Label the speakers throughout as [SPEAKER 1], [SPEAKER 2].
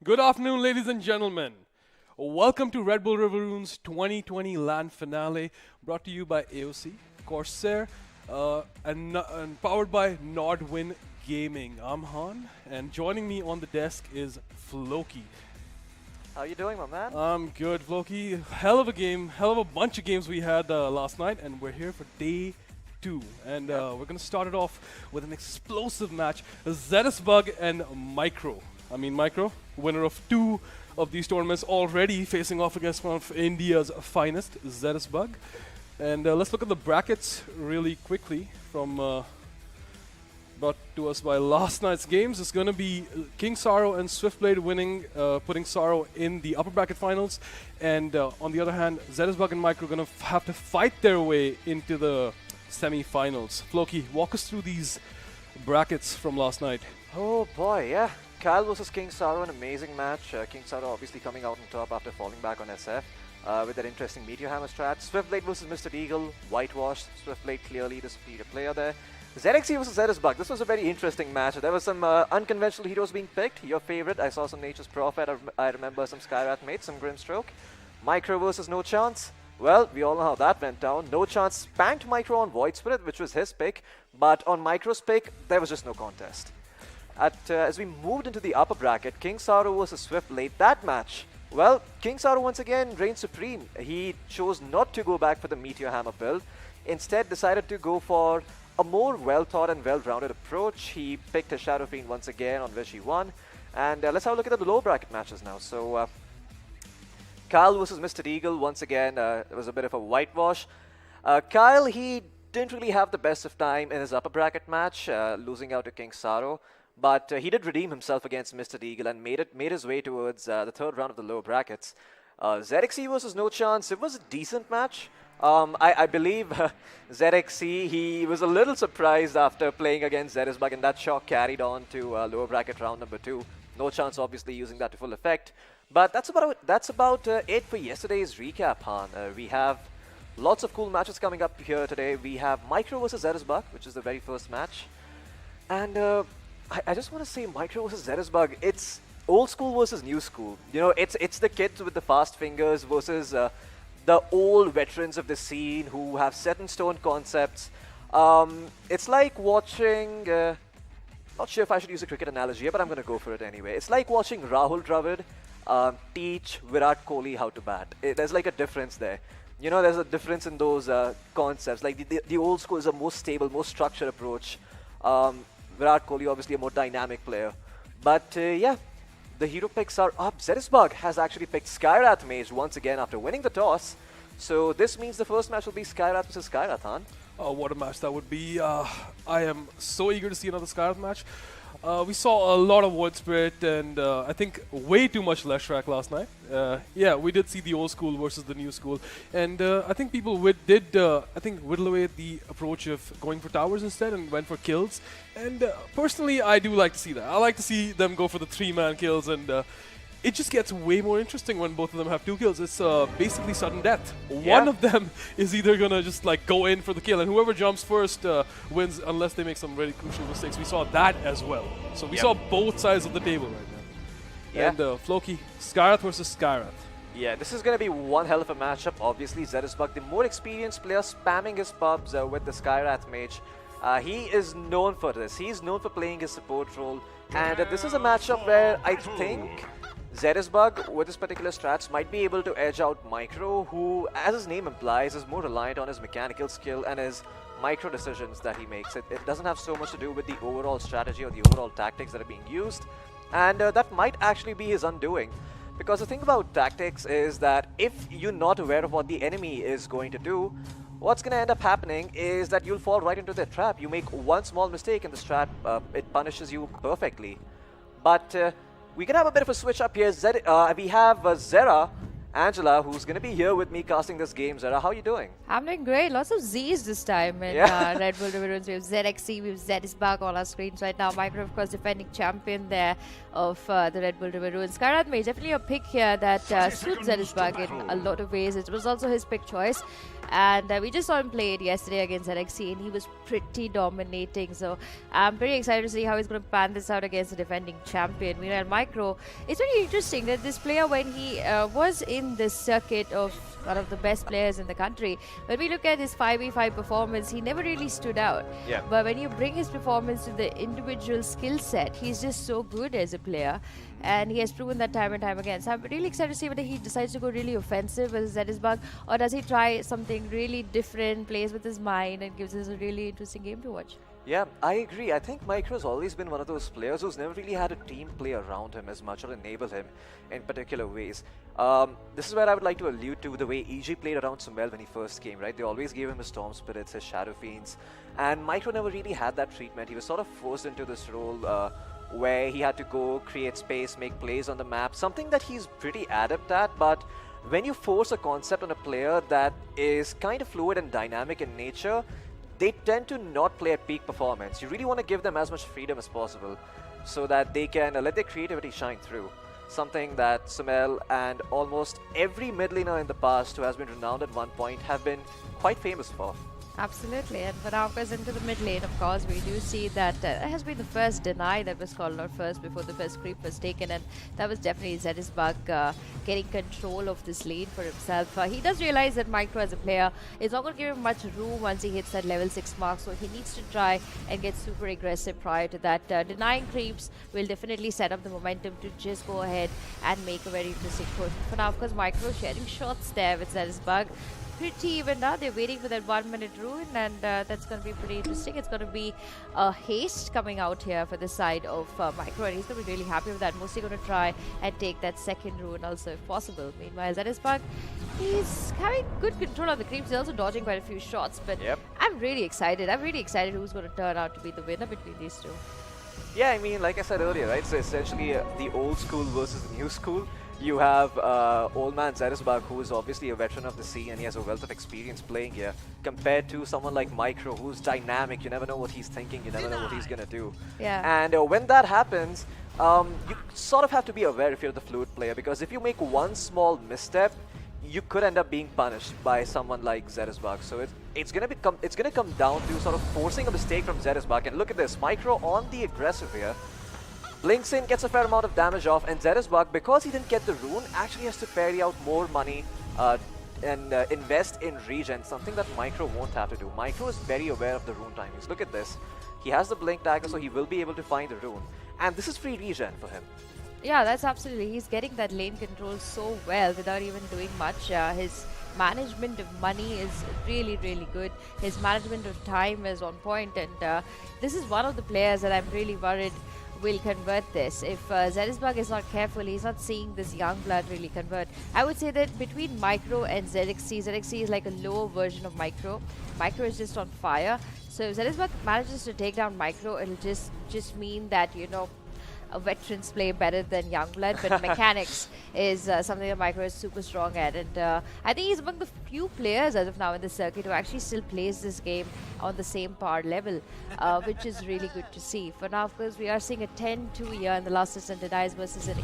[SPEAKER 1] Good afternoon, ladies and gentlemen. Welcome to Redbull River Runes 2020 LAN Finale, brought to you by AOC, Corsair, and powered by Nodwin Gaming. I'm Han, and joining me on the desk is Floki.
[SPEAKER 2] How you doing, my man?
[SPEAKER 1] I'm good, Floki. Hell of a game, hell of a bunch of games we had last night, and we're here for day 2. And we're going to start it off with an explosive match. Zetisbug and Micro. I mean, Micro, winner of 2 of these tournaments, already facing off against one of India's finest, Zetisbug. And let's look at the brackets really quickly from brought to us by last night's games. It's going to be King Sorrow and Swiftblade winning, putting Sorrow in the upper bracket finals. And on the other hand, Zetisbug and Micro are going to have to fight their way into the semi-finals. Floki, walk us through these brackets from last night.
[SPEAKER 2] Oh boy, yeah. Kyle versus King Sorrow, an amazing match. King Sorrow obviously coming out on top after falling back on SF with that interesting Meteor Hammer strat. Swiftblade versus Mr. Eagle, whitewash. Swiftblade clearly the superior player there. ZXE versus Zetisbug. This was a very interesting match. There was some unconventional heroes being picked. Your favorite, I saw some Nature's Prophet. I remember some Skyrath mates, some Grimstroke. Micro versus No Chance. Well, we all know how that went down. No Chance spanked Micro on Void Spirit, which was his pick. But on Micro's pick, there was just no contest. As we moved into the upper bracket, King Sorrow versus Swiftblade, that match. Well, King Sorrow once again reigned supreme. He chose not to go back for the Meteor Hammer build. Instead, decided to go for a more well-thought and well-rounded approach. He picked a Shadow Fiend once again, on which he won. And let's have a look at the low bracket matches now. So, Kyle versus Mr. Eagle, once again, it was a bit of a whitewash. Kyle, he didn't really have the best of time in his upper bracket match, losing out to King Sorrow. But he did redeem himself against Mr. Eagle and made his way towards the third round of the low brackets. ZXE versus No Chance, it was a decent match. I believe ZXC, he was a little surprised after playing against Zetisbug, and that shock carried on to lower bracket round number 2. No Chance obviously using that to full effect. But that's about it for yesterday's recap, Han. We have lots of cool matches coming up here today. We have Micro versus Zetisbug, which is the very first match. And I just want to say Micro versus Zetisbug, it's old school versus new school. You know, it's the kids with the fast fingers versus the old veterans of the scene who have set in stone concepts. It's like watching, not sure if I should use a cricket analogy here, but I'm going to go for it anyway. It's like watching Rahul Dravid teach Virat Kohli how to bat. There's like a difference there. You know, there's a difference in those concepts. Like the old school is a more stable, more structured approach. Virat Kohli obviously a more dynamic player. But yeah. The hero picks are up. Zetisbug has actually picked Skyrath Mage once again after winning the toss. So this means the first match will be Skyrath versus Skyrath, Han.
[SPEAKER 1] Oh, what a match that would be. I am so eager to see another Skyrath match. We saw a lot of Void Spirit and I think way too much Leshrac last night. Yeah, we did see the old school versus the new school. And I think people did whittle away the approach of going for towers instead and went for kills. And personally, I do like to see that. I like to see them go for the 3-man kills, and it just gets way more interesting when both of them have 2 kills. It's basically sudden death.
[SPEAKER 2] Yeah.
[SPEAKER 1] One of them is either gonna just like go in for the kill, and whoever jumps first wins, unless they make some really crucial mistakes. We saw that as well. So we saw both sides of the table right now.
[SPEAKER 2] Yeah.
[SPEAKER 1] And Floki, Skyrath versus Skyrath.
[SPEAKER 2] Yeah, this is going to be one hell of a matchup. Obviously, Zetisbug, the more experienced player, spamming his pubs with the Skyrath Mage. He is known for this. He's known for playing his support role. And this is a matchup where I think Zetisbug, with his particular strats, might be able to edge out Micro, who, as his name implies, is more reliant on his mechanical skill and his micro decisions that he makes. It doesn't have so much to do with the overall strategy or the overall tactics that are being used. And that might actually be his undoing. Because the thing about tactics is that if you're not aware of what the enemy is going to do, what's going to end up happening is that you'll fall right into their trap. You make one small mistake in the strat, it punishes you perfectly. But we can have a bit of a switch up here. We have Zera, Angela, who's going to be here with me casting this game. Zera, how are you doing?
[SPEAKER 3] I'm doing great. Lots of Z's this time in Redbull River Runes. We have ZXC, we have Zetisbug on our screens right now. Micro, of course, defending champion there of the Redbull River Runes. Skyrath Mage, definitely a pick here that suits Zetisbug in a lot of ways. It was also his pick choice. And we just saw him play it yesterday against ZXC, and he was pretty dominating. So I'm pretty excited to see how he's going to pan this out against the defending champion. Meanwhile, Micro, it's very interesting that this player, when he was in in this circuit of one of the best players in the country. When we look at his 5v5 performance, he never really stood out.
[SPEAKER 2] Yeah.
[SPEAKER 3] But when you bring his performance to the individual skill set, he's just so good as a player. And he has proven that time and time again. So I'm really excited to see whether he decides to go really offensive with Zetisbug, or does he try something really different, plays with his mind, and gives us a really interesting game to watch.
[SPEAKER 2] Yeah, I agree. I think Micro's always been one of those players who's never really had a team play around him as much or enable him in particular ways. This is where I would like to allude to the way EG played around Sumail when he first came, right? They always gave him his Storm Spirits, his Shadow Fiends, and Micro never really had that treatment. He was sort of forced into this role where he had to go, create space, make plays on the map, something that he's pretty adept at, but when you force a concept on a player that is kind of fluid and dynamic in nature, they tend to not play at peak performance. You really want to give them as much freedom as possible so that they can let their creativity shine through. Something that Sumail and almost every mid laner in the past who has been renowned at one point have been quite famous for.
[SPEAKER 3] Absolutely, and for now goes into the mid lane, of course, we do see that it has been the first deny that was called out first before the first creep was taken, and that was definitely Zetisbug getting control of this lane for himself. He does realize that Micro as a player is not going to give him much room once he hits that level 6 mark, so he needs to try and get super aggressive prior to that. Denying creeps will definitely set up the momentum to just go ahead and make a very interesting push. For now, of course, Micro sharing shots there with Zetisbug. Pretty even now. They're waiting for that 1 minute rune, and that's going to be pretty interesting. It's going to be a haste coming out here for the side of Micro, and he's going to be really happy with that. Mostly going to try and take that second rune also if possible. Meanwhile, Zetisbug, he's having good control on the creeps. He's also dodging quite a few shots, but I'm really excited. I'm really excited who's going to turn out to be the winner between these two.
[SPEAKER 2] Yeah, I mean, like I said earlier, right? So essentially the old school versus the new school. You have old man Zetisbug, who is obviously a veteran of the scene and he has a wealth of experience playing here, compared to someone like Micro, who's dynamic. You never know what he's thinking, you never know what he's going to do.
[SPEAKER 3] Yeah.
[SPEAKER 2] And when that happens, you sort of have to be aware if you're the fluid player, because if you make one small misstep, you could end up being punished by someone like Zetisbug. So it's gonna come down to sort of forcing a mistake from Zetisbug. And look at this, Micro on the aggressive here. Blinks in, gets a fair amount of damage off, and Zetisbug, because he didn't get the rune, actually has to ferry out more money and invest in regen, something that Micro won't have to do. Micro is very aware of the rune timings. Look at this. He has the blink dagger, so he will be able to find the rune. And this is free regen for him.
[SPEAKER 3] Yeah, that's absolutely. He's getting that lane control so well without even doing much. His management of money is really, really good. His management of time is on point, and this is one of the players that I'm really worried will convert this. If Zetisbug is not careful, he's not seeing this young blood really convert. I would say that between Micro and ZXC, ZXC is like a lower version of Micro. Micro is just on fire. So if Zetisbug manages to take down Micro, it'll just mean that, you know, veterans play better than young blood, but mechanics is something that Micro is super strong at, and I think he's among the few players as of now in the circuit who actually still plays this game on the same power level, which is really good to see. For now, of course, we are seeing a 10-2 here in the last instant denies versus an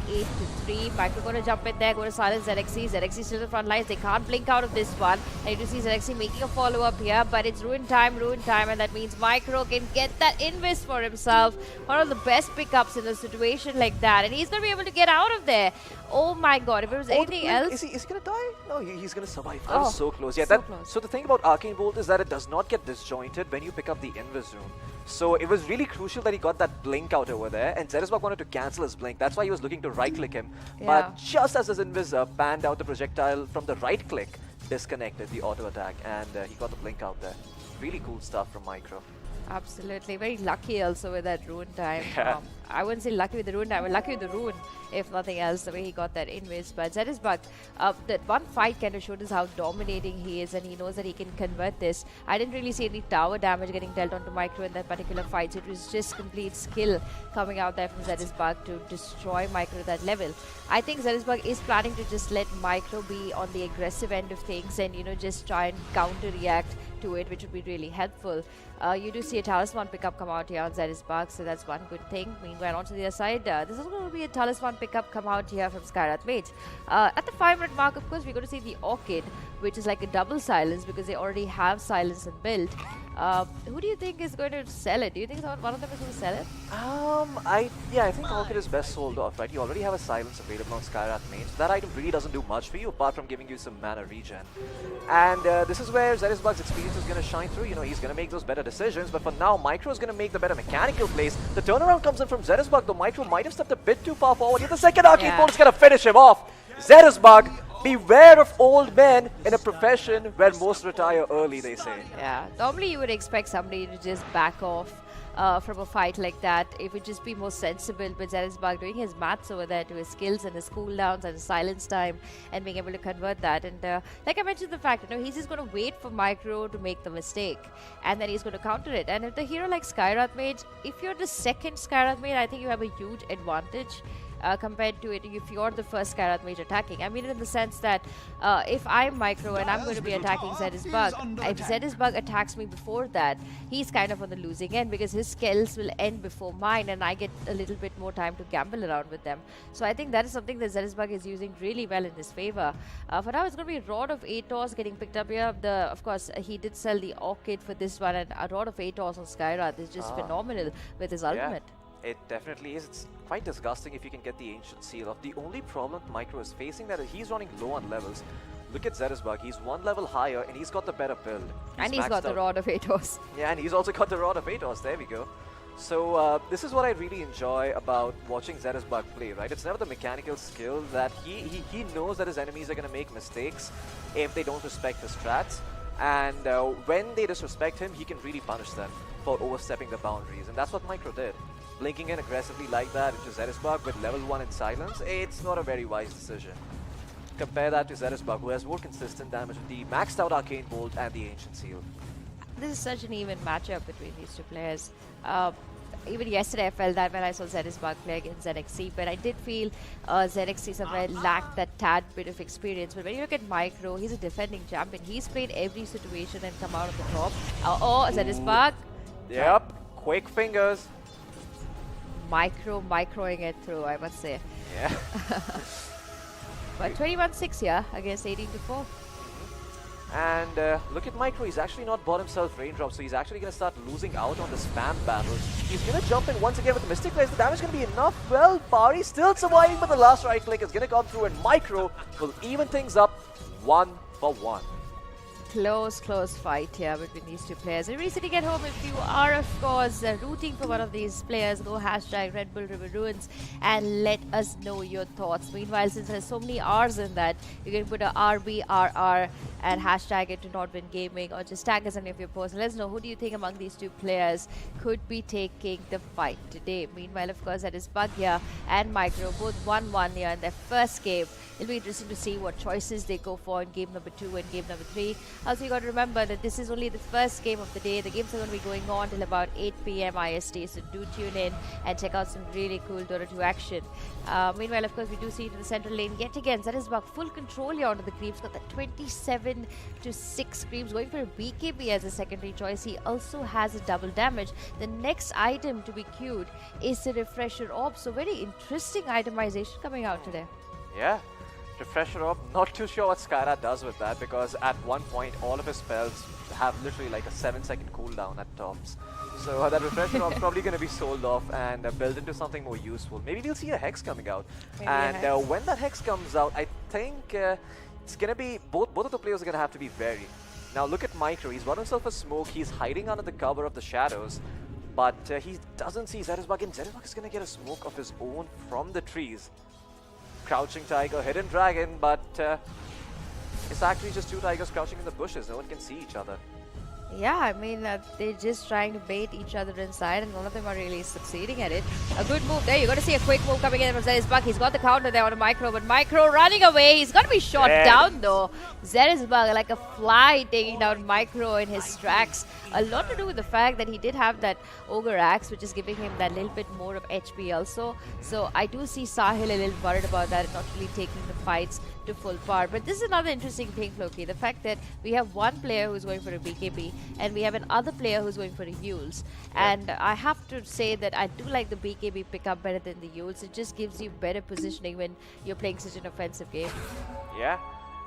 [SPEAKER 3] 8-3. Micro going to jump in there, going to silence ZXC. ZXC still in the front lines. They can't blink out of this one. And you see ZXC making a follow-up here, but it's ruin time, and that means Micro can get that invis for himself. One of the best pickups in a situation like that, and he's going to be able to get out of there. Oh my god, if it was anything else...
[SPEAKER 2] Is he going to die? No, he's going to survive. That was so close. Yeah,
[SPEAKER 3] so close.
[SPEAKER 2] So the thing about Arcane Bolt is that it does not get disjointed when you pick up the Invis Rune. So it was really crucial that he got that blink out over there, and Zetisbug wanted to cancel his blink. That's why he was looking to right-click him.
[SPEAKER 3] Yeah.
[SPEAKER 2] But just as his Invis panned out, the projectile from the right-click disconnected the auto-attack, and he got the blink out there. Really cool stuff from Micro.
[SPEAKER 3] Absolutely. Very lucky also with that rune time.
[SPEAKER 2] Yeah.
[SPEAKER 3] I wouldn't say lucky with the rune time, but lucky with the rune, if nothing else, the way he got that invis. But Zetisbug, that one fight kind of showed us how dominating he is, and he knows that he can convert this. I didn't really see any tower damage getting dealt onto Micro in that particular fight, so it was just complete skill coming out there from Zetisbug to destroy Micro at that level. I think Zetisbug is planning to just let Micro be on the aggressive end of things and, you know, just try and counter-react to it, which would be really helpful. You do see a Talisman pickup come out here on Zetisbug, so that's one good thing. Meanwhile, onto the other side, this is going to be a Talisman pickup come out here from Skyrath Mage. At the 5-minute mark, of course, we're going to see the Orchid, which is like a double silence because they already have silence inbuilt. Who do you think is going to sell it? Do you think one of them is going to sell it?
[SPEAKER 2] I think Orchid is best sold off, right? You already have a silence available on Skyrath main, so that item really doesn't do much for you apart from giving you some mana regen. And this is where Zerisbug's experience is going to shine through. You know, he's going to make those better decisions, but for now, Micro is going to make the better mechanical plays. The turnaround comes in from Zerisbug, though Micro might have stepped a bit too far forward. Yet the second arcade bolt is going to finish him off. Zerisbug, beware of old men in a profession where most retire early, they say.
[SPEAKER 3] Yeah, normally you would expect somebody to just back off from a fight like that. It would just be more sensible, but Zerisbug doing his maths over there to his skills and his cooldowns and his silence time and being able to convert that. And like I mentioned, the fact, he's just going to wait for Micro to make the mistake and then he's going to counter it. And if the hero like Skyrath Mage, if you're the second Skyrath Mage, I think you have a huge advantage. Compared to it if you're the first Skyrath Mage attacking. I mean, in the sense that if I'm Micro and I'm going to be attacking Zerisbug, if Zerisbug attacks me before that, he's kind of on the losing end because his skills will end before mine and I get a little bit more time to gamble around with them. So I think that is something that Zerisbug is using really well in his favor. For now, it's going to be Rod of Atos getting picked up here. Of course, he did sell the Orchid for this one, and a Rod of Atos on Skyrath is just phenomenal with his ultimate.
[SPEAKER 2] It definitely is. It's quite disgusting if you can get the Ancient Seal off. The only problem Micro is facing that he's running low on levels. Look at Zerisbug. He's one level higher and he's got the better build.
[SPEAKER 3] He's got the Rod of Atos.
[SPEAKER 2] Yeah, and he's also got the Rod of Atos. There we go. So this is what I really enjoy about watching Zerisbug play, right? It's never the mechanical skill that he knows that his enemies are going to make mistakes if they don't respect his strats. And when they disrespect him, he can really punish them for overstepping the boundaries. And that's what Micro did. Blinking in aggressively like that into Zerisbug with level 1 in silence, it's not a very wise decision. Compare that to Zerisbug, who has more consistent damage with the maxed out Arcane Bolt and the Ancient Seal.
[SPEAKER 3] This is such an even matchup between these two players. Even yesterday I felt that when I saw Zerisbug play against ZXC, but I did feel ZXC somewhere lacked that tad bit of experience. But when you look at Micro, he's a defending champion. He's played every situation and come out on the top. Zerisbug.
[SPEAKER 2] Yep, quick fingers.
[SPEAKER 3] Microing it through, I must say.
[SPEAKER 2] Yeah.
[SPEAKER 3] But 21-6 here against 18-4.
[SPEAKER 2] And look at Micro, he's actually not bought himself raindrops, so he's actually going to start losing out on the spam battles. He's going to jump in once again with the Mystic Rise. The damage is going to be enough. Well, Pari still surviving, but the last right click is going to come through, and Micro will even things up 1-for-1.
[SPEAKER 3] Close fight here between these two players. And sitting at home, if you are, of course, rooting for one of these players, go hashtag Redbull River Runes and let us know your thoughts. Meanwhile, since there's so many R's in that, you can put a RBRR and hashtag it to Nodwin Gaming, or just tag us on any of your posts. Let us know, who do you think among these two players could be taking the fight today? Meanwhile, of course, that is Bugya and Micro, both 1-1 here in their first game. It'll be interesting to see what choices they go for in game number 2 and game number 3. Also, you got to remember that this is only the first game of the day. The games are going to be going on till about 8 p.m. IST, so do tune in and check out some really cool Dota2 action. Meanwhile, of course, we do see it in the central lane yet again. Zerisbug full control here onto the creeps. Got that 27-6 creeps, going for a BKB as a secondary choice. He also has a double damage. The next item to be queued is the Refresher Orb. So very interesting itemization coming out today.
[SPEAKER 2] Yeah. Refresher Orb, not too sure what Skyrath does with that, because at one point all of his spells have literally like a 7-second cooldown at tops. So that Refresher Orb is probably going to be sold off and built into something more useful. Maybe we'll see a Hex coming out.
[SPEAKER 3] Maybe
[SPEAKER 2] and when that Hex comes out, I think it's going to be, both of the players are going to have to be wary. Now look at Micro, he's won himself a smoke, he's hiding under the cover of the shadows, but he doesn't see Zerisbug, and Zerisbug is going to get a smoke of his own from the trees. Crouching Tiger, Hidden Dragon, but it's actually just two tigers crouching in the bushes. No one can see each other.
[SPEAKER 3] Yeah, I mean, they're just trying to bait each other inside, and none of them are really succeeding at it. A good move there. You're going to see a quick move coming in from Zerisbug. He's got the counter there on a Micro, but Micro running away. He's going to be shot down, though. Zerisbug, like a fly, taking down Micro in his tracks. A lot to do with the fact that he did have that Ogre Axe, which is giving him that little bit more of HP also. So I do see Sahil a little worried about that and not really taking the fights to full power. But this is another interesting thing, Floki. The fact that we have one player who's going for a BKB and we have another player who's going for a Yules. And I have to say that I do like the BKB pickup better than the Yules. It just gives you better positioning when you're playing such an offensive game.
[SPEAKER 2] Yeah,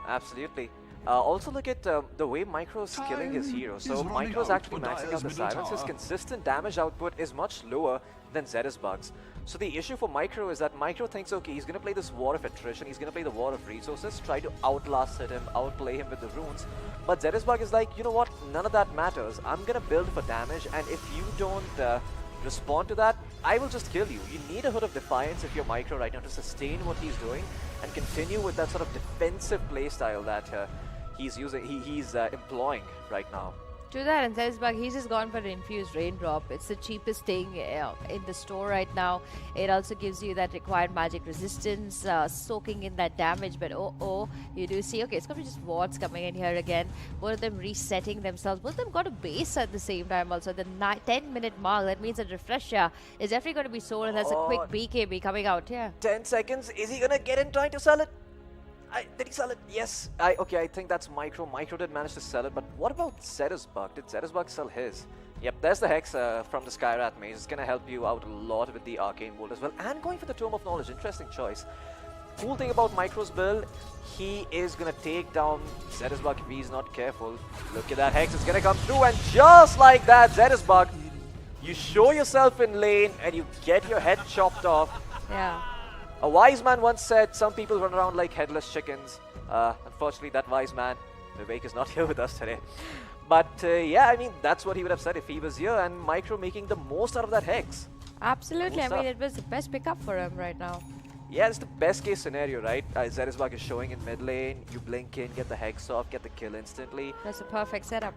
[SPEAKER 2] absolutely. Also look at the way Micro's killing his hero. So Micro's actually maxing out the silence. His consistent damage output is much lower than Zedisbug's. So the issue for Micro is that Micro thinks, okay, he's going to play this war of attrition, he's going to play the war of resources, try to outlast him, outplay him with the runes. But Zedisbug is like, you know what, none of that matters. I'm going to build for damage, and if you don't respond to that, I will just kill you. You need a Hood of Defiance if you're Micro right now to sustain what he's doing and continue with that sort of defensive playstyle that he's employing right now.
[SPEAKER 3] To that, and Zedisbug, he's just gone for an infused raindrop. It's the cheapest thing in the store right now. It also gives you that required magic resistance, soaking in that damage. But you do see, okay, it's going to be just wards coming in here again. Both of them resetting themselves. Both of them got a base at the same time also. The 10-minute mark, that means a refresher is definitely going to be sold, and that's a quick BKB coming out here.
[SPEAKER 2] 10 seconds. Is he going to get in trying to sell it? Did he sell it? Yes. Okay, I think that's Micro. Micro did manage to sell it, but what about Zedisbug? Did Zedisbug sell his? Yep, there's the Hex from the Skyrat Maze. It's going to help you out a lot with the Arcane Bolt as well. And going for the Tome of Knowledge. Interesting choice. Cool thing about Micro's build, he is going to take down Zedisbug if he's not careful. Look at that Hex. It's going to come through, and just like that, Zedisbug, you show yourself in lane and you get your head chopped off.
[SPEAKER 3] Yeah.
[SPEAKER 2] A wise man once said, some people run around like headless chickens. Unfortunately, that wise man, Vivek, is not here with us today. But yeah, I mean, that's what he would have said if he was here, and Micro making the most out of that Hex.
[SPEAKER 3] Absolutely. Cool, I mean, it was the best pickup for him right now.
[SPEAKER 2] Yeah, it's the best case scenario, right? Zedisbug is showing in mid lane, you blink in, get the Hex off, get the kill instantly.
[SPEAKER 3] That's a perfect setup.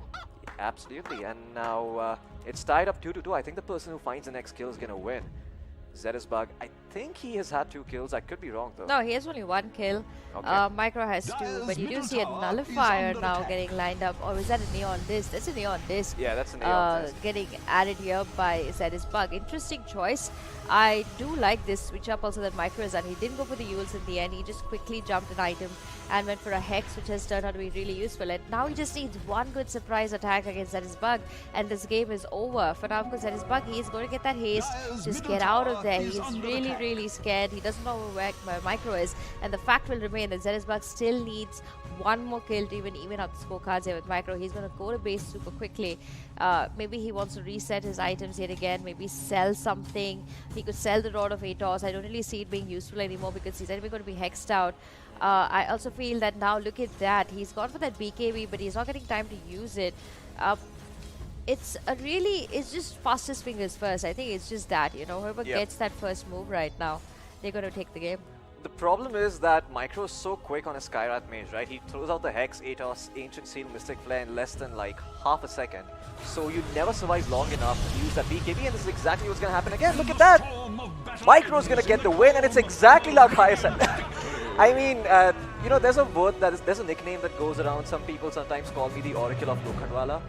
[SPEAKER 2] Absolutely, and now it's tied up 2-2. I think the person who finds the next kill is going to win. Zedisbug, I think he has had 2 kills. I could be wrong though.
[SPEAKER 3] No, he has only 1 kill.
[SPEAKER 2] Okay.
[SPEAKER 3] Micro has 2, but you do see a nullifier now getting lined up. Or is that a neon disc? That's a neon disc.
[SPEAKER 2] Yeah, that's a neon disc.
[SPEAKER 3] Getting added here by Zedisbug. Interesting choice. I do like this switch up also that Micro has done. He didn't go for the Yules in the end. He just quickly jumped an item and went for a Hex, which has turned out to be really useful. And now he just needs one good surprise attack against Zedisbug, and this game is over. For now, of course, Zedisbug, he is going to get that haste. Just get out of there. He's really, really scared. He doesn't know where Micro is. And the fact will remain that Zedisbug still needs one more kill to even out the scorecards here with Micro. He's going to go to base super quickly. Maybe he wants to reset his items yet again. Maybe sell something. He could sell the Rod of Atos. I don't really see it being useful anymore because he's anyway going to be hexed out. I also feel that now, look at that. He's gone for that BKB, but he's not getting time to use it. It's just fastest fingers first. I think it's just that, you know, whoever gets that first move right now, they're going to take the game.
[SPEAKER 2] The problem is that Micro is so quick on his Skyrat Mage, right? He throws out the Hex, Atos, Ancient Seal, Mystic Flare in less than like half a second. So you never survive long enough to use that BKB, and this is exactly what's going to happen again. Look at that! Micro's going to get the win, and it's exactly like Kaya said. I mean, you know, there's a word there's a nickname that goes around. Some people sometimes call me the Oracle of Lokhandwala.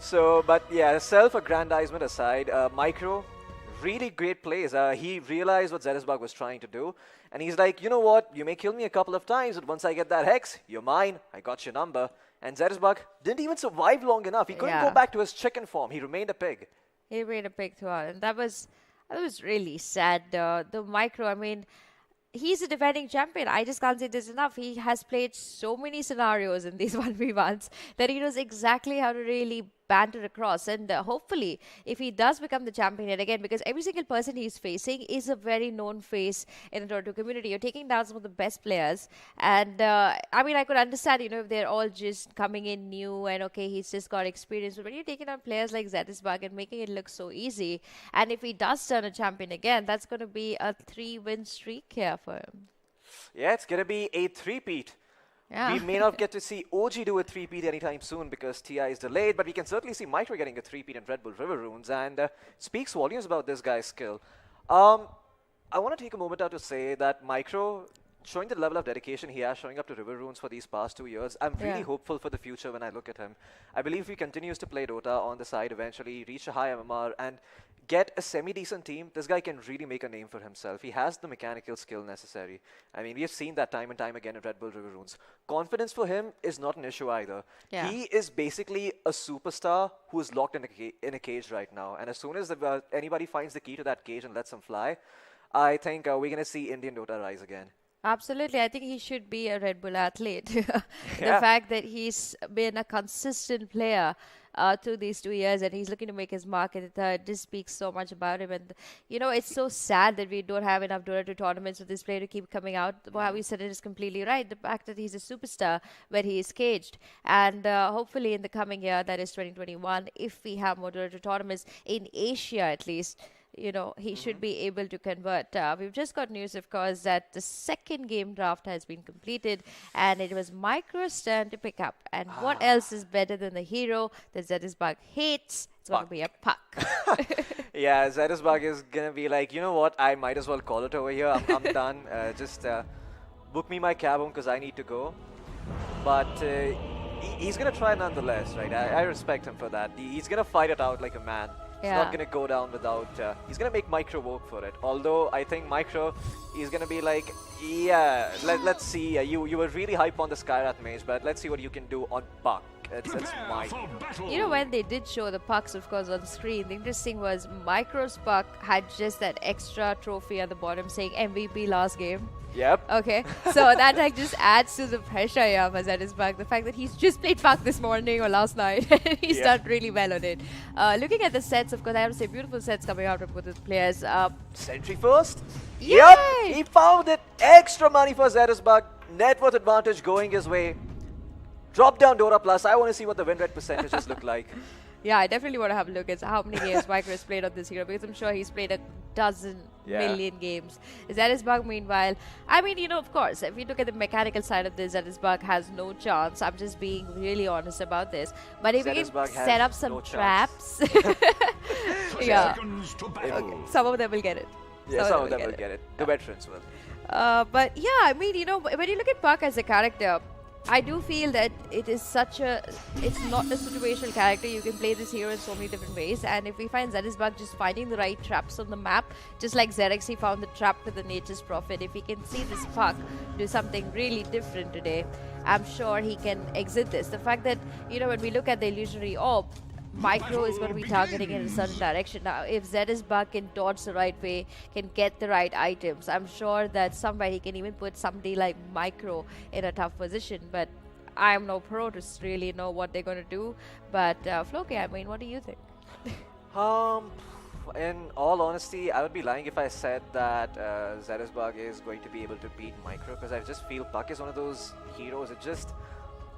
[SPEAKER 2] So, but yeah, self-aggrandizement aside, Micro, really great plays. He realized what Zedisbug was trying to do, and he's like, you know what, you may kill me a couple of times, but once I get that Hex, you're mine, I got your number. And Zedisbug didn't even survive long enough. He couldn't go back to his chicken form. He remained a pig.
[SPEAKER 3] He remained a pig throughout, and that was really sad. The Micro, I mean, he's a defending champion. I just can't say this enough. He has played so many scenarios in these 1v1s that he knows exactly how to really banter across. And hopefully, if he does become the champion yet again, because every single person he's facing is a very known face in the Dota2 community. You're taking down some of the best players. And I mean, I could understand, you know, if they're all just coming in new and okay, he's just got experience. But when you're taking down players like Zedisbug and making it look so easy, and if he does turn a champion again, that's going to be a 3-win streak here for him.
[SPEAKER 2] Yeah, it's going to be a 3-peat.
[SPEAKER 3] Yeah.
[SPEAKER 2] We may not get to see OG do a 3-peat anytime soon because TI is delayed, but we can certainly see Micro getting a 3-peat in Redbull River Runes, and speaks volumes about this guy's skill. I want to take a moment out to say that Micro, showing the level of dedication he has showing up to River Runes for these past 2 years, I'm really hopeful for the future when I look at him. I believe he continues to play Dota on the side eventually, reach a high MMR, and get a semi-decent team. This guy can really make a name for himself. He has the mechanical skill necessary. I mean, we have seen that time and time again at Redbull River Runes. Confidence for him is not an issue either.
[SPEAKER 3] Yeah.
[SPEAKER 2] He is basically a superstar who is locked in a cage right now. And as soon as anybody finds the key to that cage and lets him fly, I think we're going to see Indian Dota rise again.
[SPEAKER 3] Absolutely. I think he should be a Red Bull athlete. The
[SPEAKER 2] Yeah.
[SPEAKER 3] fact that he's been a consistent player through these 2 years and he's looking to make his mark at the third just speaks so much about him. And, it's so sad that we don't have enough Dota 2 tournaments for this player to keep coming out. How you said it is completely right. The fact that he's a superstar where he is caged. And hopefully in the coming year, that is 2021, if we have more Dota 2 tournaments in Asia at least, he should be able to convert. We've just got news, of course, that the second game draft has been completed and it was Micro's turn to pick up. And what else is better than the hero that Zetisbug hates? It's going to be a puck.
[SPEAKER 2] Yeah, Zetisbug is gonna be like, you know what? I might as well call it over here. I'm done. Just book me my cab home because I need to go. But he's gonna try nonetheless, right? I respect him for that. He's gonna fight it out like a man. He's
[SPEAKER 3] Yeah.
[SPEAKER 2] not gonna go down without. He's gonna make Micro work for it. Although I think Micro is gonna be like, yeah, let's see. You were really hype on the Skyrath mage, but let's see what you can do on Puck. It's Mike.
[SPEAKER 3] When they did show the pucks, of course, on screen, the interesting was Micro's puck had just that extra trophy at the bottom saying MVP last game.
[SPEAKER 2] Yep.
[SPEAKER 3] Okay, so that just adds to the pressure here for Zetisbug. The fact that he's just played puck this morning or last night, and he's done really well on it. Looking at the sets, of course, I have to say beautiful sets coming out from both the players.
[SPEAKER 2] Sentry first.
[SPEAKER 3] Yay!
[SPEAKER 2] Yep, he found it. Extra money for Zetisbug. Net worth advantage going his way. Drop down Dota Plus. I want to see what the win rate percentages look like.
[SPEAKER 3] Yeah, I definitely want to have a look at how many games Micro has played on this hero because I'm sure he's played a dozen million games. Zetisbug, meanwhile, of course, if you look at the mechanical side of this, Zetisbug has no chance. I'm just being really honest about this. But if we can set up some traps, yeah, okay. Some of them will get it.
[SPEAKER 2] Yeah, some of them will get it. The veterans will.
[SPEAKER 3] But yeah, when you look at Puck as a character, I do feel that it's not a situational character. You can play this hero in so many different ways, and if we find Zetisbug just finding the right traps on the map, just like Xerxes found the trap with the Nature's Prophet, if we can see this Puck do something really different today, I'm sure he can exit this. The fact that, when we look at the illusionary orb, Micro is going to be targeting in a certain direction. Now, if Zetisbug can dodge the right way, can get the right items, I'm sure that somewhere he can even put somebody like Micro in a tough position. But I'm no pro to really know what they're going to do. But Floki, what do you think?
[SPEAKER 2] In all honesty, I would be lying if I said that Zetisbug is going to be able to beat Micro, because I just feel Puck is one of those heroes.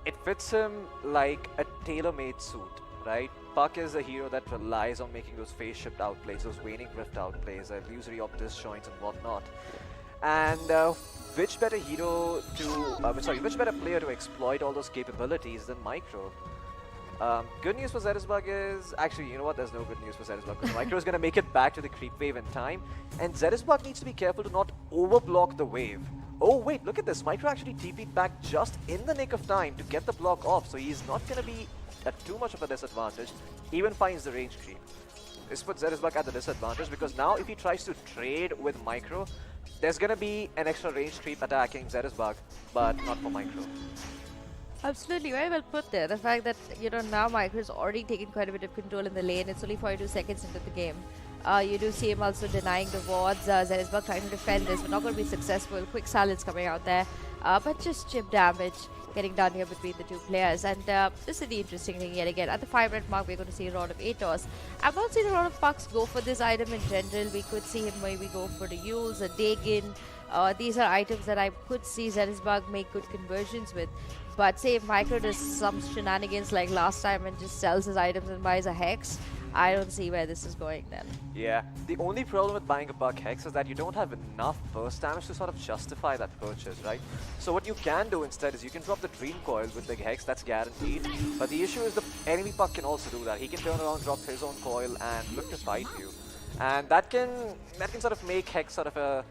[SPEAKER 2] It fits him like a tailor-made suit. Right? Puck is a hero that relies on making those phase shift outplays, those waning rift outplays, illusory orb disjoints and whatnot. And which better player to exploit all those capabilities than Micro? Good news for Zetisbug is, actually, you know what? There's no good news for Zetisbug because Micro is going to make it back to the creep wave in time, and Zetisbug needs to be careful to not overblock the wave. Oh wait, look at this. Micro actually TP'd back just in the nick of time to get the block off, so he's not going to be at too much of a disadvantage. Even finds the range creep. This puts Zetisbug at the disadvantage because now if he tries to trade with Micro, there's going to be an extra range creep attacking Zetisbug, but not for Micro.
[SPEAKER 3] Absolutely, very well put there. The fact that, now Micro is already taking quite a bit of control in the lane. It's only 42 seconds into the game. You do see him also denying the wards. Zetisbug trying to defend this, but not going to be successful. Quick silence coming out there. But just chip damage getting done here between the two players. And this is the interesting thing yet again. At the 5-minute mark, we're going to see a lot of ATOS. I've not seen a lot of Pucks go for this item in general. We could see him maybe go for the Yules, a Dagon. These are items that I could see Zetisbug make good conversions with. But say if Micro does some shenanigans like last time and just sells his items and buys a Hex, I don't see where this is going then.
[SPEAKER 2] Yeah, the only problem with buying a Puck Hex is that you don't have enough burst damage to sort of justify that purchase, right? So what you can do instead is you can drop the Dream Coil with the Hex, that's guaranteed. But the issue is the enemy Puck can also do that. He can turn around, drop his own coil and look to fight you. And that can sort of make Hex sort of a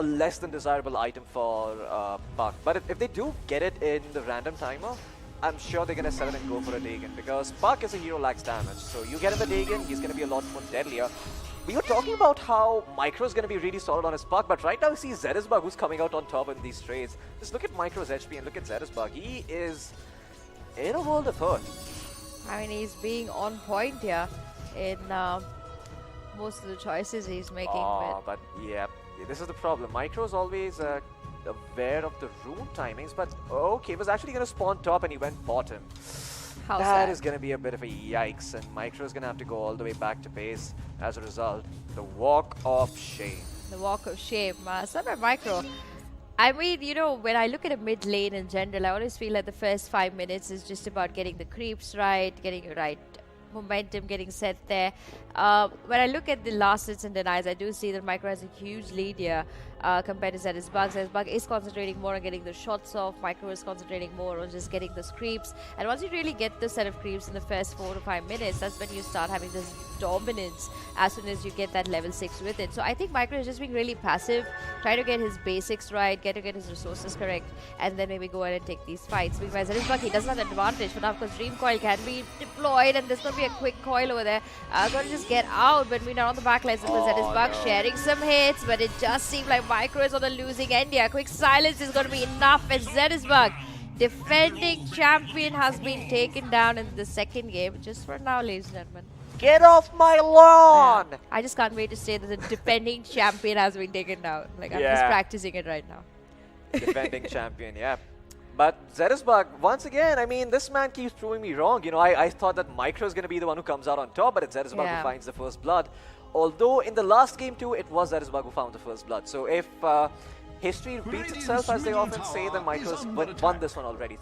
[SPEAKER 2] less than desirable item for Puck. But if they do get it in the random timer, I'm sure they're going to sell it and go for a Dagon, because Puck as a hero lacks damage. So you get him the Dagon, he's going to be a lot more deadlier. We were talking about how Micro's going to be really solid on his Puck, but right now we see Zetisbug who's coming out on top in these trades. Just look at Micro's HP and look at Zetisbug. He is in a world of hurt.
[SPEAKER 3] He's being on point here in most of the choices he's making.
[SPEAKER 2] But yeah, this is the problem. Micro's always aware of the rune timings, but okay, was actually going to spawn top and he went bottom.
[SPEAKER 3] How's
[SPEAKER 2] That is going to be a bit of a yikes, and Micro is going to have to go all the way back to base as a result. The walk of shame.
[SPEAKER 3] The walk of shame. Summer Micro. I mean, you know, when I look at a mid lane in general, I always feel like the first 5 minutes is just about getting the creeps right, getting the right momentum, getting set there. When I look at the last hits and denies, I do see that Micro has a huge lead here compared to Zedisbug. Zedisbug is concentrating more on getting the shots off. Micro is concentrating more on just getting those creeps. And once you really get the set of creeps in the first 4 to 5 minutes, that's when you start having this dominance as soon as you get that level 6 with it. So I think Micro is just being really passive, try to get his basics right, get his resources correct, and then maybe go ahead and take these fights. Because Zedisbug, he doesn't have the advantage, but now of course Dream Coil can be deployed, and there's going to be a quick coil over there. Going to just get out, but we're on the back lines because Zedisbug sharing some hits, but it just seemed like Micro is on the losing end here. Quick silence is going to be enough, and Zedisbug, defending champion, has been taken down in the second game. Just for now, ladies and gentlemen.
[SPEAKER 2] Get off my lawn!
[SPEAKER 3] I just can't wait to say that the defending champion has been taken down. Like, I'm just practicing it right now.
[SPEAKER 2] Defending champion, yeah. But Zedisbug, once again, I mean, this man keeps proving me wrong. You know, I thought that Micro is going to be the one who comes out on top, but it's Zedisbug who finds the first blood. Although in the last game too, it was Zedisbug who found the first blood. So if history repeats itself, as they often say, then Micro's won this one already,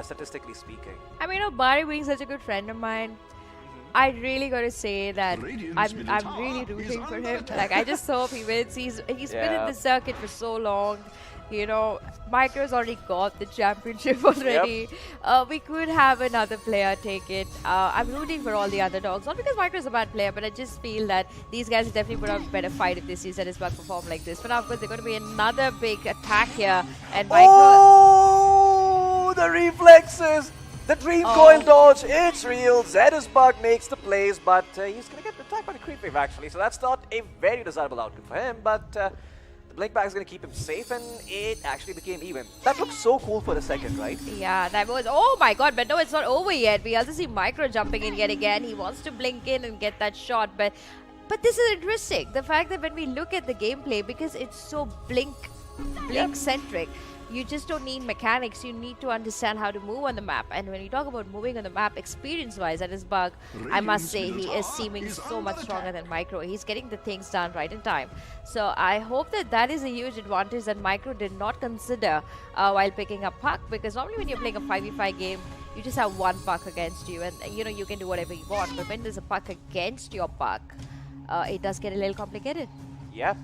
[SPEAKER 2] statistically speaking.
[SPEAKER 3] I mean, Bari being such a good friend of mine, I really got to say that I'm really rooting for him. Like, I just hope he wins. He's been in the circuit for so long. You know, Micro's already got the championship already. We could have another player take it. I'm rooting for all the underdogs. Not because Micro's a bad player, but I just feel that these guys will definitely put on a better fight if they see Zedisbug perform like this. But now, of course, there's going to be another big attack here. And Micro...
[SPEAKER 2] Oh, the reflexes! The Dream Coil dodge, it's real. Zedisbug makes the plays, but he's going to get attacked by the creep wave, actually. So that's not a very desirable outcome for him, but... the blink bag is going to keep him safe, and it actually became even. That looked so cool for a second, right?
[SPEAKER 3] Yeah, that was... Oh my god, but no, it's not over yet. We also see Micro jumping in yet again. He wants to blink in and get that shot, but this is interesting. The fact that when we look at the gameplay, because it's so blink-centric, you just don't need mechanics. You need to understand how to move on the map. And when you talk about moving on the map, experience-wise, Zedisbug, I must say, he is seeming so much stronger than Micro. He's getting the things done right in time. So I hope that is a huge advantage that Micro did not consider while picking up puck. Because normally when you're playing a 5v5 game, you just have one puck against you. And, you know, you can do whatever you want. But when there's a puck against your puck, it does get a little complicated.
[SPEAKER 2] Yeah.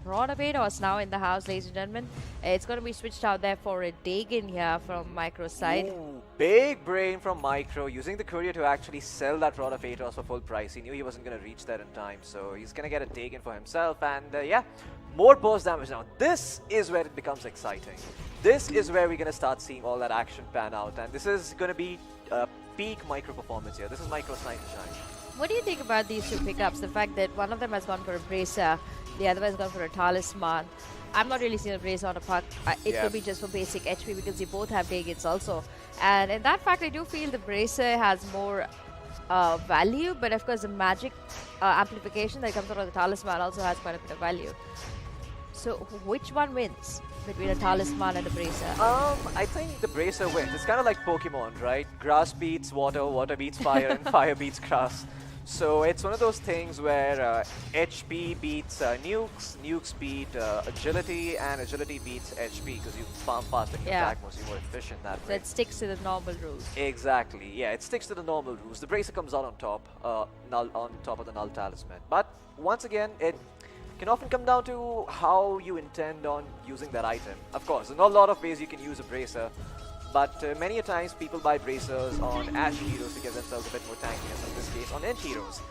[SPEAKER 3] Rodabados now in the house, ladies and gentlemen. It's going to be switched out there for a Dagon here from Micro's side.
[SPEAKER 2] Ooh, big brain from Micro, using the courier to actually sell that Rodabados for full price. He knew he wasn't going to reach there in time, so he's going to get a Dagon for himself. And yeah, more burst damage now. This is where it becomes exciting. This is where we're going to start seeing all that action pan out. And this is going to be peak Micro performance here. This is Micro's night to shine.
[SPEAKER 3] What do you think about these two pickups? The fact that one of them has gone for a Bracer, the other one has gone for a Talisman. I'm not really seeing a Bracer on a puck. It could be just for basic HP because they both have Dagons also. And in that fact, I do feel the Bracer has more value, but of course the magic amplification that comes out of the Talisman also has quite a bit of value. So which one wins between a Talisman and a Bracer?
[SPEAKER 2] I think the Bracer wins. It's kind of like Pokemon, right? Grass beats water, water beats fire, and fire beats grass. So it's one of those things where HP beats nukes, nukes beat agility, and agility beats HP because you farm fast and you attack more, so you're more efficient that way.
[SPEAKER 3] So it sticks to the normal rules.
[SPEAKER 2] Exactly, yeah, it sticks to the normal rules. The Bracer comes out on top, on top of the Null Talisman. But once again, it can often come down to how you intend on using that item. Of course, there's not a lot of ways you can use a Bracer, but many a times people buy Bracers on Ashy heroes to give themselves a bit more tankiness, in this case on End heroes.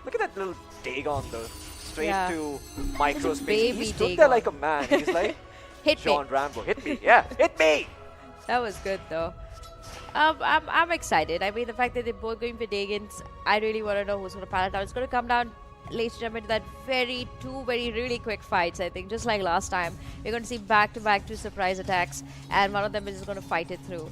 [SPEAKER 2] Look at that little Dagon though, straight to Micro's face. He stood there like a man. He's like,
[SPEAKER 3] hit
[SPEAKER 2] John
[SPEAKER 3] me.
[SPEAKER 2] Rambo, hit me, yeah, hit me!
[SPEAKER 3] That was good though. I'm excited. I mean, the fact that they're both going for Dagons, I really want to know who's going to pallet out. It's going to come down, ladies and gentlemen, to that two really quick fights, I think, just like last time. We're going to see back-to-back 2 surprise attacks, and one of them is just going to fight it through.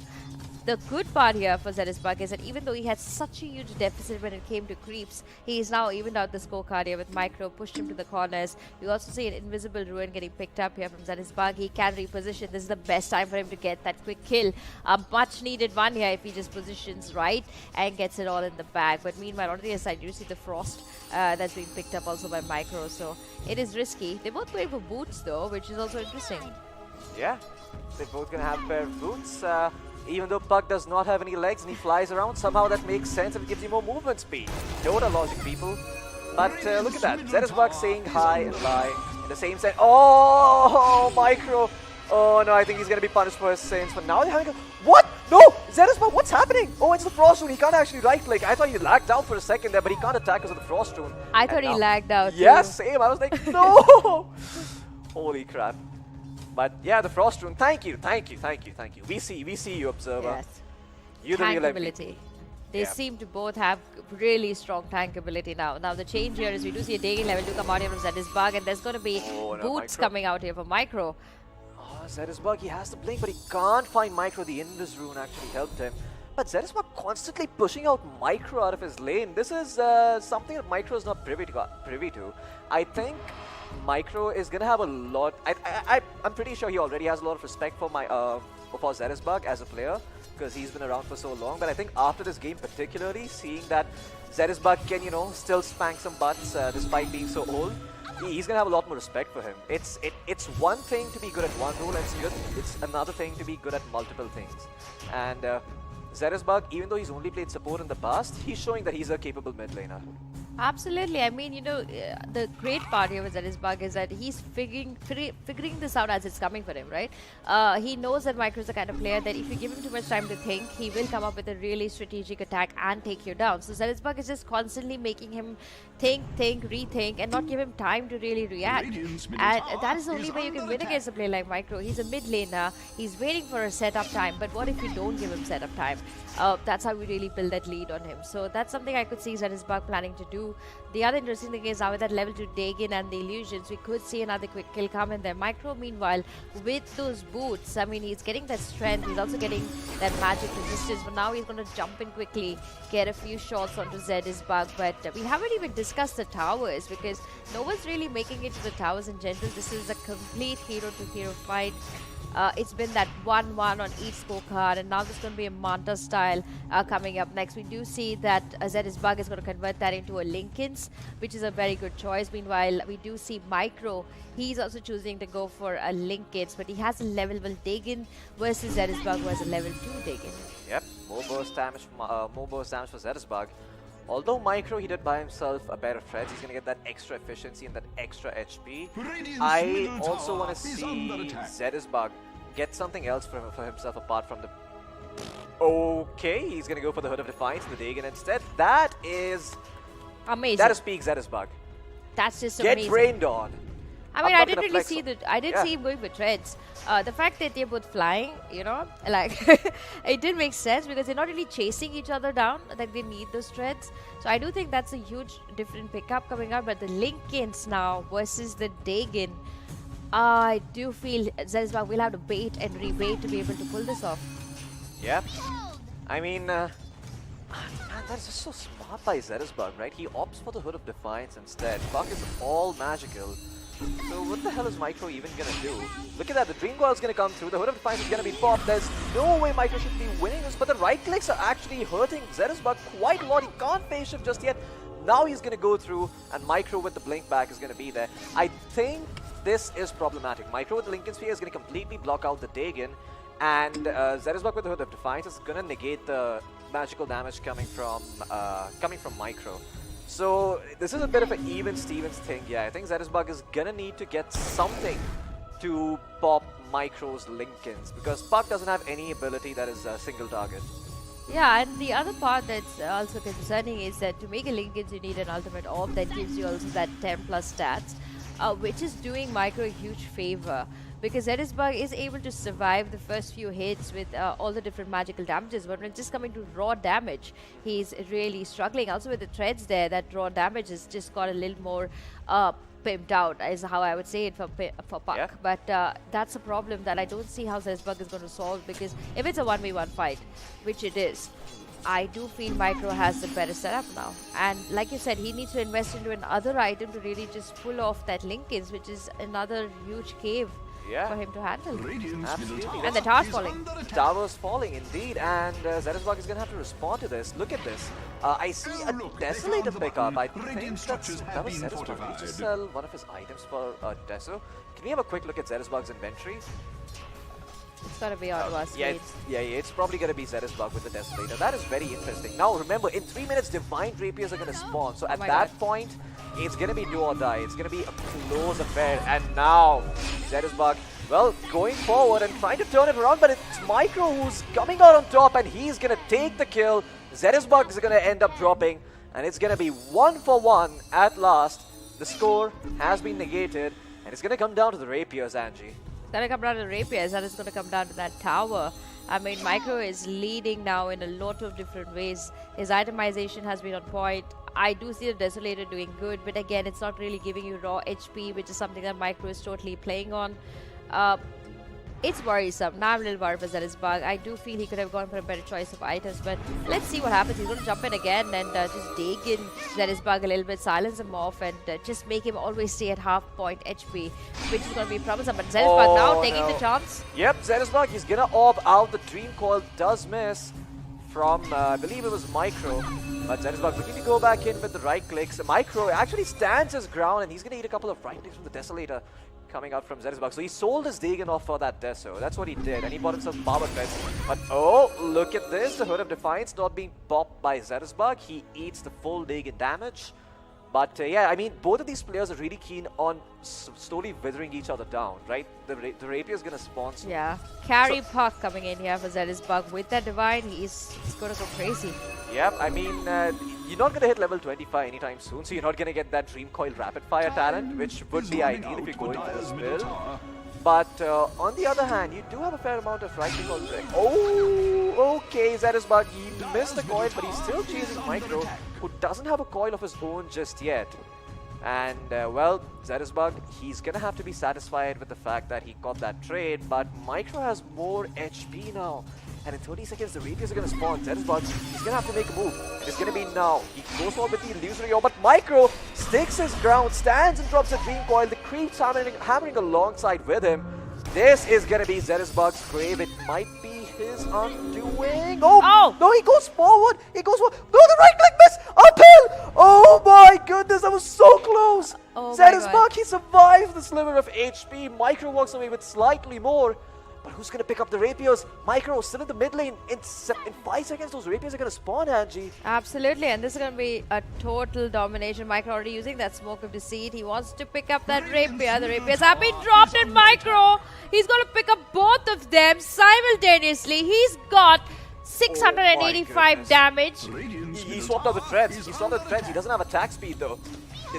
[SPEAKER 3] The good part here for Zerisbug is that even though he had such a huge deficit when it came to creeps, he is now evened out the scorecard here with Micro, pushed him to the corners. You also see an invisible ruin getting picked up here from Zerisbug. He can reposition. This is the best time for him to get that quick kill. A much needed one here if he just positions right and gets it all in the bag. But meanwhile, on the other side, you see the Frost that's being picked up also by Micro. So it is risky. They're both going for boots though, which is also interesting.
[SPEAKER 2] Yeah, they're both going to have a pair of boots. Even though Puck does not have any legs and he flies around, somehow that makes sense and it gives you more movement speed. Dota logic, people. But look at that. Zerisbug saying hi and bye in the same sense. Oh, Micro. Oh no, I think he's going to be punished for his sins. But now they're having a... What? No! Zerisbug, what's happening? Oh, it's the Frost Rune. He can't actually right-click. I thought he lagged out for a second there, but he can't attack because of the Frost Rune.
[SPEAKER 3] I thought he lagged out.
[SPEAKER 2] Yes, same. I was like, no! Holy crap. But yeah, the Frost Rune. Thank you. We see you, Observer.
[SPEAKER 3] Yes.
[SPEAKER 2] You the real MVP.
[SPEAKER 3] Tankability. They seem to both have really strong tankability now. Now the change here is we do see a Dagon level 2 come out here from Zerisbug, and there's going to be boots coming out here for Micro.
[SPEAKER 2] Oh, Zerisbug, he has the blink, but he can't find Micro. The Invis Rune actually helped him. But Zerisbug constantly pushing out Micro out of his lane. This is something that Micro is not privy to. I think Micro is gonna have a lot. I'm pretty sure he already has a lot of respect for for Zerisbug as a player because he's been around for so long. But I think after this game, particularly seeing that Zerisbug can still spank some butts despite being so old, he's gonna have a lot more respect for him. It's one thing to be good at one role, and it's another thing to be good at multiple things. And Zerisbug, even though he's only played support in the past, he's showing that he's a capable mid laner.
[SPEAKER 3] Absolutely. I mean, the great part here with Zerisbug is that he's figuring this out as it's coming for him, right? He knows that Micro is the kind of player that if you give him too much time to think, he will come up with a really strategic attack and take you down. So Zerisbug is just constantly making him think, rethink, and not give him time to really react. And that is the only way you can win against a player like Micro. He's a mid laner. He's waiting for a setup time. But what if you don't give him setup time? That's how we really build that lead on him. So that's something I could see Zerisbug planning to do. The other interesting thing is now with that level 2 Dagon and the illusions, we could see another quick kill come in there. Micro, meanwhile, with those boots, I mean, he's getting that strength. He's also getting that magic resistance. But now he's going to jump in quickly, get a few shots onto Zerisbug. But we haven't even discussed the towers because no one's really making it to the towers in general. This is a complete hero-to-hero fight. It's been that 1-1 on each scorecard, and now there's going to be a Manta style coming up next. We do see that Zerisbug is going to convert that into a Linken's, which is a very good choice. Meanwhile, we do see Micro. He's also choosing to go for a Linken's, but he has a level 1 Dagon versus Zerisbug, who has a level 2 Dagon.
[SPEAKER 2] Yep, more burst damage for Zerisbug. Although Micro, he did buy himself a pair of treads, he's going to get that extra efficiency and that extra HP. I also want to see Zerisbug get something else for himself apart from the... Okay, he's going to go for the Hood of Defiance, the Dagon instead. That is...
[SPEAKER 3] amazing.
[SPEAKER 2] That is peak Zerisbug.
[SPEAKER 3] That's just
[SPEAKER 2] Get
[SPEAKER 3] amazing.
[SPEAKER 2] Rained on.
[SPEAKER 3] I mean, I didn't really see that. I didn't see him going for treads. The fact that they're both flying, like it did make sense because they're not really chasing each other down. Like they need those treads. So I do think that's a huge different pickup coming out. But the Linken's now versus the Dagon, I do feel Zerisbug will have to bait and rebait to be able to pull this off.
[SPEAKER 2] Yep. I mean, man, that's just so smart by Zerisbug, right? He opts for the Hood of Defiance instead. Buck is all magical. So what the hell is Micro even gonna do? Look at that, the Dream Coil's gonna come through, the Hood of Defiance is gonna be popped. There's no way Micro should be winning this, but the right clicks are actually hurting Zerisbug quite a lot. He can't face shift just yet. Now he's gonna go through, and Micro with the blink back is gonna be there. I think this is problematic. Micro with the Linken Sphere is gonna completely block out the Dagon, and Zerisbug with the Hood of Defiance is gonna negate the magical damage coming from Micro. So this is a bit of an even Stevens thing. Yeah, I think Zerisbug is gonna need to get something to pop Micro's Linken's because Puck doesn't have any ability that is a single target.
[SPEAKER 3] Yeah, and the other part that's also concerning is that to make a Linken's you need an ultimate orb that gives you also that 10 plus stats, which is doing Micro a huge favor because Zerisbug is able to survive the first few hits with all the different magical damages, but when it's just coming to raw damage, he's really struggling. Also with the threads there, that raw damage has just got a little more pimped out, is how I would say it for Puck.
[SPEAKER 2] Yeah.
[SPEAKER 3] But that's a problem that I don't see how Zerisbug is going to solve, because if it's a 1v1 fight, which it is, I do feel Micro has the better setup now. And like you said, he needs to invest into another item to really just pull off that linkage, which is another huge cave for him to handle.
[SPEAKER 2] Absolutely.
[SPEAKER 3] And the tower's falling.
[SPEAKER 2] Tower's falling indeed, and Zerisbug is going to have to respond to this. Look at this. I see a Desolator pickup. I think that was Zerisbug. He just sell one of his items for Deso. Can we have a quick look at Zerisbug's inventory?
[SPEAKER 3] It's gotta be on us.
[SPEAKER 2] Yeah, it's probably gonna be Zerisbug with the Desolator. That is very interesting. Now remember, in 3 minutes, Divine Rapiers are gonna spawn. So at that point, it's gonna be do or die. It's gonna be a close affair. And now, Zerisbug, well, going forward and trying to turn it around, but it's Micro who's coming out on top, and he's gonna take the kill. Zerisbug is gonna end up dropping, and it's gonna be 1-for-1 at last. The score has been negated, and it's gonna come down to the Rapiers, Angie.
[SPEAKER 3] It's gonna come down to the Rapiers, and it's gonna come down to that tower. I mean, Micro is leading now in a lot of different ways. His itemization has been on point. I do see the Desolator doing good, but again, it's not really giving you raw HP, which is something that Micro is totally playing on. It's worrisome. Now I'm a little worried for Zerisbug. I do feel he could have gone for a better choice of items, but let's see what happens. He's going to jump in again and just dig in Zerisbug a little bit, silence him off, and just make him always stay at half point HP, which is going to be troublesome. But Zerisbug now taking the chance.
[SPEAKER 2] Yep, Zerisbug, he's going to orb out. The Dream Coil does miss from, I believe it was Micro. But Zerisbug looking to go back in with the right clicks. Micro actually stands his ground, and he's going to eat a couple of right clicks from the Desolator coming out from Zerisbug. So he sold his Dagon off for that Deso. That's what he did. And he bought himself Power Threads. But oh, look at this. The Hood of Defiance not being popped by Zerisbug. He eats the full Dagon damage. But yeah, I mean, both of these players are really keen on slowly withering each other down, right? The Rapier is going to spawn soon.
[SPEAKER 3] Yeah. Carry Puck coming in here for Zerisbug. With that Divine, he's going to go crazy.
[SPEAKER 2] Yep, I mean, you're not going to hit level 25 anytime soon, so you're not going to get that Dream Coil Rapid Fire talent, which would be ideal if you're going for this build. But on the other hand, you do have a fair amount of right click on Drake. Oh, okay, Zerisbug, he missed the coil, but he's still chasing Micro, who doesn't have a coil of his own just yet. And well, Zerisbug, he's gonna have to be satisfied with the fact that he got that trade, but Micro has more HP now. And in 30 seconds, the Rapiers are gonna spawn. Zerisbug, he's gonna have to make a move. And it's gonna be now. He goes forward with the illusory orb, but Micro sticks his ground, stands and drops a Dream Coil. The creeps hammering alongside with him. This is gonna be Zerisbug's grave. It might be his undoing. Oh! No, he goes forward. He goes forward. No, the right click miss. Uphill. Oh my goodness, that was so close.
[SPEAKER 3] Oh
[SPEAKER 2] Zerisbug, he survived the sliver of HP. Micro walks away with slightly more. But who's going to pick up the Rapiers? Micro still in the mid lane. In 5 seconds, those Rapiers are going to spawn, Angie.
[SPEAKER 3] Absolutely, and this is going to be a total domination. Micro already using that Smoke of Deceit. He wants to pick up that Rapier. The Rapiers have been dropped in Micro. He's going to pick up both of them simultaneously. He's got 685 damage.
[SPEAKER 2] He swapped out the threads. He doesn't have attack speed, though.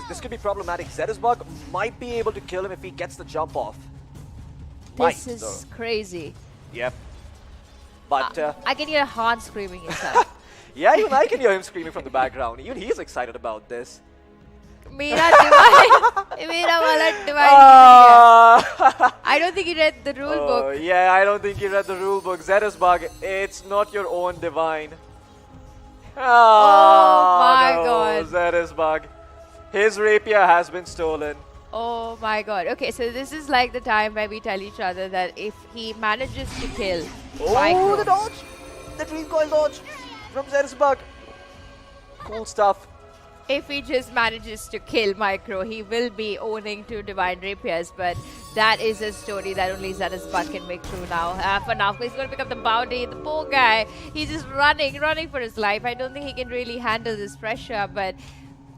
[SPEAKER 2] This could be problematic. Zerisbug might be able to kill him if he gets the jump off.
[SPEAKER 3] This is crazy.
[SPEAKER 2] Yep. But
[SPEAKER 3] I can hear Han screaming inside.
[SPEAKER 2] Yeah, even I can hear him screaming from the background. Even he's excited about this.
[SPEAKER 3] Mera Divine. Mera wala Divine. I don't think he read the rule book.
[SPEAKER 2] Yeah, I don't think he read the rule book. Zerisbug, it's not your own Divine.
[SPEAKER 3] Oh my god.
[SPEAKER 2] Zerisbug. His Rapier has been stolen.
[SPEAKER 3] Oh my god. Okay, so this is like the time where we tell each other that if he manages to kill Micro,
[SPEAKER 2] the dodge! The Dream Coil dodge from Zerisbug. Cool stuff.
[SPEAKER 3] If he just manages to kill Micro, he will be owning 2 Divine Rapiers, but that is a story that only Zerisbug can make true now. For now, he's going to pick up the bounty. The poor guy, he's just running for his life. I don't think he can really handle this pressure, but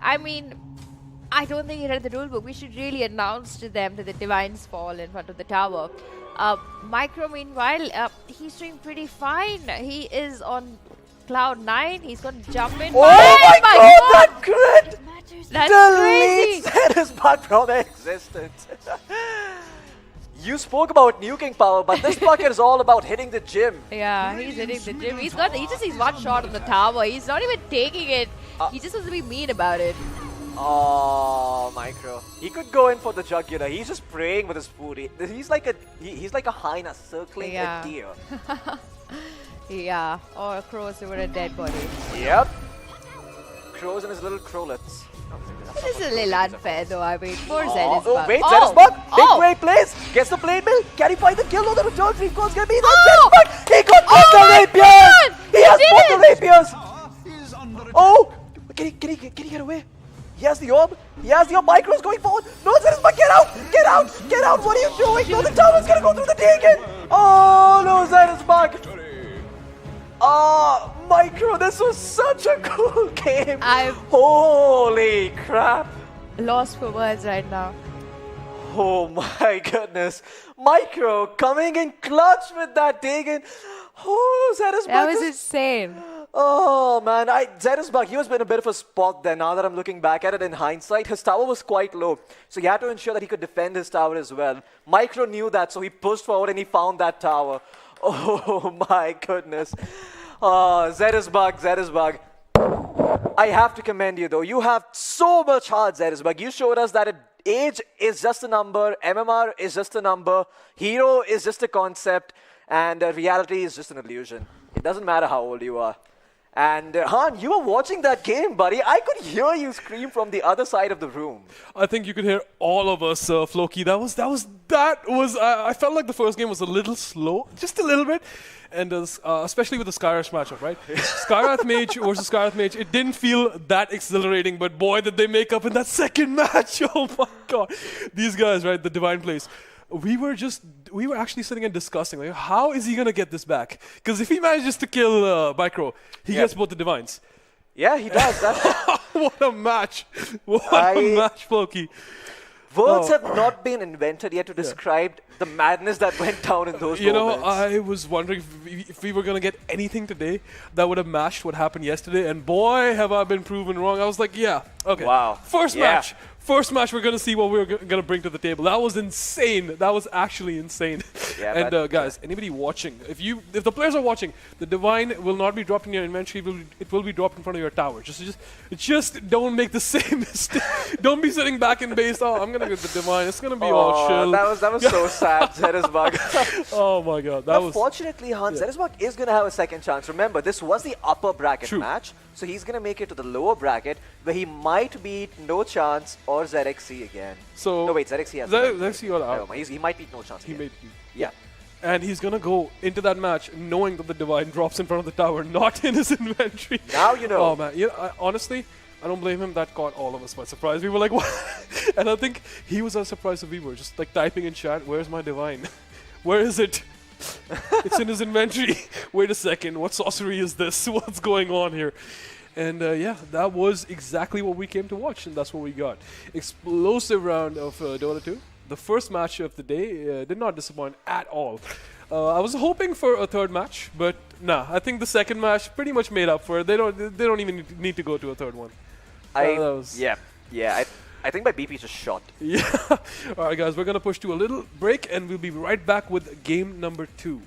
[SPEAKER 3] I mean, I don't think he read the rulebook. We should really announce to them that the Divines fall in front of the tower. Micro, meanwhile, he's doing pretty fine. He is on cloud 9. He's going to jump in.
[SPEAKER 2] Oh my god, that crit!
[SPEAKER 3] That's crazy!
[SPEAKER 2] Deletes Zerisbug from existence. You spoke about nuking power, but this bucket is all about hitting the gym.
[SPEAKER 3] Yeah, he's hitting the gym. He just sees one shot on the tower. He's not even taking it. He just wants to be mean about it.
[SPEAKER 2] Oh, Micro. He could go in for the jugular. He's just praying with his food. He's like a hyena circling a deer.
[SPEAKER 3] Yeah, or crows over a dead body.
[SPEAKER 2] Yep. Crows and his little crowlets.
[SPEAKER 3] This is a little unfair though, I mean, poor Zedisbug.
[SPEAKER 2] Oh, wait, Zedisbug! Big way plays! Gets the plate mill! Can he find the kill? No, the return free call's gonna be there! Zedisbug! He got both the rapiers! He has both the rapiers! Oh! Can he get away? He has the orb! He has the orb! Micro's going forward! No, Zedisbug, get out! Get out! Get out! What are you doing? No, the tower's gonna go through the day again! Oh no, Zedisbug! Oh, Micro, this was such a cool game! Holy crap!
[SPEAKER 3] Lost for words right now.
[SPEAKER 2] Oh my goodness. Micro coming in clutch with that Dagon. Oh, Zedisbug.
[SPEAKER 3] That was insane.
[SPEAKER 2] Oh man, Zedisbug, he has been a bit of a spot there. Now that I'm looking back at it in hindsight, his tower was quite low. So he had to ensure that he could defend his tower as well. Micro knew that, so he pushed forward and he found that tower. Oh my goodness. Oh, Zedisbug. I have to commend you though. You have so much heart, Zedisbug. You showed us that age is just a number, MMR is just a number, hero is just a concept, and reality is just an illusion. It doesn't matter how old you are. And Han, you were watching that game, buddy. I could hear you scream from the other side of the room.
[SPEAKER 1] I think you could hear all of us, Floki. I felt like the first game was a little slow, just a little bit. And especially with the Skyrash matchup, right? Skyrath Mage versus Skyrath Mage, it didn't feel that exhilarating, but boy, did they make up in that second match. Oh my god. These guys, right, the Divine Place. We were actually sitting and discussing, like, how is he going to get this back? Because if he manages to kill Micro, he gets both the Divines.
[SPEAKER 2] Yeah, he does.
[SPEAKER 1] What a match. What a match, Floki.
[SPEAKER 2] Words have not been invented yet to describe the madness that went down in those moments.
[SPEAKER 1] You know, I was wondering if we were going to get anything today that would have matched what happened yesterday, and boy, have I been proven wrong. I was like, yeah, okay.
[SPEAKER 2] Wow.
[SPEAKER 1] First match, we're going to see what we're going to bring to the table. That was insane. That was actually insane.
[SPEAKER 2] Yeah,
[SPEAKER 1] and guys, anybody watching, if the players are watching, the Divine will not be dropped in your inventory. It will be dropped in front of your tower. Just don't make the same mistake. Don't be sitting back in base. Oh, I'm going to get the Divine. It's going to be all chill.
[SPEAKER 2] That was so sad, Zedisbug.
[SPEAKER 1] Oh my god.
[SPEAKER 2] Fortunately, Han, Zedisbug is going to have a second chance. Remember, this was the upper bracket match. So he's going to make it to the lower bracket where he might beat No Chance or ZXC again.
[SPEAKER 1] So
[SPEAKER 2] no, wait, ZXC has
[SPEAKER 1] ZXC got out.
[SPEAKER 2] He might beat No Chance again.
[SPEAKER 1] Yeah. And he's going to go into that match knowing that the Divine drops in front of the tower, not in his inventory.
[SPEAKER 2] Now you know.
[SPEAKER 1] Oh, man. Honestly, I don't blame him. That caught all of us by surprise. We were like, what? And I think he was as surprised as we were. Just like typing in chat, where's my Divine? Where is it? It's in his inventory. Wait a second. What sorcery is this? What's going on here? And yeah, that was exactly what we came to watch, and that's what we got. Explosive round of Dota 2. The first match of the day did not disappoint at all. I was hoping for a third match, but nah. I think the second match pretty much made up for it. They don't even need to go to a third one.
[SPEAKER 2] I think my BP just shot.
[SPEAKER 1] Yeah. All right, guys, we're gonna push to a little break, and we'll be right back with game number 2.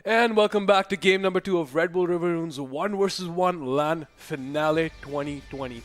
[SPEAKER 1] And welcome back to game number 2 of Redbull River Runes 1 vs 1 LAN Finale 2020.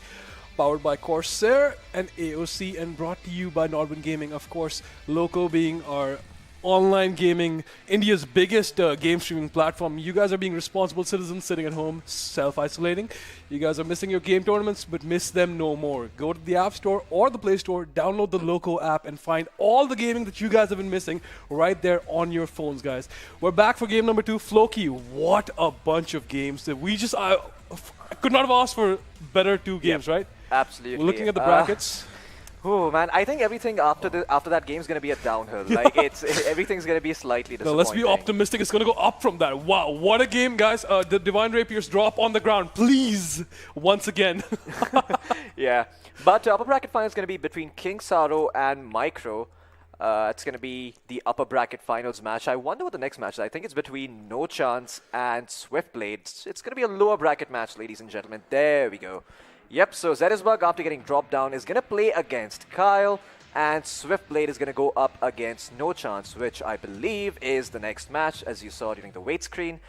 [SPEAKER 1] Powered by Corsair and AOC and brought to you by Nodwin Gaming. Of course, Loco being our online gaming, India's biggest game streaming platform. You guys are being responsible citizens sitting at home, self-isolating. You guys are missing your game tournaments, but miss them no more. Go to the App Store or the Play Store, download the Loco app, and find all the gaming that you guys have been missing right there on your phones, guys. We're back for game number 2. Floki, what a bunch of games that we just... I could not have asked for better 2 games, right?
[SPEAKER 2] Absolutely.
[SPEAKER 1] Looking at the brackets...
[SPEAKER 2] Oh man, I think everything after that game is going to be a downhill. Like everything's going to be slightly disappointing.
[SPEAKER 1] No, let's be optimistic. It's going to go up from that. Wow, what a game, guys! The Divine Rapiers drop on the ground, please, once again.
[SPEAKER 2] Yeah, but upper bracket final is going to be between King Saro and Micro. It's going to be the upper bracket finals match. I wonder what the next match is. I think it's between No Chance and Swiftblade. It's going to be a lower bracket match, ladies and gentlemen. There we go. Yep, so Zetisbug, after getting dropped down, is going to play against Kyle, and Swiftblade is going to go up against No Chance, which I believe is the next match, as you saw during the wait screen.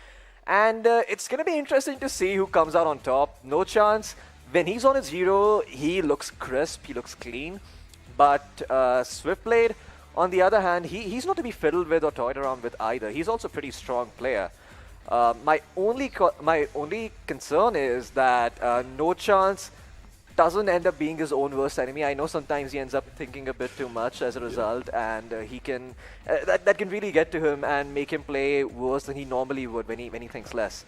[SPEAKER 2] And it's going to be interesting to see who comes out on top. No Chance, when he's on his hero, he looks crisp, he looks clean. But Swiftblade, on the other hand, he's not to be fiddled with or toyed around with either. He's also a pretty strong player. My only concern is that No Chance doesn't end up being his own worst enemy. I know sometimes he ends up thinking a bit too much as a result, and he can that can really get to him and make him play worse than he normally would when he thinks less.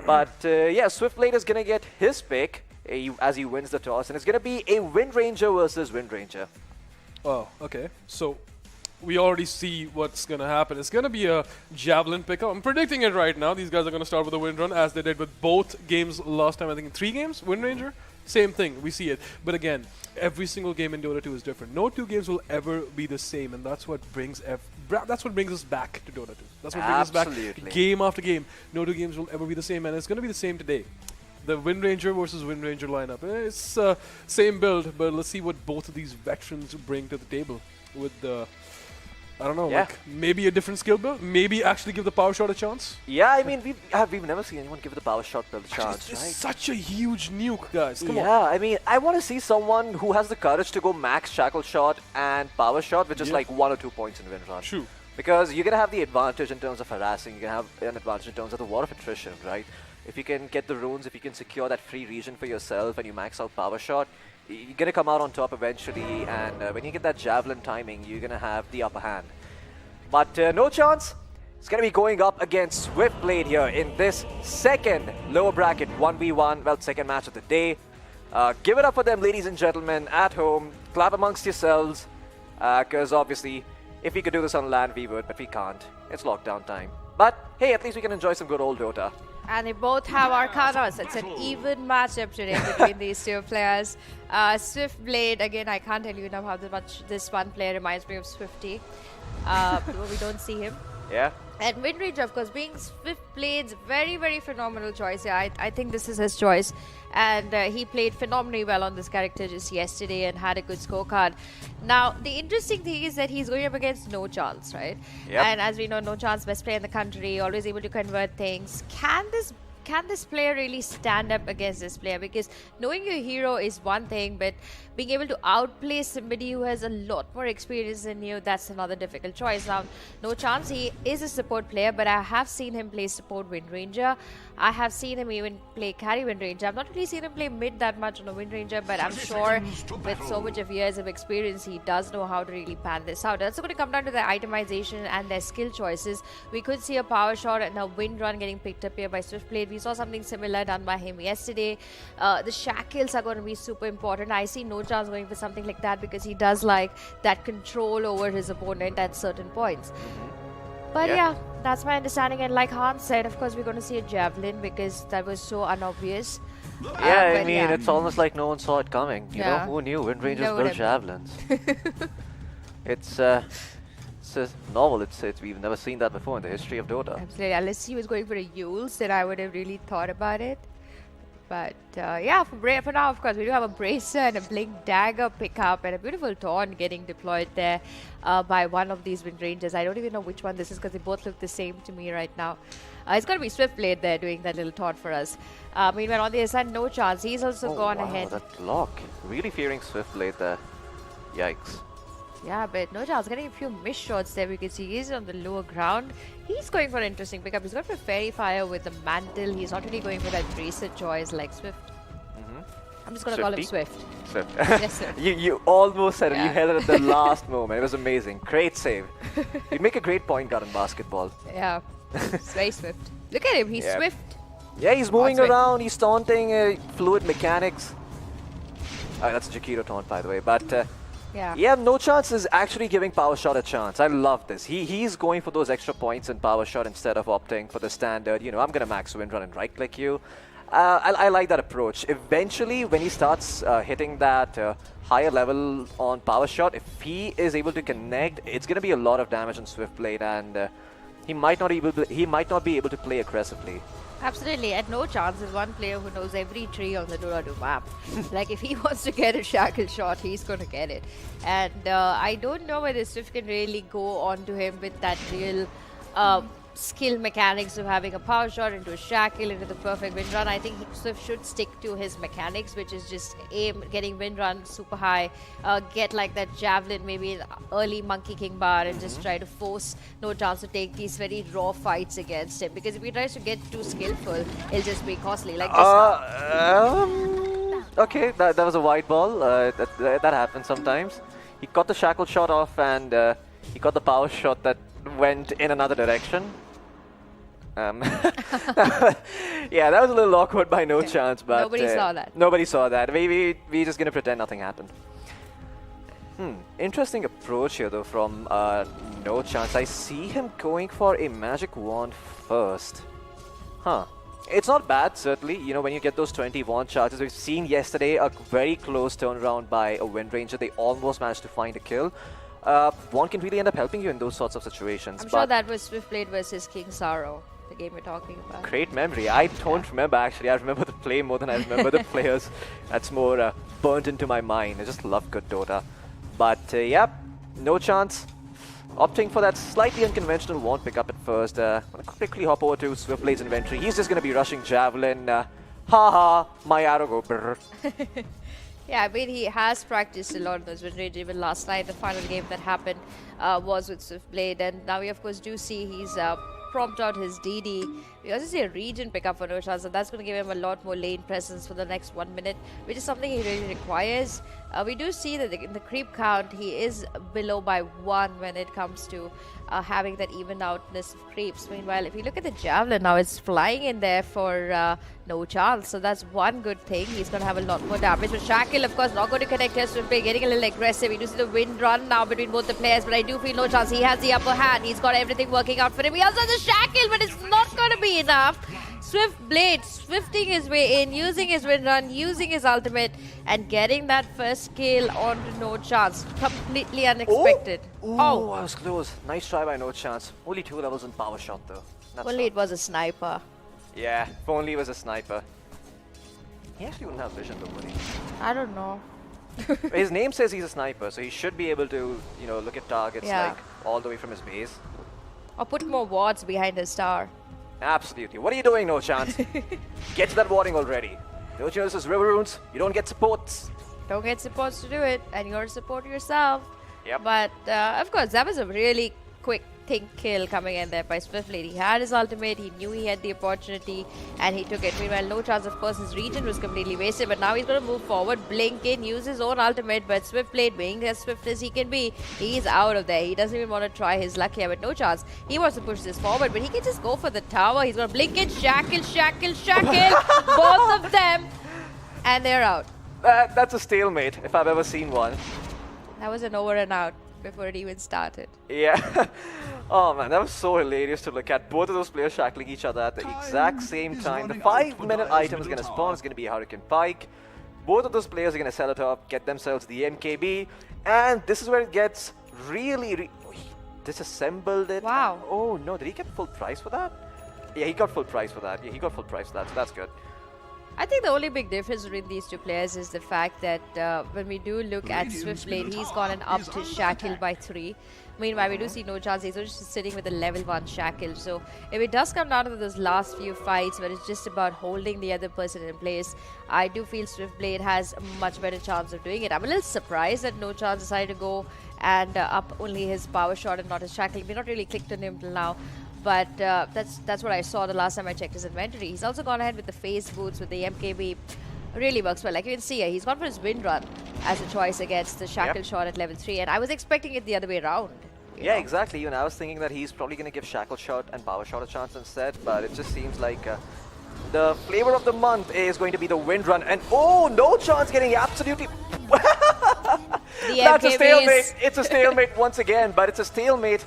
[SPEAKER 2] But yeah, Swiftblade is gonna get his pick as he wins the toss, and it's gonna be a Wind Ranger versus Wind Ranger.
[SPEAKER 1] Oh, okay. So we already see what's going to happen. It's going to be a Javelin pickup. I'm predicting it right now. These guys are going to start with a Wind Run, as they did with both games last time. I think in 3 games, Wind Ranger. Same thing. We see it. But again, every single game in Dota 2 is different. No 2 games will ever be the same, and that's what brings us back to Dota 2. That's what brings us back game after game. No 2 games will ever be the same, and it's going to be the same today. The Wind Ranger versus Wind Ranger lineup. It's same build, but let's see what both of these veterans bring to the table with the... I don't know, like maybe a different skill build? Maybe actually give the power shot a chance?
[SPEAKER 2] Yeah, I mean, we've never seen anyone give the power shot build a chance,
[SPEAKER 1] it's
[SPEAKER 2] right?
[SPEAKER 1] Such a huge nuke, guys. Come on.
[SPEAKER 2] Yeah, I mean, I want to see someone who has the courage to go max shackle shot and power shot with just like 1 or 2 points in win run.
[SPEAKER 1] True.
[SPEAKER 2] Because you're going to have the advantage in terms of harassing, you're going to have an advantage in terms of the war of attrition, right? If you can get the runes, if you can secure that free region for yourself and you max out power shot, you're going to come out on top eventually, and when you get that javelin timing, you're going to have the upper hand. But No Chance is going to be going up against Swiftblade here in this second lower bracket 1v1, well, second match of the day. Give it up for them, ladies and gentlemen, at home. Clap amongst yourselves, because obviously, if we could do this on LAN, we would, but we can't. It's lockdown time. But hey, at least we can enjoy some good old Dota.
[SPEAKER 3] And they both have Arcanas. It's an even matchup today between these 2 players. Swiftblade, again, I can't tell you enough how much this one player reminds me of Swifty. We don't see him.
[SPEAKER 2] Yeah.
[SPEAKER 3] And Wind Ranger, of course, being Swiftblade's very, very phenomenal choice. Yeah, I think this is his choice. And he played phenomenally well on this character just yesterday and had a good scorecard. Now, the interesting thing is that he's going up against No Chance, right?
[SPEAKER 2] Yep.
[SPEAKER 3] And as we know, No Chance, best player in the country, always able to convert things. Can this player really stand up against this player? Because knowing your hero is one thing, but being able to outplay somebody who has a lot more experience than you, that's another difficult choice. Now, No Chance, he is a support player, but I have seen him play support Wind Ranger. I have seen him even play carry Wind Ranger. I've not really seen him play mid that much on a Wind Ranger, but I'm sure with so much of years of experience, he does know how to really pan this out. That's going to come down to their itemization and their skill choices. We could see a power shot and a Wind Run getting picked up here by Swiftblade. We saw something similar done by him yesterday. The shackles are going to be super important. I see No Chance going for something like that because he does like that control over his opponent at certain points. But yeah, that's my understanding. And like Hans said, of course, we're going to see a javelin because that was so unobvious.
[SPEAKER 2] Yeah, I mean, it's almost like no one saw it coming. You know, who knew Wind Rangers build javelins? It's novel. We've never seen that before in the history of Dota.
[SPEAKER 3] Absolutely. Unless he was going for a Yules, then I would have really thought about it. But yeah, for now, of course, we do have a Bracer and a Blink Dagger pickup and a beautiful Taunt getting deployed there by one of these Wind Rangers. I don't even know which one this is because they both look the same to me right now. It's going to be Swiftblade there doing that little taunt for us. Meanwhile, on the other side, no chance. He's also gone ahead.
[SPEAKER 2] That block. Really fearing Swiftblade there. Yikes.
[SPEAKER 3] Yeah, but no chance. Getting a few missed shots there. We can see he's on the lower ground. He's going for an interesting pickup. He's going for Fairy Fire with the Mantle. He's not really going for that Bracer choice like Swift. I'm just going to call him Swift.
[SPEAKER 2] Swift.
[SPEAKER 3] Yes, sir.
[SPEAKER 2] You almost said it.
[SPEAKER 3] Yeah.
[SPEAKER 2] You held it at the last moment. It was amazing. Great save. You'd make a great point guard in basketball.
[SPEAKER 3] Yeah. It's very Swift. Look at him. He's Swift.
[SPEAKER 2] Yeah, he's moving
[SPEAKER 3] Swift.
[SPEAKER 2] around. He's taunting fluid mechanics. That's a Jakiro taunt, by the way. But yeah, no chance is actually giving Power Shot a chance. I love this. He's going for those extra points in Power Shot instead of opting for the standard, I'm going to max wind run and right-click you. I like that approach. Eventually, when he starts hitting that higher level on Power Shot, if he is able to connect, it's going to be a lot of damage on Swiftblade, and he might not be able to play aggressively.
[SPEAKER 3] Absolutely, and no chance is one player who knows every tree on the Dota2 map. Like, if he wants to get a shackle shot, he's going to get it. And I don't know whether Swift can really go on to him with that real skill mechanics of having a power shot into a shackle, into the perfect wind run. I think Swift should stick to his mechanics, which is just aim, getting wind run super high, get like that javelin, maybe an early Monkey King bar, and just try to force no chance to take these very raw fights against him. Because if he tries to get too skillful, it'll just be costly. Like this.
[SPEAKER 2] Okay, that was a wide ball. That happens sometimes. He got the shackle shot off, and he got the power shot that went in another direction. Yeah, that was a little awkward by no chance, but
[SPEAKER 3] nobody saw that.
[SPEAKER 2] Nobody saw that. We're just gonna pretend nothing happened. Interesting approach here though from No Chance. I see him going for a magic wand first. It's not bad, certainly. When you get those 20 wand charges, we've seen yesterday a very close turnaround by a Wind Ranger. They almost managed to find a kill. Wand can really end up helping you in those sorts of situations.
[SPEAKER 3] I'm sure that was Swiftblade versus King Sorrow, the game we're talking about.
[SPEAKER 2] Great memory. I don't remember, actually. I remember the play more than I remember the players. That's more burnt into my mind. I just love good Dota. But, yeah, no chance. Opting for that slightly unconventional wand pickup at first. I'm going to quickly hop over to Swiftblade's inventory. He's just going to be rushing Javelin. My arrow go brrr.
[SPEAKER 3] Yeah, I mean, he has practiced a lot in those Wind Rangers. Even last night, the final game that happened was with Swiftblade. And now we, of course, do see he's prompt out his DD. We also see a region pickup for No Chance, and that's going to give him a lot more lane presence for the next 1 minute, which is something he really requires. We do see that in the creep count, he is below by 1 when it comes to having that even outness of creeps. Meanwhile, if you look at the Javelin now, it's flying in there for No Chance, so that's one good thing. He's going to have a lot more damage. But Shackle, of course, not going to connect here. Swiftblade getting a little aggressive. We do see the wind run now between both the players, but I do feel No Chance. He has the upper hand. He's got everything working out for him. He also has a Shackle, but it's not going to be enough. Swiftblade swifting his way in, using his wind run, using his ultimate, and getting that first kill onto No Chance. Completely unexpected.
[SPEAKER 2] Oh, I was close. Nice try by No Chance. Only 2 levels in power shot though.
[SPEAKER 3] Only it was a sniper.
[SPEAKER 2] Yeah, if only it was a sniper. He actually wouldn't have vision though, would he?
[SPEAKER 3] I don't know.
[SPEAKER 2] His name says he's a sniper, so he should be able to, look at targets like all the way from his base.
[SPEAKER 3] Or put more wards behind his star.
[SPEAKER 2] Absolutely. What are you doing, No Chance? Get to that warding already. Don't you know this is River Runes? You don't get supports.
[SPEAKER 3] Don't get supports to do it, and you're a support yourself.
[SPEAKER 2] Yep.
[SPEAKER 3] But, of course, that was a really quick think kill coming in there by Swiftblade. He had his ultimate, he knew he had the opportunity, and he took it. Meanwhile, No Chance, of course, his region was completely wasted, but now he's going to move forward, blink in, use his own ultimate, but Swiftblade, being as swift as he can be, he's out of there. He doesn't even want to try his luck here, but No Chance. He wants to push this forward, but he can just go for the tower. He's going to blink in, shackle, both of them, and they're out.
[SPEAKER 2] That's a stalemate, if I've ever seen one.
[SPEAKER 3] That was an over and out before it even started.
[SPEAKER 2] Yeah. Oh man, that was so hilarious to look at. Both of those players shackling each other at the exact same time. The 5-minute item is going to spawn. It's going to be a Hurricane Pike. Both of those players are going to sell it up, get themselves the MKB. And this is where it gets really... Oh, he disassembled it.
[SPEAKER 3] Wow.
[SPEAKER 2] Oh no, did he get full price for that? Yeah, he got full price for that. So that's good.
[SPEAKER 3] I think the only big difference between these two players is the fact that when we do look at Swiftblade, he's gone and upped his shackle by 3. Meanwhile, we do see No Chance. He's just sitting with a level 1 shackle. So if it does come down to those last few fights where it's just about holding the other person in place, I do feel Swiftblade has a much better chance of doing it. I'm a little surprised that No Chance decided to go and up only his power shot and not his shackle. We're not really clicked on him till now. But that's what I saw the last time I checked his inventory. He's also gone ahead with the phase boots with the MKB. Really works well. Like you can see here, he's gone for his wind run as a choice against the shackle shot at level 3. And I was expecting it the other way around.
[SPEAKER 2] Yeah, exactly. Even I was thinking that he's probably going to give shackle shot and power shot a chance instead. But it just seems like the flavor of the month is going to be the wind run. And oh, No Chance getting absolutely... That's a stalemate. It's a stalemate once again. But it's a stalemate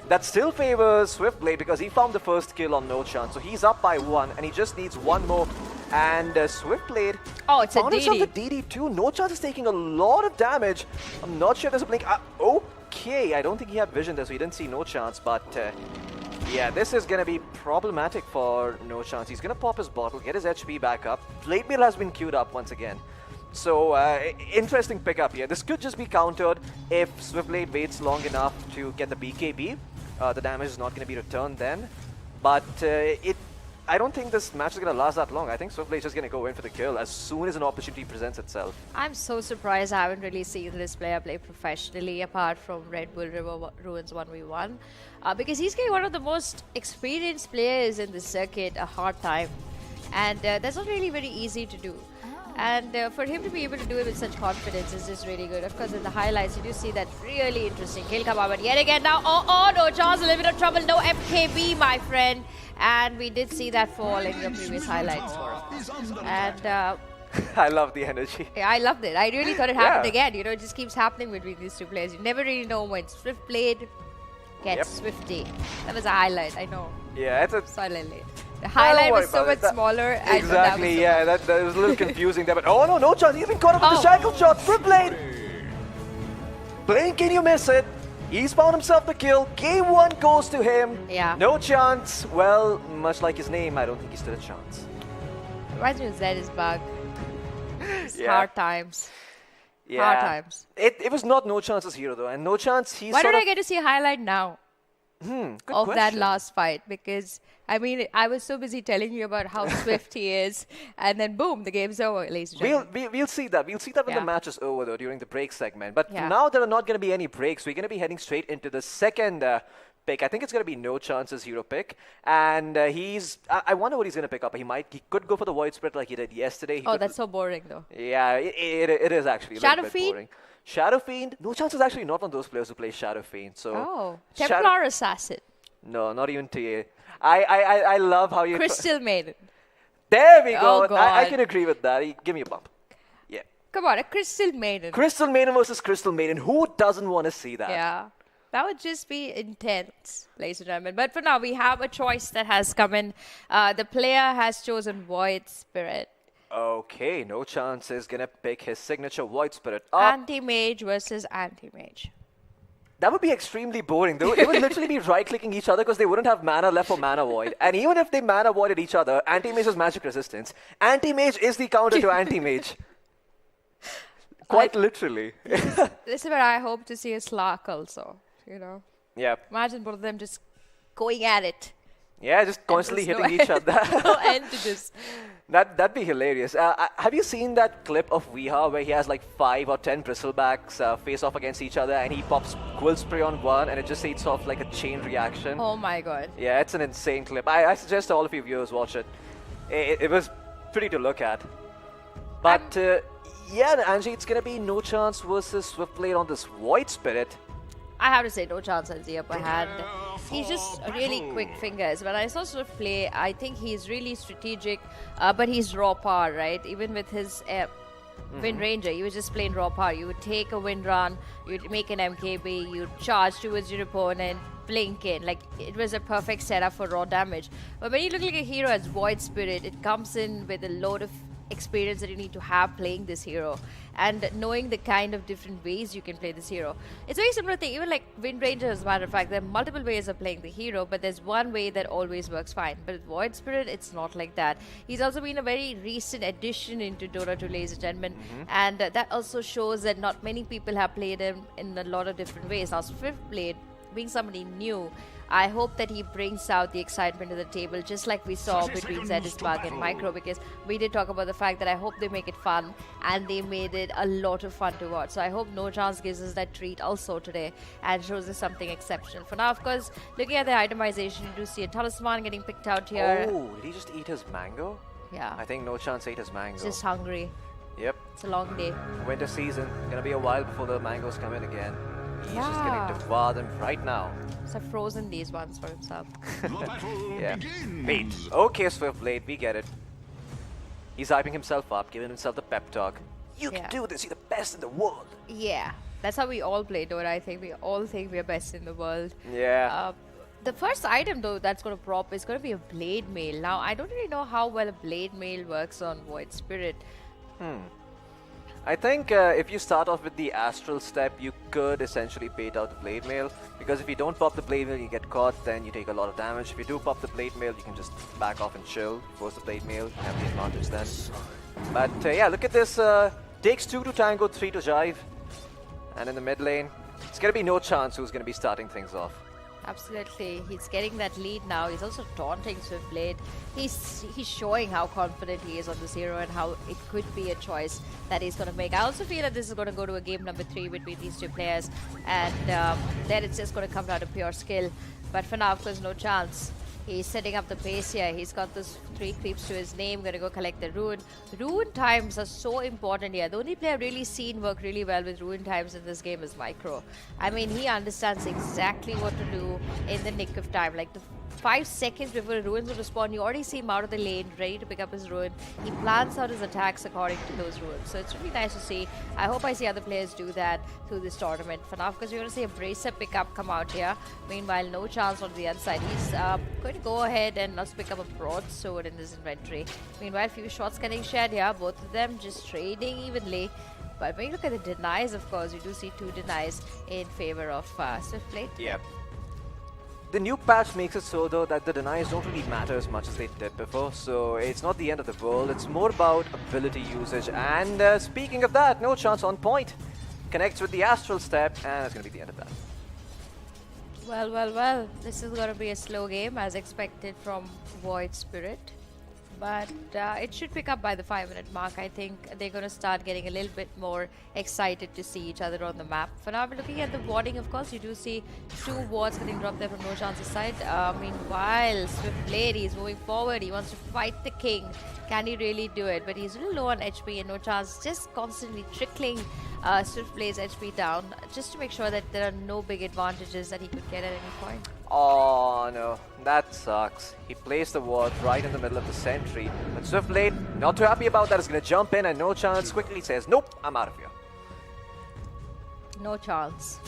[SPEAKER 2] that still favors Swiftblade because he found the first kill on No Chance. So he's up by 1 and he just needs 1 more. And Swiftblade found himself a DD2. No Chance is taking a lot of damage. I'm not sure if there's a blink. Okay, I don't think he had vision there, so he didn't see No Chance. But yeah, this is going to be problematic for No Chance. He's going to pop his bottle, get his HP back up. Blade Mail has been queued up once again. So, interesting pickup here. This could just be countered if Swiftblade waits long enough to get the BKB. The damage is not going to be returned then. But I don't think this match is going to last that long. I think Swiftblade is just going to go in for the kill as soon as an opportunity presents itself.
[SPEAKER 3] I'm so surprised I haven't really seen this player play professionally apart from Redbull River Runes 1v1. Because he's getting one of the most experienced players in the circuit a hard time. And that's not really very easy to do. And for him to be able to do it with such confidence is just really good. Of course, in the highlights, you do see that really interesting kill come out. But yet again now, No Chance, a little bit of trouble. No MKB, my friend. And we did see that fall in the previous highlights for him. And
[SPEAKER 2] I love the energy.
[SPEAKER 3] Yeah, I loved it. I really thought it happened again. You know, it just keeps happening between these two players. You never really know when Swiftblade gets Swifty. That was a highlight, I know.
[SPEAKER 2] Yeah, it's a...
[SPEAKER 3] Silently. The highlight was so much smaller.
[SPEAKER 2] Exactly, that was a little confusing there. But No Chance, he's been caught up with the shackle shot. Swiftblade! Blink, can you miss it? He's found himself the kill. Game 1 goes to him.
[SPEAKER 3] Yeah.
[SPEAKER 2] No Chance. Well, much like his name, I don't think he stood a chance.
[SPEAKER 3] Reminds me of Zed's bug. Hard times.
[SPEAKER 2] Yeah.
[SPEAKER 3] Hard times.
[SPEAKER 2] It was not No Chance's hero though. And No Chance, he's
[SPEAKER 3] Why don't I get to see a highlight now?
[SPEAKER 2] Good
[SPEAKER 3] of
[SPEAKER 2] question.
[SPEAKER 3] That last fight, because I mean I was so busy telling you about how swift he is, and then boom, the game's over, ladies and gentlemen.
[SPEAKER 2] We'll see that. We'll see that when the match is over though, during the break segment. But now there are not going to be any breaks. We're going to be heading straight into the second pick. I think it's going to be No Chance's hero pick, and I wonder what he's going to pick up. He could go for the Void Spirit like he did yesterday.
[SPEAKER 3] That's so boring though.
[SPEAKER 2] Yeah, it is actually a little bit boring. Shadow Fiend? No Chance is actually not one of those players who plays Shadow Fiend. So
[SPEAKER 3] Templar Assassin.
[SPEAKER 2] No, not even TA. I love how you...
[SPEAKER 3] Crystal Maiden.
[SPEAKER 2] There we go.
[SPEAKER 3] Oh, God.
[SPEAKER 2] I can agree with that. Give me a bump. Yeah.
[SPEAKER 3] Come on, a Crystal Maiden.
[SPEAKER 2] Crystal Maiden versus Crystal Maiden. Who doesn't want to see that?
[SPEAKER 3] Yeah. That would just be intense, ladies and gentlemen. But for now, we have a choice that has come in. The player has chosen Void Spirit.
[SPEAKER 2] Okay, No Chance is going to pick his signature Void Spirit up.
[SPEAKER 3] Anti-Mage versus Anti-Mage.
[SPEAKER 2] That would be extremely boring, though. It would literally be right-clicking each other because they wouldn't have mana left for Mana Void. And even if they Mana Voided each other, Anti-Mage is magic resistance. Anti-Mage is the counter to Anti-Mage. Quite literally.
[SPEAKER 3] This is where I hope to see a Slark also, you know.
[SPEAKER 2] Yeah.
[SPEAKER 3] Imagine both of them just going at it.
[SPEAKER 2] Yeah, just constantly hitting each other.
[SPEAKER 3] No end to this.
[SPEAKER 2] That'd be hilarious. Have you seen that clip of Weeha where he has like 5 or 10 bristlebacks face off against each other and he pops Quill Spray on one and it just sets off like a chain reaction?
[SPEAKER 3] Oh my god.
[SPEAKER 2] Yeah, it's an insane clip. I suggest all of you viewers watch it. It was pretty to look at. But yeah, Angie, it's going to be No Chance versus Swiftblade on this Void Spirit.
[SPEAKER 3] I have to say, No Chance has the upper hand. He's just really quick fingers. When I saw Swift play, I think he's really strategic, but he's raw power, right? Even with his Wind Ranger, he was just plain raw power. You would take a Wind Run, you'd make an MKB, you'd charge towards your opponent, blink in. Like, it was a perfect setup for raw damage. But when you look like a hero as Void Spirit, it comes in with a load of experience that you need to have playing this hero and knowing the kind of different ways you can play this hero. It's very similar thing, even like Wind Ranger, as a matter of fact, there are multiple ways of playing the hero, but there's one way that always works fine. But with Void Spirit, it's not like that. He's also been a very recent addition into Dota 2, ladies and gentlemen, and that also shows that not many people have played him in a lot of different ways. Now, Swiftblade, being somebody new, I hope that he brings out the excitement to the table, just like we saw between Zedisbug and Micro, because we did talk about the fact that I hope they make it fun, and they made it a lot of fun to watch. So I hope No Chance gives us that treat also today and shows us something exceptional. For now, of course, looking at the itemization, you do see a talisman getting picked out here.
[SPEAKER 2] Oh, did he just eat his mango?
[SPEAKER 3] Yeah.
[SPEAKER 2] I think No Chance ate his mango.
[SPEAKER 3] Just hungry.
[SPEAKER 2] Yep.
[SPEAKER 3] It's a long day.
[SPEAKER 2] Winter season. Gonna be a while before the mangoes come in again. He's just
[SPEAKER 3] Yeah.
[SPEAKER 2] getting devoured them right now.
[SPEAKER 3] So I've frozen these ones for himself.
[SPEAKER 2] Yeah. Wait. Okay, Swiftblade, we get it. He's hyping himself up, giving himself the pep talk. You
[SPEAKER 3] Yeah.
[SPEAKER 2] can do this. You're the best in the world.
[SPEAKER 3] Yeah. That's how we all play Dota, I think. We all think we're best in the world.
[SPEAKER 2] Yeah.
[SPEAKER 3] The first item, though, that's going to prop is going to be a Blade Mail. Now, I don't really know how well a Blade Mail works on Void Spirit.
[SPEAKER 2] I think if you start off with the Astral Step, you could essentially bait out the Blade Mail. Because if you don't pop the Blade Mail, you get caught, then you take a lot of damage. If you do pop the Blade Mail, you can just back off and chill. Force the Blade Mail, you have the advantage then. But yeah, look at this. Takes 2 to tango, 3 to jive. And in the mid lane, it's going to be No Chance who's going to be starting things off.
[SPEAKER 3] Absolutely. He's getting that lead now. He's also taunting Swiftblade. He's showing how confident he is on this hero and how it could be a choice that he's going to make. I also feel that this is going to go to a game number 3 between these two players, and then it's just going to come down to pure skill. But for now, of course, No Chance. He's setting up the pace here. He's got those 3 creeps to his name. Gonna go collect the rune. Rune times are so important here. The only player I've really seen work really well with rune times in this game is Micro. I mean, he understands exactly what to do in the nick of time. Like the 5 seconds before a rune's going to spawn, you already see him out of the lane, ready to pick up his rune. He plans out his attacks according to those runes. So it's really nice to see. I hope I see other players do that through this tournament. For now, of course, we're going to see a Bracer pickup come out here. Meanwhile, No Chance on the other side. He's going to go ahead and also pick up a broadsword in this inventory. Meanwhile, few shots getting shared here. Both of them just trading evenly. But when you look at the denies, of course, you do see 2 denies in favor of Swiftblade.
[SPEAKER 2] Yep. The new patch makes it so though that the denies don't really matter as much as they did before, so it's not the end of the world, it's more about ability usage. And speaking of that, No Chance on point. Connects with the Astral Step, and it's going to be the end of that.
[SPEAKER 3] Well, well, well. This is going to be a slow game as expected from Void Spirit. But it should pick up by the 5-minute mark. I think they're going to start getting a little bit more excited to see each other on the map. For now, we're looking at the warding, of course. You do see 2 wards getting dropped there from No Chance's side. Meanwhile, Swiftblade, he's moving forward. He wants to fight the king. Can he really do it? But he's a little low on HP, and No Chance just constantly trickling Swiftblade's HP down just to make sure that there are no big advantages that he could get at any point.
[SPEAKER 2] Oh no, that sucks. He placed the ward right in the middle of the sentry. But Swiftblade, not too happy about that, is going to jump in, and No Chance quickly says, nope, I'm out of here.
[SPEAKER 3] No Chance.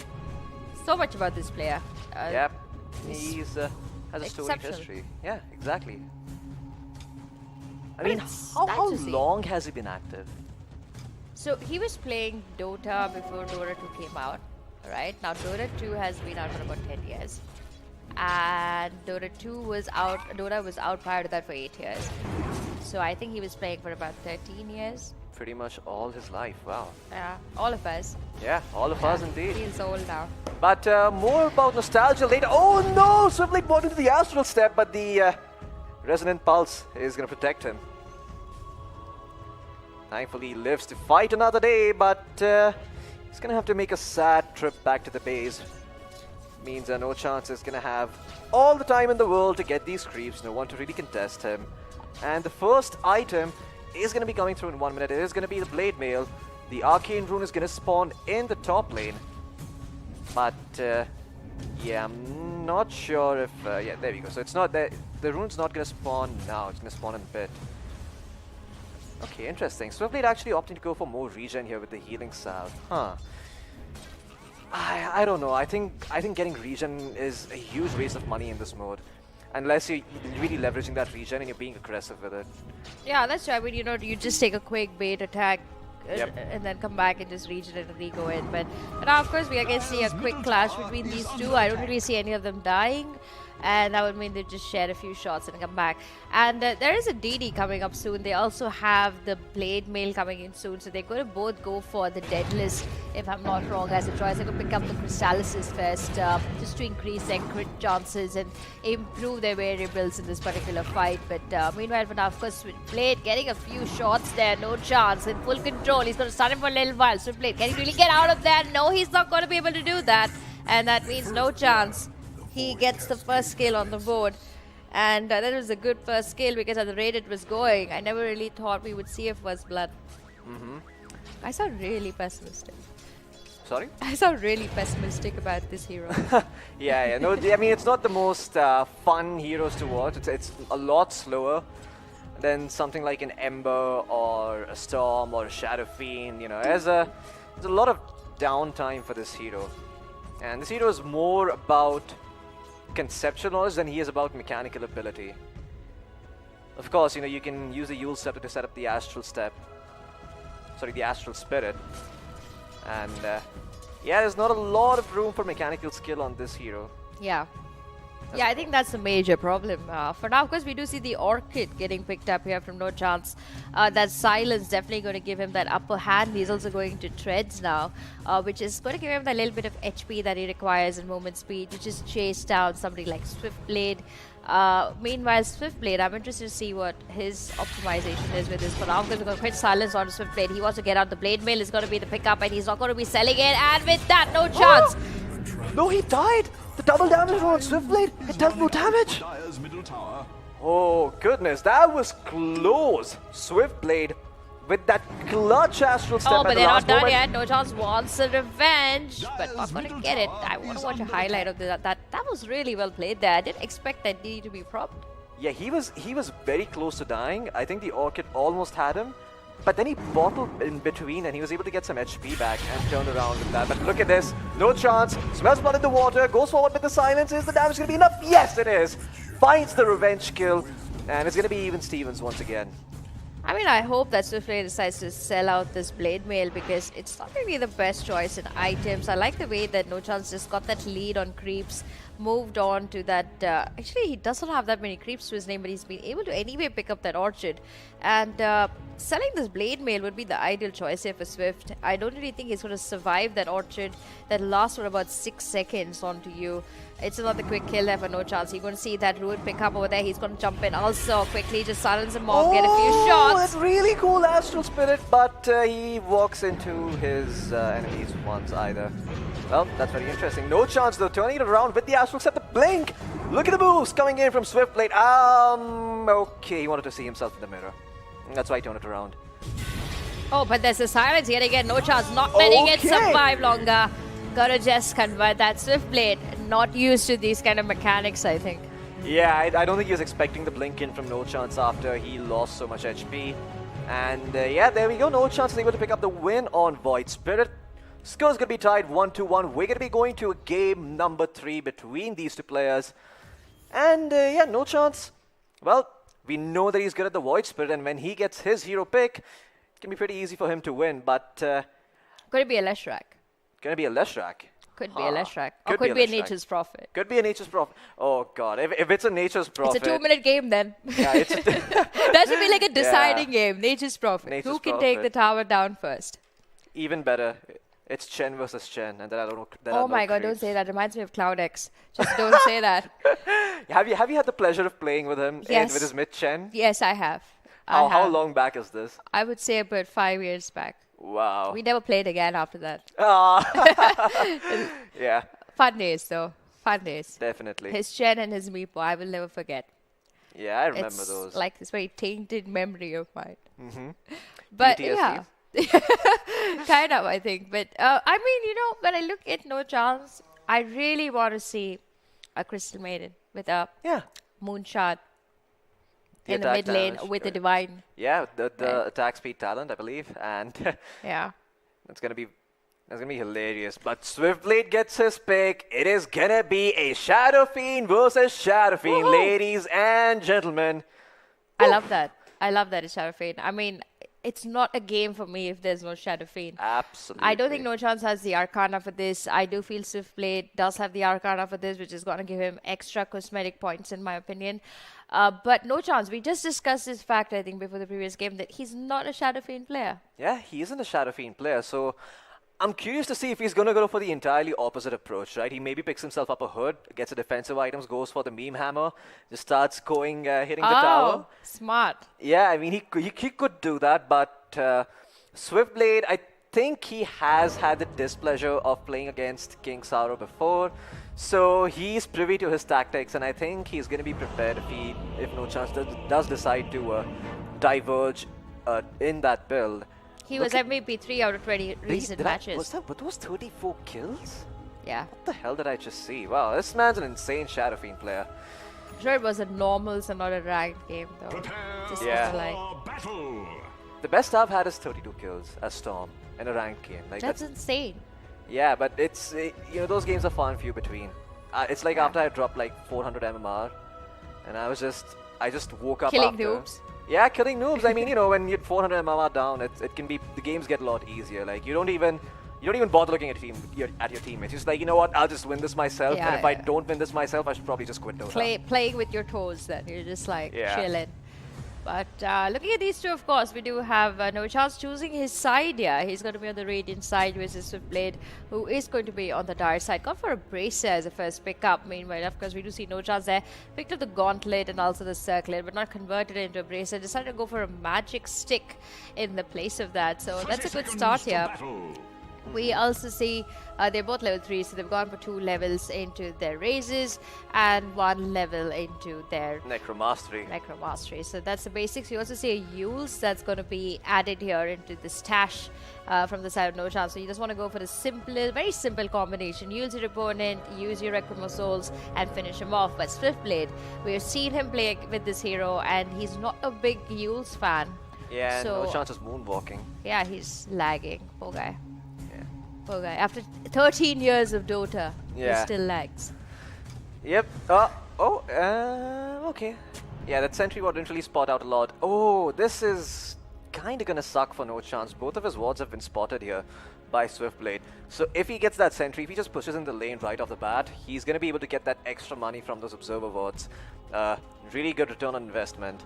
[SPEAKER 3] So much about this player.
[SPEAKER 2] Yep, he's has a storied
[SPEAKER 3] exceptional.
[SPEAKER 2] history. Yeah, exactly. I
[SPEAKER 3] But
[SPEAKER 2] mean,
[SPEAKER 3] it's
[SPEAKER 2] how
[SPEAKER 3] nice to see.
[SPEAKER 2] long has he been active?
[SPEAKER 3] So he was playing Dota before Dota 2 came out, right? Now Dota 2 has been out for about 10 years. And Dota 2 was out, Dota was out prior to that for 8 years. So I think he was playing for about 13 years.
[SPEAKER 2] Pretty much all his life, wow.
[SPEAKER 3] Yeah, all of us.
[SPEAKER 2] Yeah, all of us indeed.
[SPEAKER 3] Feels old now.
[SPEAKER 2] But more about nostalgia later. Oh no! Swiftblade bought into the Astral Step, but the Resonant Pulse is going to protect him. Thankfully, he lives to fight another day, but he's going to have to make a sad trip back to the base. Means No Chance is going to have all the time in the world to get these creeps, no one to really contest him. And the first item is going to be coming through in 1 minute. It is going to be the Blade Mail. The Arcane Rune is going to spawn in the top lane. But yeah, I'm not sure if... yeah, there we go. So it's not... The rune's not going to spawn now. It's going to spawn in a bit. Okay, interesting. Swiftblade actually opting to go for more regen here with the healing salve. Huh. I don't know. I think getting regen is a huge waste of money in this mode. unless you're really leveraging that regen and you're being aggressive with it.
[SPEAKER 3] Yeah, that's true. I mean, you just take a quick bait attack
[SPEAKER 2] Yep.
[SPEAKER 3] and then come back and just regenerate and re-go in. But now, of course, we again see a quick clash between these two. I don't really see any of them dying. And that would mean they just share a few shots and come back. And there is a DD coming up soon. They also have the Blade Mail coming in soon. So they're going to both go for the Deadless, if I'm not wrong, as a choice. They're going to pick up the Crystallises first, just to increase their crit chances and improve their variables in this particular fight. But meanwhile, for now, of course, with Blade getting a few shots there, no chance, in full control. He's going to stun him for a little while. So Blade, can he really get out of there? No, he's not going to be able to do that. And that means no chance. He gets the first kill on the board, and that was a good first kill because at the rate it was going, I never really thought we would see a first blood. I sound really pessimistic.
[SPEAKER 2] Sorry?
[SPEAKER 3] I sound really pessimistic about this hero.
[SPEAKER 2] Yeah. No, I mean, it's not the most fun heroes to watch. It's a lot slower than something like an Ember or a Storm or a Shadow Fiend. You know, there's a lot of downtime for this hero, and this hero is more about conceptual knowledge than he is about mechanical ability. Of course, you know, you can use the Yule Scepter to set up the Astral Step. Sorry, the Astral Spirit. And yeah, there's not a lot of room for mechanical skill on this hero.
[SPEAKER 3] Yeah. Yeah, I think that's the major problem. For now, of course, we do see the Orchid getting picked up here from No Chance. That Silence definitely going to give him that upper hand. He's also going to Treads now, which is going to give him that little bit of HP that he requires in movement speed to just chase down somebody like Swiftblade. Meanwhile, Swiftblade, I'm interested to see what his optimization is with this. For now, because we're going to quit Silence on Swiftblade. He wants to get out. The Blade Mail is going to be the pickup, and he's not going to be selling it. And with that, No Chance.
[SPEAKER 2] No, he died! The double damage on Swiftblade, it does no damage! Oh goodness, that was close! Swiftblade with that clutch Astral Step
[SPEAKER 3] Oh,
[SPEAKER 2] at
[SPEAKER 3] but
[SPEAKER 2] the
[SPEAKER 3] they're
[SPEAKER 2] last
[SPEAKER 3] not done
[SPEAKER 2] moment.
[SPEAKER 3] yet. No Chance wants a revenge, but not going to get it. I want to watch a highlight of that. That was really well played there. I didn't expect that DD to be propped.
[SPEAKER 2] Yeah, he was very close to dying. I think the Orchid almost had him. But then he bottled in between and he was able to get some HP back and turn around with that. But look at this. No chance. Smells blood in the water. Goes forward with the silence. Is the damage going to be enough? Yes, it is. Finds the revenge kill. And it's going to be even Stevens once again.
[SPEAKER 3] I mean, I hope that Swiftblade decides to sell out this Blade Mail because it's not really the best choice in items. I like the way that No Chance just got that lead on creeps, moved on to that. Actually, he doesn't have that many creeps to his name, but he's been able to anyway pick up that Orchid. And selling this Blade Mail would be the ideal choice here for Swift. I don't really think he's going to survive that Orchid that lasts for about 6 seconds onto you. It's another quick kill there for No Chance. You're going to see that Ruin pick up over there. He's going to jump in also quickly, just silence him off, get a few shots.
[SPEAKER 2] That's really cool Astral Spirit, but he walks into his enemies once either. Well, that's very interesting. No Chance though, turning it around with the Astral Step, the blink. Look at the moves coming in from Swiftblade. Okay, he wanted to see himself in the mirror. That's why he turned it around.
[SPEAKER 3] Oh, but there's a silence yet again. No Chance, not letting it survive longer. Gotta just convert that Swiftblade. Not used to these kind of mechanics, I think.
[SPEAKER 2] Yeah, I don't think he was expecting the blink in from No Chance after he lost so much HP. And yeah, there we go. No Chance is able to pick up the win on Void Spirit. Score's going to be tied 1-1. We're going to be going to a game number 3 between these two players. And yeah, No Chance. Well, we know that he's good at the Void Spirit, and when he gets his hero pick, it can be pretty easy for him to win. But
[SPEAKER 3] could it be a Leshrac?
[SPEAKER 2] Going to be a Leshrac.
[SPEAKER 3] Could be a Leshrac. Or could be a Nature's Prophet.
[SPEAKER 2] Could be a Nature's Prophet. Oh god, if it's a Nature's Prophet.
[SPEAKER 3] It's a 2-minute game then.
[SPEAKER 2] Yeah, it's
[SPEAKER 3] that should be like a deciding game. Nature's Prophet. Who can take the tower down first?
[SPEAKER 2] Even better. It's Chen versus Chen, and then I don't know.
[SPEAKER 3] Oh my god, don't say that. Reminds me of CloudX. Just don't say that.
[SPEAKER 2] Have you had the pleasure of playing with him?
[SPEAKER 3] Yes.
[SPEAKER 2] With his mid Chen?
[SPEAKER 3] Yes, I have.
[SPEAKER 2] How long back is this?
[SPEAKER 3] I would say about 5 years back.
[SPEAKER 2] Wow.
[SPEAKER 3] We never played again after that.
[SPEAKER 2] Yeah.
[SPEAKER 3] Fun days though. Fun days.
[SPEAKER 2] Definitely.
[SPEAKER 3] His Chen and his Meepo, I will never forget.
[SPEAKER 2] Yeah, I remember
[SPEAKER 3] it's
[SPEAKER 2] those.
[SPEAKER 3] Like this very tainted memory of mine.
[SPEAKER 2] Mm-hmm.
[SPEAKER 3] But
[SPEAKER 2] PTSD.
[SPEAKER 3] yeah. Kind of, I think. But I mean, you know, when I look at No Chance, I really want to see a Crystal Maiden with a Moonshot in the mid lane with the Divine.
[SPEAKER 2] Yeah, the attack speed talent, I believe. And
[SPEAKER 3] yeah.
[SPEAKER 2] it's going to be That's gonna be hilarious. But Swiftblade gets his pick. It is gonna be a Shadow Fiend versus Shadow Fiend, ladies and gentlemen.
[SPEAKER 3] I love that. I love that it's Shadow Fiend. I mean, it's not a game for me if there's no Shadow Fiend.
[SPEAKER 2] Absolutely.
[SPEAKER 3] I don't think No Chance has the Arcana for this. I do feel Swiftblade does have the Arcana for this, which is going to give him extra cosmetic points, in my opinion. But No Chance, we just discussed this fact, I think, before the previous game, that he's not a Shadow Fiend player.
[SPEAKER 2] Yeah, he isn't a Shadow Fiend player, so I'm curious to see if he's going to go for the entirely opposite approach, right? He maybe picks himself up a hood, gets a defensive items, goes for the meme hammer, just starts going, hitting the tower.
[SPEAKER 3] Smart.
[SPEAKER 2] Yeah, I mean, he could do that, but Swiftblade, I think he has had the displeasure of playing against King Saro before, so he's privy to his tactics, and I think he's going to be prepared if No Chance does decide to diverge in that build.
[SPEAKER 3] He was MVP 3 out of 20 recent matches.
[SPEAKER 2] Were those 34 kills?
[SPEAKER 3] Yeah.
[SPEAKER 2] What the hell did I just see? Wow, this man's an insane Shadow Fiend player.
[SPEAKER 3] I'm sure it was a normals and not a ranked game, though. Just
[SPEAKER 2] Battle. The best I've had is 32 kills as Storm in a ranked game. Like
[SPEAKER 3] that's insane.
[SPEAKER 2] Yeah, but it's those games are far and few between. It's like after I dropped like 400 MMR, and I just woke up
[SPEAKER 3] killing
[SPEAKER 2] after.
[SPEAKER 3] noobs.
[SPEAKER 2] Yeah, killing noobs. I mean, when you're 400 MMR down, it can be, the games get a lot easier. Like you don't even bother looking at your teammates. You're just like, you know what? I'll just win this myself. And if I don't win this myself, I should probably just quit Dota.
[SPEAKER 3] Playing with your toes. Then you're just like chilling. But looking at these two, of course, we do have No Chance choosing his side here. He's going to be on the Radiant side versus Swiftblade, who is going to be on the Dire side. Gone for a Bracer as a first pickup. Meanwhile, of course, we do see No Chance there. Picked up the Gauntlet and also the Circlet, but not converted it into a Bracer. Decided to go for a Magic Stick in the place of that. So that's a good start here. We also see they're both level 3, so they've gone for 2 levels into their raises and 1 level into their Necromastery. So that's the basics. You also see a Yules that's going to be added here into the stash from the side of No Chance. So you just want to go for the very simple combination. Yules your opponent, use your Reclamo Souls, and finish him off. But Swiftblade, we've seen him play with this hero, and he's not a big Yules fan.
[SPEAKER 2] Yeah, so No Chance is moonwalking.
[SPEAKER 3] Yeah, he's lagging. Poor guy. Poor guy. After 13 years of Dota, he still lags.
[SPEAKER 2] Yep. Okay. Yeah, that sentry ward didn't really spot out a lot. Oh, this is kind of going to suck for No Chance. Both of his wards have been spotted here by Swiftblade. So if he gets that sentry, if he just pushes in the lane right off the bat, he's going to be able to get that extra money from those observer wards. Really good return on investment.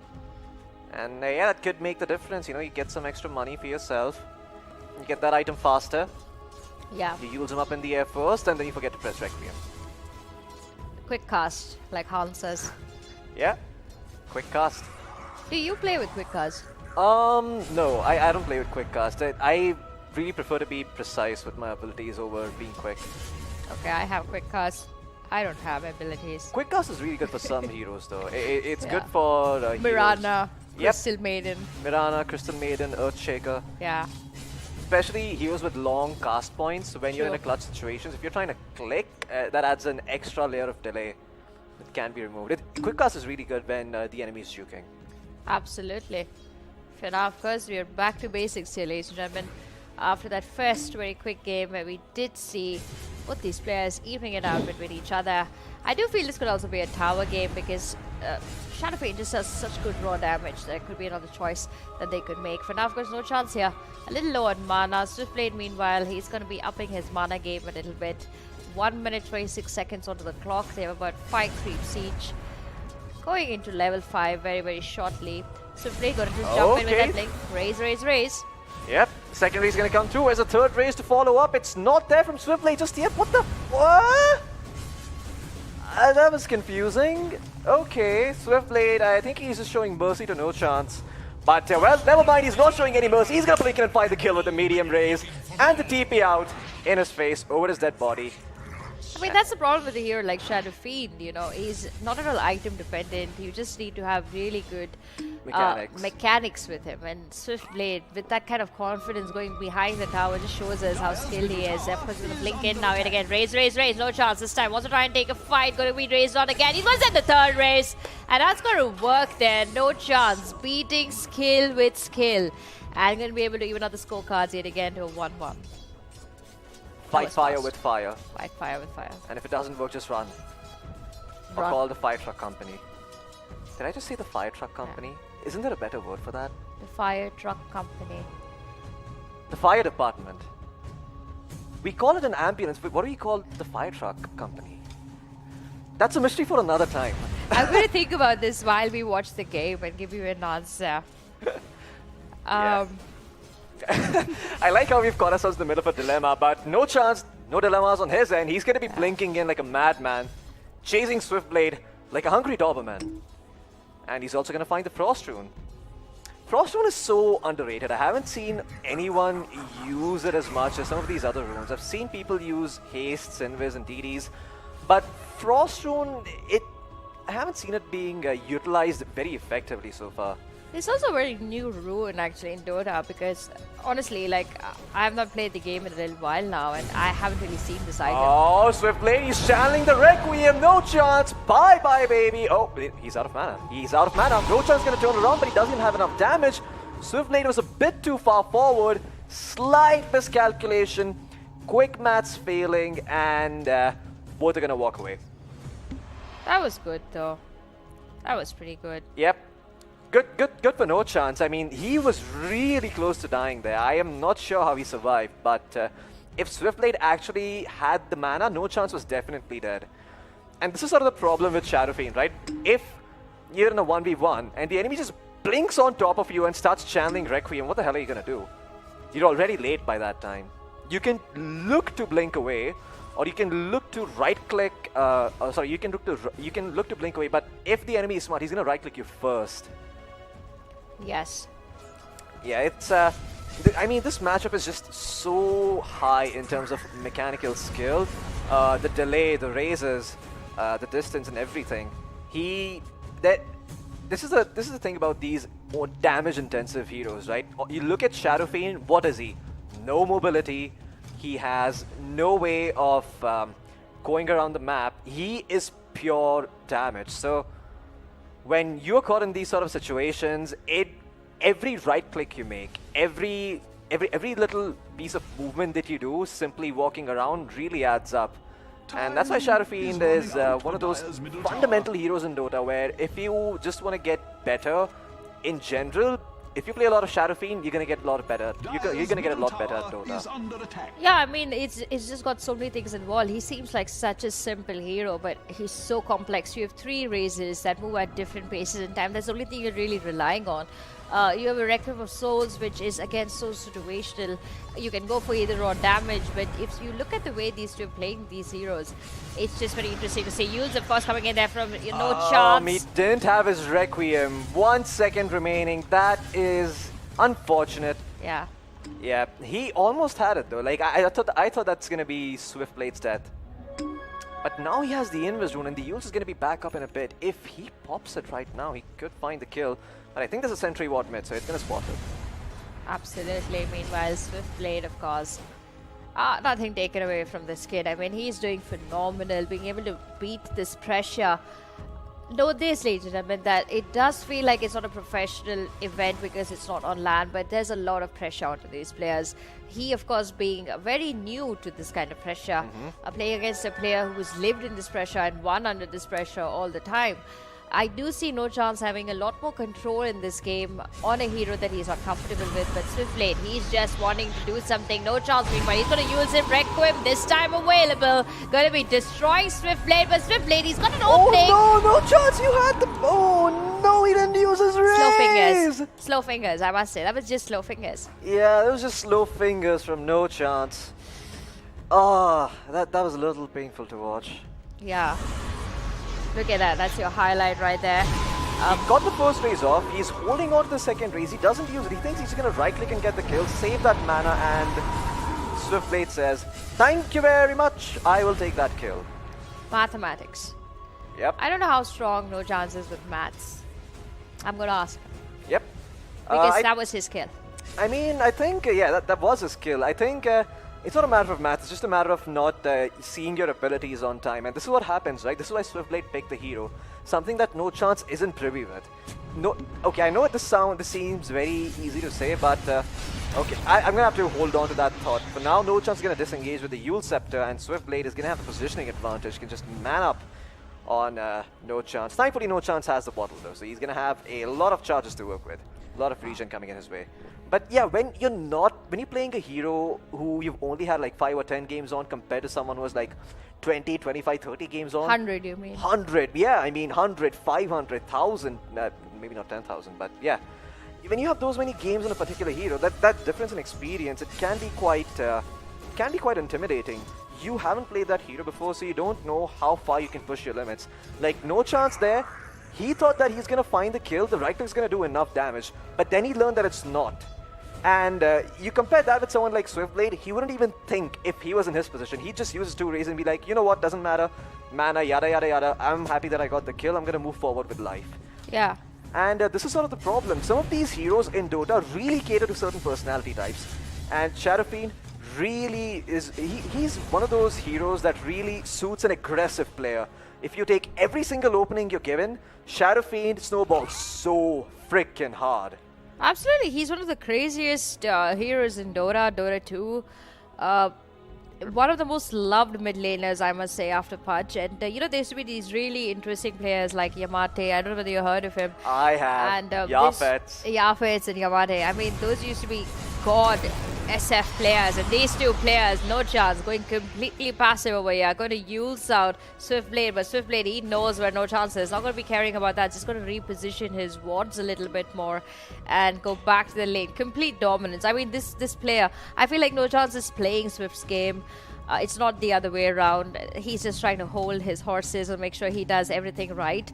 [SPEAKER 2] And that could make the difference. You get some extra money for yourself. You get that item faster.
[SPEAKER 3] Yeah.
[SPEAKER 2] You use him up in the air first, and then you forget to press Requiem.
[SPEAKER 3] Quick cast, like Hans says.
[SPEAKER 2] Yeah, quick cast.
[SPEAKER 3] Do you play with quick cast?
[SPEAKER 2] No, I don't play with quick cast. I really prefer to be precise with my abilities over being quick.
[SPEAKER 3] Okay, I have quick cast. I don't have abilities.
[SPEAKER 2] Quick cast is really good for some heroes, though. It's good for
[SPEAKER 3] Mirana, Crystal Maiden.
[SPEAKER 2] Mirana, Crystal Maiden, Earthshaker.
[SPEAKER 3] Yeah.
[SPEAKER 2] Especially heroes with long cast points. When you're in a clutch situations, if you're trying to click, that adds an extra layer of delay. It can be removed. Quick cast is really good when the enemy is juking.
[SPEAKER 3] Absolutely. For now, of course, we are back to basics here, ladies and gentlemen. After that first very quick game where we did see both these players evening it out between each other, I do feel this could also be a tower game because Shadow Fiend just does such good raw damage. There could be another choice that they could make. For now, of course, No Chance here. A little low on mana. Swiftblade, meanwhile, he's going to be upping his mana game a little bit. 1 minute 26 seconds onto the clock. They have about 5 creeps each. Going into level 5 very, very shortly. Swiftblade going to just jump in with that link. Raise.
[SPEAKER 2] Yep, second raise is going to come through. There's a third raise to follow up. It's not there from Swiftblade just yet. What? That was confusing. Okay, Swiftblade, I think he's just showing mercy to No Chance. But, well, never mind, he's not showing any mercy. He's going to blink and find the kill with the medium raise. And the TP out in his face over his dead body.
[SPEAKER 3] I mean, that's the problem with a hero like Shadow Fiend, he's not at all item dependent. You just need to have really good mechanics with him. And Swiftblade, with that kind of confidence going behind the tower, just shows us how skilled he is. Of course, going to blink in now yet again. Raise. No Chance this time. Wants to try and take a fight. Going to be raised on again. He's going to send the third raise. And that's going to work there. No Chance. Beating skill with skill. And going to be able to even out the scorecards yet again to a 1-1.
[SPEAKER 2] Fight
[SPEAKER 3] was
[SPEAKER 2] fire
[SPEAKER 3] fast.
[SPEAKER 2] with fire.
[SPEAKER 3] Fight fire with fire.
[SPEAKER 2] And if it doesn't work, just run. Or
[SPEAKER 3] Run.
[SPEAKER 2] call the fire truck company. Did I just say the fire truck company? Isn't there a better word for that?
[SPEAKER 3] The fire truck company.
[SPEAKER 2] The fire department. We call it an ambulance, but what do we call the fire truck company? That's a mystery for another time.
[SPEAKER 3] I'm going to think about this while we watch the game and give you an answer.
[SPEAKER 2] Yeah. I like how we've caught ourselves in the middle of a dilemma, but no chance, no dilemmas on his end. He's going to be blinking in like a madman, chasing Swiftblade like a hungry Doberman. And he's also going to find the Frost Rune. Frost Rune is so underrated. I haven't seen anyone use it as much as some of these other runes. I've seen people use Haste, Invis, and DDs, but Frost Rune, I haven't seen it being utilized very effectively so far.
[SPEAKER 3] It's also a very new rune actually in Dota because honestly, like I have not played the game in a little while now and I haven't really seen this item.
[SPEAKER 2] Oh, Swiftblade, he's channeling the Requiem, no chance. Bye-bye, baby. Oh, he's out of mana. He's out of mana. No chance gonna turn around, but he doesn't have enough damage. Swiftblade was a bit too far forward. Slight miscalculation. Quick maths failing, and both are gonna walk away.
[SPEAKER 3] That was good though. That was pretty good.
[SPEAKER 2] Yep. Good for no chance. I mean, he was really close to dying there. I am not sure how he survived, but if Swiftblade actually had the mana, no chance was definitely dead. And this is sort of the problem with Shadowfiend, right? If you're in a 1v1 and the enemy just blinks on top of you and starts channeling Requiem, what the hell are you gonna do? You're already late by that time. You can look to blink away, or you can look to right-click. You can look to blink away. But if the enemy is smart, he's gonna right-click you first.
[SPEAKER 3] Yes.
[SPEAKER 2] Yeah, it's I mean, this matchup is just so high in terms of mechanical skill. The delay, the raises, the distance, and everything. This is the thing about these more damage-intensive heroes, right? You look at Shadowfiend. What is he? No mobility. He has no way of going around the map. He is pure damage. So when you're caught in these sort of situations, every right click you make, every little piece of movement that you do, simply walking around, really adds up. And that's why Shadowfiend is one of those fundamental heroes in Dota, where if you just want to get better in general, if you play a lot of Shadowfiend, you're gonna get a lot better. You're gonna get a lot better at Dota.
[SPEAKER 3] Yeah, I mean, it's just got so many things involved. He seems like such a simple hero, but he's so complex. You have 3 raises that move at different paces in time. That's the only thing you're really relying on. You have a Requiem of Souls, which is again so situational. You can go for either raw damage, but if you look at the way these two are playing these heroes, it's just very interesting to see. Yules, of course, coming in there from no chance.
[SPEAKER 2] He didn't have his Requiem. 1 second remaining. That is unfortunate.
[SPEAKER 3] Yeah.
[SPEAKER 2] Yeah, he almost had it though. Like I thought that's gonna be Swiftblade's death. But now he has the Invis rune, and the Yules is gonna be back up in a bit. If he pops it right now, he could find the kill. But I think there's a sentry ward mid, so it's gonna spot it.
[SPEAKER 3] Absolutely. Meanwhile, Swiftblade, of course, nothing taken away from this kid. I mean, he's doing phenomenal, being able to beat this pressure. Know this, ladies and gentlemen, that it does feel like it's not a professional event because it's not on land, but there's a lot of pressure onto these players. He, of course, being very new to this kind of pressure, playing against a player who's lived in this pressure and won under this pressure all the time. I do see No Chance having a lot more control in this game on a hero that he's not comfortable with, but Swiftblade, he's just wanting to do something. No Chance, meanwhile, he's going to use him. Requiem, this time available. Going to be destroying Swiftblade, but Swiftblade, he's got an opening.
[SPEAKER 2] Oh no, No Chance, you had the... Oh no, he didn't use his raise!
[SPEAKER 3] Slow fingers. Slow fingers, I must say. That was just slow fingers.
[SPEAKER 2] Yeah, that was just slow fingers from No Chance. Ah, that was a little painful to watch.
[SPEAKER 3] Yeah. Look at that, that's your highlight right there.
[SPEAKER 2] He got the first raise off, he's holding on to the second raise, he doesn't use it, he thinks he's gonna right click and get the kill, save that mana, and Swiftblade says, thank you very much, I will take that kill.
[SPEAKER 3] Mathematics.
[SPEAKER 2] Yep.
[SPEAKER 3] I don't know how strong No Chance is with maths. I'm gonna ask him.
[SPEAKER 2] Yep.
[SPEAKER 3] Because that was his kill.
[SPEAKER 2] I mean, I think, yeah, that was his kill. I think it's not a matter of math, it's just a matter of not seeing your abilities on time. And this is what happens, right? This is why Swiftblade picked the hero. Something that No Chance isn't privy with. no. Okay, I know this seems very easy to say, but okay, I'm gonna have to hold on to that thought. For now, No Chance is gonna disengage with the Yule Scepter, and Swiftblade is gonna have the positioning advantage. He can just man up on No Chance. Thankfully, No Chance has the bottle though, so he's gonna have a lot of charges to work with, a lot of regen coming in his way. But yeah, when you're playing a hero who you've only had like 5 or 10 games on compared to someone who has like 20, 25, 30 games on.
[SPEAKER 3] 100, you mean?
[SPEAKER 2] 100, yeah, I mean 100, 500, 1,000, maybe not 10,000, but yeah. When you have those many games on a particular hero, that difference in experience, it can be quite intimidating. You haven't played that hero before, so you don't know how far you can push your limits. Like, No Chance there, he thought that he's gonna find the kill, the right click's gonna do enough damage, but then he learned that it's not. And you compare that with someone like Swiftblade, he wouldn't even think if he was in his position. He'd just use his 2 rays and be like, you know what, doesn't matter, mana, yada yada yada, I'm happy that I got the kill, I'm gonna move forward with life.
[SPEAKER 3] Yeah.
[SPEAKER 2] And this is sort of the problem. Some of these heroes in Dota really cater to certain personality types. And Shadowfiend really is, he's one of those heroes that really suits an aggressive player. If you take every single opening you're given, Shadowfiend snowballs so freaking hard.
[SPEAKER 3] Absolutely, he's one of the craziest heroes in Dota, Dota 2. One of the most loved mid laners, I must say, after Pudge. And you know, there used to be these really interesting players like Yamate. I don't know whether you heard of him.
[SPEAKER 2] I have.
[SPEAKER 3] And
[SPEAKER 2] Yafets.
[SPEAKER 3] Yafets and Yamate. I mean, those used to be god SF players, and these 2 players, No Chance, going completely passive over here, going to use out Swiftblade, but Swiftblade, he knows where No Chance is, not going to be caring about that, just going to reposition his wards a little bit more and go back to the lane. Complete dominance. I mean, this player, I feel like No Chance is playing Swift's game. It's not the other way around. He's just trying to hold his horses and make sure he does everything right.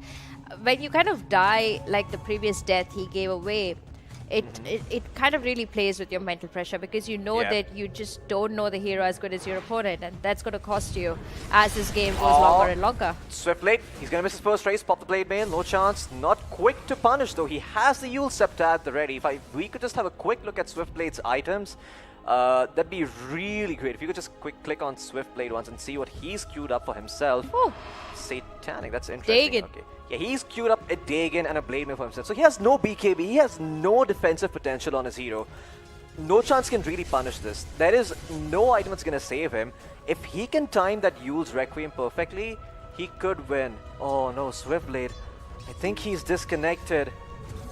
[SPEAKER 3] When you kind of die like the previous death he gave away, it kind of really plays with your mental pressure, because you know that you just don't know the hero as good as your opponent, and that's going to cost you as this game goes longer and longer.
[SPEAKER 2] Swiftblade, he's going to miss his first race, pop the Blade Mail, No Chance, not quick to punish though. He has the Yule Scepter at the ready. If we could just have a quick look at Swiftblade's items, that'd be really great. If you could just click on Swiftblade once and see what he's queued up for himself.
[SPEAKER 3] Ooh.
[SPEAKER 2] Satanic, that's interesting.
[SPEAKER 3] Dagon.
[SPEAKER 2] Okay. Yeah, he's queued up a Dagon and a Blade Mail for himself. So he has no BKB, he has no defensive potential on his hero. No Chance can really punish this. There is no item that's going to save him. If he can time that Yule's Requiem perfectly, he could win. Oh no, Swiftblade. I think he's disconnected.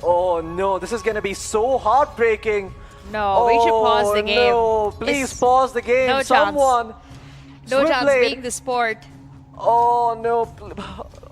[SPEAKER 2] Oh no, this is going to be so heartbreaking.
[SPEAKER 3] No, we should pause the game.
[SPEAKER 2] No, please pause the game.
[SPEAKER 3] No
[SPEAKER 2] Someone.
[SPEAKER 3] Chance. No Chance being the sport.
[SPEAKER 2] Oh no.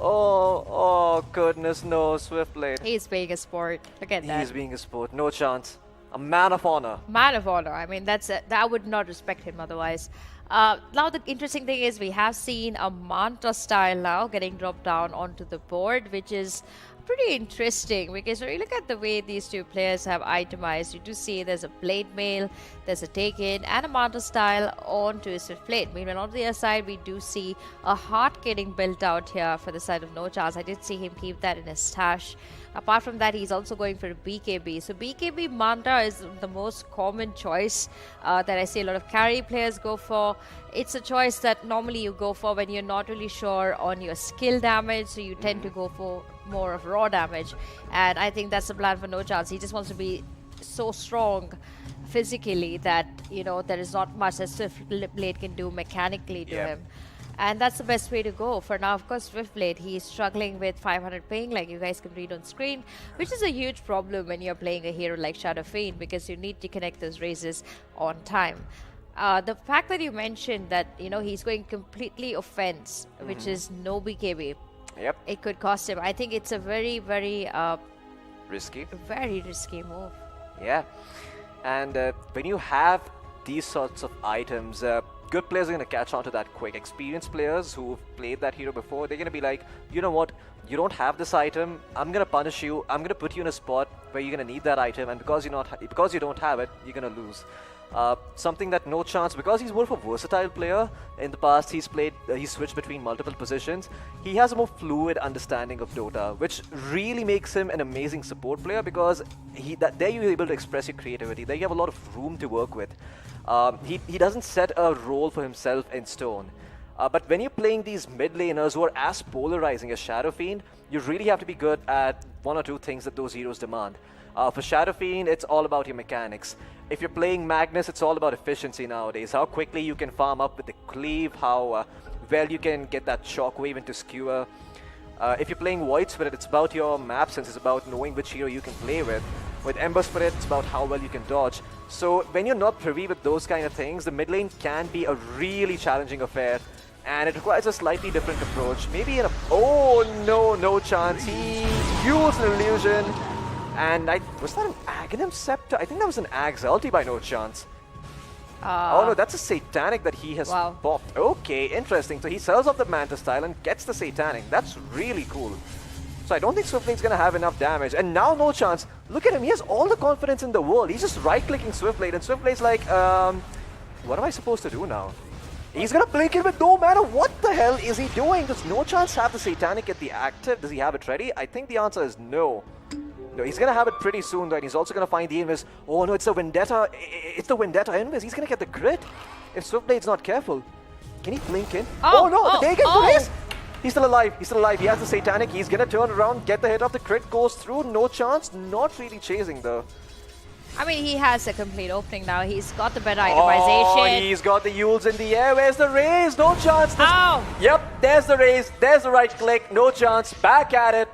[SPEAKER 2] Oh goodness, no, Swiftblade.
[SPEAKER 3] He's being a sport. Look at that.
[SPEAKER 2] He's being a sport. No Chance. A man of honor.
[SPEAKER 3] Man of honor. I mean, that would not respect him otherwise. Now the interesting thing is we have seen a Manta style now getting dropped down onto the board, which is pretty interesting, because when you look at the way these 2 players have itemized, you do see there's a Blade Mail, there's a Take-In, and a Manta style onto a Swiftblade. Meanwhile, on the other side, we do see a Heart getting built out here for the side of No Chance. I did see him keep that in his stash. Apart from that, he's also going for a BKB. So BKB Manta is the most common choice that I see a lot of carry players go for. It's a choice that normally you go for when you're not really sure on your skill damage, so you tend to go for more of raw damage. And I think that's the plan for No Chance. He just wants to be so strong physically that, you know, there is not much that Swiftblade can do mechanically to him. And that's the best way to go. For now, of course, Swiftblade, he's struggling with 500 ping, like you guys can read on screen, which is a huge problem when you're playing a hero like Shadowfiend, because you need to connect those races on time. The fact that you mentioned that, you know, he's going completely offense, which is no BKB.
[SPEAKER 2] Yep.
[SPEAKER 3] It could cost him. I think it's a very, very
[SPEAKER 2] risky.
[SPEAKER 3] Very risky move.
[SPEAKER 2] Yeah. And when you have these sorts of items, good players are going to catch on to that quick. Experienced players who've played that hero before, they're going to be like, you know what, you don't have this item, I'm going to punish you, I'm going to put you in a spot where you're going to need that item, and because you don't have it, you're going to lose. Something that No Chance, because he's more of a versatile player. In the past, he's switched between multiple positions. He has a more fluid understanding of Dota, which really makes him an amazing support player, because there you're able to express your creativity. There you have a lot of room to work with. He doesn't set a role for himself in stone. But when you're playing these mid laners who are as polarizing as Shadow Fiend, you really have to be good at one or two things that those heroes demand. For Shadow Fiend, it's all about your mechanics. If you're playing Magnus, it's all about efficiency nowadays. How quickly you can farm up with the cleave, how well you can get that shockwave into skewer. If you're playing Void Spirit, it's about your map sense, it's about knowing which hero you can play with. With Ember Spirit, it's about how well you can dodge. So when you're not privy with those kind of things, the mid lane can be a really challenging affair. And it requires a slightly different approach. Maybe in a... Oh no, no chance. He used an illusion. And was that an Aghanim Scepter? I think that was an Ag's ulti by no chance. Oh no, that's a Satanic that he has popped. Okay, interesting. So he sells off the Mantis tile and gets the Satanic. That's really cool. So I don't think Swiftblade's gonna have enough damage. And now no chance. Look at him, he has all the confidence in the world. He's just right-clicking Swiftblade and Swiftblade's like, what am I supposed to do now? He's gonna blink it with no mana. What the hell is he doing? Does no chance have the Satanic at the active? Does he have it ready? I think the answer is no. No, he's gonna have it pretty soon though, and he's also gonna find the Invis. Oh no, it's the Vendetta. It's the Vendetta Invis. He's gonna get the crit if Swiftblade's not careful. Can he blink in? Oh no, the Dagon race! He's still alive. He's still alive. He has the Satanic. He's gonna turn around, get the hit off. The crit goes through. No chance. Not really chasing though.
[SPEAKER 3] I mean, he has a complete opening now. He's got the better itemization.
[SPEAKER 2] Oh, he's got the Yules in the air. Where's the raise? No chance.
[SPEAKER 3] Ow!
[SPEAKER 2] Yep, there's the raise. There's the right click. No chance. Back at it.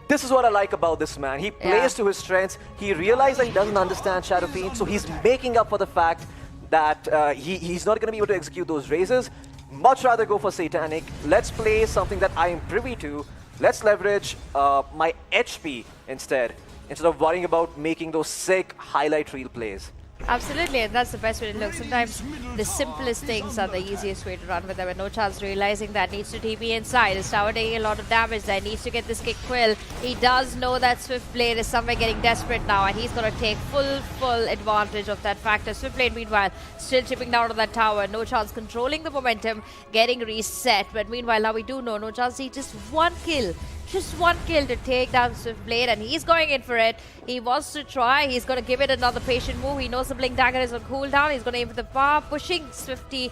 [SPEAKER 2] This is what I like about this man. He plays to his strengths. He realized that he doesn't understand Shadow Fiend, so he's making up for the fact that he's not going to be able to execute those raises. Much rather go for Satanic. Let's play something that I am privy to. Let's leverage my HP instead of worrying about making those sick highlight reel plays.
[SPEAKER 3] Absolutely, and that's the best way to look. Sometimes the simplest things are the easiest way to run with them, and no chance realizing that needs to TP inside. His tower taking a lot of damage there, needs to get this kick quill. He does know that Swiftblade is somewhere getting desperate now, and he's going to take full advantage of that factor. Swiftblade, meanwhile, still chipping down on that tower. No chance controlling the momentum, getting reset. But meanwhile, now we do know no chance. He just one kill. Just one kill to take down Swiftblade, and he's going in for it. He wants to try. He's going to give it another patient move. He knows the Blink Dagger is on cooldown. He's going to aim for the bar, pushing Swiftblade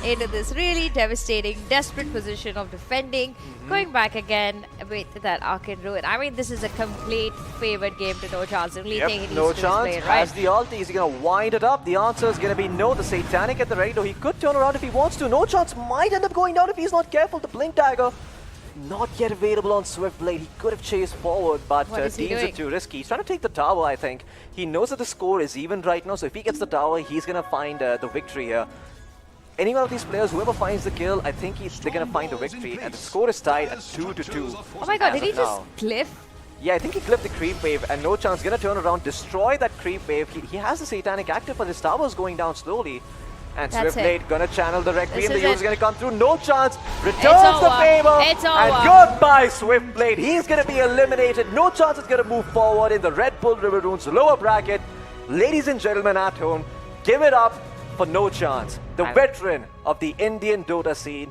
[SPEAKER 3] into this really devastating, desperate position of defending. Going back again with that Arcane Ruin. I mean, this is a complete favorite game to No Chance. The only thing he needs
[SPEAKER 2] No
[SPEAKER 3] to
[SPEAKER 2] chance.
[SPEAKER 3] is play,
[SPEAKER 2] Has the ulti. Is he going to wind it up? The answer is going to be no. The Satanic at the ready, though. He could turn around if he wants to. No Chance might end up going down if he's not careful. The Blink Dagger not yet available on Swiftblade. He could have chased forward, but deems it too risky. He's trying to take the tower, I think. He knows that the score is even right now, so if he gets the tower, he's going to find the victory here. Any one of these players, whoever finds the kill, I think they're going to find the victory. And the score is tied at 2-2.
[SPEAKER 3] Oh my god, did he just cliff?
[SPEAKER 2] Yeah, I think he clipped the creep wave, and no chance going to turn around, destroy that creep wave. He has the Satanic active, but his tower is going down slowly. And Swiftblade gonna channel the Requiem. The Yule's gonna come through. No chance. Returns the favor. And goodbye, Swiftblade. He's gonna be eliminated. No chance is gonna move forward in the Redbull River Runes lower bracket. Ladies and gentlemen at home, give it up for No Chance, the veteran of the Indian Dota scene.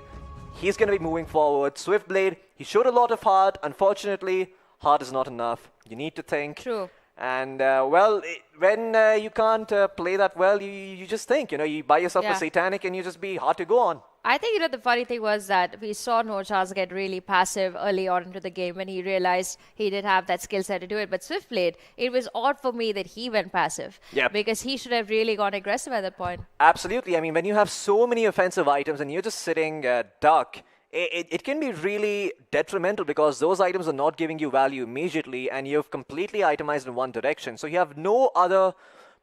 [SPEAKER 2] He's gonna be moving forward. Swiftblade, he showed a lot of heart. Unfortunately, heart is not enough. You need to think.
[SPEAKER 3] True.
[SPEAKER 2] And well, when you can't play that well, you just think, you buy yourself a Satanic and you just be hard to go on.
[SPEAKER 3] I think, the funny thing was that we saw No Chance get really passive early on into the game when he realized he did have that skill set to do it. But Swiftblade, it was odd for me that he went passive. Because he should have really gone aggressive at that point.
[SPEAKER 2] Absolutely. I mean, when you have so many offensive items and you're just sitting duck, it can be really detrimental because those items are not giving you value immediately and you've completely itemized in one direction. So you have no other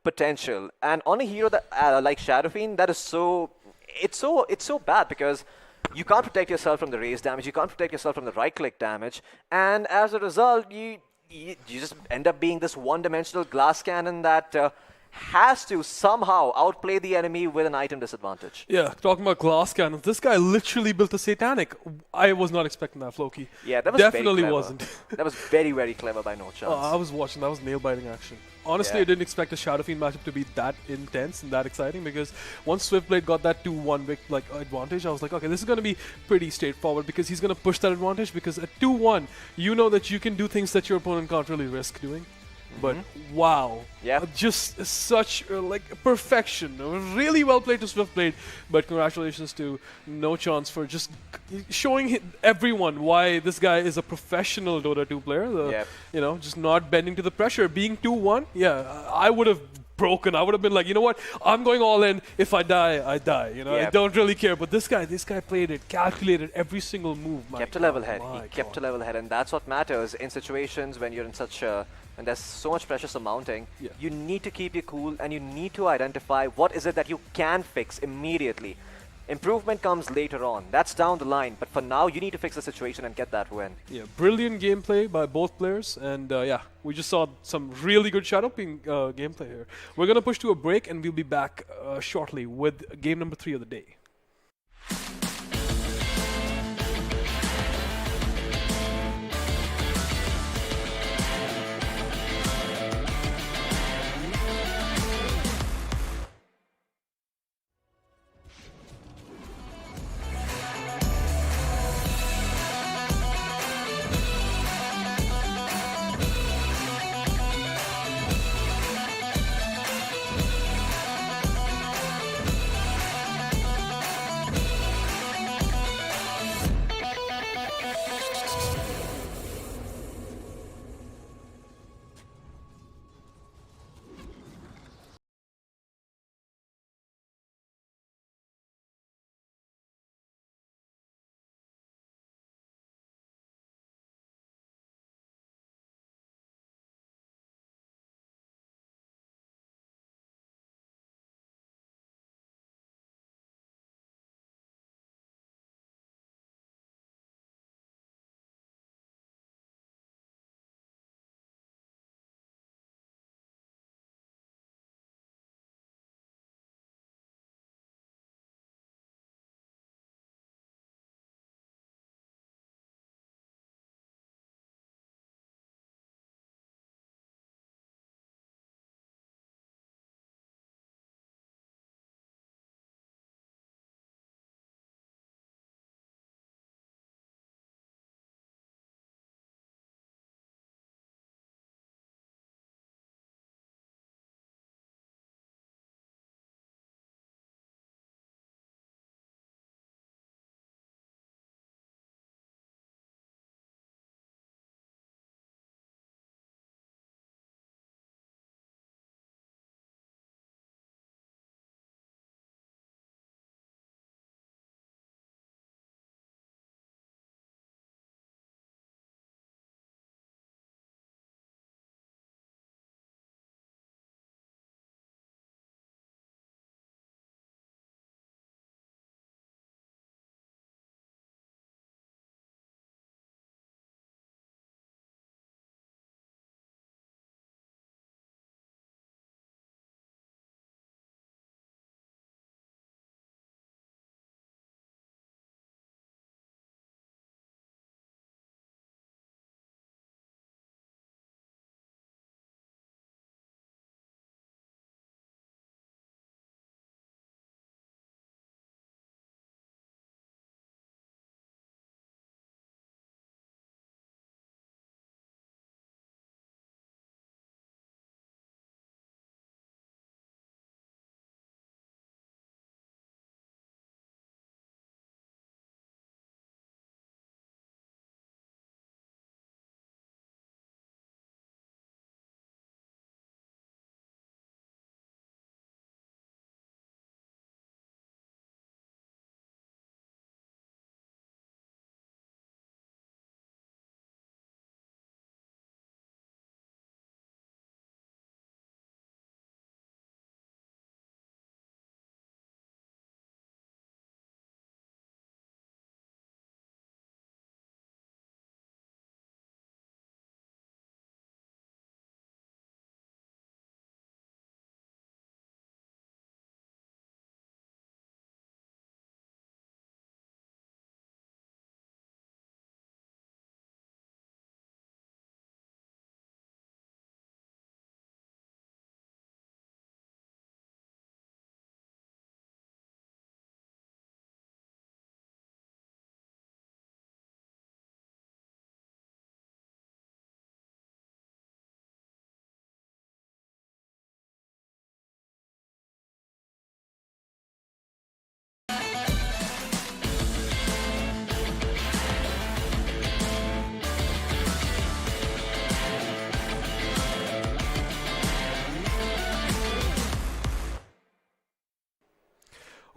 [SPEAKER 2] potential. And on a hero that like Shadow Fiend, that is it's so bad because you can't protect yourself from the raise damage, you can't protect yourself from the right-click damage, and as a result, you just end up being this one-dimensional glass cannon that has to somehow outplay the enemy with an item disadvantage.
[SPEAKER 1] Yeah, talking about glass cannons, this guy literally built a Satanic. I was not expecting that, Floki.
[SPEAKER 2] Yeah, that was
[SPEAKER 1] definitely
[SPEAKER 2] very clever.
[SPEAKER 1] Wasn't.
[SPEAKER 2] That was very, very clever by No Chance.
[SPEAKER 1] I was watching. That was nail-biting action. Honestly, I didn't expect a Shadow Fiend matchup to be that intense and that exciting because once Swiftblade got that 2-1 advantage, I was like, okay, this is going to be pretty straightforward because he's going to push that advantage because at 2-1, you know that you can do things that your opponent can't really risk doing. But wow,
[SPEAKER 2] Yeah.
[SPEAKER 1] just such like perfection. Really well played to Swiftblade, but congratulations to No Chance for just showing everyone why this guy is a professional Dota 2 player.
[SPEAKER 2] Yep.
[SPEAKER 1] You know, just not bending to the pressure, being 2-1. Yeah, I would have broken. I would have been like, you know what? I'm going all in. If I die, I die. You know, I
[SPEAKER 2] Yep.
[SPEAKER 1] don't really care. But this guy played it, calculated every single move. My
[SPEAKER 2] Kept a
[SPEAKER 1] God,
[SPEAKER 2] level head.
[SPEAKER 1] my
[SPEAKER 2] He kept a
[SPEAKER 1] God.
[SPEAKER 2] level head, and that's what matters in situations when you're in such a when there's so much pressure surmounting.
[SPEAKER 1] Yeah.
[SPEAKER 2] You need to keep your cool, and you need to identify what is it that you can fix immediately. Improvement comes later on. That's down the line. But for now, you need to fix the situation and get that win.
[SPEAKER 1] Yeah, brilliant gameplay by both players, and yeah, we just saw some really good shadowping gameplay here. We're gonna push to a break, and we'll be back shortly with game number 3 of the day.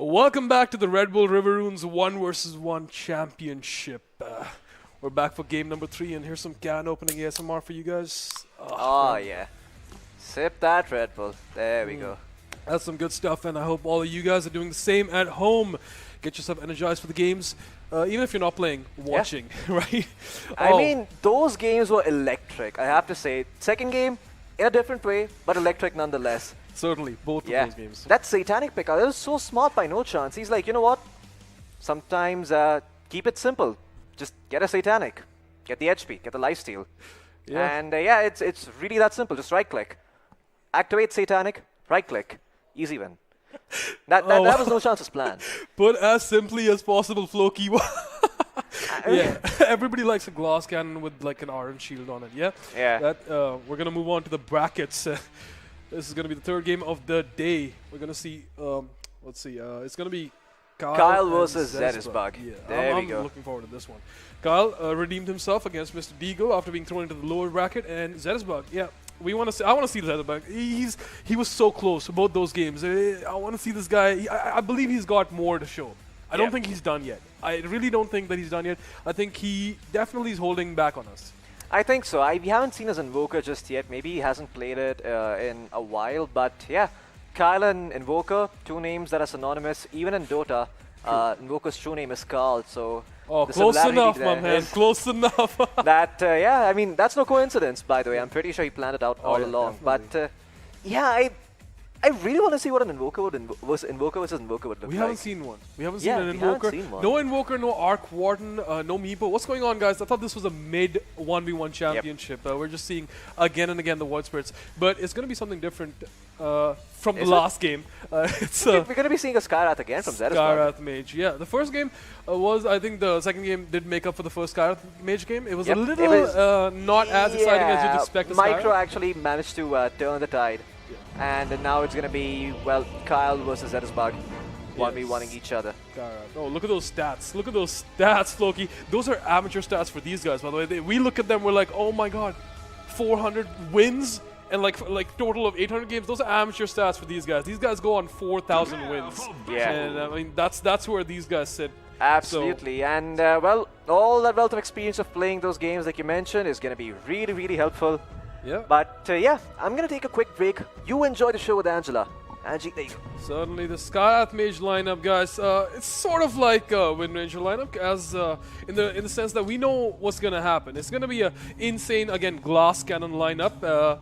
[SPEAKER 1] Welcome back to the Redbull River Runes 1 vs 1 Championship. We're back for game number 3, and here's some can opening ASMR for you guys.
[SPEAKER 2] Oh, yeah. Sip that Red Bull. There we go.
[SPEAKER 1] That's some good stuff, and I hope all of you guys are doing the same at home. Get yourself energized for the games, even if you're not playing, watching, right?
[SPEAKER 2] I mean, those games were electric, I have to say. Second game, in a different way, but electric nonetheless.
[SPEAKER 1] Certainly, both of those games.
[SPEAKER 2] That Satanic pick, that was so smart by no chance. He's like, you know what? Sometimes keep it simple. Just get a Satanic, get the HP, get the lifesteal.
[SPEAKER 1] Yeah.
[SPEAKER 2] And yeah, it's really that simple. Just right-click. Activate Satanic, right-click. Easy win. That was no chance's plan.
[SPEAKER 1] Put as simply as possible, Floki. Yeah, everybody likes a glass cannon with like an orange shield on it, yeah?
[SPEAKER 2] Yeah.
[SPEAKER 1] We're going to move on to the brackets. This is going to be the third game of the day. We're going to see, let's see, it's going to be
[SPEAKER 2] Kyle versus Zetisbug.
[SPEAKER 1] Yeah,
[SPEAKER 2] there we
[SPEAKER 1] I'm
[SPEAKER 2] go.
[SPEAKER 1] looking forward to this one. Kyle redeemed himself against Mr. Digo after being thrown into the lower bracket, and Zetisbug, yeah. I want to see Zetisbug. He was so close to both those games. I want to see this guy. I believe he's got more to show. I don't think he's done yet. I really don't think that he's done yet. I think he definitely is holding back on us.
[SPEAKER 2] I think so. We haven't seen his Invoker just yet. Maybe he hasn't played it in a while. But yeah, Kyle and Invoker, two names that are synonymous. Even in Dota, Invoker's true name is Carl. So
[SPEAKER 1] close enough, my man. Close enough.
[SPEAKER 2] That yeah, I mean that's no coincidence. By the way, I'm pretty sure he planned it out all along.
[SPEAKER 1] Definitely.
[SPEAKER 2] But yeah, I really want to see what an Invoker versus Invoker would look like.
[SPEAKER 1] We haven't seen one. We haven't seen an
[SPEAKER 2] we
[SPEAKER 1] Invoker.
[SPEAKER 2] haven't seen one.
[SPEAKER 1] No Invoker, no Arc Warden, no Meepo. What's going on, guys? I thought this was a mid 1v1 championship. We're just seeing again and again the Void Spirits. But it's going to be something different from the last game.
[SPEAKER 2] We're going to be seeing a Skyrath again from Zetisbug.
[SPEAKER 1] Skyrath Mage, yeah. The first game was, I think the second game did make up for the first Skyrath Mage game. It was a little not as exciting as you'd expect.
[SPEAKER 2] Micro actually managed to turn the tide. And now it's going to be, well, Kyle versus Zetisbug, 1v1ing each other.
[SPEAKER 1] Oh, look at those stats. Look at those stats, Floki. Those are amateur stats for these guys, by the way. We look at them, we're like, oh my god, 400 wins and like total of 800 games. Those are amateur stats for these guys. These guys go on 4,000 wins.
[SPEAKER 2] Yeah.
[SPEAKER 1] And I mean, that's where these guys sit.
[SPEAKER 2] Absolutely. So, and, well, all that wealth of experience of playing those games, like you mentioned, is going to be really, really helpful.
[SPEAKER 1] Yeah.
[SPEAKER 2] But yeah, I'm going to take a quick break. You enjoy the show with Angela. Angie, there you go.
[SPEAKER 1] Certainly, the Skyrath Mage lineup, guys. It's sort of like a Wind Ranger lineup, as in the sense that we know what's gonna happen. It's gonna be a insane, again, glass cannon lineup.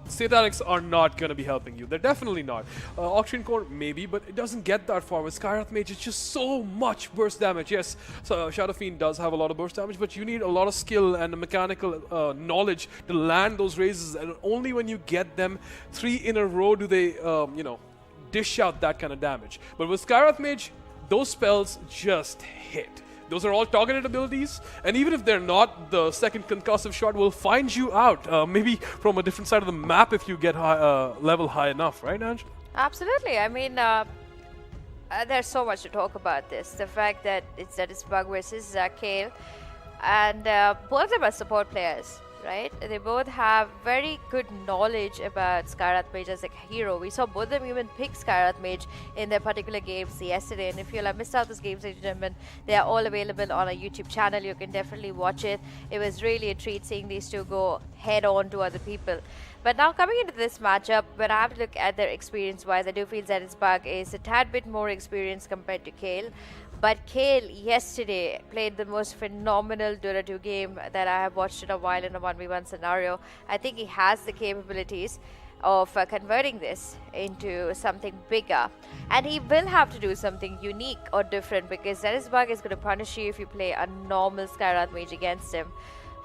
[SPEAKER 1] Satanics are not gonna be helping you. They're definitely not. Octane Core maybe, but it doesn't get that far. With Skyrath Mage, it's just so much burst damage. Yes, so Shadow Fiend does have a lot of burst damage, but you need a lot of skill and mechanical knowledge to land those raises, and only when you get them 3 in a row do they, you know, dish out that kind of damage. But with Skyrath Mage, those spells just hit. Those are all targeted abilities, and even if they're not, the second concussive shot will find you out, maybe from a different side of the map if you get level high enough, right, Anj?
[SPEAKER 3] Absolutely. I mean, there's so much to talk about this. The fact that it's Zetisbug versus Kale, and both of them are support players. Right? They both have very good knowledge about Skyrath Mage as a hero. We saw both of them even pick Skyrath Mage in their particular games yesterday. And if you'll have missed out those games, ladies and gentlemen, they are all available on our YouTube channel. You can definitely watch it. It was really a treat seeing these two go head on to other people. But now coming into this matchup, when I have to look at their experience-wise, I do feel Zetisbug is a tad bit more experienced compared to Kale. But Kale yesterday played the most phenomenal Dota 2 game that I have watched in a while in a 1v1 scenario. I think he has the capabilities of converting this into something bigger. And he will have to do something unique or different, because Zetisbug is going to punish you if you play a normal Skyrath Mage against him.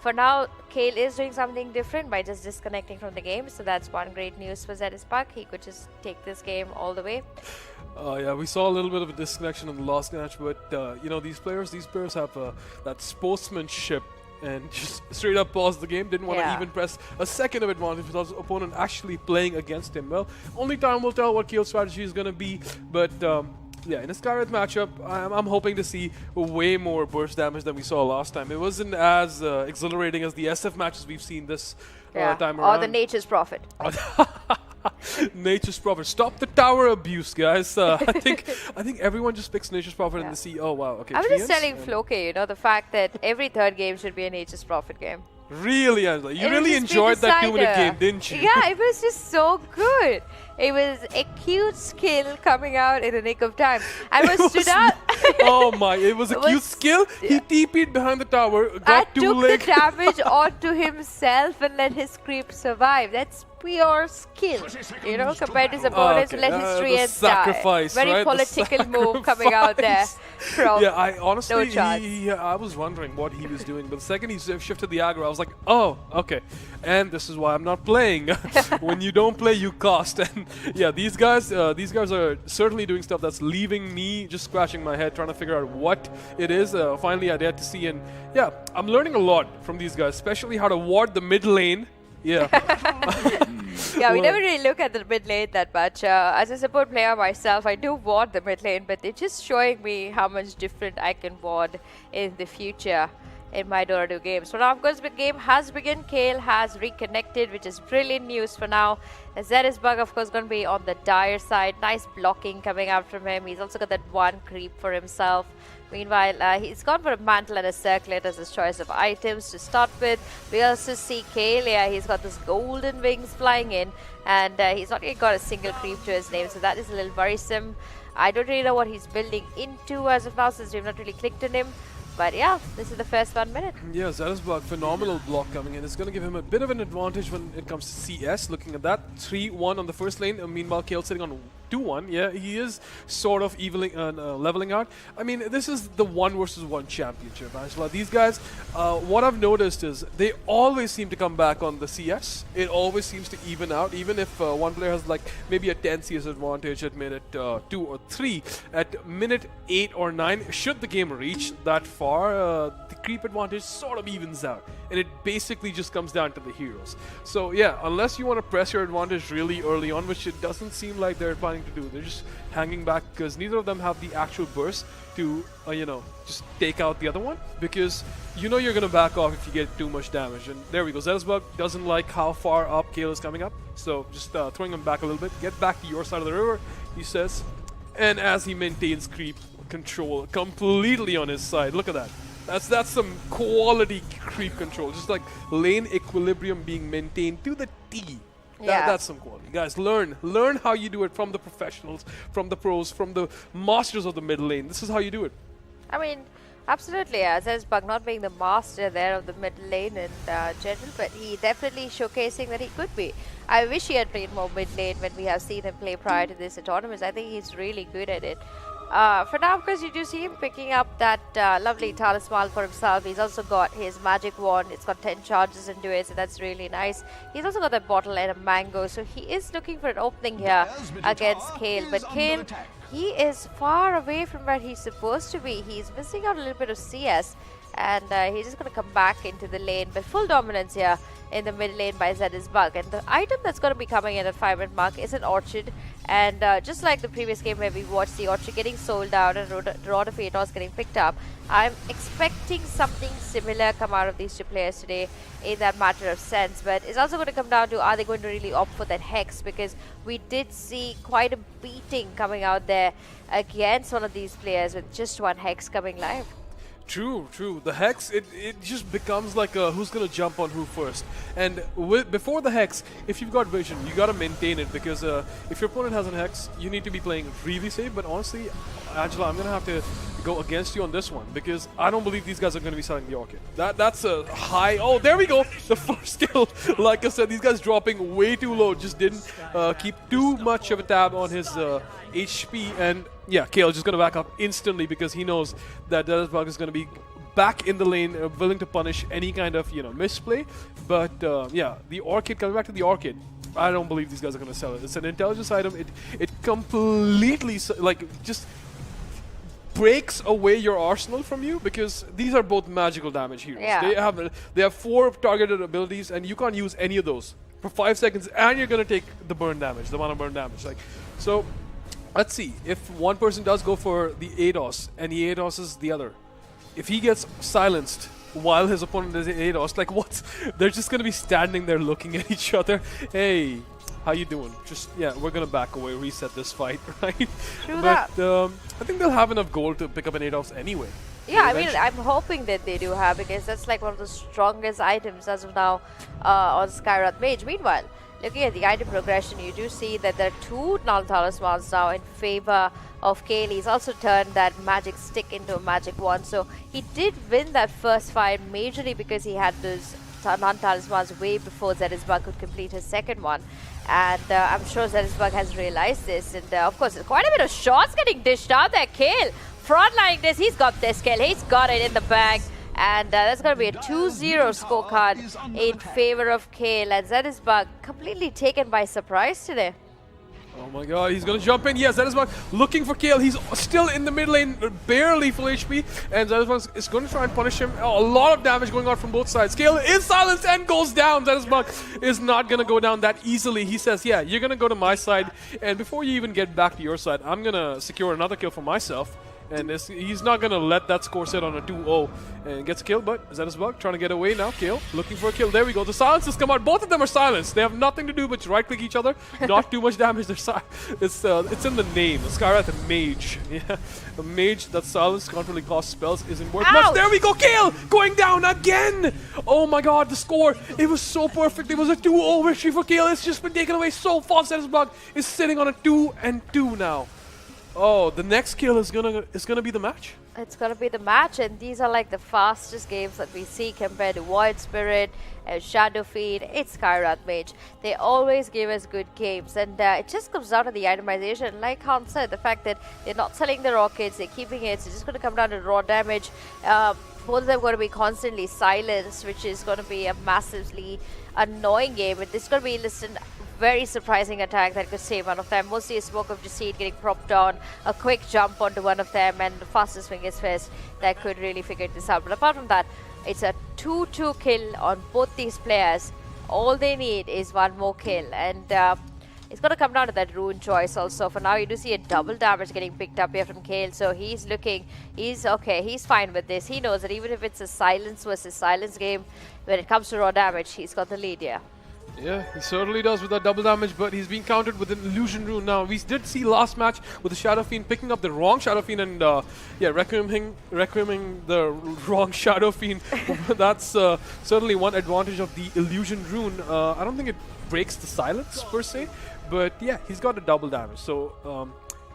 [SPEAKER 3] For now, Kale is doing something different by just disconnecting from the game. So that's one great news for Zetisbug. He could just take this game all the way.
[SPEAKER 1] Yeah, we saw a little bit of a disconnection in the last match, but you know, these players have that sportsmanship and just straight up paused the game. Didn't want to even press a second of advantage without his opponent actually playing against him. Well, only time will tell what Kale's strategy is going to be, but yeah, in a Skyrath matchup, I'm hoping to see way more burst damage than we saw last time. It wasn't as exhilarating as the SF matches we've seen this time around.
[SPEAKER 3] Or the Nature's Prophet.
[SPEAKER 1] Nature's Prophet. Stop the tower abuse, guys. I think everyone just picks Nature's Prophet in the sea. Oh wow. Okay.
[SPEAKER 3] I was just
[SPEAKER 1] 3 ends?
[SPEAKER 3] telling Floke, you know, the fact that every third game should be a Nature's Prophet game.
[SPEAKER 1] Really, Angela. You
[SPEAKER 3] It would
[SPEAKER 1] really
[SPEAKER 3] just be
[SPEAKER 1] enjoyed that 2-minute
[SPEAKER 3] decider.
[SPEAKER 1] game, didn't you?
[SPEAKER 3] Yeah, it was just so good. It was a cute skill coming out in the nick of time. I
[SPEAKER 1] It
[SPEAKER 3] was stood up.
[SPEAKER 1] Oh my, it was a
[SPEAKER 3] It
[SPEAKER 1] cute
[SPEAKER 3] was-
[SPEAKER 1] skill. He TP'd behind the tower,
[SPEAKER 3] I
[SPEAKER 1] got 2
[SPEAKER 3] took
[SPEAKER 1] legs.
[SPEAKER 3] the damage onto himself and let his creep survive. That's pure skill, you know, compared to his opponents who
[SPEAKER 1] Okay,
[SPEAKER 3] let his
[SPEAKER 1] the
[SPEAKER 3] 3 ends die.
[SPEAKER 1] sacrifice,
[SPEAKER 3] Very
[SPEAKER 1] right? The
[SPEAKER 3] political move coming out there from
[SPEAKER 1] Yeah, I honestly,
[SPEAKER 3] no chance.
[SPEAKER 1] I was wondering what he was doing, but the second he shifted the aggro, I was like, oh, okay. And this is why I'm not playing. When you don't play, you cost. And yeah, these guys are certainly doing stuff that's leaving me just scratching my head, trying to figure out what it is. Finally, I dared to see, and yeah, I'm learning a lot from these guys, especially how to ward the mid lane. Yeah.
[SPEAKER 3] Yeah, we
[SPEAKER 1] Well-
[SPEAKER 3] never really look at the mid lane that much. As a support player myself, I do ward the mid lane, but it's just showing me how much different I can ward in the future in my Dota 2 games. So now, of course, the game has begun. Kale has reconnected, which is brilliant news for now. Zetisbug, of course, going to be on the dire side. Nice blocking coming out from him. He's also got that 1 creep for himself. Meanwhile, he's gone for a mantle and a circlet as his choice of items to start with. We also see Kale, yeah, he's got this golden wings flying in, and he's not even got a single creep to his name, so that is a little worrisome. I don't really know what he's building into as of now, since we've not really clicked on him. But yeah, this is the first 1 minute.
[SPEAKER 1] Yeah, Zetisbug, phenomenal block coming in. It's going to give him a bit of an advantage when it comes to CS. Looking at that, 3-1 on the first lane. Meanwhile, Kale sitting on 2-1. Yeah, he is sort of leveling out. I mean, this is the 1 versus 1 championship, Angela. These guys, what I've noticed is they always seem to come back on the CS. It always seems to even out, even if one player has like maybe a 10 CS advantage at minute 2 or 3. At minute 8 or 9, should the game reach that far, the creep advantage sort of evens out, and it basically just comes down to the heroes. So yeah, unless you want to press your advantage really early on, which it doesn't seem like they're planning to do, they're just hanging back because neither of them have the actual burst to just take out the other one, because you know you're gonna back off if you get too much damage. And there we go. Zetisbug doesn't like how far up Kale is coming up, so just throwing him back a little bit. Get back to your side of the river, he says. And as he maintains creep control completely on his side, look at that. That's some quality creep control. Just like lane equilibrium being maintained to the T.
[SPEAKER 3] Yeah.
[SPEAKER 1] That's some quality. Guys, learn how you do it from the professionals, from the pros, from the masters of the mid lane. This is how you do it.
[SPEAKER 3] I mean, absolutely, Zetisbug not being the master there of the mid lane in general, but he definitely showcasing that he could be. I wish he had played more mid lane when we have seen him play prior to this tournament. I think he's really good at it. For now, of course, you do see him picking up that lovely talisman for himself. He's also got his magic wand. It's got 10 charges into it, so that's really nice. He's also got that bottle and a mango, so he is looking for an opening here against Kale. But Kale, he is far away from where he's supposed to be. He's missing out a little bit of CS, and he's just going to come back into the lane. But full dominance here in the mid lane by Zetisbug. And the item that's going to be coming in at 5-minute mark is an Orchid. And just like the previous game where we watched the Orchid getting sold out and Rod of Atos getting picked up, I'm expecting something similar come out of these 2 players today in that matter of sense. But it's also going to come down to, are they going to really opt for that Hex? Because we did see quite a beating coming out there against one of these players with just 1 Hex coming live.
[SPEAKER 1] True. The Hex, it just becomes like who's going to jump on who first. And before the Hex, if you've got vision, you got to maintain it, because if your opponent has an Hex, you need to be playing really safe. But honestly, Angela, I'm going to have to go against you on this one, because I don't believe these guys are going to be selling the Orchid. That's a high... Oh, there we go! The first kill. Like I said, these guys dropping way too low. Just didn't keep too much of a tab on his HP, and yeah, Kale just going to back up instantly, because he knows that Zetisbug is going to be back in the lane, willing to punish any kind of misplay. But yeah, the Orchid, coming back to the Orchid, I don't believe these guys are going to sell it. It's an intelligence item. It completely just breaks away your arsenal from you, because these are both magical damage heroes.
[SPEAKER 3] Yeah.
[SPEAKER 1] They have 4 targeted abilities, and you can't use any of those for 5 seconds, and you're going to take the burn damage, the amount of burn damage. So let's see if one person does go for the ADOS and he ADOSes the other. If he gets silenced while his opponent is ADOS, they're just going to be standing there looking at each other. Hey, How you doing? Just, yeah, we're gonna back away, reset this fight, right?
[SPEAKER 3] True
[SPEAKER 1] But
[SPEAKER 3] that.
[SPEAKER 1] I think they'll have enough gold to pick up an 8-offs anyway.
[SPEAKER 3] Yeah, I mean,
[SPEAKER 1] Eventually.
[SPEAKER 3] I'm hoping that they do have, because that's like one of the strongest items as of now on Skywrath Mage. Meanwhile, looking at the item progression, you do see that there are 2 null talismans now in favor of Kale. He's also turned that magic stick into a magic wand. So he did win that first fight majorly because he had those null talismans way before Zetisbug could complete his second one. And I'm sure Zetisbug has realized this. And of course, there's quite a bit of shots getting dished out there. Kale frontlining this. He's got this kill. He's got it in the bag. And that's going to be a 2-0 scorecard in favor of Kale. And Zetisbug completely taken by surprise today.
[SPEAKER 1] Oh my god, he's gonna jump in. Yes, Zetisbug looking for Kale. He's still in the mid lane, barely full HP. And Zetisbug is going to try and punish him. Oh, a lot of damage going on from both sides. Kale is silenced and goes down. Zetisbug is not gonna go down that easily. He says, yeah, you're gonna go to my side. And before you even get back to your side, I'm gonna secure another kill for myself. And he's not going to let that score sit on a 2-0 and gets killed, but Zetisbug trying to get away now. Kale looking for a kill. There we go. The silences come out. Both of them are silenced. They have nothing to do but right-click each other. Not too much damage. It's in the name. Skywrath Mage. Yeah, a mage that's silenced, can't really cast spells, isn't worth much. There we go. Kale going down again. Oh my god, the score. It was so perfect. It was a 2-0 victory for Kale. It's just been taken away so fast. Zetisbug is sitting on a 2-2 now. Oh, the next kill is gonna be the match?
[SPEAKER 3] It's gonna be the match, and these are like the fastest games that we see compared to Void Spirit and Shadow Fiend. It's Skywrath Mage. They always give us good games, and it just comes down to the itemization. Like Han said, the fact that they're not selling the rockets, they're keeping it. It's just gonna come down to raw damage. Both of them are going to be constantly silenced, which is going to be a massively annoying game. But this is going to be very surprising attack that could save one of them. Mostly a smoke of deceit getting propped on, a quick jump onto one of them, and the fastest fingers fist that could really figure this out. But apart from that, it's a 2-2 kill on both these players. All they need is one more kill, and it's going to come down to that rune choice also. For now, you do see a double damage getting picked up here from Kale, so he's okay, he's fine with this. He knows that even if it's a silence versus silence game, when it comes to raw damage, he's got the lead here.
[SPEAKER 1] Yeah, he certainly does with that double damage, but he's being countered with an illusion rune now. We did see last match with the Shadow Fiend picking up the wrong Shadow Fiend and requieming the wrong Shadow Fiend. That's certainly one advantage of the illusion rune. I don't think it breaks the silence per se, but yeah, he's got a double damage. So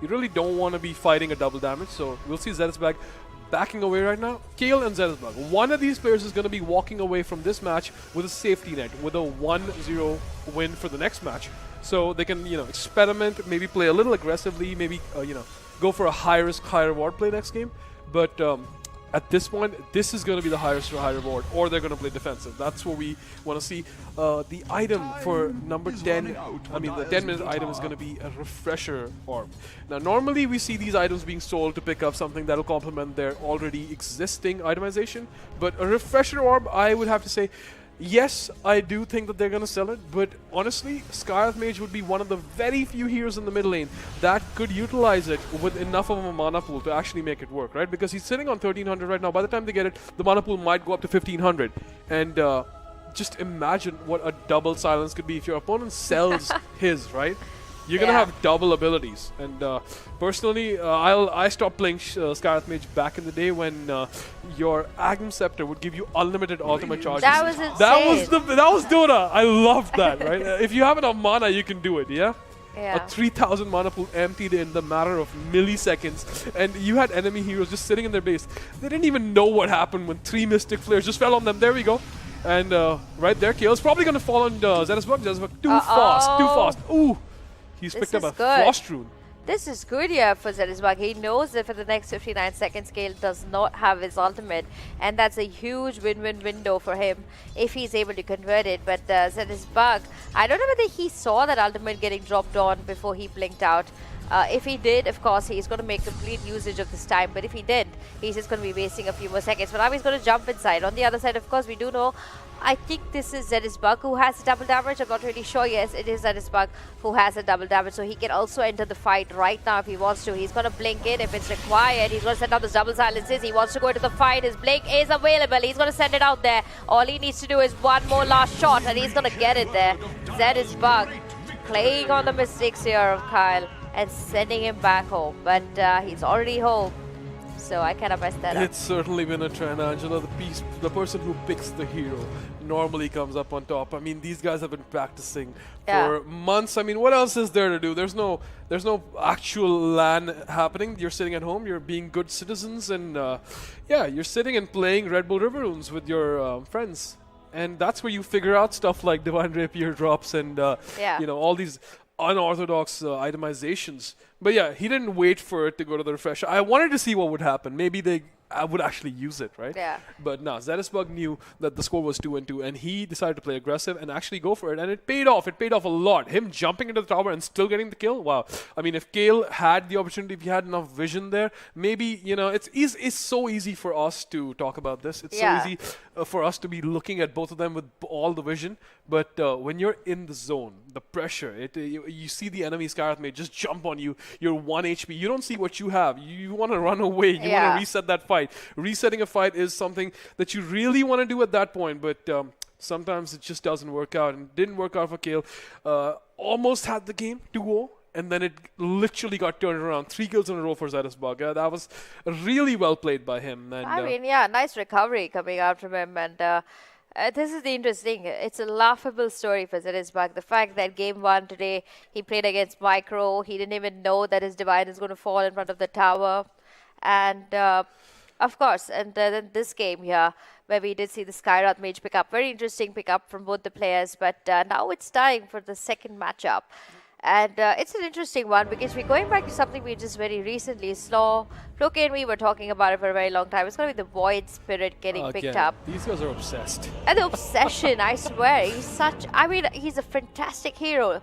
[SPEAKER 1] you really don't want to be fighting a double damage. So we'll see Zetisbug backing away right now. Kale and Zetisbug. One of these players is going to be walking away from this match with a safety net, with a 1-0 win for the next match. So they can, experiment, maybe play a little aggressively, maybe, go for a high risk, high reward play next game. But at this point, this is going to be the high risk or high reward, or they're going to play defensive. That's what we want to see. The item for number 10, the 10-minute item is going to be a refresher orb. Now, normally we see these items being sold to pick up something that will complement their already existing itemization. But a refresher orb, I would have to say, yes, I do think that they're going to sell it, but honestly, Skywrath Mage would be one of the very few heroes in the mid lane that could utilize it with enough of a mana pool to actually make it work, right? Because he's sitting on 1300 right now. By the time they get it, the mana pool might go up to 1500. And just imagine what a double silence could be if your opponent sells his, right? You're going to have double abilities. And personally, I stopped playing Skywrath Mage back in the day when your Agam Scepter would give you unlimited ultimate charges.
[SPEAKER 3] That was insane.
[SPEAKER 1] That was Dota. I loved that, right? If you have enough mana, you can do it, yeah?
[SPEAKER 3] Yeah.
[SPEAKER 1] A 3000 mana pool emptied in the matter of milliseconds. And you had enemy heroes just sitting in their base. They didn't even know what happened when 3 Mystic Flares just fell on them. There we go. And right there, Kale's probably going to fall on Zetisbug. Zetisbug too fast. Ooh. He's picked up a Frost Rune.
[SPEAKER 3] This is good here for Zetisbug. He knows that for the next 59 seconds, Kale does not have his ultimate. And that's a huge win-win window for him if he's able to convert it. But Zetisbug, I don't know whether he saw that ultimate getting dropped on before he blinked out. If he did, of course, he's going to make complete usage of this time. But if he didn't, he's just going to be wasting a few more seconds. But now he's going to jump inside. On the other side, of course, we do know, I think this is Zetisbug who has a double damage. I'm not really sure. Yes, it is Zetisbug who has a double damage. So he can also enter the fight right now if he wants to. He's going to blink in if it's required. He's going to send out those double silences. He wants to go into the fight. His blink is available. He's going to send it out there. All he needs to do is one more last shot and he's going to get it there. Zetisbug playing on the mistakes here of Kyle and sending him back home. But he's already home, so I cannot mess that up.
[SPEAKER 1] It's certainly been a trend, Angela. The person who picks the hero normally comes up on top. I mean, these guys have been practicing for months. I mean, what else is there to do? There's no actual LAN happening. You're sitting at home. You're being good citizens, and yeah, you're sitting and playing Red Bull River Runes with your friends. And that's where you figure out stuff like Divine Rapier drops and you know, all these unorthodox itemizations. But yeah, he didn't wait for it to go to the refresh. I wanted to see what would happen. Maybe I would actually use it, right?
[SPEAKER 3] Yeah.
[SPEAKER 1] But no, Zetisbug knew that the score was 2-2, and he decided to play aggressive and actually go for it, and it paid off. It paid off a lot. Him jumping into the tower and still getting the kill. Wow. I mean, if Kale had the opportunity, if he had enough vision there, maybe, you know, it's so easy for us to talk about this. It's so easy for us to be looking at both of them with all the vision. But when you're in the zone, the pressure, you see the enemy Skyrath mate just jump on you. You're 1 HP. You don't see what you have. You want to run away. You want to reset that fight. Resetting a fight is something that you really want to do at that point, but sometimes it just doesn't work out, and didn't work out for Kale. Almost had the game 2-0, and then it literally got turned around. 3 kills in a row for Zetisbug. That was really well played by him. And,
[SPEAKER 3] I mean, yeah, nice recovery coming out from him, and this is the interesting. It's a laughable story for Zetisbug. The fact that game 1 today, he played against Micro. He didn't even know that his Divine is going to fall in front of the tower, and of course, and then this game here, where we did see the Skyrath Mage pick up. Very interesting pick up from both the players, but now it's time for the second matchup. And it's an interesting one because we're going back to something we just very recently saw. Floke and we were talking about it for a very long time. It's going to be the Void Spirit getting picked up.
[SPEAKER 1] These guys are obsessed.
[SPEAKER 3] And the obsession, I swear. He's a fantastic hero.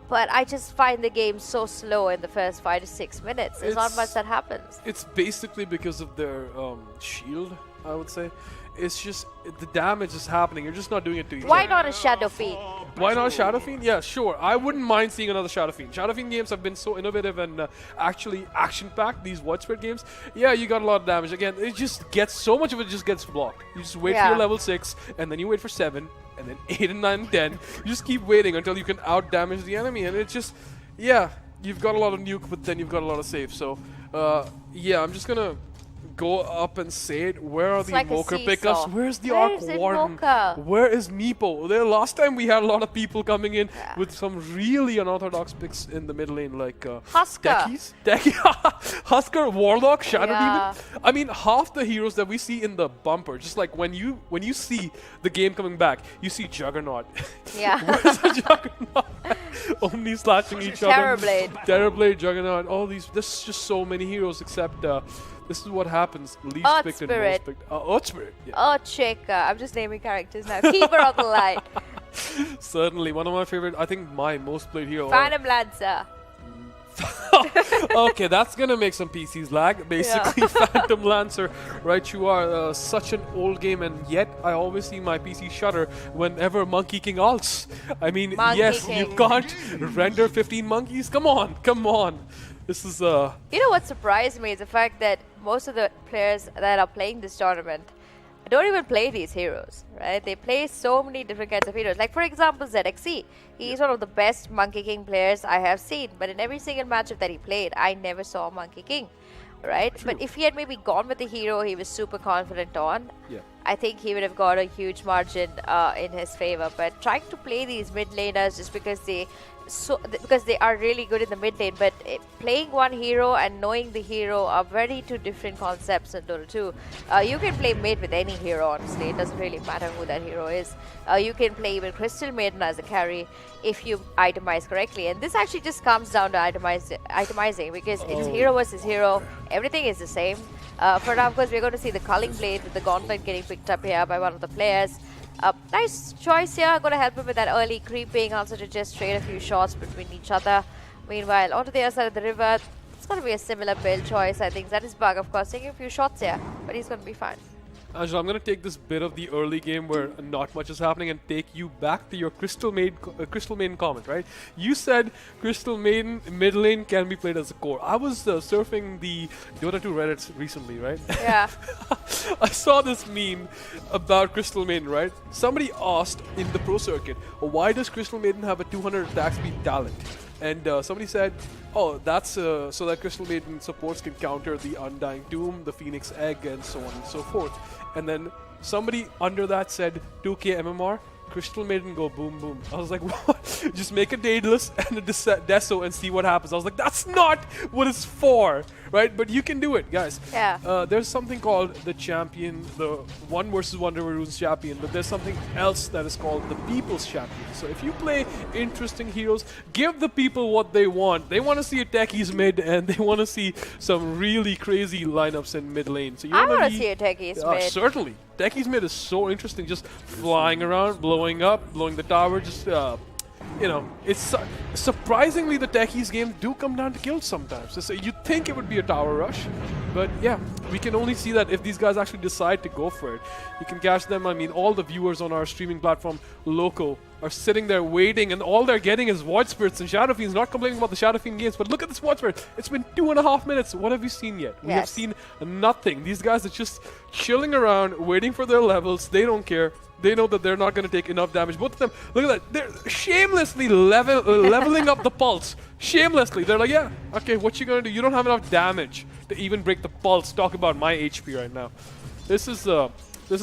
[SPEAKER 3] But I just find the game so slow in the first 5 to 6 minutes. There's not much that happens.
[SPEAKER 1] It's basically because of their shield, I would say. It's just the damage is happening. You're just not doing it to each other.
[SPEAKER 3] Why not a Shadow Fiend?
[SPEAKER 1] Why not a Shadow Fiend? Yeah, sure. I wouldn't mind seeing another Shadow Fiend. Shadow Fiend games have been so innovative and actually action-packed. These Void Spirit games, yeah, you got a lot of damage. Again, it just gets so much of it just gets blocked. You just wait for your level 6, and then you wait for 7, and then 8 and 9 and 10. You just keep waiting until you can out-damage the enemy, and it's just, yeah, you've got a lot of nuke, but then you've got a lot of save. So, yeah, I'm just gonna go up and say it. Where are the Invoker pickups? Where's the Arc Warden? Where is Meepo? Last time we had a lot of people coming in with some really unorthodox picks in the mid lane, like
[SPEAKER 3] Husker,
[SPEAKER 1] Husker, Warlock, Shadow Demon. I mean, half the heroes that we see in the bumper, just like when you see the game coming back, you see Juggernaut.
[SPEAKER 3] Yeah.
[SPEAKER 1] Where's the Juggernaut? Only slashing each other. Terrorblade, Juggernaut, all these. There's just so many heroes, except this is what happens. Least picked and most picked. Earth Spirit. Yeah.
[SPEAKER 3] Earth Shaker. I'm just naming characters now. Keeper of the Light.
[SPEAKER 1] Certainly. One of my favorite, I think my most played hero.
[SPEAKER 3] Phantom Lancer.
[SPEAKER 1] Okay, that's gonna make some PCs lag. Basically, Phantom Lancer, right? You are such an old game, and yet I always see my PC shudder whenever Monkey King ults. I mean, yes, you can't render 15 monkeys. Come on, come on. This is
[SPEAKER 3] You know what surprised me is the fact that most of the players that are playing this tournament don't even play these heroes, right? They play so many different kinds of heroes. Like, for example, ZXC. He's one of the best Monkey King players I have seen. But in every single matchup that he played, I never saw Monkey King, right?
[SPEAKER 1] True.
[SPEAKER 3] But if he had maybe gone with the hero he was super confident on, I think he would have got a huge margin in his favor. But trying to play these mid laners just because they are really good in the mid lane, but playing one hero and knowing the hero are very two different concepts in Dota 2. You can play mid with any hero, honestly. It doesn't really matter who that hero is. You can play even Crystal Maiden as a carry if you itemize correctly. And this actually just comes down to itemizing because it's hero versus hero. Everything is the same. For now, of course, we're going to see the Culling Blade with the Gauntlet getting picked up here by one of the players. Nice choice here. I'm going to help him with that early creeping, also to just trade a few shots between each other. Meanwhile, onto the other side of the river, it's going to be a similar build choice. I think Zetisbug, of course, taking a few shots here, but he's going to be fine.
[SPEAKER 1] Angela, I'm going to take this bit of the early game where not much is happening and take you back to your Crystal Maiden comment, right? You said Crystal Maiden mid lane can be played as a core. I was surfing the Dota2 Reddits recently, right?
[SPEAKER 3] Yeah.
[SPEAKER 1] I saw this meme about Crystal Maiden, right? Somebody asked in the pro circuit, why does Crystal Maiden have a 200 attack speed talent? And somebody said, oh, that's so that Crystal Maiden supports can counter the Undying Doom, the Phoenix Egg, and so on and so forth. And then somebody under that said 2k MMR, Crystal Maiden go boom boom. I was like, what? Just make a Daedalus and a Deso and see what happens. I was like, that's not what it's for, right? But you can do it, guys.
[SPEAKER 3] Yeah.
[SPEAKER 1] There's something called the champion, the 1 versus 1 River Runes champion, but there's something else that is called the people's champion. So if you play interesting heroes, give the people what they want. They want to see a techies mid, and they want to see some really crazy lineups in mid lane. So you
[SPEAKER 3] I
[SPEAKER 1] want
[SPEAKER 3] to see a techies mid.
[SPEAKER 1] Certainly. Techies mid is so interesting, just flying around, blowing up, blowing the tower, just, you know, it's surprisingly the techies games do come down to kills sometimes. So you'd think it would be a tower rush, but yeah, we can only see that if these guys actually decide to go for it. You can catch them, I mean, all the viewers on our streaming platform, local, are sitting there waiting, and all they're getting is Void Spirits and Shadow Fiends. Not complaining about the Shadow Fiend games, but look at this Void Spirit. It's been 2.5 minutes. What have you seen yet? We have seen nothing. These guys are just chilling around, waiting for their levels. They don't care. They know that they're not going to take enough damage. Both of them, look at that. They're shamelessly leveling up the pulse. Shamelessly. They're like, yeah, okay, what you going to do? You don't have enough damage to even break the pulse. Talk about my HP right now. This is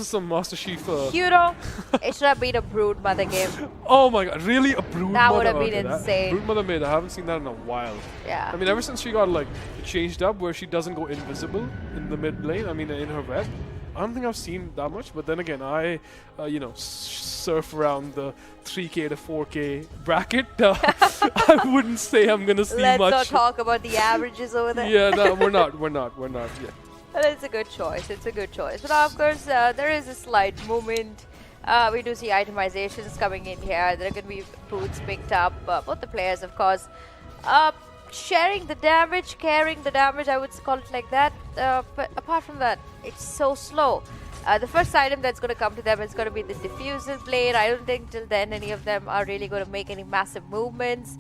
[SPEAKER 1] some Master Chief.
[SPEAKER 3] You know, it should have been a Brood Mother game.
[SPEAKER 1] Oh my god, really? A Brood Mother?
[SPEAKER 3] That would have been insane.
[SPEAKER 1] Brood Mother mid, I haven't seen that in a while.
[SPEAKER 3] Yeah.
[SPEAKER 1] I mean, ever since she got like changed up where she doesn't go invisible in the mid lane, I mean, in her web, I don't think I've seen that much. But then again, I, you know, surf around the 3K to 4K bracket. I wouldn't say I'm going to see much.
[SPEAKER 3] Let's not talk about the averages over there.
[SPEAKER 1] Yeah, no, we're not yet.
[SPEAKER 3] Well, it's a good choice. It's a good choice. But of course, there is a slight movement. We do see itemizations coming in here. There are going to be boots picked up. Both the players, of course, sharing the damage, carrying the damage, I would call it like that. But apart from that, it's so slow. The first item that's going to come to them is going to be the Diffusal Blade. I don't think till then any of them are really going to make any massive movements.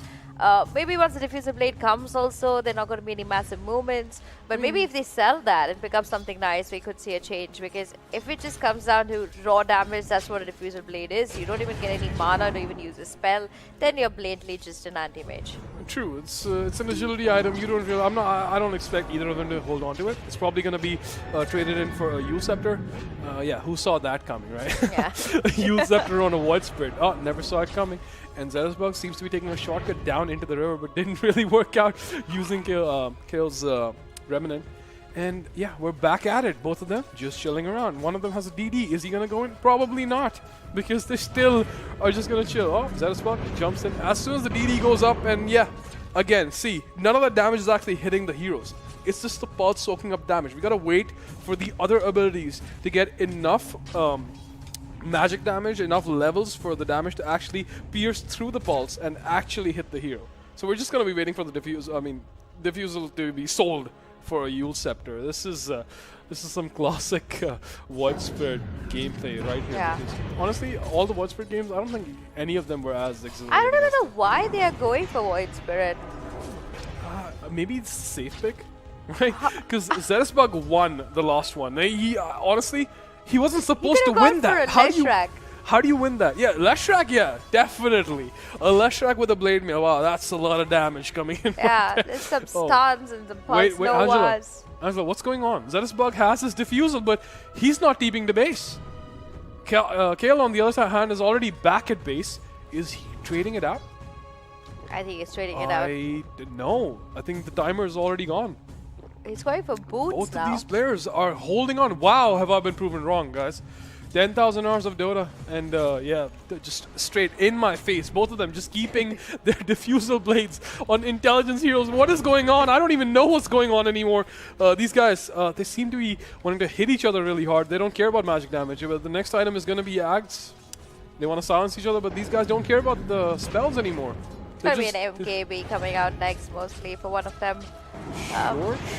[SPEAKER 3] Maybe once the Diffusal Blade comes also, they're not going to be any massive movements. But maybe if they sell that and pick up something nice, we could see a change. Because if it just comes down to raw damage, that's what a Diffusal Blade is. You don't even get any mana to even use a spell. Then you're blatantly just an anti-mage.
[SPEAKER 1] True, it's an agility item. You don't really. I don't expect either of them to hold on to it. It's probably going to be traded in for a Yule Scepter. Yeah, who saw that coming, right?
[SPEAKER 3] Yeah.
[SPEAKER 1] Yule Scepter on a Void Spirit. Oh, never saw it coming. And Zeresbug seems to be taking a shortcut down into the river, but didn't really work out using Kale's Remnant. And yeah, we're back at it. Both of them just chilling around. One of them has a DD. Is he going to go in? Probably not, because they still are just going to chill. Oh, Zeresbug jumps in as soon as the DD goes up, and yeah, again, see, none of that damage is actually hitting the heroes. It's just the pulse soaking up damage. We got to wait for the other abilities to get enough magic damage, enough levels for the damage to actually pierce through the pulse and actually hit the hero. So we're just going to be waiting for the diffusal to be sold for a Yule Scepter. This is some classic Void Spirit gameplay right here.
[SPEAKER 3] Yeah.
[SPEAKER 1] Because honestly, all the Void Spirit games, I don't think any of them were as exhilarating.
[SPEAKER 3] I don't even know why they are going for Void Spirit.
[SPEAKER 1] Maybe it's a safe pick, right? Because Zeresbug won the last one. He honestly, he wasn't supposed to win that. How do you win that? Yeah, Leshrac, yeah, definitely. A Leshrac with a blade mail, wow, that's a lot of damage coming in.
[SPEAKER 3] Yeah, there's some stuns and some pulse
[SPEAKER 1] wait, Angela, what's going on? Zeresbug has his diffusal, but he's not TPing the base. Kale on the other hand is already back at base. Is he trading it out?
[SPEAKER 3] I think he's trading it out.
[SPEAKER 1] No, I think the timer is already gone.
[SPEAKER 3] He's going for boots
[SPEAKER 1] Both
[SPEAKER 3] now.
[SPEAKER 1] of these players are holding on. Wow, have I been proven wrong, guys. 10,000 hours of Dota, and yeah, just straight in my face. Both of them just keeping their diffusal blades on intelligence heroes. What is going on? I don't even know what's going on anymore. These guys, they seem to be wanting to hit each other really hard. They don't care about magic damage. But the next item is going to be Ags. They want to silence each other, but these guys don't care about the spells anymore.
[SPEAKER 3] It's going to be an MKB coming out next, mostly, for one of them.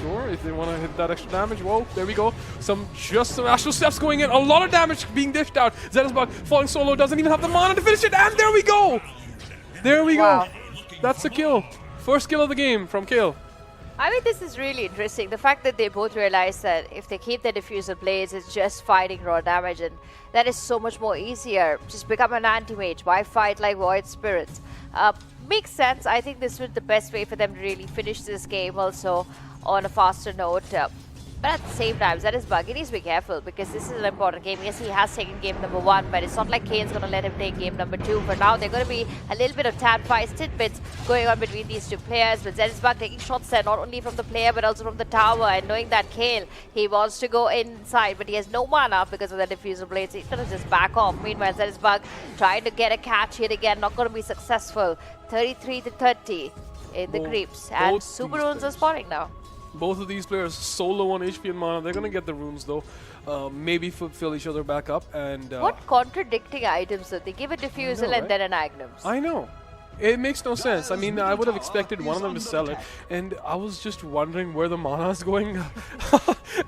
[SPEAKER 1] Sure. If they want to hit that extra damage, whoa, there we go. Some astral steps going in. A lot of damage being dished out. Zeresbug falling solo, doesn't even have the mana to finish it, and there we go. There we go. That's the kill. First kill of the game from Kale.
[SPEAKER 3] I mean, this is really interesting. The fact that they both realize that if they keep the diffusal blades, it's just fighting raw damage, and that is so much more easier. Just become an anti-mage. Why fight like Void Spirits? Makes sense. I think this was the best way for them to really finish this game also on a faster note. But at the same time, Zetisbug, he needs to be careful because this is an important game. Yes, he has taken game number 1, but it's not like Kane's going to let him take game number 2. For now, they're going to be a little bit of tad-fight tidbits going on between these two players. But Zetisbug taking shots there, not only from the player, but also from the tower. And knowing that Kale, he wants to go inside, but he has no mana because of the diffuser blades. He's going to just back off. Meanwhile, Zetisbug trying to get a catch here again, not going to be successful. 33-30 in the creeps. And Super Runes are spawning now.
[SPEAKER 1] Both of these players so low on HP and mana. They're going to get the runes though. Maybe fill each other back up. And
[SPEAKER 3] what contradicting items though? They give a diffusal and then an Agnums.
[SPEAKER 1] I know. It makes no sense. I mean, I would have expected one of them to sell it, and I was just wondering where the mana is going.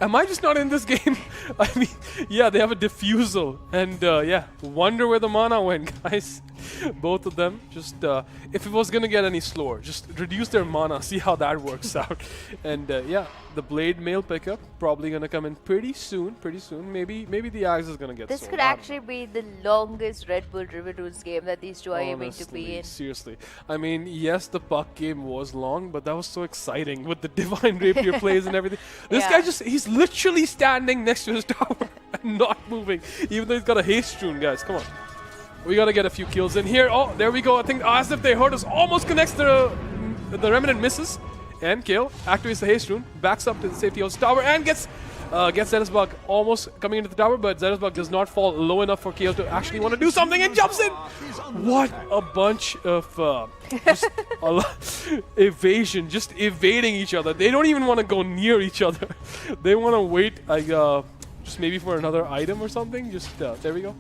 [SPEAKER 1] Am I just not in this game? I mean, yeah, they have a diffusal, and yeah, wonder where the mana went, guys. Both of them, just if it was gonna get any slower, just reduce their mana, see how that works out. And yeah, the blade mail pickup probably gonna come in pretty soon. Maybe the axe is gonna get
[SPEAKER 3] this
[SPEAKER 1] sold.
[SPEAKER 3] Could actually be the longest Redbull River Runes game that these two are aiming to be in.
[SPEAKER 1] Seriously, I mean, yes, the puck game was long, but that was so exciting with the divine rapier plays and everything. This guy he's literally standing next to his tower and not moving, even though he's got a haste rune, guys. Come on. We gotta get a few kills in here. Oh, there we go. I think as if they heard us, almost connects the Remnant, misses. And Kale activates the haste rune, backs up to the safety of his tower, and gets Zetisbug almost coming into the tower, but Zetisbug does not fall low enough for Kale to actually want to do something, and jumps in! What a bunch of just evasion, just evading each other. They don't even want to go near each other. They want to wait, like, just maybe for another item or something. Just, there we go.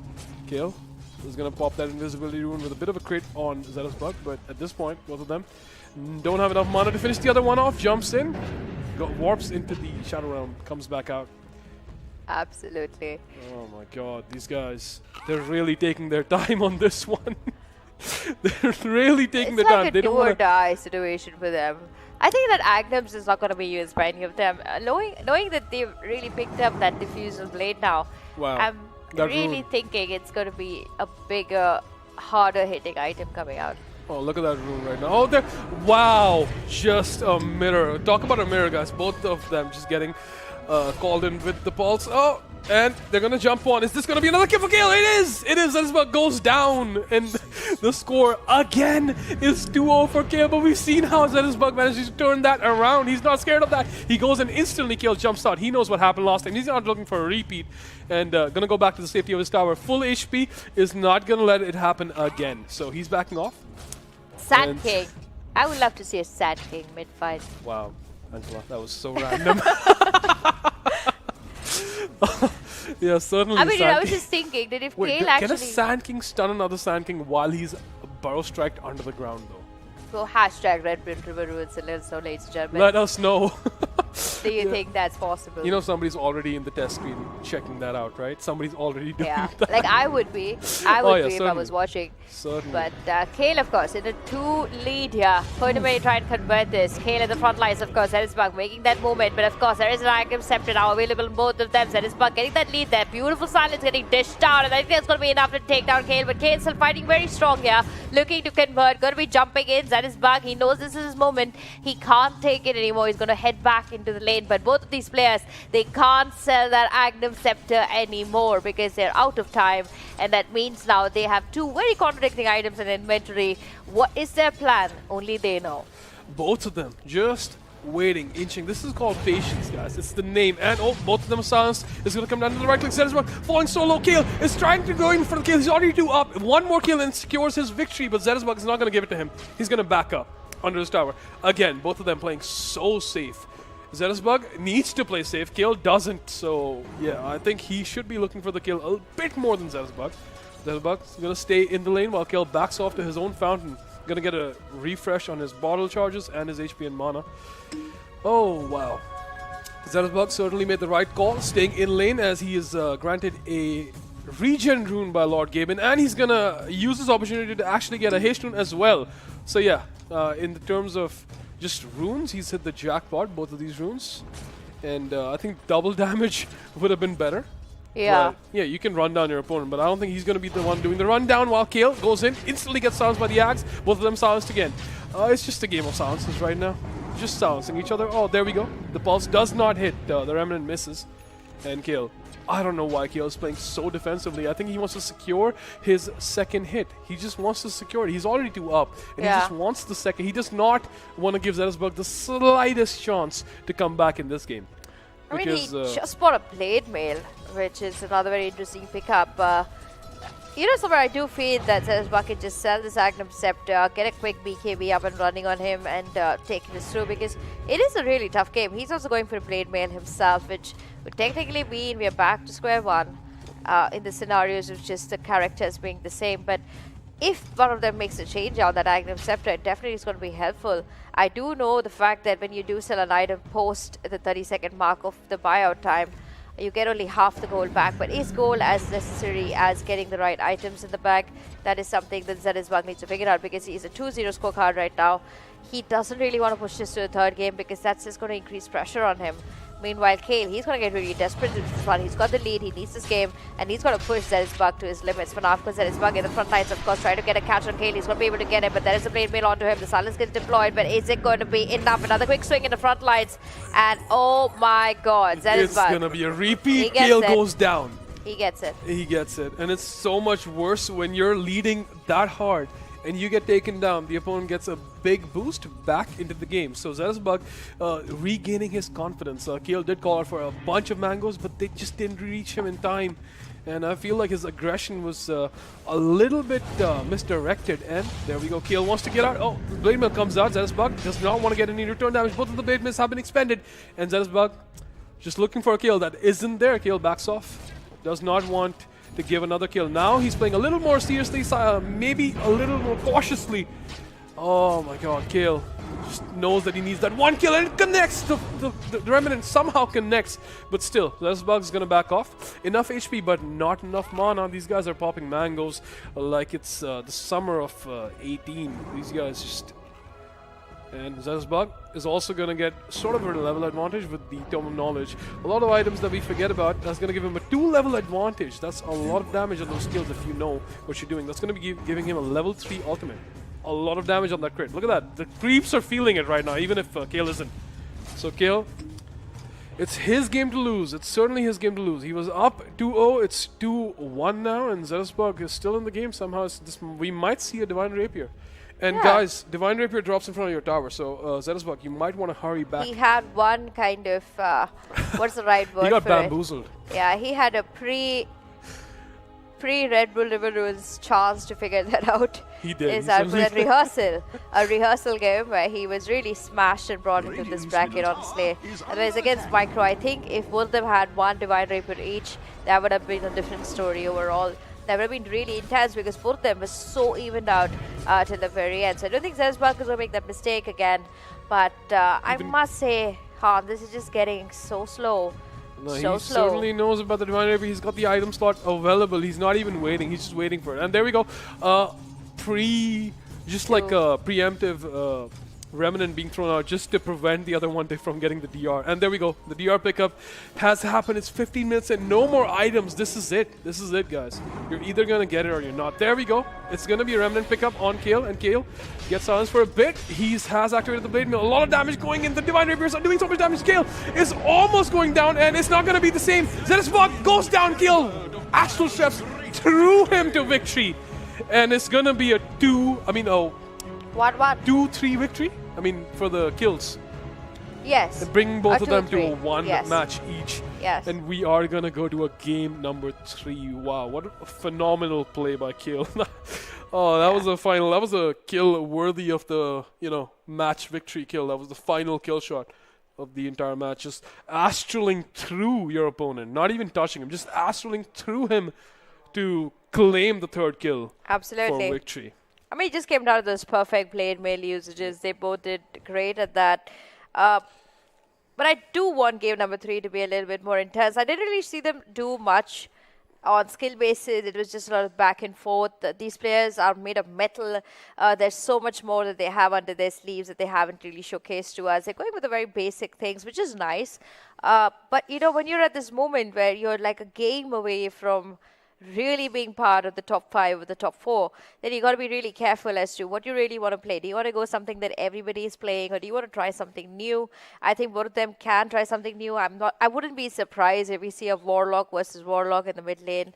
[SPEAKER 1] Kale is going to pop that invisibility rune with a bit of a crit on Zetisbug, but at this point, both of them don't have enough mana to finish the other one off. Jumps in, warps into the Shadow Realm, comes back out.
[SPEAKER 3] Absolutely.
[SPEAKER 1] Oh my god, these guys, they're really taking their time on this one. They're really taking their time.
[SPEAKER 3] It's like a do or die situation for them. I think that Agnums is not going to be used by any of them. Knowing that they've really picked up that diffusal blade now,
[SPEAKER 1] wow.
[SPEAKER 3] I'm really thinking it's going to be a bigger, harder hitting item coming out.
[SPEAKER 1] Oh, look at that rune right now. Oh, there. Wow. Just a mirror. Talk about a mirror, guys. Both of them just getting called in with the pulse. Oh, and they're going to jump on. Is this going to be another kill for Gale? It is. It is. Zetisbug goes down. And the score again is 2-0 for Gale. But we've seen how Zetisbug manages to turn that around. He's not scared of that. He goes and instantly kills, jumps out. He knows what happened last time. He's not looking for a repeat. And going to go back to the safety of his tower. Full HP is not going to let it happen again. So he's backing off.
[SPEAKER 3] Sand King. I would love to see a Sand King mid-fight.
[SPEAKER 1] Wow, Angela, that was so random. Yeah, certainly.
[SPEAKER 3] I mean, I was just thinking that if Kale actually...
[SPEAKER 1] Can a Sand King stun another Sand King while he's burrow striked under the ground, though?
[SPEAKER 3] Go hashtag Redbull River Runes and let us know, ladies and gentlemen.
[SPEAKER 1] Let us know.
[SPEAKER 3] Do you think that's possible?
[SPEAKER 1] You know, somebody's already in the test screen checking that out, right? Somebody's already doing that.
[SPEAKER 3] Like I would be. I would be if I was watching.
[SPEAKER 1] Certainly.
[SPEAKER 3] But Kale, of course, in a 2 lead here. Going to try and convert this. Kale in the front lines, of course. Zetisbug making that movement. But of course, there is an Agam Scepter now available in both of them. Zetisbug getting that lead there. Beautiful silence getting dished out. And I think that's going to be enough to take down Kale. But Kale still fighting very strong here. Looking to convert. Going to be jumping in. Zetisbug, he knows this is his moment. He can't take it anymore. He's going to head back into the lane. But both of these players, they can't sell that Agnum Scepter anymore because they're out of time, and that means now they have 2 very contradicting items in inventory. What is their plan? Only they know.
[SPEAKER 1] Both of them just waiting, inching. This is called patience, guys. It's the name. And oh, both of them are silenced. It's going to come down to the right click. Zetisbug falling so low. Kale is trying to go in for the kill. He's already 2 up. One more kill and secures his victory, but Zetisbug is not going to give it to him. He's going to back up under his tower. Again, both of them playing so safe. Zetisbug needs to play safe. Kale doesn't. So, yeah, I think he should be looking for the kill a bit more than Zetisbug. Zetisbug's going to stay in the lane while Kale backs off to his own fountain. Going to get a refresh on his bottle charges and his HP and mana. Oh, wow. Zetisbug certainly made the right call, staying in lane as he is granted a regen rune by Lord Gaben. And he's going to use this opportunity to actually get a haste rune as well. So, yeah, in the terms of just runes, he's hit the jackpot, both of these runes. And I think double damage would have been better.
[SPEAKER 3] Yeah.
[SPEAKER 1] But, yeah, you can run down your opponent, but I don't think he's going to be the one doing the rundown while Kale goes in, instantly gets silenced by the axe, both of them silenced again. It's just a game of silences right now. Just silencing each other. Oh, there we go. The pulse does not hit. The Remnant misses. And Kale. I don't know why Kale is playing so defensively. I think he wants to secure his second hit. He just wants to secure it. He's already 2 up, and he just wants the second. He does not want to give Zeresbug the slightest chance to come back in this game.
[SPEAKER 3] I mean, he just bought a Blade Mail, which is another very interesting pickup. You know, somewhere I do feel that Zeresbug can just sell this Agnum Scepter, get a quick BKB up and running on him, and take this through, because it is a really tough game. He's also going for a Blade Mail himself, which would technically mean we are back to square one in the scenarios of just the characters being the same. But if one of them makes a change on that Agnum Scepter, it definitely is going to be helpful. I do know the fact that when you do sell an item post the 30-second mark of the buyout time, you get only half the gold back, but is gold as necessary as getting the right items in the bag? That is something that Zeresbug needs to figure out, because he is a 2-0 scorecard right now. He doesn't really want to push this to the third game, because that's just going to increase pressure on him. Meanwhile, Kale, he's going to get really desperate in this one. He's got the lead, he needs this game, and he's going to push Zeresbug to his limits. For now, of course, Zeresbug in the front lines, of course, trying to get a catch on Kale. He's going to be able to get it, but there is a Blade Mail onto him. The silence gets deployed, but is it going to be enough? Another quick swing in the front lines, and oh my god, Zeresbug.
[SPEAKER 1] It's going to be a repeat. Kale goes down.
[SPEAKER 3] He gets it.
[SPEAKER 1] He gets it. And it's so much worse when you're leading that hard and you get taken down. The opponent gets a big boost back into the game. So Zeresbug regaining his confidence. Kale did call out for a bunch of mangoes, but they just didn't reach him in time. And I feel like his aggression was a little bit misdirected. And there we go. Kale wants to get out. Oh, the Blade Mail comes out. Zeresbug does not want to get any return damage. Both of the Blade Mails have been expended. And Zeresbug just looking for a kill that isn't there. Kale backs off. Does not want to give another kill. Now he's playing a little more seriously, maybe a little more cautiously. Oh my god, Kale just knows that he needs that one kill, and it connects. The Remnant somehow connects, but still, Zeresbug's gonna back off. Enough HP, but not enough mana. These guys are popping mangoes like it's the summer of 18. These guys just... And Zeresbug is also going to get sort of a level advantage with the Tome of Knowledge. A lot of items that we forget about, that's going to give him a 2-level advantage. That's a lot of damage on those skills if you know what you're doing. That's going to be giving him a level 3 ultimate. A lot of damage on that crit. Look at that. The creeps are feeling it right now, even if Kale isn't. So Kale, it's his game to lose. It's certainly his game to lose. He was up 2-0. It's 2-1 now, and Zeresbug is still in the game somehow. We might see a Divine Rapier. And guys, Divine Rapier drops in front of your tower, so Zeresbug, you might want to hurry back.
[SPEAKER 3] He had one kind of, what's the right word?
[SPEAKER 1] He got bamboozled.
[SPEAKER 3] Yeah, he had a pre-Redbull River Runes chance to figure that out.
[SPEAKER 1] He did.
[SPEAKER 3] Is a rehearsal game where he was really smashed and brought into this bracket, honestly. Otherwise, against Micro, I think if both of them had one Divine Rapier each, that would have been a different story overall. That would have been really intense, because both of them were so evened out till the very end. So I don't think Zeresbug is going to make that mistake again. But I must say, Han, this is just getting so slow.
[SPEAKER 1] No, he certainly knows about the Divine Rapier. He's got the item slot available. He's not even waiting. He's just waiting for it. And there we go. Preemptive Remnant being thrown out just to prevent the other one from getting the DR. And there we go. The DR pickup has happened. It's 15 minutes and no more items. This is it. This is it, guys. You're either going to get it or you're not. There we go. It's going to be a Remnant pickup on Kale, and Kale gets silenced for a bit. He has activated the Blade Mail. A lot of damage going in. The Divine Rapiers are doing so much damage. Kale is almost going down, and it's not going to be the same. Zeresbug goes down. Kale Astral Steps threw him to victory. And it's going to be a 2-3 victory. I mean, for the kills.
[SPEAKER 3] Yes.
[SPEAKER 1] And bringing both of them to a one match each.
[SPEAKER 3] Yes.
[SPEAKER 1] And we are going to go to a game number 3. Wow, what a phenomenal play by Kale. Oh, that was a final. That was a kill worthy of the, match victory kill. That was the final kill shot of the entire match. Just astraling through your opponent. Not even touching him. Just astraling through him to claim the third kill.
[SPEAKER 3] Absolutely.
[SPEAKER 1] For victory.
[SPEAKER 3] I mean, it just came down to those perfect Blade Mail usages. They both did great at that. But I do want game number 3 to be a little bit more intense. I didn't really see them do much on skill basis, it was just a lot of back and forth. These players are made of metal. There's so much more that they have under their sleeves that they haven't really showcased to us. They're going with the very basic things, which is nice. But, you know, when you're at this moment where you're like a game away from really being part of the top 5 or the top 4, then you got to be really careful as to what you really want to play. Do you want to go something that everybody is playing, or do you want to try something new? I think both of them can try something new. I wouldn't be surprised if we see a Warlock versus Warlock in the mid lane.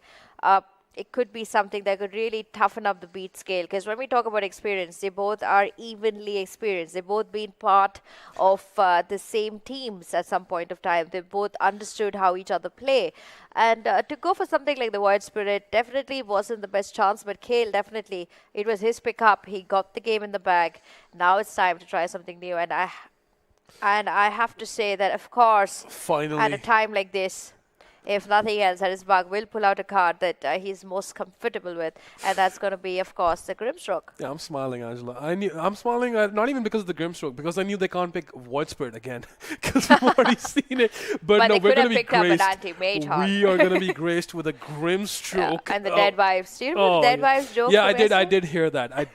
[SPEAKER 3] It could be something that could really toughen up the beat scale, because when we talk about experience, they both are evenly experienced. They've both been part of the same teams at some point of time. They've both understood how each other play. And to go for something like the Void Spirit definitely wasn't the best chance, but Kale definitely, it was his pickup. He got the game in the bag. Now it's time to try something new. And I have to say that, of course,
[SPEAKER 1] finally,
[SPEAKER 3] at a time like this, if nothing else, Bug will pull out a card that he's most comfortable with, and that's going to be, of course, the Grimstroke.
[SPEAKER 1] Yeah, I'm smiling, Angela. I'm smiling not even because of the Grimstroke, because I knew they can't pick Void Spirit again, because we've already seen it. But no,
[SPEAKER 3] they
[SPEAKER 1] we're
[SPEAKER 3] could have
[SPEAKER 1] going to be
[SPEAKER 3] picked up an
[SPEAKER 1] graced.
[SPEAKER 3] anti-mage heart.
[SPEAKER 1] We are going to be graced with a Grimstroke.
[SPEAKER 3] And the Dead Wives. Do you remember the Dead Wives joke?
[SPEAKER 1] Yeah, I did hear that.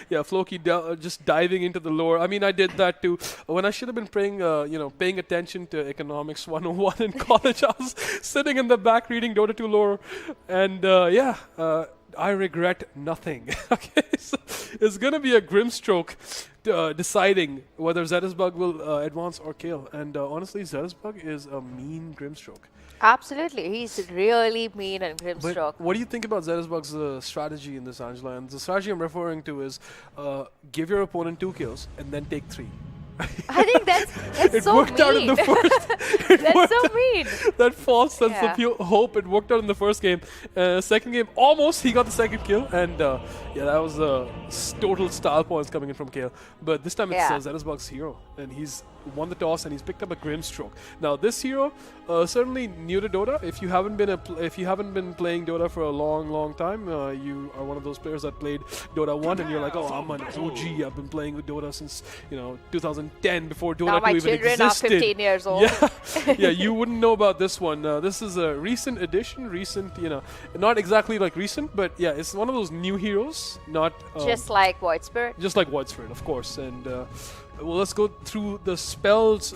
[SPEAKER 1] Yeah, Floki just diving into the lore. I mean, I did that too. When I should have been paying attention to economics 101 in college, I was sitting in the back reading Dota 2 lore, and I regret nothing. Okay, so it's gonna be a Grimstroke deciding whether Zetisbug will advance or kill. And honestly, Zetisbug is a mean Grimstroke.
[SPEAKER 3] Absolutely, he's really mean and Grimstroke.
[SPEAKER 1] But what do you think about Zetisbug's strategy in this, Angela? And the strategy I'm referring to is give your opponent 2 kills and then take 3.
[SPEAKER 3] I think that's so
[SPEAKER 1] worked
[SPEAKER 3] mean.
[SPEAKER 1] out in the first.
[SPEAKER 3] That's so mean.
[SPEAKER 1] That false sense of hope. It worked out in the first game. Second game, almost he got the second kill, and that was total style points coming in from Kale. But this time it's Zetisbug's hero, and he's won the toss and he's picked up a Grimstroke. Now this hero, certainly new to Dota. If you haven't been playing Dota for a long time, you are one of those players that played Dota 1 and you're like, oh, I'm an OG. I've been playing with Dota since 2010, before Dota 2 even existed. Now my children are 15
[SPEAKER 3] years old.
[SPEAKER 1] Yeah, you wouldn't know about this one. This is a recent addition. Not exactly like recent, but yeah, it's one of those new heroes. Not
[SPEAKER 3] just like Void Spirit.
[SPEAKER 1] Just like Void Spirit, of course. And well, let's go through the spells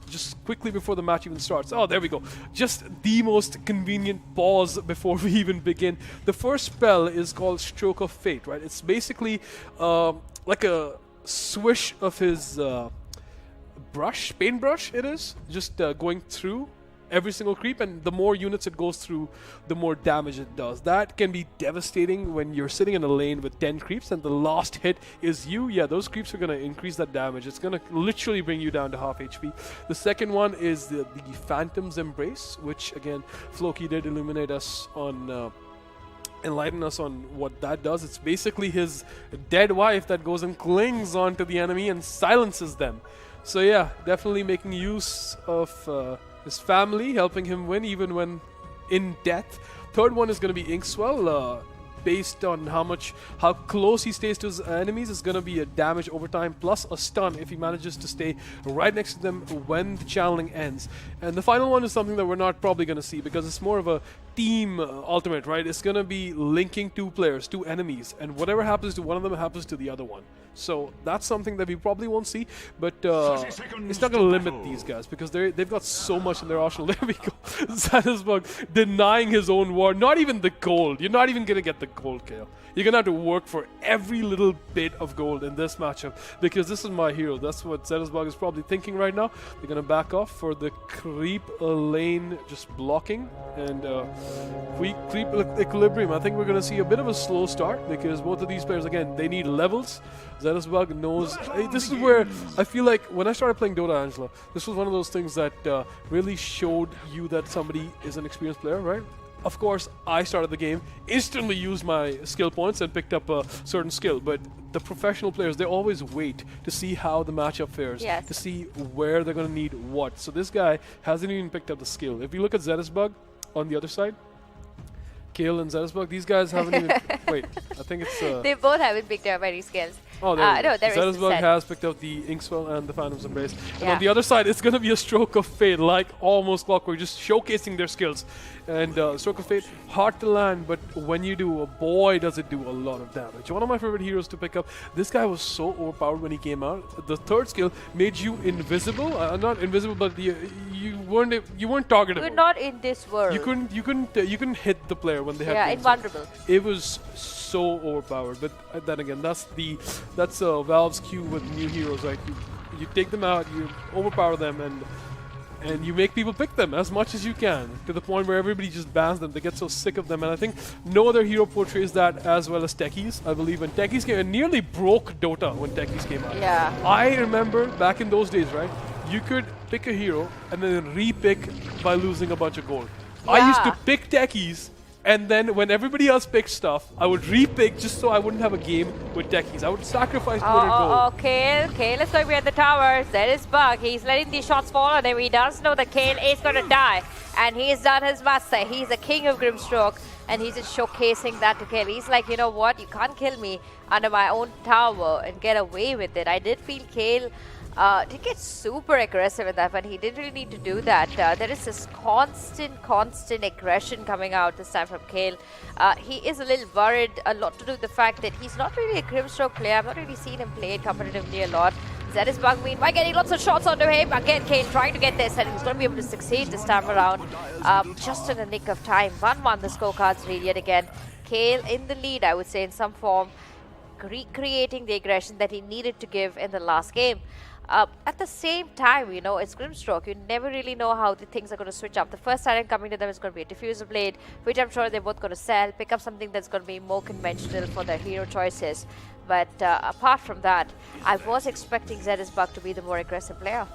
[SPEAKER 1] just quickly before the match even starts. Oh, there we go. Just the most convenient pause before we even begin. The first spell is called Stroke of Fate, right? It's basically like a swish of his paintbrush it is, just going through every single creep, and the more units it goes through, the more damage it does. That can be devastating when you're sitting in a lane with 10 creeps and the last hit is you. Yeah, those creeps are going to increase that damage. It's going to literally bring you down to half HP. The second one is the Phantom's Embrace, which again, Floki did illuminate us on enlighten us on what that does. It's basically his dead wife that goes and clings onto the enemy and silences them. So yeah, definitely making use of his family, helping him win even when in death. Third one is going to be Inkswell. Based on how close he stays to his enemies, is going to be a damage over time plus a stun if he manages to stay right next to them when the channeling ends. And the final one is something that we're not probably going to see because it's more of a team ultimate, right? It's going to be linking 2 players, 2 enemies, and whatever happens to one of them happens to the other one. So that's something that we probably won't see, but it's not going to limit these guys because they've got so much in their arsenal. There we go. Zetisbug denying his own ward. Not even the gold. You're not even going to get the gold, Kale. You're going to have to work for every little bit of gold in this matchup because this is my hero. That's what Zetisbug is probably thinking right now. They're going to back off for the creep lane just blocking and creep equilibrium. I think we're going to see a bit of a slow start because both of these players, again, they need levels. Zetisbug knows. This is where I feel like when I started playing Dota, Angela, this was one of those things that really showed you that somebody is an experienced player, right? Of course, I started the game, instantly used my skill points and picked up a certain skill. But the professional players, they always wait to see how the matchup fares, to see where they're going to need what. So this guy hasn't even picked up the skill. If you look at Zetisbug on the other side, Kale and Zetisbug, these guys haven't even... Wait, I think it's...
[SPEAKER 3] They both haven't picked up any skills.
[SPEAKER 1] Oh, there
[SPEAKER 3] no, there is
[SPEAKER 1] Zetisbug
[SPEAKER 3] Zed.
[SPEAKER 1] has picked up the Inkswell and the Phantom's Embrace. And
[SPEAKER 3] Yeah.
[SPEAKER 1] on the other side, it's going to be a Stroke of Fate, like almost clockwork, just showcasing their skills. And Stroke of Fate, hard to land, but when you do, boy, does it do a lot of damage. One of my favorite heroes to pick up. This guy was so overpowered when he came out. The third skill made you invisible. Not invisible, but you weren't targetable.
[SPEAKER 3] We're not in this world.
[SPEAKER 1] You couldn't hit the player when they had.
[SPEAKER 3] Yeah,
[SPEAKER 1] games up.
[SPEAKER 3] invulnerable.
[SPEAKER 1] It was so overpowered, but then again, that's Valve's cue with new heroes, right? You take them out, you overpower them, and you make people pick them as much as you can, to the point where everybody just bans them. They get so sick of them, and I think no other hero portrays that as well as Techies. I believe when Techies came, it nearly broke Dota when Techies came out.
[SPEAKER 3] Yeah.
[SPEAKER 1] I remember back in those days, right? You could pick a hero and then re-pick by losing a bunch of gold. I used to
[SPEAKER 3] Yeah.
[SPEAKER 1] pick Techies, and then when everybody else picked stuff, I would re-pick just so I wouldn't have a game with Techies. I would sacrifice 200 gold.
[SPEAKER 3] Kale is going behind the tower. Zetisbug, he's letting these shots fall on him. He does know that Kale is going to die. And he's done his master. He's a king of Grimstroke. And he's just showcasing that to Kale. He's like, you know what? You can't kill me under my own tower and get away with it. I did feel Kale did get super aggressive in that, but he didn't really need to do that. There is this constant aggression coming out this time from Kale. He is a little worried, a lot to do with the fact that he's not really a Grimstroke player. I've not really seen him play it competitively a lot. Zetisbug meanwhile getting lots of shots onto him. Again, Kale trying to get this, and he's going to be able to succeed this time around. Just in the nick of time. 1-1 the scorecards read yet again. Kale in the lead, I would say, in some form, recreating the aggression that he needed to give in the last game. At the same time, you know, it's Grimstroke. You never really know how the things are going to switch up. The first item coming to them is going to be a Diffuser Blade, which I'm sure they're both going to sell, pick up something that's going to be more conventional for their hero choices. But apart from that, I was expecting Zetisbug to be the more aggressive player.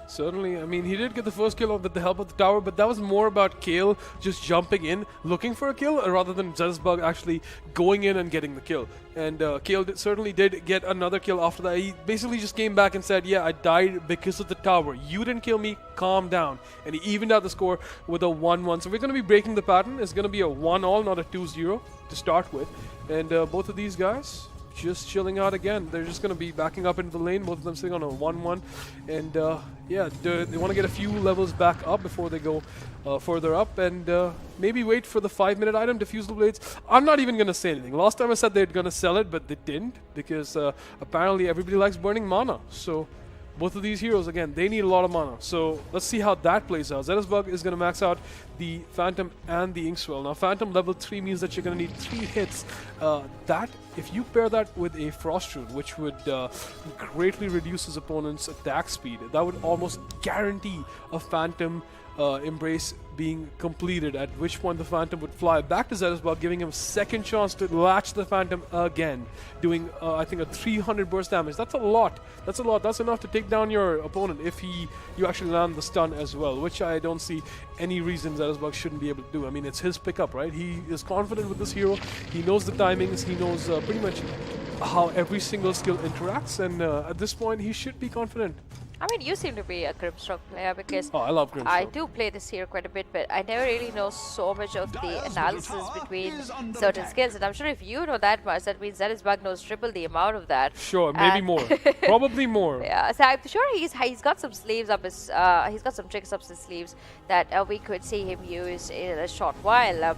[SPEAKER 1] Certainly. I mean, he did get the first kill with the help of the tower, but that was more about Kale just jumping in, looking for a kill, rather than Zetisbug actually going in and getting the kill. And Kale certainly did get another kill after that. He basically just came back and said, yeah, I died because of the tower. You didn't kill me, calm down. And he evened out the score with a 1-1. So we're going to be breaking the pattern. It's going to be a 1-all, not a 2-0 to start with. And both of these guys just chilling out again. They're just going to be backing up into the lane, both of them sitting on a 1-1. And yeah, they want to get a few levels back up before they go further up, and maybe wait for the 5-minute item, Diffuse the Blades. I'm not even going to say anything. Last time I said they're going to sell it, but they didn't, because apparently everybody likes burning mana. So both of these heroes, again, they need a lot of mana. So let's see how that plays out. Zetisbug is going to max out the Phantom and the Inkswell. Now, Phantom level 3 means that you're going to need 3 hits. If you pair that with a Frost Rune, which would greatly reduce his opponent's attack speed, that would almost guarantee a Phantom Embrace being completed, at which point the Phantom would fly back to Zetisbug, giving him a second chance to latch the Phantom again, doing I think a 300 burst damage. That's a lot. That's a lot. That's enough to take down your opponent if you actually land the stun as well, which I don't see any reason Zetisbug shouldn't be able to do. I mean, it's his pickup, right? He is confident with this hero. He knows the timings. He knows pretty much how every single skill interacts, and at this point he should be confident.
[SPEAKER 3] I mean, you seem to be a Grimstroke player, because
[SPEAKER 1] I love Grimstroke.
[SPEAKER 3] I do play this hero quite a bit, but I never really know so much of the analysis between certain skills. And I'm sure if you know that much, that means Zetisbug knows triple the amount of that.
[SPEAKER 1] Sure, maybe more. Probably more.
[SPEAKER 3] Yeah, so I'm sure he's got some sleeves up his he's got some tricks up his sleeves that we could see him use in a short while.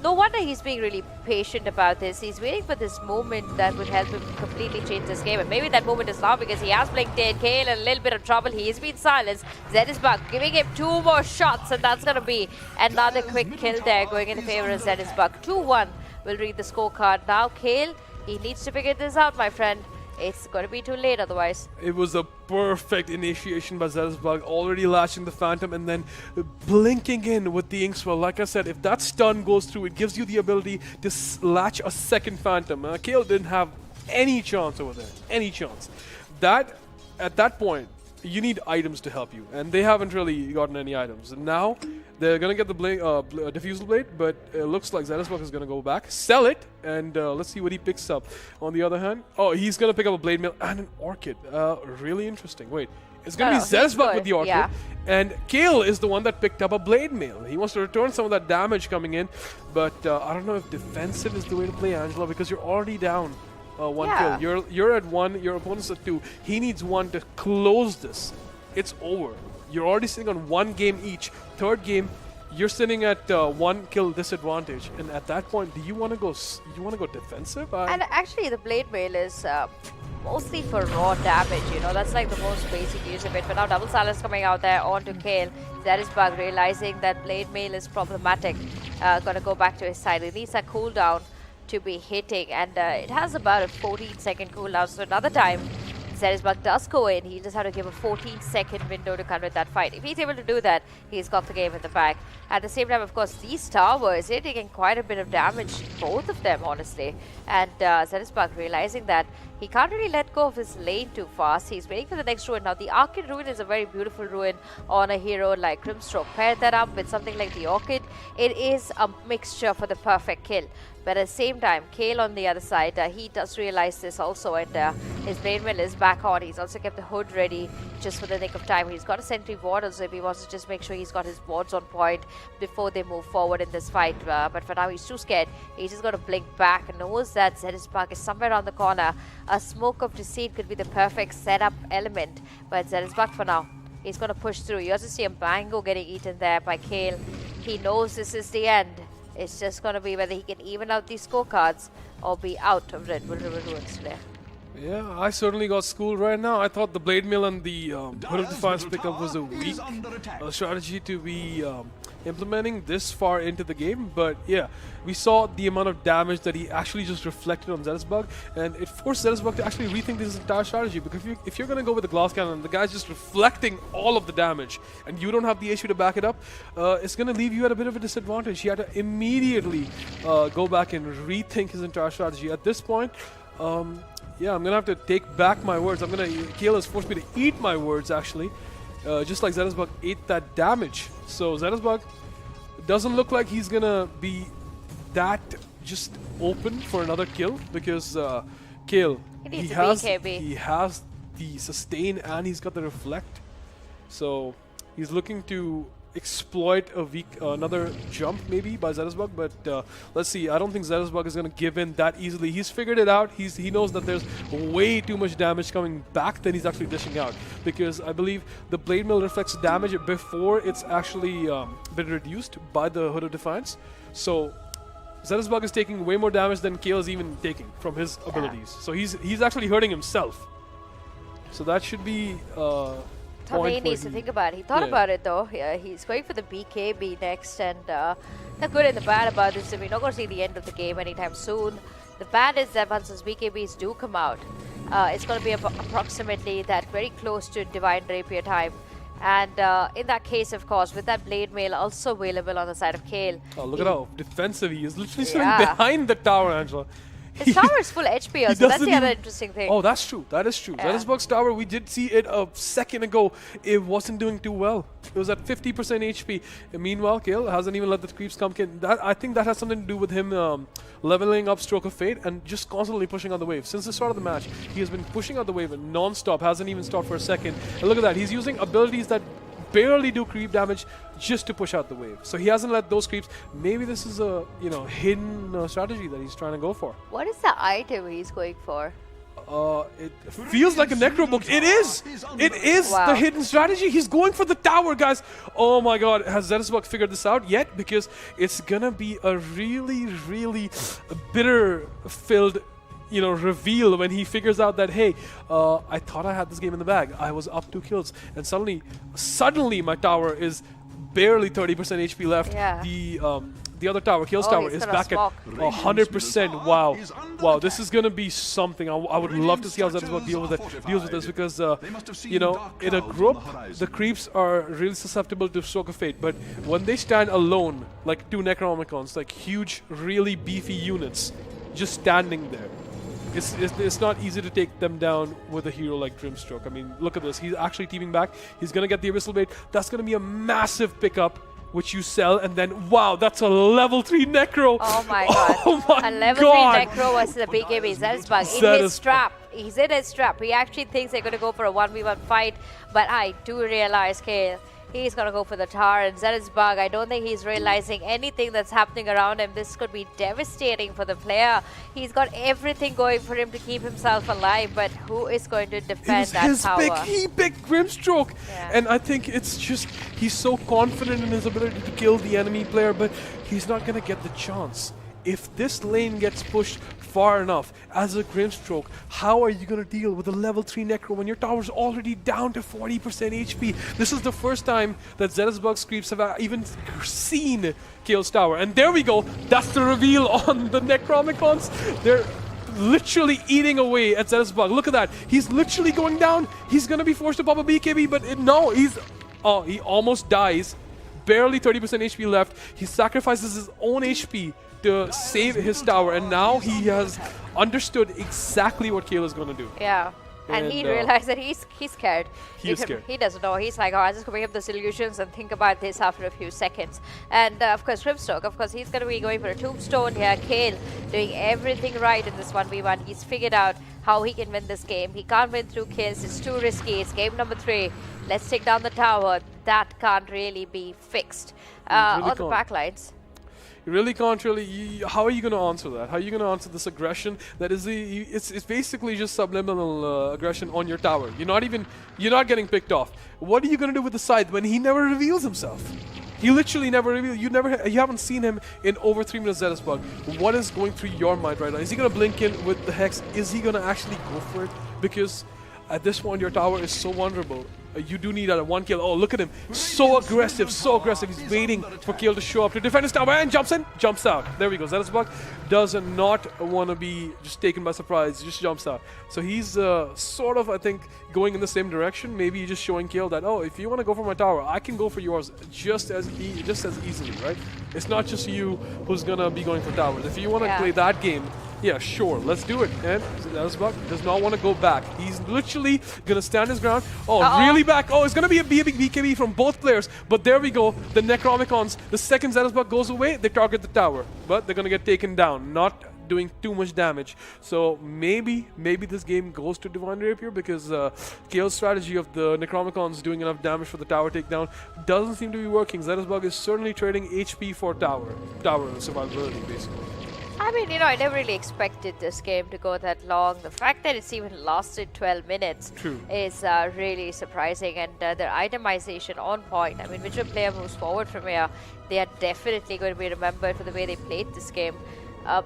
[SPEAKER 3] No wonder he's being really patient about this. He's waiting for this moment that would help him completely change this game. And maybe that moment is now, because he has blinked in. Kale in a little bit of trouble. He's been silenced. Zetisbug giving him 2 more shots, and that's going to be another quick kill there going in the favor of Zetisbug. 2-1 will read the scorecard. Now Kale, he needs to figure this out, my friend. It's going to be too late otherwise.
[SPEAKER 1] It was a perfect initiation by Zetisbug, already latching the Phantom and then blinking in with the Inkswell. Like I said, if that stun goes through, it gives you the ability to latch a second Phantom. Kale didn't have any chance over there. Any chance. At that point, you need items to help you, and they haven't really gotten any items. And now they're gonna get the Diffusal Blade, but it looks like Zetisbug is gonna go back, sell it, and let's see what he picks up. On the other hand, he's gonna pick up a Blade Mail and an Orchid. Really interesting. Wait, it's gonna be Zetisbug with the Orchid,
[SPEAKER 3] yeah.
[SPEAKER 1] And Kale is the one that picked up a Blade Mail. He wants to return some of that damage coming in, but I don't know if defensive is the way to play, Angela, because you're already down. one
[SPEAKER 3] Yeah.
[SPEAKER 1] kill. You're at 1, your opponent's at 2. He needs 1 to close this. It's over. You're already sitting on 1 game each. Third game, you're sitting at 1 kill disadvantage, and at that point, do you want to go? You want to go defensive?
[SPEAKER 3] And actually, the blade mail is mostly for raw damage. You know, that's like the most basic use of it. But now double silence coming out there onto Kale. Zerisbug realizing that blade mail is problematic. Gonna go back to his side. It needs a cooldown to be hitting, and it has about a 14-second cooldown. So another time, Zerisbug does go in. He just have to give a 14-second window to convert that fight. If he's able to do that, he's got the game in the bag. At the same time, of course, these towers, they're taking quite a bit of damage, both of them, honestly. And Zerisbug realizing that he can't really let go of his lane too fast. He's waiting for the next ruin. Now, the Arcade Ruin is a very beautiful ruin on a hero like Grimstroke. Pair that up with something like the Orchid, it is a mixture for the perfect kill. But at the same time, Kale on the other side, he does realize this also, and his blade mail is back on. He's also kept the hood ready just for the nick of time. He's got a sentry ward also if he wants to just make sure he's got his wards on point before they move forward in this fight. But for now, he's too scared. He's just got to blink back and knows that Zerisbug is somewhere around the corner. A smoke of deceit could be the perfect setup element, but Zerisbug for now, he's going to push through. You also see a mango getting eaten there by Kale. He knows this is the end. It's just going to be whether he can even out these scorecards or be out of Redbull River Runes today.
[SPEAKER 1] Yeah, I certainly got schooled right now. I thought the Blade Mill and the Hood of Defiance pickup was a weak strategy to be implementing this far into the game. But yeah, we saw the amount of damage that he actually just reflected on Zerisbug, and it forced Zerisbug to actually rethink this entire strategy. Because if you're going to go with the glass cannon, the guy's just reflecting all of the damage, and you don't have the issue to back it up, it's going to leave you at a bit of a disadvantage. He had to immediately go back and rethink his entire strategy. At this point, yeah, I'm gonna have to take back my words. Kale has forced me to eat my words, actually. Just like Zerisbug ate that damage. So Zerisbug doesn't look like he's gonna be that just open for another kill, because Kale, he has the sustain and he's got the reflect. So he's looking to exploit another jump maybe by Zerisbug, but let's see. I don't think Zerisbug is going to give in that easily. He's figured it out. He knows that there's way too much damage coming back than he's actually dishing out, because I believe the Blade Mill reflects damage before it's actually been reduced by the Hood of Defiance. So Zerisbug is taking way more damage than Kale is even taking from his abilities. So he's actually hurting himself. So that should be
[SPEAKER 3] Something he needs to think about. He thought about it though. Yeah, he's going for the BKB next, and the good and the bad about this is we're not going to see the end of the game anytime soon. The bad is that once those BKBs do come out, it's going to be approximately that very close to Divine Rapier time. And in that case, of course, with that Blade Mail also available on the side of Kale.
[SPEAKER 1] Oh, look at how defensive he is. Literally sitting behind the tower, Angela.
[SPEAKER 3] His tower is full HP also, that's the other interesting thing.
[SPEAKER 1] Oh, that's true. That is true. Zerisbug's tower, we did see it a second ago. It wasn't doing too well. It was at 50% HP. And meanwhile, Kale hasn't even let the creeps come in. I think that has something to do with him leveling up Stroke of Fate and just constantly pushing out the wave. Since the start of the match, he has been pushing out the wave non-stop, hasn't even stopped for a second. And look at that. He's using abilities that barely do creep damage just to push out the wave. So he hasn't let those creeps. Maybe this is a hidden strategy that he's trying to go for.
[SPEAKER 3] What is the item he's going for?
[SPEAKER 1] It feels like a necro book. It is. It is the hidden strategy. He's going for the tower, guys. Oh my God! Has Zerisbug figured this out yet? Because it's gonna be a really, really bitter-filled reveal when he figures out that, hey, I thought I had this game in the bag. I was up 2 kills, and suddenly my tower is barely 30% HP left.
[SPEAKER 3] Yeah.
[SPEAKER 1] The other tower, Kale's tower, is back at 100%. Wow, this is gonna be something. I would love to see how Zerisbug deals with this, because in a group, the creeps are really susceptible to Stroke of Fate, but when they stand alone, like 2 Necronomicons, like huge, really beefy units, just standing there, it's not easy to take them down with a hero like Grimstroke. I mean, look at this. He's actually teaming back. He's going to get the Abyssal Blade. That's going to be a massive pickup, which you sell, and then, wow, that's a level 3 Necro.
[SPEAKER 3] Oh my God.
[SPEAKER 1] Oh my
[SPEAKER 3] a level 3 Necro versus a BKB. Zerisbug in his trap. He's in his trap. He actually thinks they're going to go for a 1v1 fight, but I do realize, Kale, He's going to go for the tower, and Zenisbug, I don't think he's realizing anything that's happening around him. This could be devastating for the player. He's got everything going for him to keep himself alive, but who is going to defend that tower?
[SPEAKER 1] He picked Grimstroke, and I think it's just he's so confident in his ability to kill the enemy player, but he's not going to get the chance. If this lane gets pushed far enough as a Grimstroke, how are you going to deal with a level 3 Necro when your tower's already down to 40% HP? This is the first time that Zenisbug's creeps have even seen Kale's tower. And there we go. That's the reveal on the Necromicons. They're literally eating away at Zenisbug. Look at that. He's literally going down. He's going to be forced to pop a BKB, but no, he almost dies. Barely 30% HP left. He sacrifices his own HP to save his tower, and now he has understood exactly what Kale is going to do.
[SPEAKER 3] Yeah. And he realized that he's scared.
[SPEAKER 1] He's scared.
[SPEAKER 3] He doesn't know. He's like, oh, I'll just bring up the solutions and think about this after a few seconds. And of course, Grimstroke, of course, he's going to be going for a tombstone here. Kale doing everything right in this 1v1. He's figured out how he can win this game. He can't win through kills. It's too risky. It's game number 3. Let's take down the tower. That can't really be fixed.
[SPEAKER 1] Really
[SPEAKER 3] on the backlines.
[SPEAKER 1] You really can't really. How are you going to answer that? How are you going to answer this aggression? That is it's basically just subliminal aggression on your tower. You're not getting picked off. What are you going to do with the scythe when he never reveals himself? He literally never reveals. You haven't seen him in over 3 minutes. Zenisbug. What is going through your mind right now? Is he going to blink in with the hex? Is he going to actually go for it? Because at this point, your tower is so vulnerable. You do need a 1 kill. Oh, look at him. So aggressive, so aggressive. He's waiting for Kale to show up to defend his tower and jumps in, jumps out. There we go. Zenisbug does not want to be just taken by surprise. He just jumps out. So he's sort of, I think, going in the same direction. Maybe just showing Kale that, oh, if you want to go for my tower, I can go for yours just as easily, right? It's not just you who's going to be going for towers. If you want to play that game, yeah, sure, let's do it. And Zenisbug does not want to go back. He's literally going to stand his ground. Oh, really back. Oh, it's going to be a big BKB from both players. But there we go. The Necromicons, the second Zenisbug goes away, they target the tower. But they're going to get taken down, not doing too much damage. So maybe this game goes to Divine Rapier because Kale's strategy of the Necromicons doing enough damage for the tower takedown doesn't seem to be working. Zenisbug is certainly trading HP for tower survivability, basically.
[SPEAKER 3] I mean, I never really expected this game to go that long. The fact that it's even lasted 12 minutes is really surprising, and their itemization on point. I mean, whichever player moves forward from here, they are definitely going to be remembered for the way they played this game.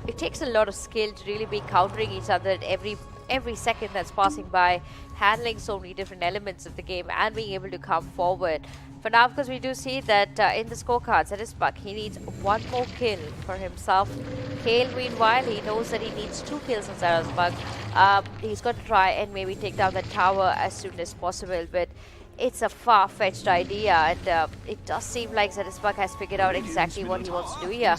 [SPEAKER 3] It takes a lot of skill to really be countering each other at every second that's passing by, handling so many different elements of the game and being able to come forward. For now, because we do see that in the scorecards, Zenisbug, he needs 1 more kill for himself. Kale, meanwhile, he knows that he needs 2 kills on Zenisbug. He's going to try and maybe take down the tower as soon as possible, but it's a far-fetched idea, and it does seem like Zenisbug has figured out exactly what he wants to do here.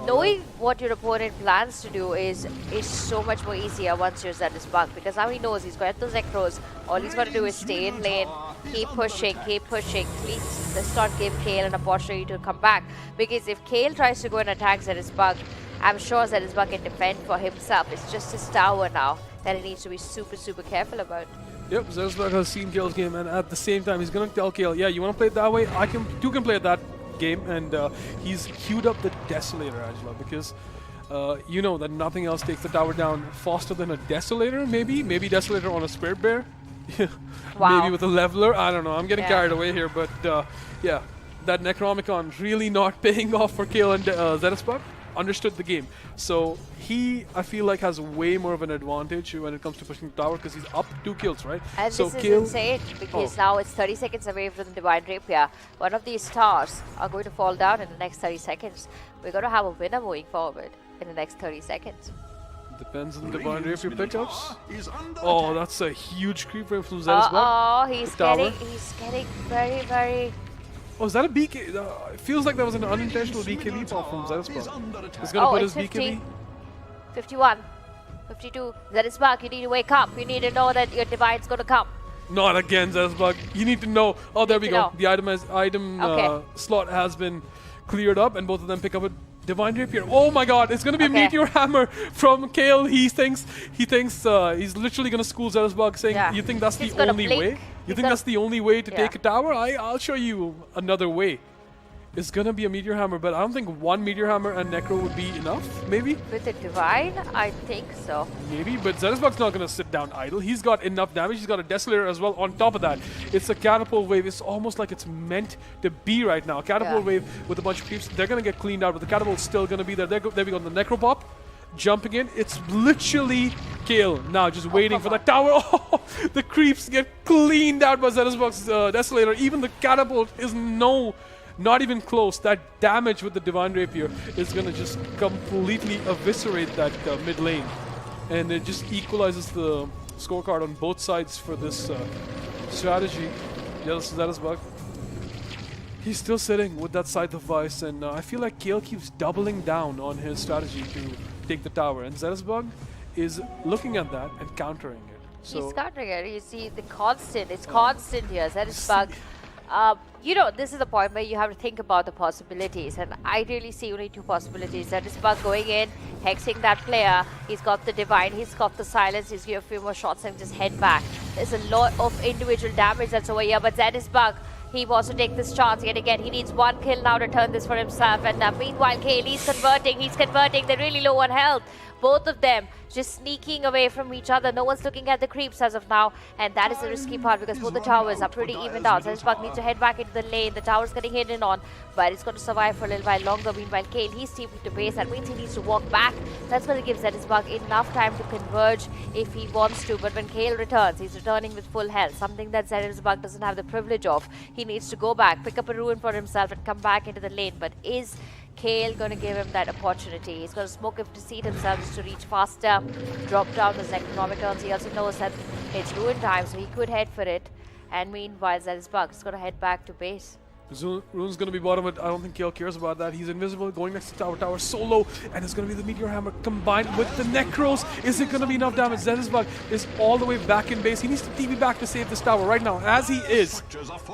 [SPEAKER 3] Knowing what your opponent plans to do is so much more easier once you're Zenisbug, because now he knows he's got those Necros. All he's got to do is stay in lane, keep pushing. Please, let's not give Kale an opportunity to come back, because if Kale tries to go and attack Zenisbug, I'm sure Zenisbug can defend for himself. It's just his tower now that he needs to be super, super careful about.
[SPEAKER 1] Yep, Zenisbug has seen Kale's game, and at the same time, he's going to tell Kale, yeah, you want to play it that way? You can play it that game, and he's queued up the Desolator, Angela, because you know that nothing else takes the tower down faster than a Desolator, maybe? Maybe Desolator on a Spirit Bear?
[SPEAKER 3] Wow.
[SPEAKER 1] Maybe with a Leveler? I don't know, I'm getting carried away here, but yeah, that Necromicon really not paying off for Kale and Zenisbug. Understood the game. So he, I feel like, has way more of an advantage when it comes to pushing the tower because he's up 2 kills, right?
[SPEAKER 3] And
[SPEAKER 1] so
[SPEAKER 3] this is insane because now it's 30 seconds away from the Divine Rapier. One of these stars are going to fall down in the next 30 seconds. We're going to have a winner moving forward in the next 30 seconds.
[SPEAKER 1] Depends on the Divine Rapier pickups. Oh, that's a huge creep rate from Zenisbug.
[SPEAKER 3] Oh, he's getting very, very...
[SPEAKER 1] Oh, is that a BK? It feels like that was an unintentional BKB pop from Zenisbug. He's going to put his
[SPEAKER 3] 50,
[SPEAKER 1] BKB.
[SPEAKER 3] 51, 52. Zenisbug, you need to wake up. You need to know that your Divine's going to come.
[SPEAKER 1] Not again, Zenisbug. You need to know. Oh, there we go. The item slot has been cleared up, and both of them pick up a Divine Rapier. Oh my god, it's gonna be a Meteor Hammer from Kale. He thinks he's literally gonna school Zeresbug, saying, "You think that's the only way? You think that's the only way to take a tower? I'll show you another way." It's gonna be a Meteor Hammer, but I don't think one Meteor Hammer and Necro would be enough, maybe?
[SPEAKER 3] With the Divine, I think so.
[SPEAKER 1] Maybe, but Zeresbug's not gonna sit down idle. He's got enough damage, he's got a Desolator as well on top of that. It's a Catapult Wave, it's almost like it's meant to be right now. Catapult Wave with a bunch of creeps, they're gonna get cleaned out, but the Catapult's still gonna be there. There we go, the Necro Pop. Jumping in, it's literally Kale now just waiting for that tower. Oh, the creeps get cleaned out by Zeresbug's Desolator. Even the Catapult is not even close. That damage with the Divine Rapier is going to just completely eviscerate that mid lane. And it just equalizes the scorecard on both sides for this strategy. Zeresbug. He's still sitting with that Scythe of Vice, and I feel like Kale keeps doubling down on his strategy to take the tower. And Zeresbug is looking at that and countering it. So
[SPEAKER 3] he's countering it. You see the constant. It's constant here. Zeresbug. You know, this is the point where you have to think about the possibilities, and I really see only two possibilities. Zeresbug going in, hexing that player. He's got the Divine, he's got the Silence, he's giving a few more shots and just head back. There's a lot of individual damage that's over here, but Zeresbug, he wants to take this chance yet again. He needs one kill now to turn this for himself, and meanwhile Kale, he's converting. They're really low on health. Both of them just sneaking away from each other. No one's looking at the creeps as of now, and that is the risky part because both the towers are pretty evened out. Zeresbug needs to head back into the lane. The tower's getting hidden on, but it's going to survive for a little while longer. Meanwhile, Kale, he's teaming to base. That means he needs to walk back. That's going to give Zeresbug enough time to converge if he wants to. But when Kale returns, he's returning with full health, something that Zeresbug doesn't have the privilege of. He needs to go back, pick up a rune for himself, and come back into the lane. But is Kale going to give him that opportunity? He's going to smoke him to seat himself just to reach faster, drop down those Necronomicons. He also knows that it's ruin time, so he could head for it. And meanwhile, Zeresbug is going to head back to base.
[SPEAKER 1] Rune's going to be bottom, but I don't think Kale cares about that. He's invisible, going next to tower solo, and it's going to be the Meteor Hammer combined with the Necros. Is it going to be enough damage? Zeresbug is all the way back in base. He needs to TP back to save this tower right now, as he is.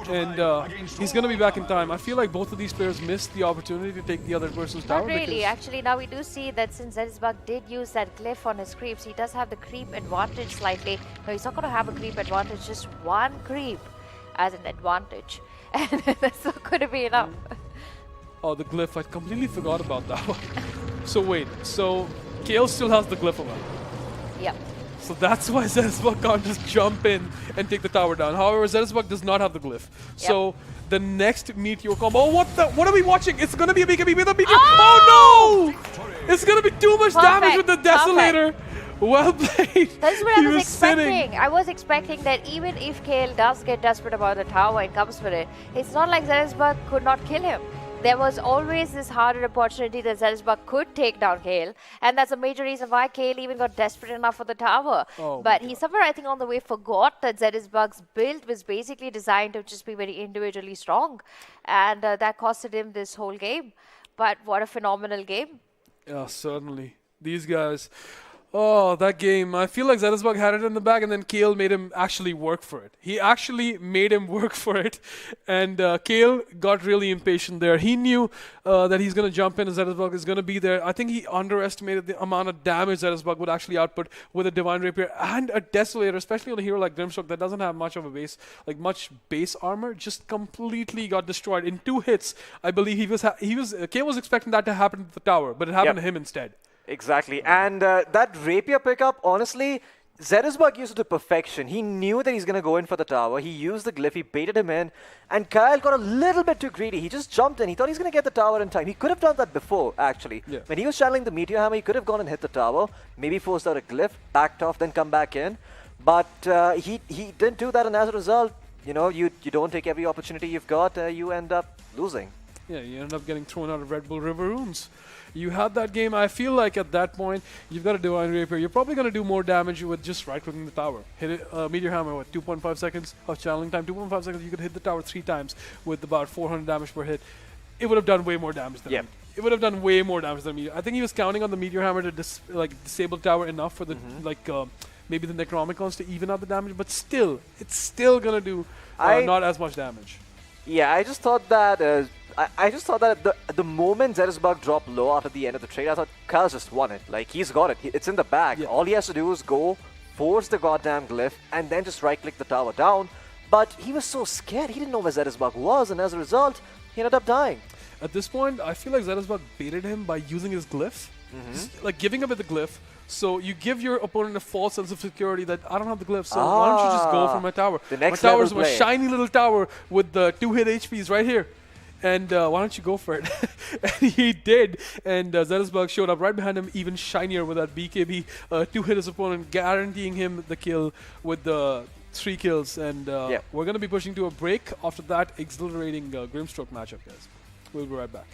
[SPEAKER 1] And he's going to be back in time. I feel like both of these players missed the opportunity to take the other person's tower.
[SPEAKER 3] Not really. Actually, now we do see that since Zeresbug did use that glyph on his creeps, he does have the creep advantage slightly. No, he's not going to have a creep advantage, just one creep as an advantage. And that's not going to be enough.
[SPEAKER 1] Oh, the glyph. I completely forgot about that one. So wait. So Kale still has the glyph on.
[SPEAKER 3] Yep.
[SPEAKER 1] So that's why Zeresbug can't just jump in and take the tower down. However, Zeresbug does not have the glyph. Yep. So the next Meteor combo. Oh, what are we watching? It's going to be a BKB with a Meteor. Oh no! It's going to be too much damage with the Desolator. Well played.
[SPEAKER 3] That's what I was expecting. I was expecting that even if Kale does get desperate about the tower and comes for it, it's not like Zeresbug could not kill him. There was always this harder opportunity that Zeresbug could take down Kale, and that's a major reason why Kale even got desperate enough for the tower. Oh, but he somewhere, I think, on the way forgot that Zeresbug's build was basically designed to just be very individually strong, and that costed him this whole game. But what a phenomenal game.
[SPEAKER 1] Yeah, certainly. These guys... Oh, that game. I feel like Zeresbug had it in the bag, and then Kale made him actually work for it. He actually made him work for it, and Kale got really impatient there. He knew that he's going to jump in and Zeresbug is going to be there. I think he underestimated the amount of damage Zeresbug would actually output with a Divine Rapier and a Desolator, especially on a hero like Grimstroke that doesn't have much of a base, like much base armor. Just completely got destroyed in 2 hits. I believe Kale was expecting that to happen to the tower, but it happened to him instead.
[SPEAKER 2] Exactly. And that Rapier pickup, honestly, Zeresbug used it to perfection. He knew that he's going to go in for the tower. He used the glyph. He baited him in. And Kyle got a little bit too greedy. He just jumped in. He thought he's going to get the tower in time. He could have done that before, actually. Yeah. When he was channeling the Meteor Hammer, he could have gone and hit the tower, maybe forced out a glyph, backed off, then come back in. But he didn't do that, and as a result, you know, you don't take every opportunity you've got, you end up losing.
[SPEAKER 1] Yeah, you end up getting thrown out of Redbull River Runes. You had that game. I feel like at that point, you've got a Divine Rapier. You're probably going to do more damage with just right-clicking the tower. Hit it, Meteor Hammer, what, 2.5 seconds of channeling time? 2.5 seconds, you could hit the tower 3 times with about 400 damage per hit. It would have done way more damage than It would have done way more damage than Meteor. I think he was counting on the Meteor Hammer to disable the tower enough for the, maybe the Necronomicons to even out the damage, but still, it's still going to do not as much damage.
[SPEAKER 2] Yeah, I just thought that I just thought that the moment Zeresbug dropped low after the end of the trade, I thought Kyle's just won it. Like, he's got it. It's in the bag.
[SPEAKER 1] Yeah.
[SPEAKER 2] All he has to do is go, force the goddamn glyph, and then just right-click the tower down. But he was so scared. He didn't know where Zeresbug was, and as a result, he ended up dying.
[SPEAKER 1] At this point, I feel like Zeresbug baited him by using his glyph. Just, like giving him the glyph. So you give your opponent a false sense of security that I don't have the glyph, so why don't you just go for my tower?
[SPEAKER 2] The next
[SPEAKER 1] my tower's
[SPEAKER 2] level
[SPEAKER 1] my
[SPEAKER 2] play.
[SPEAKER 1] shiny little tower with the 2-hit HPs right here. And why don't you go for it? And he did. And Zeresbug showed up right behind him, even shinier with that BKB. 2-hit his opponent, guaranteeing him the kill with the 3 kills. And we're going to be pushing to a break. After that, exhilarating Grimstroke matchup, guys. We'll be right back.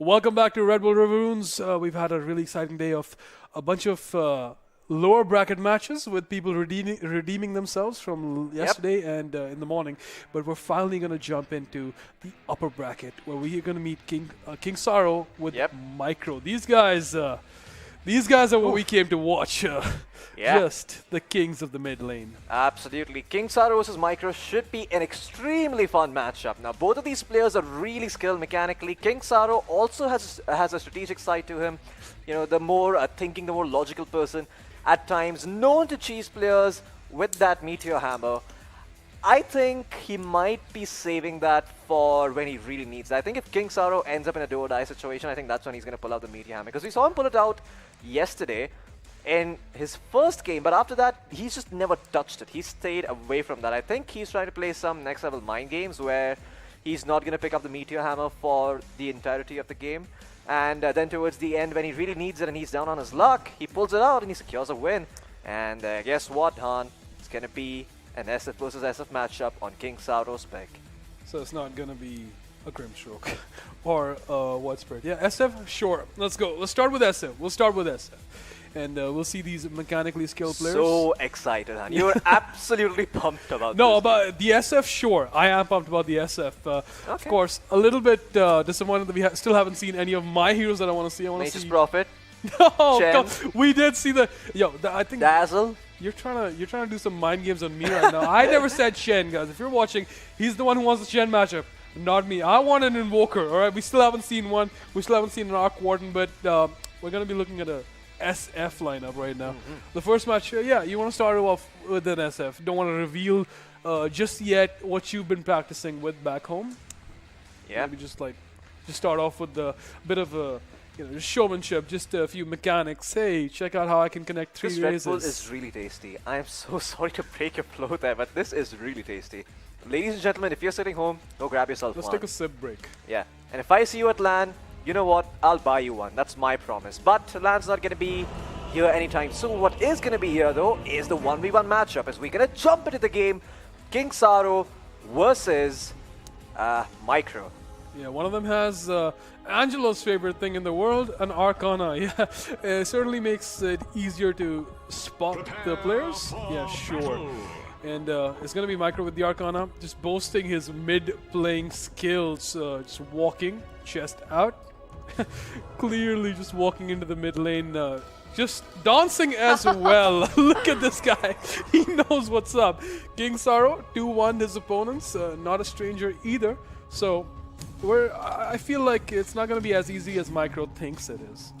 [SPEAKER 1] Welcome back to Redbull River Runes. We've had a really exciting day of a bunch of lower bracket matches with people redeeming themselves from yesterday and in the morning. But we're finally going to jump into the upper bracket where we're going to meet King Saro with Micro. These guys are what we came to watch. Just the kings of the mid lane.
[SPEAKER 2] Absolutely. King Saro versus Micro should be an extremely fun matchup. Now, both of these players are really skilled mechanically. King Saro also has a strategic side to him. You know, the more thinking, the more logical person. At times, known to cheese players with that Meteor Hammer. I think he might be saving that for when he really needs it. I think if King Saro ends up in a do or die situation, I think that's when he's going to pull out the Meteor Hammer. Because we saw him pull it out yesterday in his first game, but after that, he's just never touched it. He stayed away from that. I think he's trying to play some next level mind games where he's not going to pick up the Meteor Hammer for the entirety of the game. And then towards the end, when he really needs it and he's down on his luck, he pulls it out and he secures a win. And guess what, Han? It's going to be an SF versus SF matchup on King Saro's pick.
[SPEAKER 1] So it's not going to be a Grimstroke or what spread? Yeah, SF? Sure. Let's go. Let's start with SF. We'll start with SF. And we'll see these mechanically skilled players.
[SPEAKER 2] So excited, Han. You're absolutely pumped about this.
[SPEAKER 1] No, about the SF, sure. I am pumped about the SF. Of course, a little bit disappointed that we still haven't seen any of my heroes that I want to see. I want to
[SPEAKER 2] Nature's
[SPEAKER 1] see
[SPEAKER 2] Prophet.
[SPEAKER 1] No, come, we did see the I think
[SPEAKER 2] Dazzle.
[SPEAKER 1] You're trying to do some mind games on me right now. I never said Shen, guys. If you're watching, he's the one who wants the Shen matchup, not me. I want an Invoker. All right, we still haven't seen one. We still haven't seen an Arc Warden, but we're gonna be looking at a SF lineup right now. The first match, you want to start off with an SF. Don't want to reveal just yet what you've been practicing with back home.
[SPEAKER 2] Yeah.
[SPEAKER 1] Maybe just start off with a bit of a showmanship, just a few mechanics. Hey, check out how I can connect three
[SPEAKER 2] This
[SPEAKER 1] raises.
[SPEAKER 2] Red Bull is really tasty. I am so sorry to break your flow there, but this is really tasty. Ladies and gentlemen, if you're sitting home, go grab yourself
[SPEAKER 1] Let's
[SPEAKER 2] one.
[SPEAKER 1] take a sip break.
[SPEAKER 2] Yeah, and if I see you at LAN, you know what? I'll buy you one. That's my promise. But LAN's not going to be here anytime soon. What is going to be here, though, is the 1v1 matchup. As we're going to jump into the game, King Saro versus Micro.
[SPEAKER 1] Yeah, one of them has Angelo's favorite thing in the world, an Arcana. Yeah, it certainly makes it easier to spot the players. Yeah, sure. And it's going to be Micro with the Arcana, just boasting his mid-playing skills, just walking, chest out. Clearly just walking into the mid lane, just dancing as well. Look at this guy. He knows what's up. King Saro, 2-1 his opponents, not a stranger either. So I feel like it's not going to be as easy as Micro thinks it is.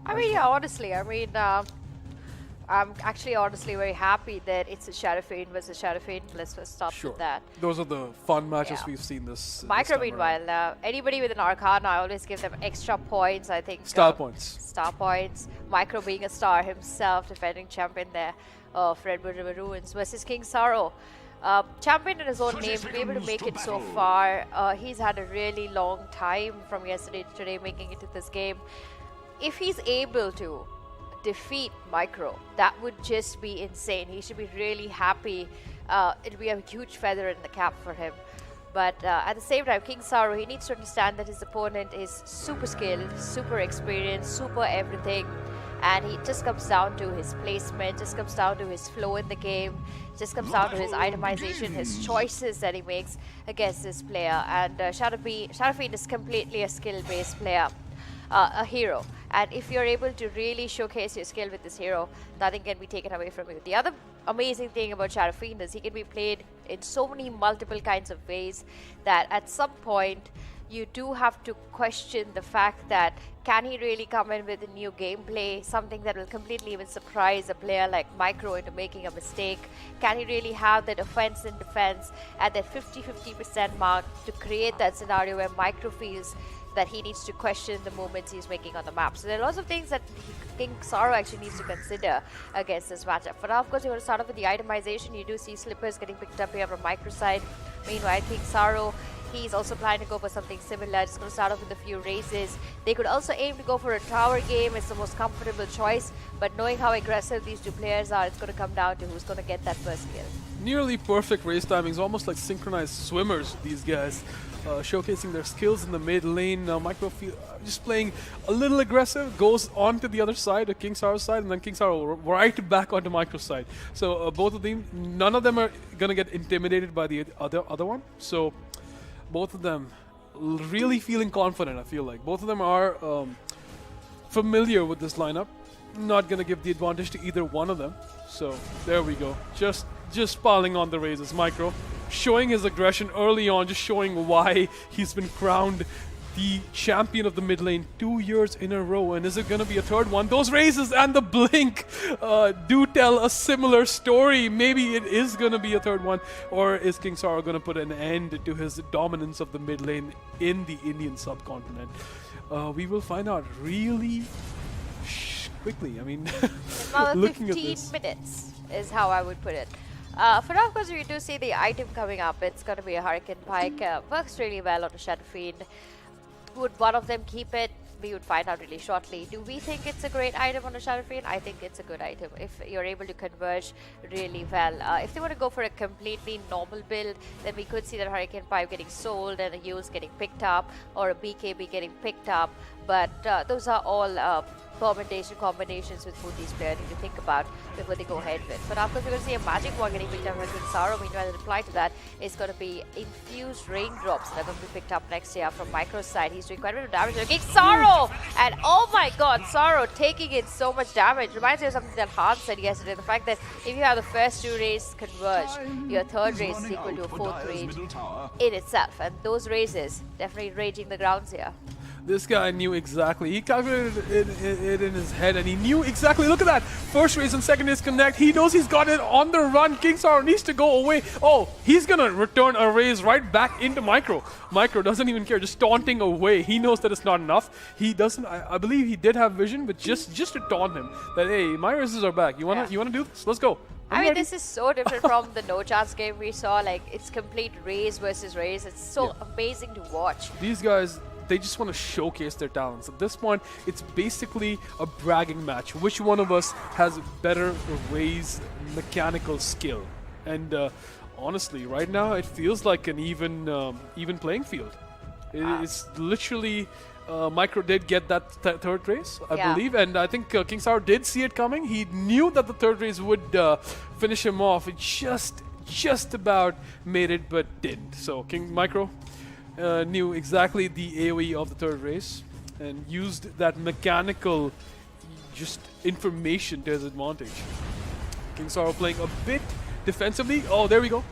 [SPEAKER 3] I mean, yeah, honestly, I'm actually honestly very happy that it's a Shadowfiend versus Shadowfiend. Let's start with that.
[SPEAKER 1] Those are the fun matches we've seen this
[SPEAKER 3] Micro,
[SPEAKER 1] this
[SPEAKER 3] meanwhile, anybody with an Arcana, I always give them extra points, I think.
[SPEAKER 1] Star points.
[SPEAKER 3] Star points. Micro being a star himself, defending champion there of Redbull River Runes versus King Saro. Champion in his own name, to be able to make it so far. He's had a really long time from yesterday to today making it to this game. If he's able to defeat Micro, that would just be insane. He should be really happy. It'll be a huge feather in the cap for him. But at the same time, King Saro, he needs to understand that his opponent is super skilled, super experienced, super everything. And it just comes down to his placement, just comes down to his flow in the game, just comes down to his itemization, his choices that he makes against this player. And Shadowfiend is completely a skill-based player. A hero, and if you're able to really showcase your skill with this hero, nothing can be taken away from you. The other amazing thing about Shadowfiend is he can be played in so many multiple kinds of ways that at some point you do have to question the fact that can he really come in with a new gameplay, something that will completely even surprise a player like Micro into making a mistake. Can he really have that offense and defense at that 50-50% mark to create that scenario where Micro feels that he needs to question the movements he's making on the map. So there are lots of things that King Saro actually needs to consider against this matchup. For now, of course, you want to start off with the itemization. You do see slippers getting picked up here from Micro side. Meanwhile, King Saro, he's also planning to go for something similar. Just going to start off with a few raises. They could also aim to go for a tower game. It's the most comfortable choice. But knowing how aggressive these two players are, it's going to come down to who's going to get that first kill.
[SPEAKER 1] Nearly perfect race timings, almost like synchronized swimmers, these guys. showcasing their skills in the mid lane. Micro just playing a little aggressive, goes on to the other side, King Saro's side, and then King Saro right back onto Micro's side. So both of them, none of them are gonna get intimidated by the other one. So both of them really feeling confident. I feel like both of them are familiar with this lineup. Not gonna give the advantage to either one of them. So there we go. Just piling on the raises. Micro showing his aggression early on, just showing why he's been crowned the champion of the mid lane 2 years in a row. And is it gonna be a third one? Those raises and the blink do tell a similar story. Maybe it is gonna be a third one, or is King Saro gonna put an end to his dominance of the mid lane in the Indian subcontinent? We will find out really quickly. I mean,
[SPEAKER 3] Another
[SPEAKER 1] looking
[SPEAKER 3] 15
[SPEAKER 1] at this.
[SPEAKER 3] minutes is how I would put it. For now, of course, we do see the item coming up. It's going to be a Hurricane Pike. Works really well on a Shadow Fiend. Would one of them keep it? We would find out really shortly. Do we think it's a great item on a Shadow Fiend? I think it's a good item if you're able to converge really well. If they want to go for a completely normal build, then we could see that Hurricane Pipe getting sold and a Use getting picked up, or a BKB getting picked up. But those are all combinations with who these players need to think about before they go ahead with. But after we're going to see a Magic Wand getting picked up by King Saro. Meanwhile, the reply to that is going to be Infused Raindrops that are going to be picked up next year from Micro's side. He's doing quite a bit of damage to King Saro! And oh my god, Saro taking in so much damage. Reminds me of something that Han said yesterday. The fact that if you have the first 2 raises converge, your third raise is equal to a 4th raise in itself. And those raises definitely raging the grounds here.
[SPEAKER 1] This guy knew exactly. He calculated it in his head, and he knew exactly. Look at that. First raise and second raise connect. He knows he's got it on the run. King Saro needs to go away. Oh, he's going to return a raise right back into Micro. Micro doesn't even care, just taunting away. He knows that it's not enough. He doesn't. I believe he did have vision, but just to taunt him that, hey, my raises are back. You wanna do this? Let's go.
[SPEAKER 3] I mean, this is so different from the No Chance game we saw. Like, it's complete raise versus raise. It's so amazing to watch.
[SPEAKER 1] These guys, they just want to showcase their talents. At this point, it's basically a bragging match. Which one of us has better raise mechanical skill? And honestly, right now, it feels like an even playing field. It's literally... Micro did get that third raise, I believe, and I think King Saro did see it coming. He knew that the third raise would finish him off. It just about made it, but didn't. So King Micro knew exactly the AoE of the third raise and used that mechanical just information to his advantage. King Saro playing a bit defensively. Oh, there we go.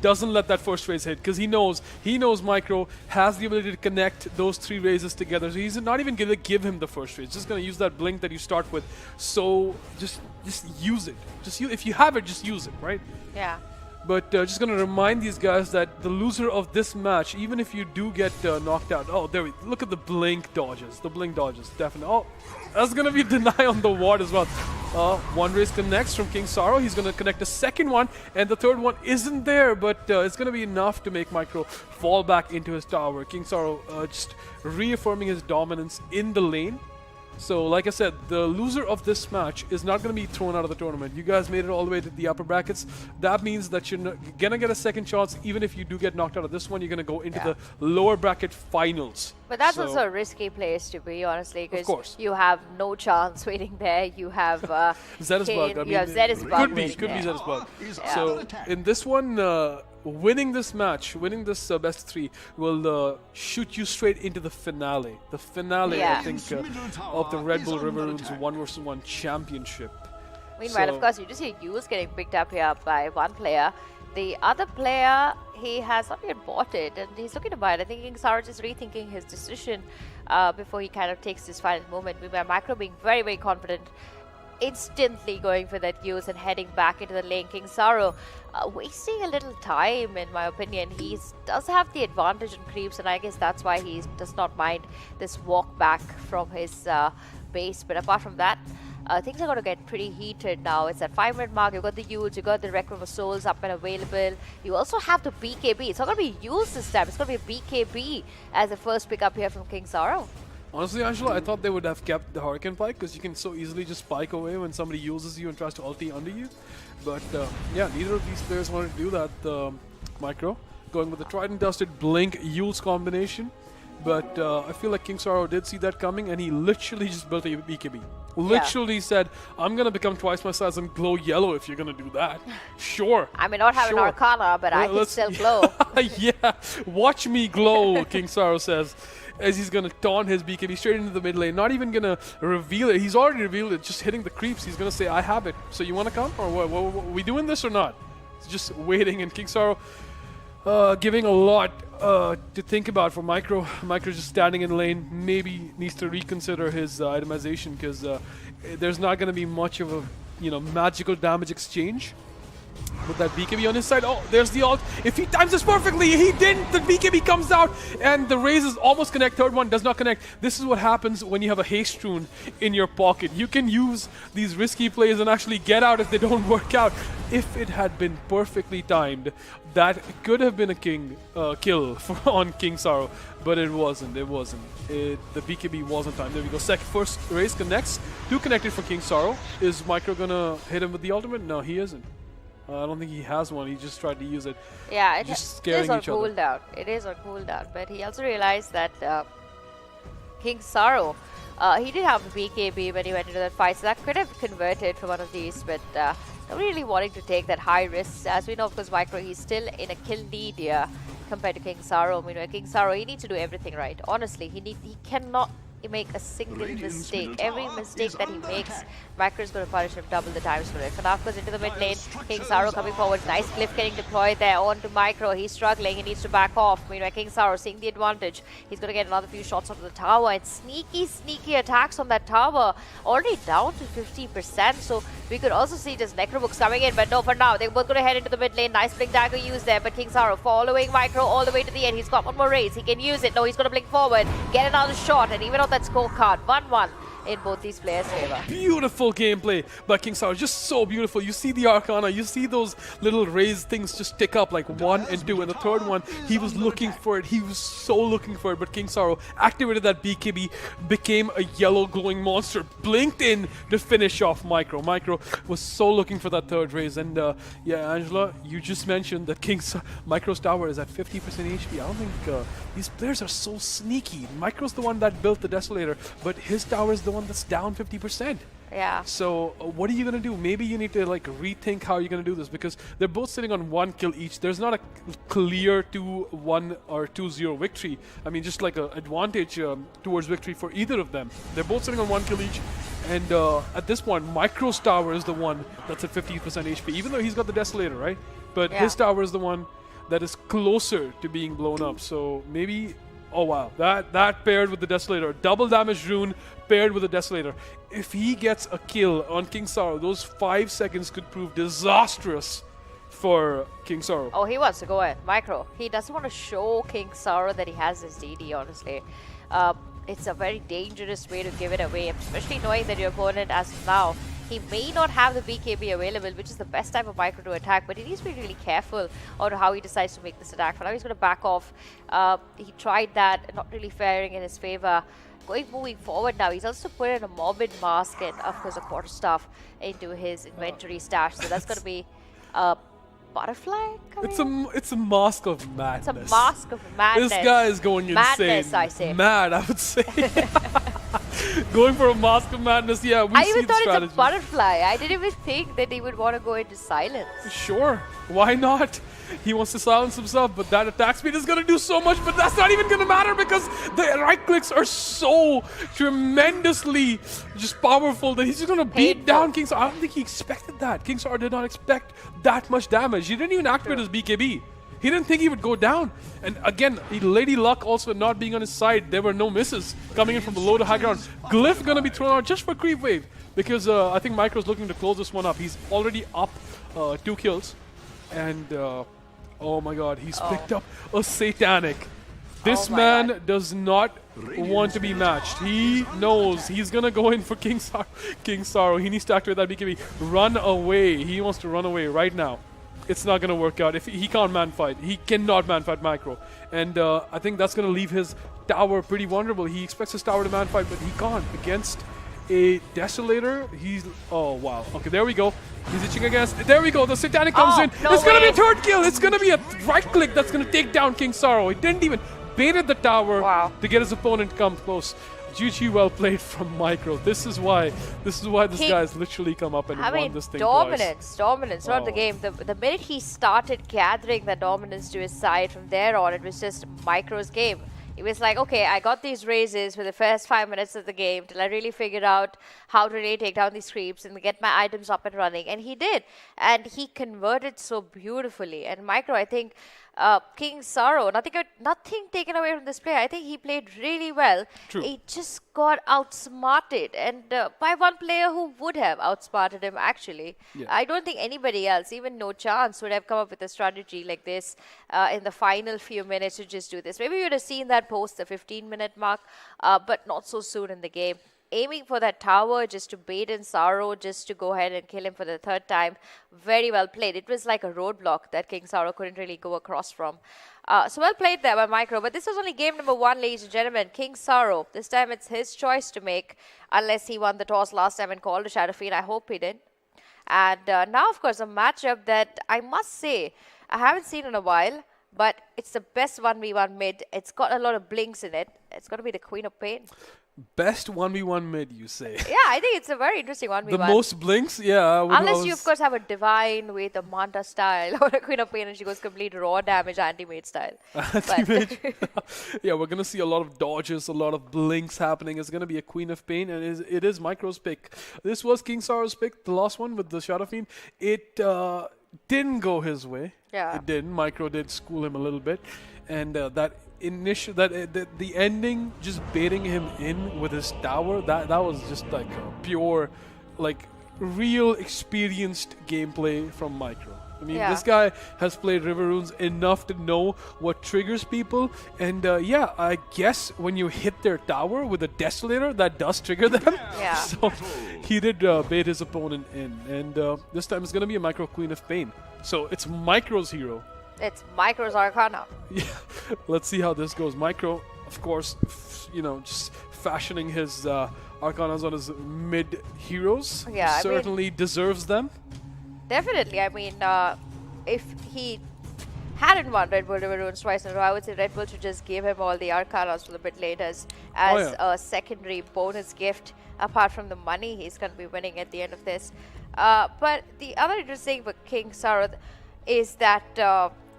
[SPEAKER 1] Doesn't let that first raise hit because he knows Micro has the ability to connect those 3 raises together. So he's not even going to give him the first raise. Just going to use that blink that you start with. So just use it. If you have it, just use it, right?
[SPEAKER 3] Yeah.
[SPEAKER 1] But just going to remind these guys that the loser of this match, even if you do get knocked out, oh, there we look at the blink dodges. The blink dodges, definitely. Oh, that's going to be deny on the ward as well. One raise connects from King Saro. He's going to connect a second one, and the third one isn't there, but it's going to be enough to make Micro fall back into his tower. King Saro just reaffirming his dominance in the lane. So, like I said, the loser of this match is not going to be thrown out of the tournament. You guys made it all the way to the upper brackets. That means that you're going to get a second chance. Even if you do get knocked out of this one, you're going to go into the lower bracket finals.
[SPEAKER 3] But that's also a risky place to be, honestly, because you have No Chance waiting there. You have
[SPEAKER 1] Zetisbug.
[SPEAKER 3] I mean, you have Zetisbug.
[SPEAKER 1] Could be Zetisbug. So, in this one... winning this match, winning this best of 3 will shoot you straight into the finale. The finale, I think, of the Redbull River Runes 1 vs 1 Championship.
[SPEAKER 3] Meanwhile, of course, you just see Yu's getting picked up here by one player. The other player, he has not yet bought it, and he's looking to buy it. I think King Saro is rethinking his decision before he kind of takes this final moment. Meanwhile, Micro being very, very confident, instantly going for that use and heading back into the lane. King Saro wasting a little time, in my opinion. He does have the advantage in creeps, and I guess that's why he does not mind this walk back from his base. But apart from that, things are going to get pretty heated now. It's at 5-minute mark. You've got the Yules, you've got the Requiem of Souls up and available. You also have the BKB. It's not going to be used this time. It's going to be a BKB as the first pickup here from King Saro.
[SPEAKER 1] Honestly, Angela, I thought they would have kept the Hurricane Pike because you can so easily just spike away when somebody uses you and tries to ulti under you. But yeah, neither of these players wanted to do that. Micro going with the tried and dusted Blink Yule's combination. But I feel like King Saro did see that coming, and he literally just built a BKB. Literally said, I'm going to become twice my size and glow yellow if you're going to do that. Sure.
[SPEAKER 3] I may not have an Arcana, but I can still glow.
[SPEAKER 1] Yeah, watch me glow, King Saro says, as he's going to taunt his BKB straight into the mid lane. Not even going to reveal it. He's already revealed it, just hitting the creeps. He's going to say, I have it. So you want to come? Or what? Are we doing this or not? He's just waiting, and King Saro giving a lot to think about for Micro. Micro just standing in lane, maybe needs to reconsider his itemization, because there's not going to be much of a magical damage exchange with that BKB on his side. Oh, there's the ult. If he times this perfectly, he didn't. The BKB comes out, and the raises almost connect. Third one does not connect. This is what happens when you have a haste rune in your pocket. You can use these risky plays and actually get out if they don't work out. If it had been perfectly timed, that could have been a kill on King Saro, but it wasn't. It wasn't. The BKB wasn't timed. There we go. First raise connects. Two connected for King Saro. Is Micro gonna hit him with the ultimate? No, he isn't. I don't think he has one. He just tried to use it.
[SPEAKER 3] Yeah, it
[SPEAKER 1] just
[SPEAKER 3] is on
[SPEAKER 1] each other.
[SPEAKER 3] cooldown. It is on cooldown. But he also realized that King Saro, he did have a BKB when he went into that fight, so that could have converted for one of these. But not really wanting to take that high risk. As we know, of course, Micro, he's still in a kill need here compared to King Saro. King Saro, he needs to do everything right. Honestly, he cannot make a single mistake. Every mistake that he makes, Micro is going to punish him double the times for it. Kanaf goes into the mid lane. King Saro coming forward. Nice glyph getting deployed there onto Micro. He's struggling. He needs to back off. Meanwhile, King Saro seeing the advantage. He's going to get another few shots onto the tower. And sneaky attacks on that tower. Already down to 50%. So we could also see just Necrobooks coming in. But no, for now, they're both going to head into the mid lane. Nice Blink Dagger used there. But King Saro following Micro all the way to the end. He's got one more raise. He can use it. No, he's going to blink forward. Get another shot. And even on that scorecard, 1-1 in both these players' favor.
[SPEAKER 1] Beautiful gameplay by King Saro, just so beautiful. You see the Arcana, you see those little raised things just tick up like 1 and 2, and the third one, he was looking for it. He was so looking for it, but King Saro activated that BKB, became a yellow glowing monster, blinked in to finish off Micro. Micro was so looking for that third raise, and yeah, Angela, you just mentioned that Micro's tower is at 50% HP. I don't think these players are so sneaky. Micro's the one that built the Desolator, but his tower is the one that's down 50%.
[SPEAKER 3] Yeah.
[SPEAKER 1] So what are you going to do? Maybe you need to like rethink how you're going to do this, because they're both sitting on 1 kill each. There's not a clear 2-1 or 2-0 victory. I mean, just like an advantage towards victory for either of them. They're both sitting on 1 kill each. And at this point, Micro's tower is the one that's at 50% HP, even though he's got the Desolator, right? But his tower is the one that is closer to being blown up. So maybe, oh wow, that paired with the Desolator, double damage rune paired with the Desolator. If he gets a kill on King Saro, those 5 seconds could prove disastrous for King Saro.
[SPEAKER 3] Oh, he wants to go in. Micro, he doesn't want to show King Saro that he has his DD, honestly. It's a very dangerous way to give it away, especially knowing that your opponent, as of now, he may not have the BKB available, which is the best time for Micro to attack, but he needs to be really careful on how he decides to make this attack. For now, he's going to back off. He tried that, not really faring in his favor. Moving forward now, he's also put in a Morbid Mask and, of course, a Quarterstaff into his inventory stash. So that's going to be a butterfly coming?
[SPEAKER 1] It's a mask of madness.
[SPEAKER 3] It's a mask of madness.
[SPEAKER 1] This guy is going insane.
[SPEAKER 3] Madness, I say.
[SPEAKER 1] Mad, I would say. Going for a mask of madness, yeah, we
[SPEAKER 3] I
[SPEAKER 1] see
[SPEAKER 3] even
[SPEAKER 1] the
[SPEAKER 3] thought
[SPEAKER 1] strategy.
[SPEAKER 3] it's a butterfly. I didn't even think that he would want to go into silence.
[SPEAKER 1] Sure, why not? He wants to silence himself, but that attack speed is going to do so much, but that's not even going to matter because the right clicks are so tremendously just powerful that he's just going to beat down King Saro. I don't think he expected that. King Saro did not expect that much damage. He didn't even activate his BKB. He didn't think he would go down. And again, Lady Luck also not being on his side. There were no misses coming in from the low to high ground. Glyph going to be thrown out just for creep wave because I think Micro's looking to close this one up. He's already up 2 kills. And oh my god, he's picked up a Satanic. This man does not want to be matched. He knows he's going to go in for King Saro. He needs to activate that BKB. Run away. He wants to run away right now. It's not going to work out. If he can't man fight, he cannot man fight Micro, and I think that's going to leave his tower pretty vulnerable. He expects his tower to man fight, but he can't against a Desolator. He's... Oh, wow. Okay, there we go. He's itching against... There we go. The Satanic comes in.
[SPEAKER 3] No
[SPEAKER 1] It's going to be
[SPEAKER 3] way.
[SPEAKER 1] a third kill. It's going to be a right click that's going to take down King Sorrow. He didn't even baited the tower
[SPEAKER 3] Wow.
[SPEAKER 1] to get his opponent come close. GG, well played from Micro. This is why this guy's literally come up and won this thing
[SPEAKER 3] dominance throughout the
[SPEAKER 1] Oh.
[SPEAKER 3] game. The minute he started gathering the dominance to his side, from there on, it was just Micro's game. It was like, okay, I got these raises for the first 5 minutes of the game till I really figured out how to really take down these creeps and get my items up and running. And he did. And he converted so beautifully. And Micro, I think, King Sorrow, nothing taken away from this player. I think he played really well.
[SPEAKER 1] True.
[SPEAKER 3] He just got outsmarted, and by one player who would have outsmarted him, actually.
[SPEAKER 1] Yeah.
[SPEAKER 3] I don't think anybody else, even No Chance, would have come up with a strategy like this in the final few minutes to just do this. Maybe we would have seen that post the 15-minute mark, but not so soon in the game. Aiming for that tower just to bait in Sorrow, just to go ahead and kill him for the third time. Very well played. It was like a roadblock that King Sorrow couldn't really go across from. So well played there by Micro. But this was only game number 1, ladies and gentlemen. King Sorrow. This time it's his choice to make, unless he won the toss last time and called a Shadow Fiend. I hope he did. And now, of course, a matchup that I must say I haven't seen in a while. But it's the best 1v1 mid. It's got a lot of blinks in it. It's going to be the Queen of Pain.
[SPEAKER 1] Best 1v1 mid, you say?
[SPEAKER 3] Yeah, I think it's a very interesting 1v1.
[SPEAKER 1] The most blinks? Yeah.
[SPEAKER 3] Unless you, of course, have a Divine with a Manta style or a Queen of Pain and she goes complete raw damage anti-mate style.
[SPEAKER 1] Anti-mate. Yeah, we're going to see a lot of dodges, a lot of blinks happening. It's going to be a Queen of Pain, and it is Micro's pick. This was King Sorrow's pick, the last one with the Shadow Fiend. It didn't go his way.
[SPEAKER 3] Yeah.
[SPEAKER 1] It didn't. Micro did school him a little bit. And the ending, just baiting him in with his tower, that was just like a pure, like real experienced gameplay from Micro. I mean,
[SPEAKER 3] Yeah.
[SPEAKER 1] this guy has played River Runes enough to know what triggers people. And yeah, I guess when you hit their tower with a Desolator, that does trigger them.
[SPEAKER 3] Yeah.
[SPEAKER 1] So he did bait his opponent in. And this time it's going to be a Micro Queen of Pain. So it's Micro's hero.
[SPEAKER 3] It's Micro's Arcana.
[SPEAKER 1] Yeah, let's see how this goes. Micro, of course, just fashioning his Arcanas on his mid heroes.
[SPEAKER 3] Yeah, I mean-
[SPEAKER 1] certainly deserves them.
[SPEAKER 3] Definitely. I mean, if he hadn't won Red Bull River Runes twice in a row, I would say Red Bull should just give him all the Arcanas for the mid laners as
[SPEAKER 1] yeah.
[SPEAKER 3] a secondary bonus gift, apart from the money he's going to be winning at the end of this. But the other interesting for King Sorrow is that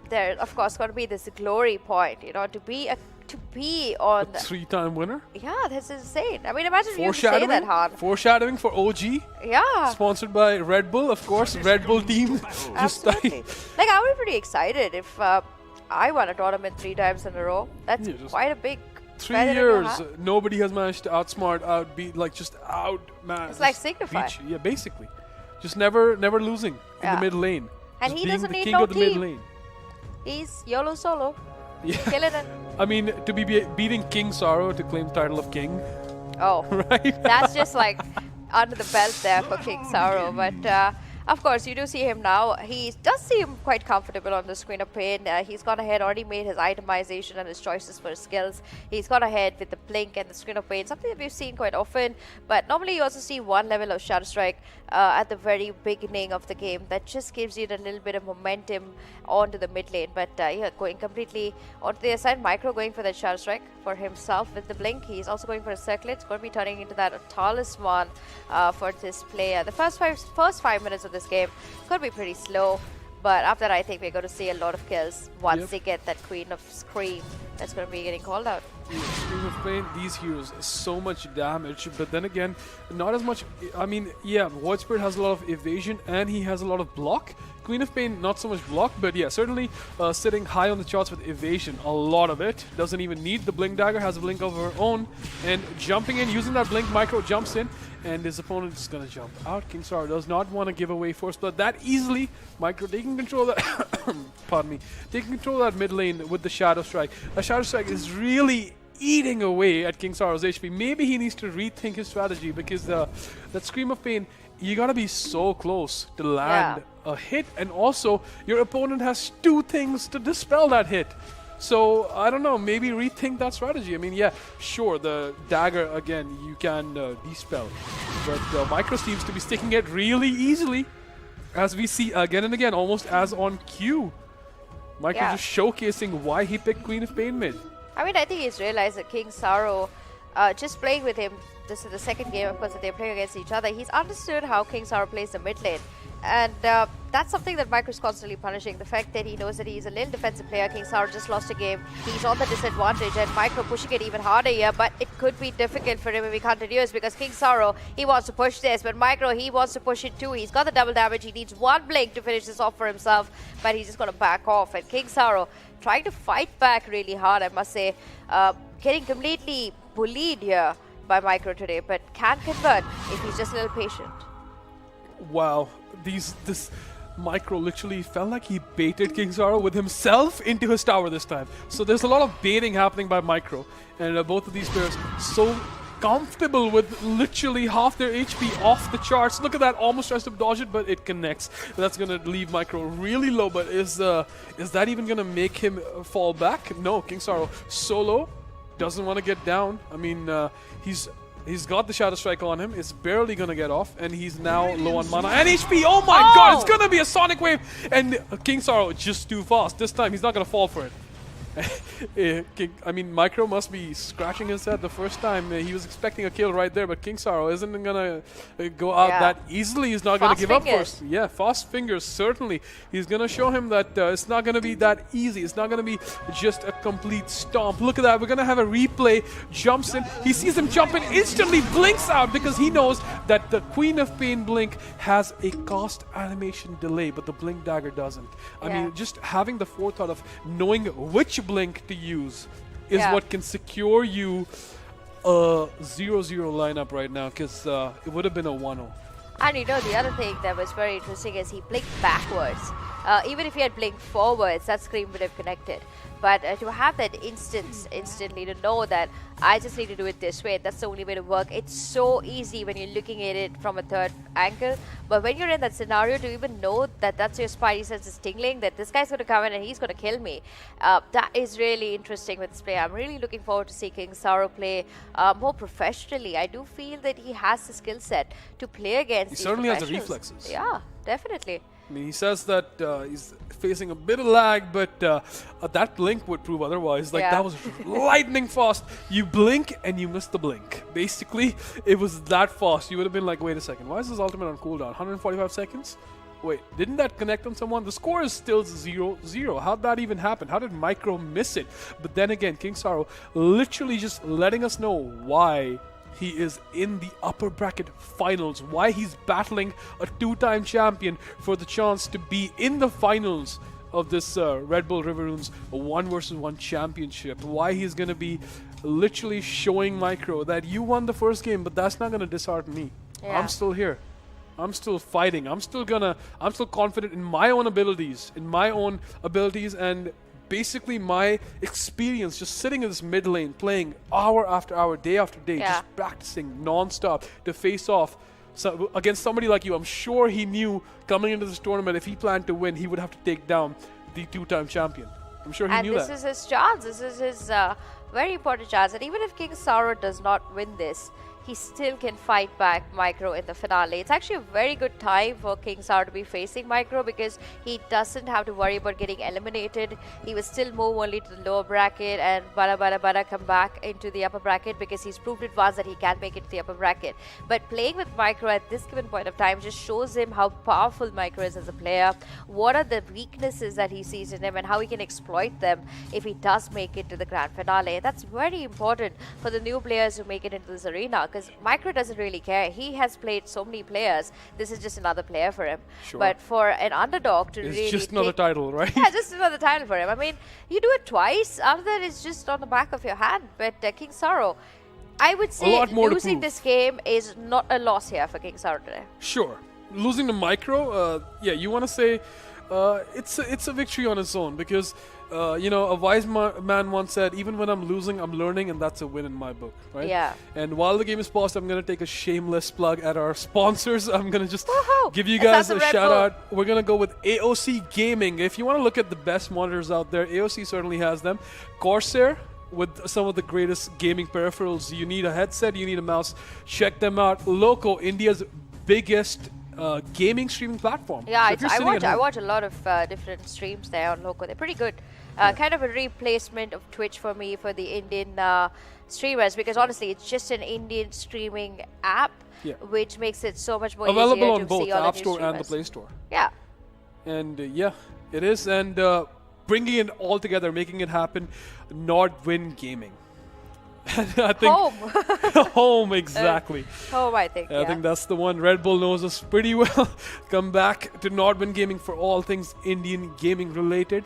[SPEAKER 3] there, of course, going to be this glory point, to be on.
[SPEAKER 1] A 3-time winner.
[SPEAKER 3] Yeah, that's insane. I mean, imagine you say that, Han.
[SPEAKER 1] Foreshadowing for OG.
[SPEAKER 3] Yeah.
[SPEAKER 1] Sponsored by Red Bull, of course. Red Bull team. Just
[SPEAKER 3] Absolutely. Like, I would be pretty excited if I won a tournament 3 times in a row. That's
[SPEAKER 1] Yeah, just
[SPEAKER 3] quite a big
[SPEAKER 1] 3
[SPEAKER 3] feather in your
[SPEAKER 1] years,
[SPEAKER 3] hat.
[SPEAKER 1] nobody has managed to outsmart, outbeat, man.
[SPEAKER 3] It's like Signify.
[SPEAKER 1] Yeah, basically. Just never losing in
[SPEAKER 3] Yeah.
[SPEAKER 1] the mid lane.
[SPEAKER 3] And
[SPEAKER 1] Just
[SPEAKER 3] he
[SPEAKER 1] being
[SPEAKER 3] doesn't
[SPEAKER 1] the
[SPEAKER 3] need
[SPEAKER 1] king
[SPEAKER 3] no
[SPEAKER 1] of the mid
[SPEAKER 3] team.
[SPEAKER 1] lane.
[SPEAKER 3] He's YOLO solo.
[SPEAKER 1] Yeah.
[SPEAKER 3] Killing it.
[SPEAKER 1] I mean, to be beating King Sorrow to claim the title of king,
[SPEAKER 3] Oh,
[SPEAKER 1] right?
[SPEAKER 3] that's just like under the belt there for King Sorrow. But of course, you do see him now. He does seem quite comfortable on the Screen of Pain. He's gone ahead, already made his itemization and his choices for his skills. He's gone ahead with the Blink and the Screen of Pain, something that we've seen quite often. But normally you also see one level of Shadow Strike at the very beginning of the game that just gives you a little bit of momentum onto the mid lane. But yeah, going completely onto the other side. Micro going for that Shadow Strike for himself with the Blink. He's also going for a Circlet. It's going to be turning into that Talisman for this player. The first five minutes of this game is going to be pretty slow, but after that I think we're going to see a lot of kills once they get that Queen of Scream that's going to be getting called out.
[SPEAKER 1] Scream of Pain, these heroes, so much damage, but then again, not as much. I mean, yeah, Void Spirit has a lot of evasion and he has a lot of block. Queen of Pain, not so much block, but yeah, certainly sitting high on the charts with evasion, a lot of it. Doesn't even need the Blink Dagger, has a Blink of her own, and jumping in, using that Blink, Micro jumps in, and his opponent is going to jump out. King Sorrow does not want to give away Force Blood that easily. Micro taking control of that, pardon me, taking control of that mid lane with the Shadow Strike. A Shadow Strike is really eating away at King Sorrow's HP. Maybe he needs to rethink his strategy, because that Scream of Pain, you gotta be so close to land a hit, and also your opponent has 2 things to dispel that hit. So I don't know, maybe rethink that strategy. I mean, yeah, sure, the dagger, again, you can dispel. But Micro seems to be sticking it really easily, as we see again and again, almost as on cue. Micro just showcasing why he picked Queen of Pain mid.
[SPEAKER 3] I mean, I think he's realized that King Sorrow, just playing with him, this is the second game, of course, that they're playing against each other. He's understood how King Sorrow plays the mid lane. And that's something that Micro's constantly punishing. The fact that he knows that he's a little defensive player. King Sorrow just lost a game. He's on the disadvantage, and Micro pushing it even harder here. But it could be difficult for him if he continues, because King Sorrow, he wants to push this. But Micro, he wants to push it too. He's got the double damage. He needs one blink to finish this off for himself. But he's just going to back off. And King Sorrow trying to fight back really hard, I must say. Getting completely bullied here by Micro today. But can convert if he's just a little patient.
[SPEAKER 1] Wow, this Micro literally felt like he baited King Sorrow with himself into his tower this time. So there's a lot of baiting happening by Micro, and both of these players so comfortable with literally half their HP off the charts. Look at that, almost tries to dodge it, but it connects. That's gonna leave Micro really low. But is that even gonna make him fall back? No, King Sorrow solo doesn't want to get down. I mean, He's got the Shadow Strike on him. It's barely going to get off. And he's now low on mana and HP. Oh my god, it's going to be a Sonic Wave. And King Sorrow just too fast. This time, he's not going to fall for it. I mean, Micro must be scratching his head the first time. He was expecting a kill right there, but King Sorrow isn't going to go out that easily. He's not going to give up first. Yeah, fast fingers, certainly. He's going to show him that it's not going to be that easy. It's not going to be just a complete stomp. Look at that. We're going to have a replay. Jumps in. He sees him jump in, instantly blinks out because he knows that the Queen of Pain blink has a cost animation delay, but the blink dagger doesn't. I mean, just having the forethought of knowing which blink to use is what can secure you a 0-0 lineup right now, because it would have been a 1-0.
[SPEAKER 3] And you know, the other thing that was very interesting is he blinked backwards. Even if he had blinked forwards, that screen would have connected. But to have that instantly to know that I just need to do it this way, that's the only way to work. It's so easy when you're looking at it from a third angle. But when you're in that scenario, to even know that that's your spidey senses tingling, that this guy's going to come in and he's going to kill me, that is really interesting with this play. I'm really looking forward to seeing King Sorrow play more professionally. I do feel that he has the skill set to play against these
[SPEAKER 1] certainly has the reflexes.
[SPEAKER 3] Yeah, definitely.
[SPEAKER 1] I mean, he says that he's facing a bit of lag, but that blink would prove otherwise. Like, that was lightning fast. You blink and you miss the blink. Basically, it was that fast. You would have been like, wait a second, why is this ultimate on cooldown? 145 seconds? Wait, didn't that connect on someone? The score is still 0-0. How'd that even happen? How did Micro miss it? But then again, King Sorrow literally just letting us know why he is in the upper bracket finals, why he's battling a two-time champion for the chance to be in the finals of this Redbull River Runes 1 vs 1 championship, why he's going to be literally showing Micro that you won the first game, but that's not going to dishearten me. I'm still here. I'm still fighting. I'm still confident in my own abilities, and basically my experience just sitting in this mid lane, playing hour after hour, day after day, just practicing non-stop to face off against somebody like you. I'm sure he knew coming into this tournament, if he planned to win, he would have to take down the two-time champion. I'm sure he knew that. And
[SPEAKER 3] this is his chance. This is his very important chance. And even if King Sorrow does not win this, he still can fight back Micro in the finale. It's actually a very good time for King Sorrow to be facing Micro, because he doesn't have to worry about getting eliminated. He will still move only to the lower bracket and bara come back into the upper bracket, because he's proved it once that he can make it to the upper bracket. But playing with Micro at this given point of time just shows him how powerful Micro is as a player, what are the weaknesses that he sees in him, and how he can exploit them if he does make it to the grand finale. That's very important for the new players who make it into this arena, because Micro doesn't really care. He has played so many players. This is just another player for him. But for an underdog to
[SPEAKER 1] it's just another title, right?
[SPEAKER 3] Yeah, just another title for him. I mean, you do it twice. After that, it's just on the back of your hand. But King Sorrow, I would say losing this game is not a loss here for King Sorrow today.
[SPEAKER 1] Sure. Losing to Micro, you want to say it's a victory on its own because a wise man once said, even when I'm losing, I'm learning, and that's a win in my book, right?
[SPEAKER 3] Yeah.
[SPEAKER 1] And while the game is paused, I'm gonna take a shameless plug at our sponsors. I'm gonna just
[SPEAKER 3] Woohoo!
[SPEAKER 1] give you
[SPEAKER 3] It's
[SPEAKER 1] guys
[SPEAKER 3] not
[SPEAKER 1] a
[SPEAKER 3] the Red
[SPEAKER 1] shout
[SPEAKER 3] Bull.
[SPEAKER 1] out. We're gonna go with AOC Gaming. If you want to look at the best monitors out there, AOC certainly has them. Corsair, with some of the greatest gaming peripherals. You need a headset, you need a mouse. Check them out. Loco, India's biggest gaming streaming platform.
[SPEAKER 3] Yeah,
[SPEAKER 1] So if you're
[SPEAKER 3] I
[SPEAKER 1] sitting
[SPEAKER 3] watch.
[SPEAKER 1] at
[SPEAKER 3] I
[SPEAKER 1] home-
[SPEAKER 3] watch a lot of different streams there on Loco. They're pretty good. Kind of a replacement of Twitch for me for the Indian streamers, because honestly, it's just an Indian streaming app,
[SPEAKER 1] Yeah.
[SPEAKER 3] which makes it so much more
[SPEAKER 1] Available
[SPEAKER 3] easier
[SPEAKER 1] on
[SPEAKER 3] to
[SPEAKER 1] both
[SPEAKER 3] see
[SPEAKER 1] the
[SPEAKER 3] all
[SPEAKER 1] App
[SPEAKER 3] the new
[SPEAKER 1] Store and the
[SPEAKER 3] streamers.
[SPEAKER 1] Play Store.
[SPEAKER 3] Yeah.
[SPEAKER 1] And yeah, it is. And bringing it all together, making it happen, Nodwin Gaming. I think
[SPEAKER 3] Home.
[SPEAKER 1] home, exactly.
[SPEAKER 3] Home, I think.
[SPEAKER 1] I
[SPEAKER 3] Yeah.
[SPEAKER 1] think that's the one. Red Bull knows us pretty well. Come back to Nodwin Gaming for all things Indian gaming related.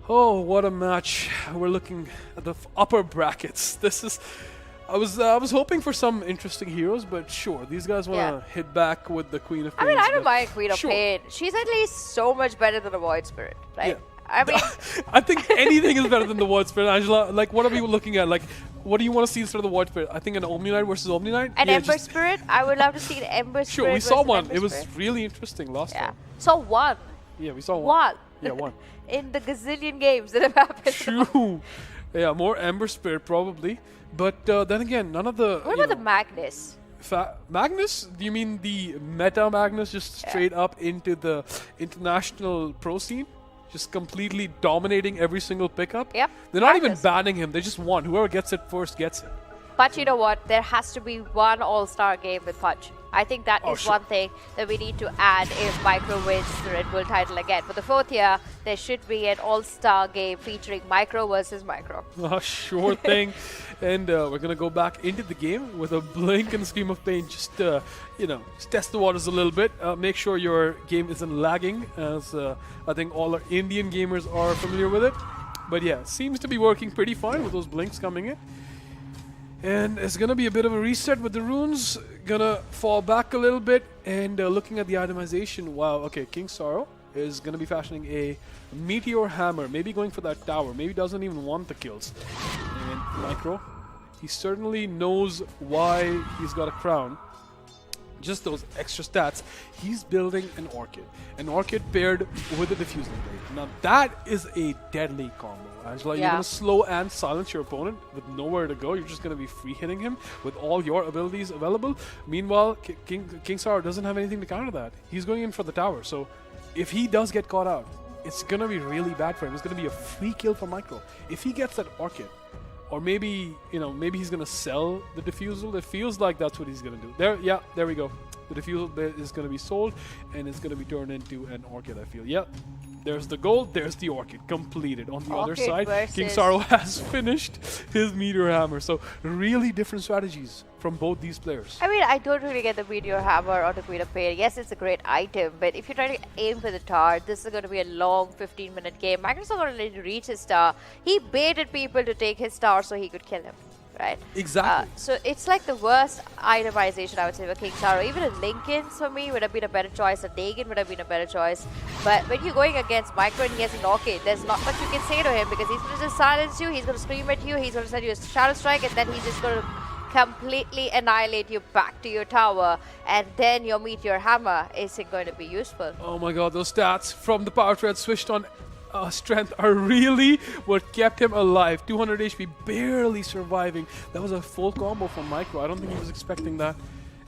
[SPEAKER 1] Oh, what a match! We're looking at the upper brackets. This is. I was hoping for some interesting heroes, but sure, these guys want to hit back with the Queen of
[SPEAKER 3] I mean,
[SPEAKER 1] Pains,
[SPEAKER 3] I don't
[SPEAKER 1] but
[SPEAKER 3] mind Queen of
[SPEAKER 1] sure.
[SPEAKER 3] Pain. She's at least so much better than a Void Spirit, right?
[SPEAKER 1] Yeah.
[SPEAKER 3] I mean,
[SPEAKER 1] I think anything is better than the Void Spirit, Angela. Like, what are we looking at? Like, what do you want to see instead of the Void Spirit? I think an Omni Knight versus Omni Knight.
[SPEAKER 3] an
[SPEAKER 1] Yeah,
[SPEAKER 3] Ember
[SPEAKER 1] just-
[SPEAKER 3] Spirit. I would love to see an Ember Spirit.
[SPEAKER 1] Sure, we saw
[SPEAKER 3] versus
[SPEAKER 1] one.
[SPEAKER 3] Ember
[SPEAKER 1] It was
[SPEAKER 3] Spirit.
[SPEAKER 1] really interesting last
[SPEAKER 3] Yeah.
[SPEAKER 1] time.
[SPEAKER 3] So one.
[SPEAKER 1] Yeah, we saw one.
[SPEAKER 3] One.
[SPEAKER 1] Yeah, one.
[SPEAKER 3] In the gazillion games that have happened.
[SPEAKER 1] True. Yeah, more Ember Spirit probably. But then again, none of the.
[SPEAKER 3] What
[SPEAKER 1] you
[SPEAKER 3] about the
[SPEAKER 1] know,
[SPEAKER 3] Magnus?
[SPEAKER 1] Magnus? Do you mean the meta Magnus just straight up into the international pro scene? Just completely dominating every single pickup?
[SPEAKER 3] Yep.
[SPEAKER 1] They're not even
[SPEAKER 3] Magnus.
[SPEAKER 1] banning him. They just won. Whoever gets it first gets it.
[SPEAKER 3] But you know what? There has to be one all-star game with Punch. I think that is
[SPEAKER 1] sure.
[SPEAKER 3] one thing that we need to add if Micro wins the Red Bull title again. For the fourth year, there should be an all-star game featuring Micro versus Micro.
[SPEAKER 1] Sure thing. And we're going to go back into the game with a blink and scream of pain. Just, just test the waters a little bit. Make sure your game isn't lagging, as I think all our Indian gamers are familiar with it. But yeah, seems to be working pretty fine with those blinks coming in. And it's going to be a bit of a reset with the runes. Gonna fall back a little bit. And looking at the itemization, wow, okay, King Sorrow is going to be fashioning a Meteor Hammer. Maybe going for that tower. Maybe doesn't even want the kills. And Micro, he certainly knows why he's got a crown. Just those extra stats. He's building an Orchid. An Orchid paired with a Diffusing Blade. Now that is a deadly combo. Angela, you're going to slow and silence your opponent with nowhere to go. You're just going to be free hitting him with all your abilities available. Meanwhile, King Sorrow doesn't have anything to counter that. He's going in for the tower. So if he does get caught out, it's going to be really bad for him. It's going to be a free kill for Micro. If he gets that Orchid, or maybe, maybe he's going to sell the Diffusal. It feels like that's what he's going to do. There we go. The Diffusal is going to be sold, and it's going to be turned into an Orchid, I feel. Yep. There's the gold, there's the Orchid. Completed. On the other side, King Sorrow has finished his Meteor Hammer. So, really different strategies from both these players.
[SPEAKER 3] I mean, I don't really get the Meteor Hammer or the Queen of Pain. Yes, it's a great item, but if you're trying to aim for the tower, this is going to be a long 15-minute game. Microsoft going to let you reach his tower. He baited people to take his tower so he could kill him, right?
[SPEAKER 1] Exactly.
[SPEAKER 3] So it's like the worst itemization, I would say, for King Sorrow. Even a Lincoln, for me, would have been a better choice. A Dagon would have been a better choice. But when you're going against Micro and he has an Orchid, there's not much you can say to him because he's going to just silence you, he's going to scream at you, he's going to send you a Shadow Strike, and then he's just going to completely annihilate you back to your tower, and then your Meteor Hammer isn't going to be useful.
[SPEAKER 1] Oh my god, those stats from the Power Thread switched on strength are really what kept him alive. 200 HP, barely surviving. That was a full combo from Micro. I don't think he was expecting that.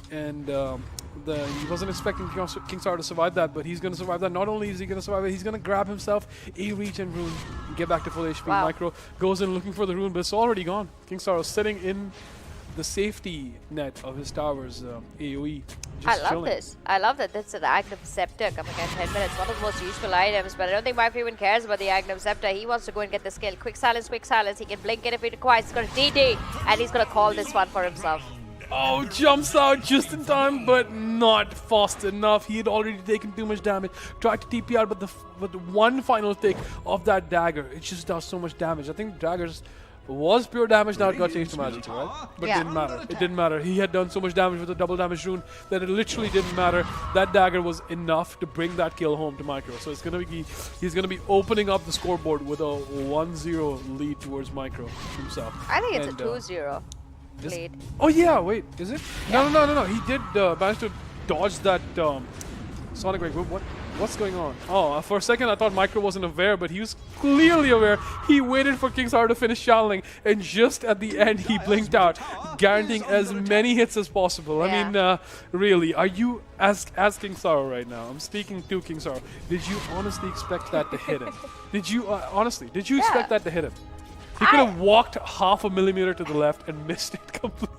[SPEAKER 1] And he wasn't expecting King Sorrow to survive that, but he's going to survive that. Not only is he going to survive it, he's going to grab himself a regen rune and get back to full HP.
[SPEAKER 3] Wow.
[SPEAKER 1] Micro goes in looking for the rune, but it's already gone. King Sorrow sitting in the safety net of his tower's AoE.
[SPEAKER 3] I love this. I love that. That's an Agnum Scepter coming in 10 minutes. One of the most useful items, but I don't think Micro even cares about the Agnum Scepter. He wants to go and get the skill. Quick silence, quick silence. He can blink it if he requires. He's got a DD, and he's going to call this one for himself.
[SPEAKER 1] Oh, jumps out just in time, but not fast enough. He had already taken too much damage. Tried to TP out, but one final tick of that dagger, it just does so much damage. I think the dagger's was pure damage, now it got changed to magic, right? But
[SPEAKER 3] Yeah.
[SPEAKER 1] it didn't matter. It didn't matter. He had done so much damage with the double damage rune that it literally didn't matter. That dagger was enough to bring that kill home to Micro. So it's gonna be he's gonna be opening up the scoreboard with a 1-0 lead towards Micro himself.
[SPEAKER 3] I think it's
[SPEAKER 1] And,
[SPEAKER 3] a 2-0
[SPEAKER 1] Is-
[SPEAKER 3] lead.
[SPEAKER 1] Oh yeah, wait, is it? No. He did manage to dodge that Sonic Wave. What's going on? Oh, for a second I thought Micro wasn't aware, but he was clearly aware. He waited for KingsR to finish channeling, and just at the end he blinked out, guaranteeing as many hits as possible.
[SPEAKER 3] Yeah.
[SPEAKER 1] I mean, really, are you as KingsR right now? I'm speaking to KingsR. Did you honestly expect that to hit him? Did you honestly? Did you expect that to hit him? He could have walked half a millimeter to the left and missed it completely.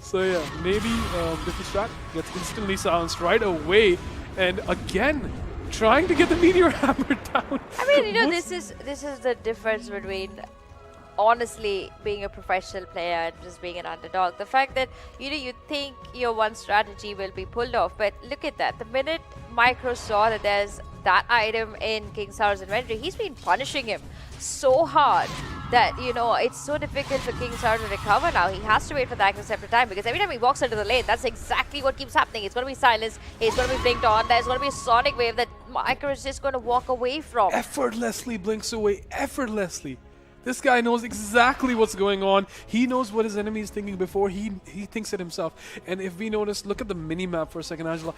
[SPEAKER 1] So yeah, maybe different strat gets instantly silenced right away, and again trying to get the meteor hammer down.
[SPEAKER 3] I mean, this is the difference between honestly being a professional player and just being an underdog. The fact that you think your one strategy will be pulled off, but look at that. The minute Micro saw that there's that item in KingsR's inventory, he's been punishing him so hard that it's so difficult for KingsR to recover now. He has to wait for the active separate time, because every time he walks into the lane, that's exactly what keeps happening. It's going to be silenced, it's going to be blinked on, there's going to be a Sonic Wave that Micro is just going to walk away from.
[SPEAKER 1] Effortlessly blinks away, effortlessly. This guy knows exactly what's going on. He knows what his enemy is thinking before he thinks it himself. And if we notice, look at the mini-map for a second, Angela.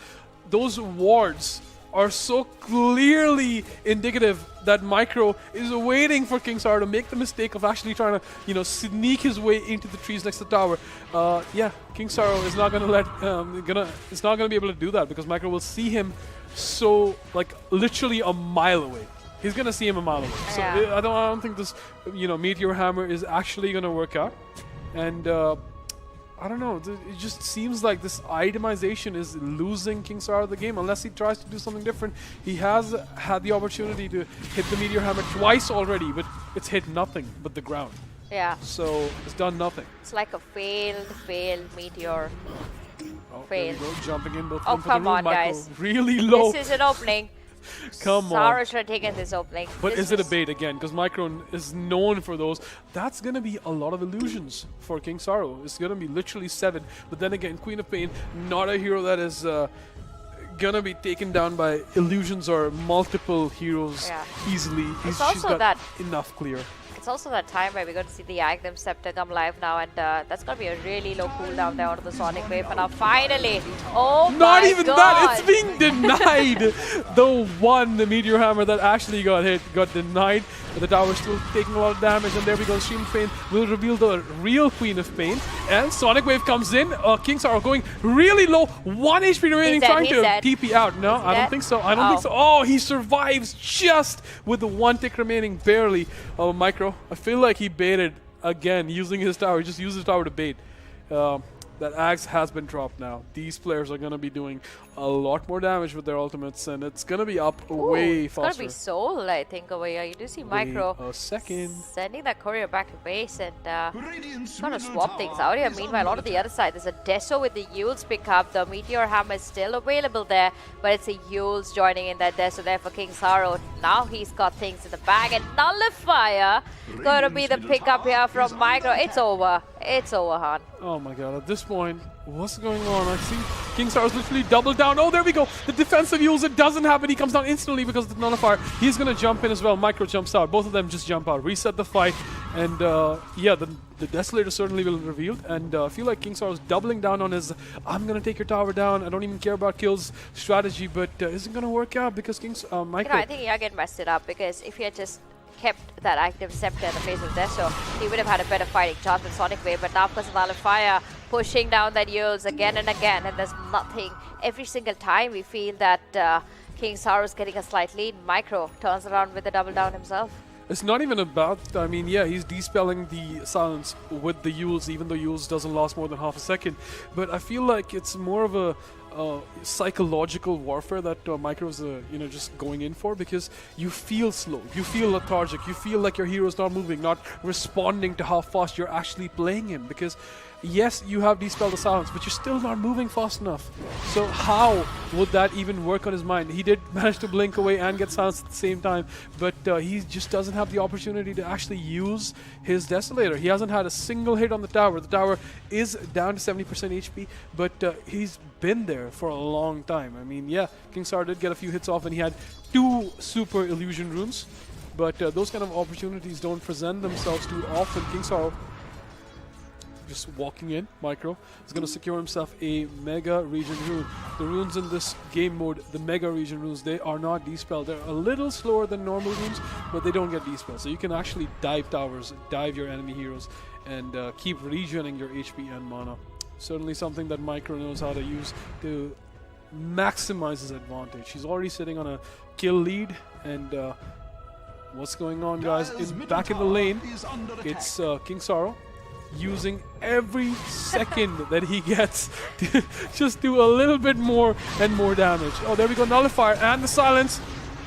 [SPEAKER 1] Those wards are so clearly indicative that Micro is waiting for KingsR to make the mistake of actually trying to, sneak his way into the trees next to the tower. Yeah, KingsR is not it's not gonna be able to do that, because Micro will see him so, like, literally a mile away. He's gonna see him a mile away. So
[SPEAKER 3] Yeah.
[SPEAKER 1] I don't think this, meteor hammer is actually gonna work out. And I don't know. It just seems like this itemization is losing KingsR the game unless he tries to do something different. He has had the opportunity to hit the meteor hammer twice already, but it's hit nothing but the ground.
[SPEAKER 3] Yeah,
[SPEAKER 1] So it's done nothing.
[SPEAKER 3] it's like a failed meteor.
[SPEAKER 1] Oh,
[SPEAKER 3] Fail.
[SPEAKER 1] there we go, jumping in both
[SPEAKER 3] Oh,
[SPEAKER 1] of them for the
[SPEAKER 3] come
[SPEAKER 1] room.
[SPEAKER 3] on,
[SPEAKER 1] Michael
[SPEAKER 3] guys.
[SPEAKER 1] really low.
[SPEAKER 3] This is an opening.
[SPEAKER 1] Come on.
[SPEAKER 3] Sara should have taken this opening.
[SPEAKER 1] But
[SPEAKER 3] This
[SPEAKER 1] is it a
[SPEAKER 3] was-
[SPEAKER 1] bait again? Because Micron is known for those. That's going to be a lot of illusions for King Saro. It's going to be literally 7. But then again, Queen of Pain, not a hero that is going to be taken down by illusions or multiple heroes easily.
[SPEAKER 3] It's
[SPEAKER 1] She's
[SPEAKER 3] also
[SPEAKER 1] got
[SPEAKER 3] that-
[SPEAKER 1] enough clear.
[SPEAKER 3] It's also that time where we're going to see the Agnem Scepter come live now, and that's going to be a really low cooldown there onto the Sonic Wave. And now finally, oh
[SPEAKER 1] Not
[SPEAKER 3] my
[SPEAKER 1] even
[SPEAKER 3] God.
[SPEAKER 1] that, it's being denied. The Meteor Hammer that actually got hit got denied. But the tower's still taking a lot of damage, and there we go. Stream of Pain will reveal the real Queen of Pain. And Sonic Wave comes in. Kings are going really low. 1 HP remaining,
[SPEAKER 3] He's
[SPEAKER 1] trying
[SPEAKER 3] dead.
[SPEAKER 1] to TP out. No,
[SPEAKER 3] Is he
[SPEAKER 1] I don't
[SPEAKER 3] dead?
[SPEAKER 1] think so. I don't think so. Oh, he survives just with the 1 tick remaining, barely. Micro, I feel like he baited again using his tower. He just used his tower to bait. That axe has been dropped now. These players are going to be doing a lot more damage with their ultimates, and it's going to be up way
[SPEAKER 3] It's going to
[SPEAKER 1] faster.
[SPEAKER 3] be Soul, I think, over here. You do see Micro
[SPEAKER 1] Wait a second.
[SPEAKER 3] sending that courier back to base, and going to swap things out here. Meanwhile, on the other side, there's a Deso with the Yules pick up. The Meteor Hammer is still available there, but it's a Yules joining in that Deso there for King Saro. Now he's got things in the bag, and Nullifier going to be the pickup here from Micro. It's over. It's over, Han.
[SPEAKER 1] Oh my god, at this point, what's going on? I see King Sar's literally doubled down. Oh, there we go. The defensive use, it doesn't happen. He comes down instantly because of the nullifier. He's going to jump in as well. Micro jumps out. Both of them just jump out. Reset the fight. And yeah, the Desolator certainly will reveal. And I feel like King Sar is doubling down on his, I'm going to take your tower down. I don't even care about kills strategy. But isn't going to work out because Micro...
[SPEAKER 3] I think Yagan messed it up, because if he had just kept that active scepter in the face of Deso, he would have had a better fighting chance with Sonic Wave. But now, of course, Nullifier pushing down that Yules again and again, and there's nothing. Every single time we feel that King Saro is getting a slight lead, Micro turns around with the double down himself.
[SPEAKER 1] It's not even about, I mean, yeah, he's dispelling the silence with the Yules, even though Yules doesn't last more than half a second. But I feel like it's more of a psychological warfare that Micro's, just going in for, because you feel slow, you feel lethargic, you feel like your hero's not moving, not responding to how fast you're actually playing him. Because yes, you have dispelled the silence, but you're still not moving fast enough. So how would that even work on his mind? He did manage to blink away and get silenced at the same time, but he just doesn't have the opportunity to actually use his Desolator. He hasn't had a single hit on the tower. The tower is down to 70% HP, but he's been there for a long time. I mean, yeah, KingSar did get a few hits off and he had 2 super illusion runes, but those kind of opportunities don't present themselves too often. KingSar just walking in, Micro is going to secure himself a Mega Region rune. The runes in this game mode, the Mega Region runes, they are not dispelled. They're a little slower than normal runes, but they don't get dispelled. So you can actually dive towers, dive your enemy heroes, and keep regenerating your HP and mana. Certainly something that Micro knows how to use to maximize his advantage. He's already sitting on a kill lead, and what's going on, guys? Back in the lane, it's KingSar using every second that he gets to just do a little bit more and more damage. Oh, there we go, Nullifier and the silence.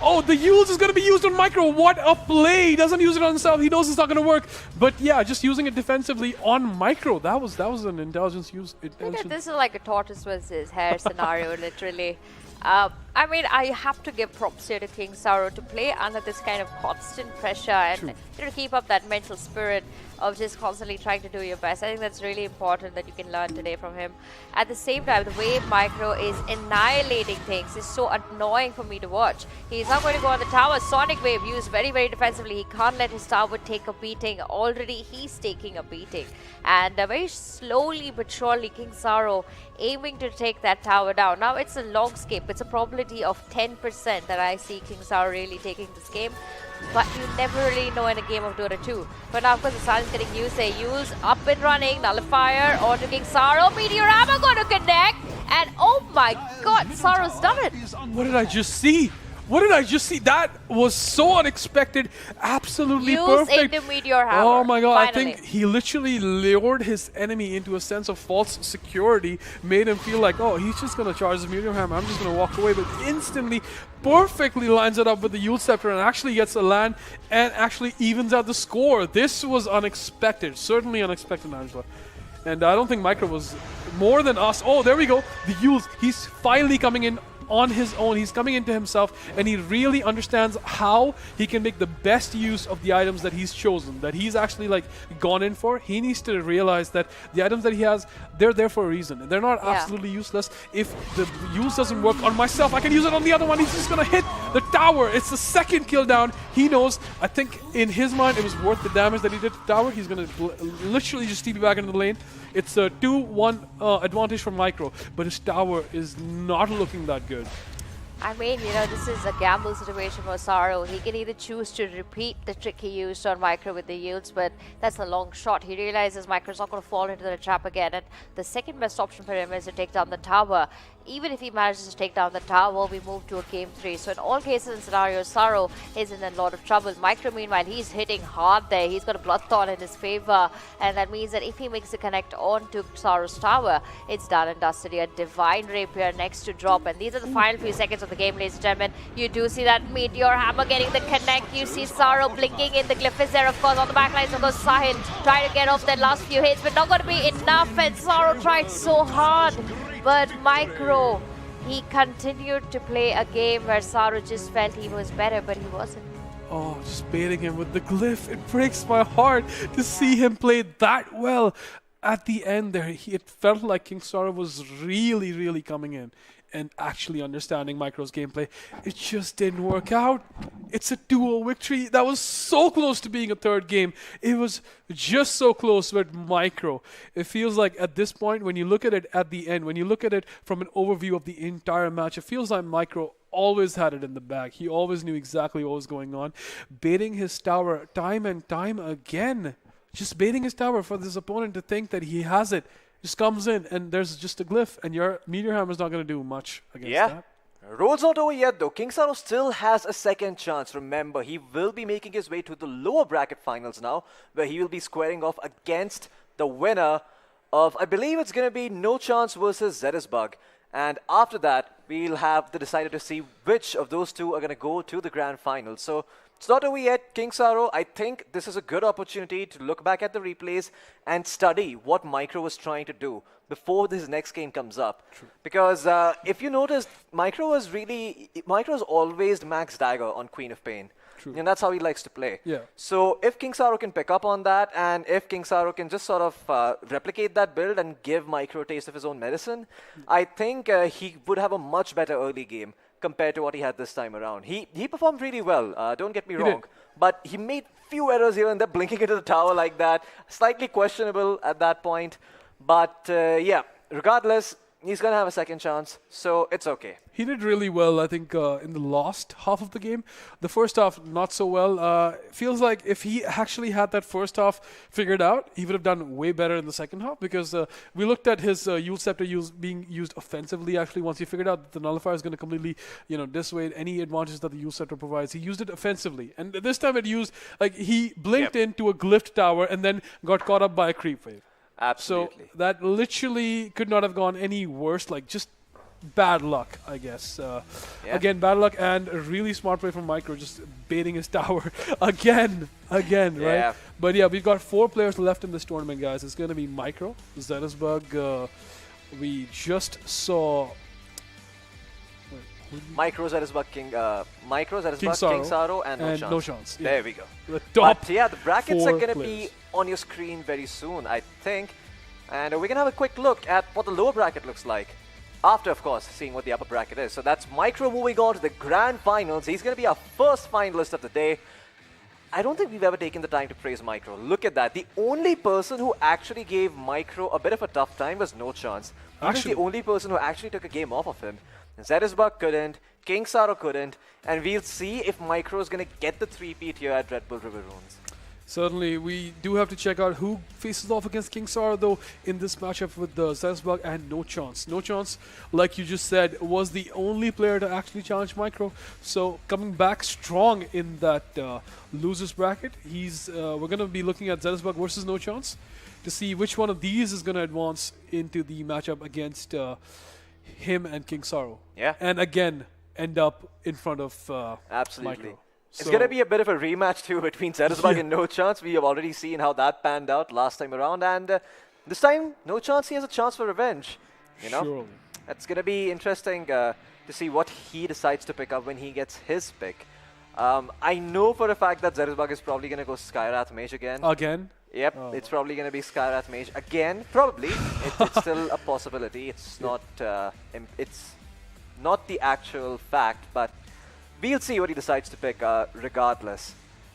[SPEAKER 1] Oh, the Yules is going to be used on Micro. What a play! He doesn't use it on himself. He knows it's not going to work. But yeah, just using it defensively on Micro. That was an intelligence use.
[SPEAKER 3] This is like a tortoise versus hare scenario, literally. I mean, I have to give props here to KingSar to play under this kind of constant pressure and to keep up that mental spirit of just constantly trying to do your best. I think that's really important that you can learn today from him. At the same time, the way Micro is annihilating things is so annoying for me to watch. He's not going to go on the tower. Sonic Wave used very, very defensively. He can't let his tower take a beating. Already he's taking a beating. And very slowly but surely, KingSar aiming to take that tower down. Now it's a long skip. It's a probability of 10% that I see KingSar really taking this game. But you never really know in a game of Dota 2. But now, of course, the silence getting used. They use up and running. Nullifier onto KingSar. Meteor Hammer going to connect. And oh my god, Saro's done it.
[SPEAKER 1] What did I just see? What did I just see? That was so unexpected. Absolutely perfect.
[SPEAKER 3] Into Meteor Hammer.
[SPEAKER 1] Oh my god,
[SPEAKER 3] Finally.
[SPEAKER 1] I think he literally lured his enemy into a sense of false security, made him feel like, oh, he's just going to charge the Meteor Hammer, I'm just going to walk away, but instantly, perfectly lines it up with the Yule Scepter and actually gets a land and actually evens out the score. This was unexpected, certainly unexpected, Angela. And I don't think Micro was more than us. Oh, there we go. The Yules, he's finally coming in on his own. He's coming into himself and he really understands how he can make the best use of the items that he's chosen, that he's actually like gone in for. He needs to realize that the items that he has, they're there for a reason. They're not absolutely useless. If the use doesn't work on myself, I can use it on the other one. He's just gonna hit the tower. It's the second kill down. He knows, I think in his mind it was worth the damage that he did to the tower. He's gonna literally just TP back into the lane. It's a 2-1 advantage for Micro, but his tower is not looking that good.
[SPEAKER 3] I mean, you know, this is a gamble situation for Saro. He can either choose to repeat the trick he used on Micro with the Yields, but that's a long shot. He realizes Micro's not going to fall into the trap again, and the second best option for him is to take down the tower. Even if he manages to take down the tower, we move to a game 3. So in all cases and scenarios, Saro is in a lot of trouble. Micro, meanwhile, he's hitting hard there. He's got a Bloodthorn in his favor, and that means that if he makes the connect onto Saro's tower, it's done and dusted. A Divine Rapier next to drop, and these are the final few seconds of the game, ladies and gentlemen. You do see that Meteor Hammer getting the connect. You see Saro blinking in. The glyph is there, of course, on the backline. So goes Sahil trying to get off that last few hits, but not going to be enough, and Saro tried so hard. But Micro, he continued to play a game where Saro just felt he was better, but he wasn't.
[SPEAKER 1] Oh, just baiting him with the glyph. It breaks my heart to see him play that well. At the end there, it felt like KingSar was really, really coming in and actually understanding Micro's gameplay. It just didn't work out. It's a 2-0 victory. That was so close to being a third game. It was just so close with Micro. It feels like at this point, when you look at it at the end, when you look at it from an overview of the entire match, it feels like Micro always had it in the bag. He always knew exactly what was going on. Baiting his tower time and time again. Just baiting his tower for this opponent to think that he has it. Just comes in and there's just a glyph and your Meteor Hammer's not going to do much against that.
[SPEAKER 2] Road's not over yet though. KingSar still has a second chance. Remember, he will be making his way to the lower bracket finals now, where he will be squaring off against the winner of, I believe it's going to be No Chance versus Zetisbug. And after that, we'll have the decider to see which of those two are going to go to the grand final. So it's not over yet, King Saro. I think this is a good opportunity to look back at the replays and study what Micro was trying to do before this next game comes up.
[SPEAKER 1] True.
[SPEAKER 2] Because if you noticed, Micro's always max dagger on Queen of Pain.
[SPEAKER 1] True.
[SPEAKER 2] And that's how he likes to play.
[SPEAKER 1] Yeah.
[SPEAKER 2] So if King Saro can pick up on that, and if King Saro can just sort of replicate that build and give Micro a taste of his own medicine, I think he would have a much better early game compared to what he had this time around. He performed really well, don't get me wrong. But he made few errors here and there, blinking into the tower like that. Slightly questionable at that point. But yeah, regardless, he's going to have a second chance, so it's okay.
[SPEAKER 1] He did really well, I think, in the last half of the game. The first half, not so well. Feels like if he actually had that first half figured out, he would have done way better in the second half, because we looked at his Yule Scepter being used offensively, actually, once he figured out that the Nullifier is going to completely, dissuade any advantage that the Yule Scepter provides. He used it offensively. And this time it used, like, he blinked into a glyphed tower and then got caught up by a creep wave.
[SPEAKER 2] Absolutely.
[SPEAKER 1] So that literally could not have gone any worse, like just bad luck, I guess. Again, bad luck and a really smart play from Micro, just baiting his tower again, right? But yeah, we've got 4 players left in this tournament, guys. It's going to be Micro, Zetisbug. We just saw...
[SPEAKER 2] Micro, Zetisbug, King Saro, and No Chance.
[SPEAKER 1] Yeah.
[SPEAKER 2] There we go.
[SPEAKER 1] The top
[SPEAKER 2] but yeah, the brackets are going to
[SPEAKER 1] players.
[SPEAKER 2] be on your screen very soon, I think. And we're going to have a quick look at what the lower bracket looks like. After, of course, seeing what the upper bracket is. So that's Micro moving on to the grand finals. He's going to be our first finalist of the day. I don't think we've ever taken the time to praise Micro. Look at that. The only person who actually gave Micro a bit of a tough time was No Chance. He was the only person who actually took a game off of him. Zetisbug couldn't, King Saro couldn't, and we'll see if Micro is going to get the 3-peat here at Redbull River Runes.
[SPEAKER 1] Certainly, we do have to check out who faces off against King Saro, though, in this matchup with the Zetisbug and No Chance. No Chance, like you just said, was the only player to actually challenge Micro. So coming back strong in that losers bracket, we're going to be looking at Zetisbug versus No Chance to see which one of these is going to advance into the matchup against him and King Saro.
[SPEAKER 2] Yeah.
[SPEAKER 1] And again, end up in front of
[SPEAKER 2] Absolutely.
[SPEAKER 1] Micro.
[SPEAKER 2] It's going to be a bit of a rematch too between Zetisbug and No Chance. We have already seen how that panned out last time around, and this time, No Chance, he has a chance for revenge. You know,
[SPEAKER 1] Surely.
[SPEAKER 2] It's going to be interesting to see what he decides to pick up when he gets his pick. I know for a fact that Zetisbug is probably going to go Skywrath Mage again.
[SPEAKER 1] Again?
[SPEAKER 2] Yep, it's probably going to be Skywrath Mage again. Probably. It's still a possibility. It's not. It's not the actual fact, but we'll see what he decides to pick regardless.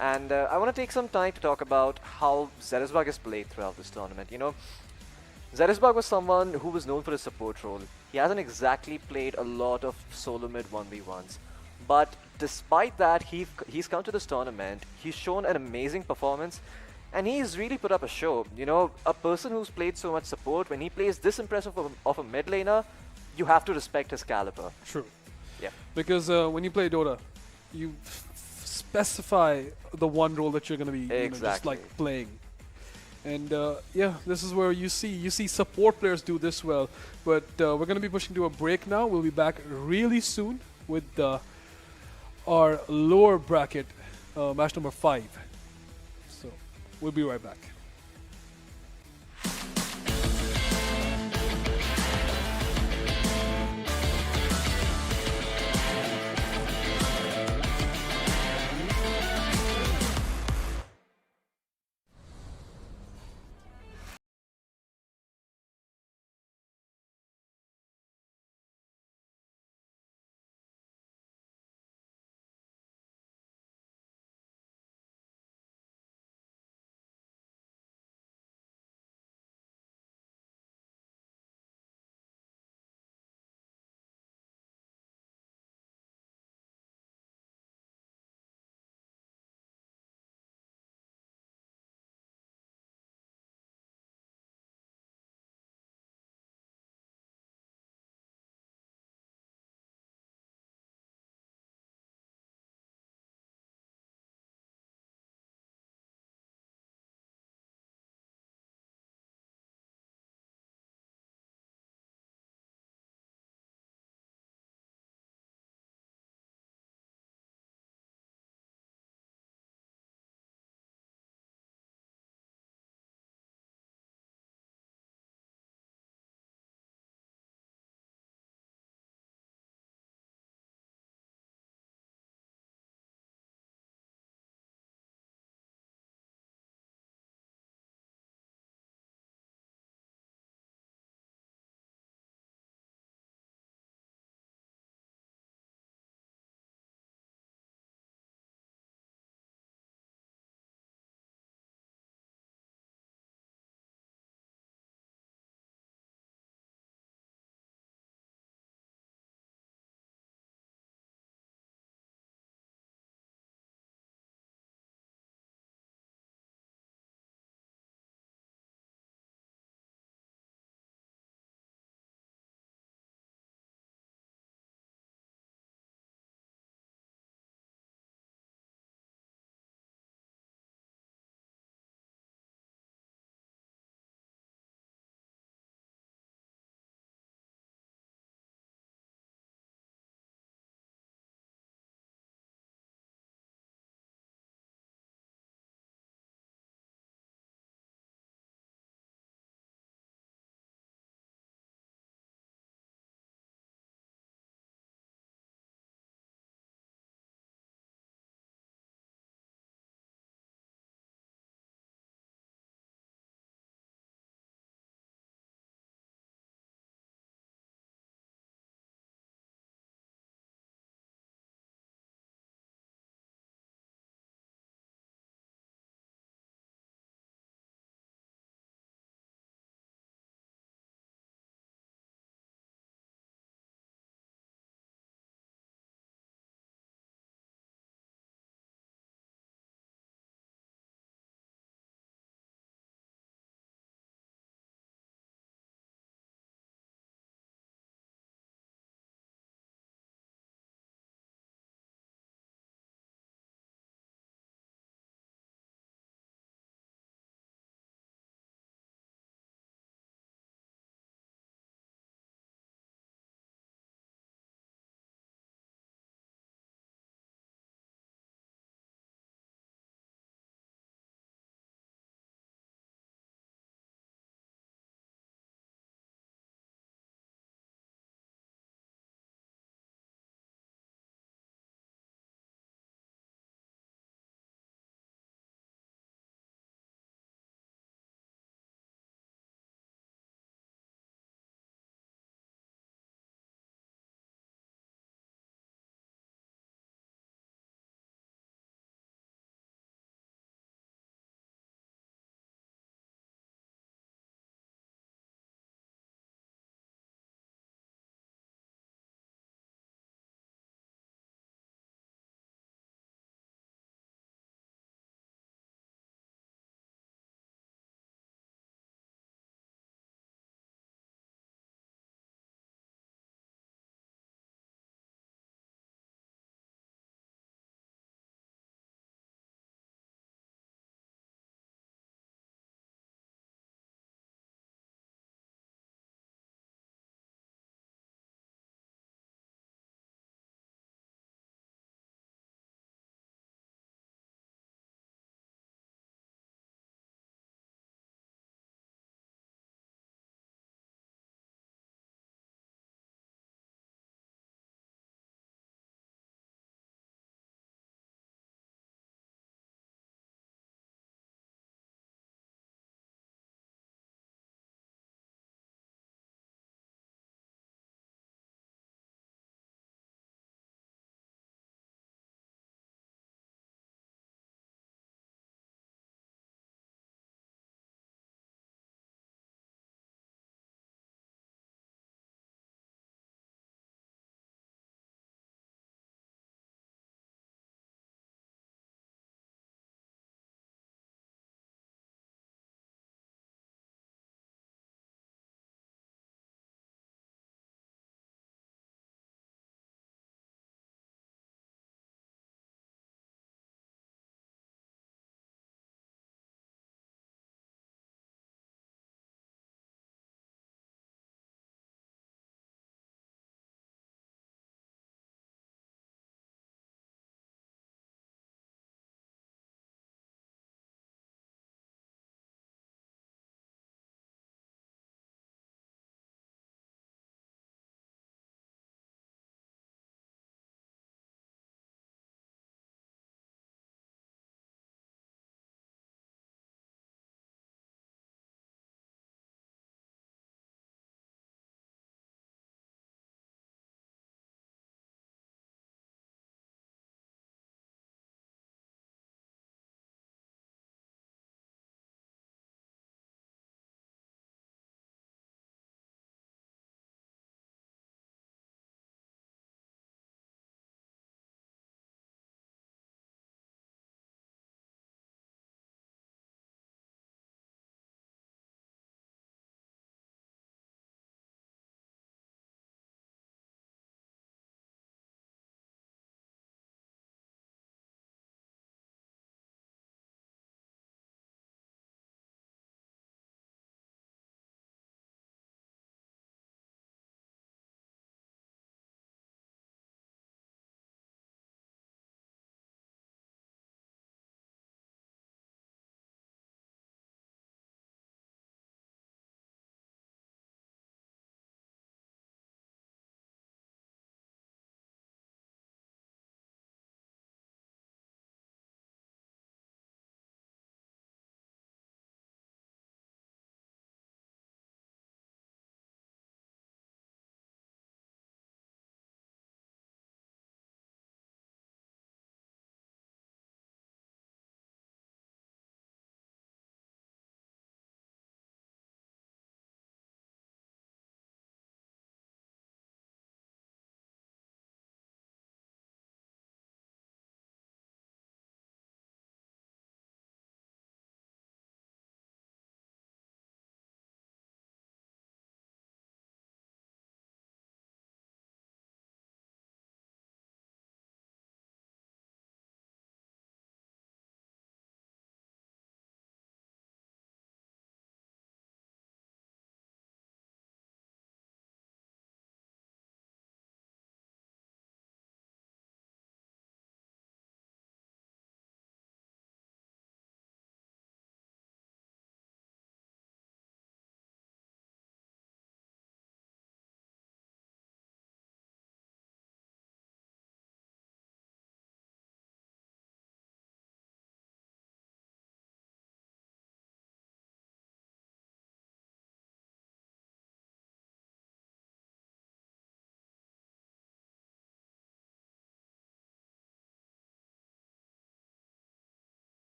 [SPEAKER 2] And I want to take some time to talk about how Zetisbug has played throughout this tournament. You know, Zetisbug was someone who was known for his support role. He hasn't exactly played a lot of solo mid 1v1s. But despite that, he's come to this tournament. He's shown an amazing performance. And he's really put up a show. You know, a person who's played so much support, when he plays this impressive of a mid laner, you have to respect his caliber.
[SPEAKER 1] True.
[SPEAKER 2] Yeah.
[SPEAKER 1] Because when you play Dota, you specify the one role that you're going to be just like playing. And yeah, this is where you see support players do this well. But we're going to be pushing to a break now. We'll be back really soon with our lower bracket match number 5. So we'll be right back.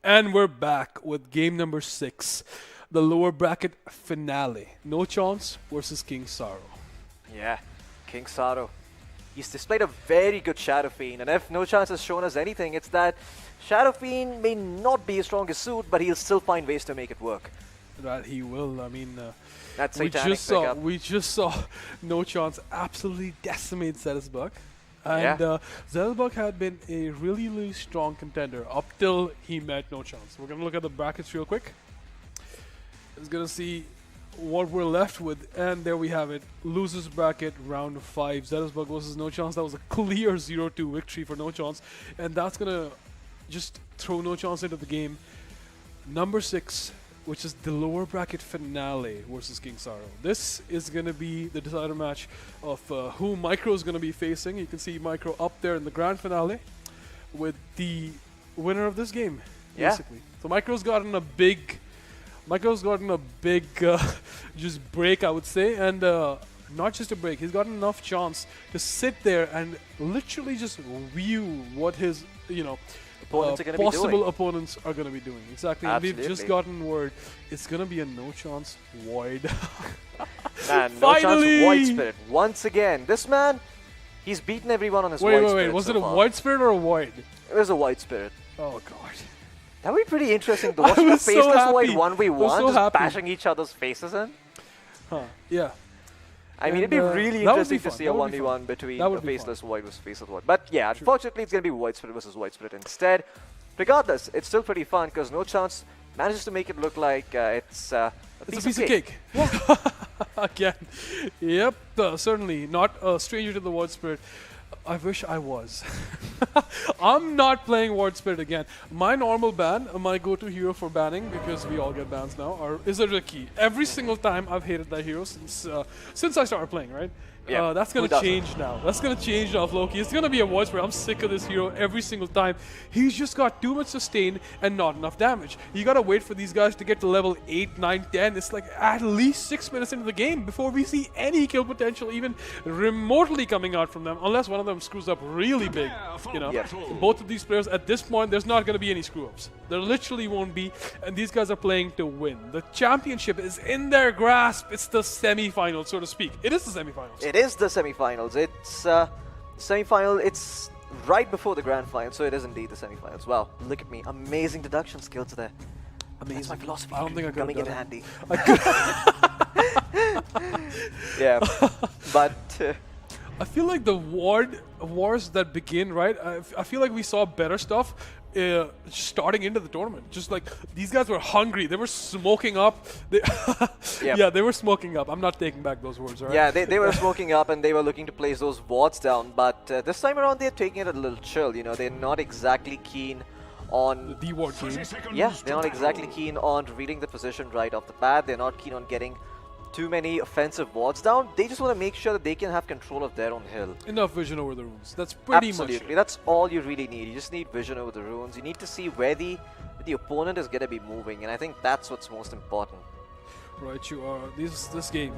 [SPEAKER 1] And we're back with game number 6, the lower bracket finale. No Chance versus King Saro.
[SPEAKER 2] Yeah, King Saro. He's displayed a very good Shadow Fiend, and if No Chance has shown us anything, it's that Shadow Fiend may not be his strongest suit, but he'll still find ways to make it work.
[SPEAKER 1] That he will. I mean,
[SPEAKER 2] That's
[SPEAKER 1] we
[SPEAKER 2] satanic pickup.
[SPEAKER 1] just saw No Chance absolutely decimate Zetisbug. And Zetisbug had been a really, really strong contender up till he met No Chance. We're going to look at the brackets real quick. It's going to see what we're left with, and there we have it. Losers bracket, round 5. Zetisbug versus No Chance. That was a clear 0-2 victory for No Chance, and that's going to just throw No Chance into the game. Number 6, which is the lower bracket finale versus King Saro. This is going to be the decider match of who Micro is going to be facing. You can see Micro up there in the grand finale with the winner of this game, basically. So Micro's gotten a big just break, I would say, and not just a break. He's gotten enough chance to sit there and literally just view what his, possible opponents are going to be doing. Exactly.
[SPEAKER 2] Absolutely.
[SPEAKER 1] And we've just gotten word it's going to be a No Chance Void.
[SPEAKER 2] Man, No Chance Void Spirit. Once again, this man, he's beaten everyone on his Void Spirit.
[SPEAKER 1] Wait. Was it a
[SPEAKER 2] far.
[SPEAKER 1] Void Spirit or a Void?
[SPEAKER 2] It was a Void Spirit.
[SPEAKER 1] Oh, God.
[SPEAKER 2] That would be pretty interesting to watch the Faceless Void 1v1 just bashing each other's faces in.
[SPEAKER 1] Huh. Yeah.
[SPEAKER 2] I mean, it'd be really interesting to see a 1v1 between a Faceless Void versus Faceless Void. But yeah, unfortunately, it's going to be Void Spirit versus Void Spirit instead. Regardless, it's still pretty fun because No Chance manages to make it look like it's a piece of cake.
[SPEAKER 1] Yeah. Again. Yep. Certainly not a stranger to the Void Spirit. I wish I was. I'm not playing Void Spirit again. My normal ban, my go-to hero for banning, because we all get bans now, is a Riki. Every single time I've hated that hero since I started playing, right?
[SPEAKER 2] Yeah.
[SPEAKER 1] That's going to change now. That's going to change now, Floki. It's going to be a Void Spirit. I'm sick of this hero every single time. He's just got too much sustain and not enough damage. You got to wait for these guys to get to level 8, 9, 10. It's like at least 6 minutes into the game before we see any kill potential even remotely coming out from them, unless one of them screws up really big. Both of these players, at this point, there's not going to be any screw-ups. There literally won't be, and these guys are playing to win. The championship is in their grasp. It's the semi-finals, so to speak. It is the semi-finals.
[SPEAKER 2] It is the semi-finals. It's semi-final. It's right before the grand final, so it is indeed the semi-finals. Wow, look at me. Amazing deduction skills there. Amazing. That's my philosophy.
[SPEAKER 1] I don't think I could
[SPEAKER 2] coming in
[SPEAKER 1] have
[SPEAKER 2] handy.
[SPEAKER 1] I
[SPEAKER 2] Yeah, but
[SPEAKER 1] I feel like the wars that begin, right? I feel like we saw better stuff starting into the tournament. Just like these guys were hungry. They were smoking up. Yeah, they were smoking up. I'm not taking back those words, all right?
[SPEAKER 2] Yeah, they were smoking up and they were looking to place those wards down. But this time around, they're taking it a little chill. You know, they're not exactly keen on
[SPEAKER 1] the ward game.
[SPEAKER 2] Yeah, they're not exactly keen on reading the position right off the bat. They're not keen on getting too many offensive wards down. They just want to make sure that they can have control of their own hill.
[SPEAKER 1] Enough vision over the runes. That's pretty much it.
[SPEAKER 2] Absolutely. That's all you really need. You just need vision over the runes. You need to see where the opponent is going to be moving, and I think that's what's most important.
[SPEAKER 1] Right, you are. This game.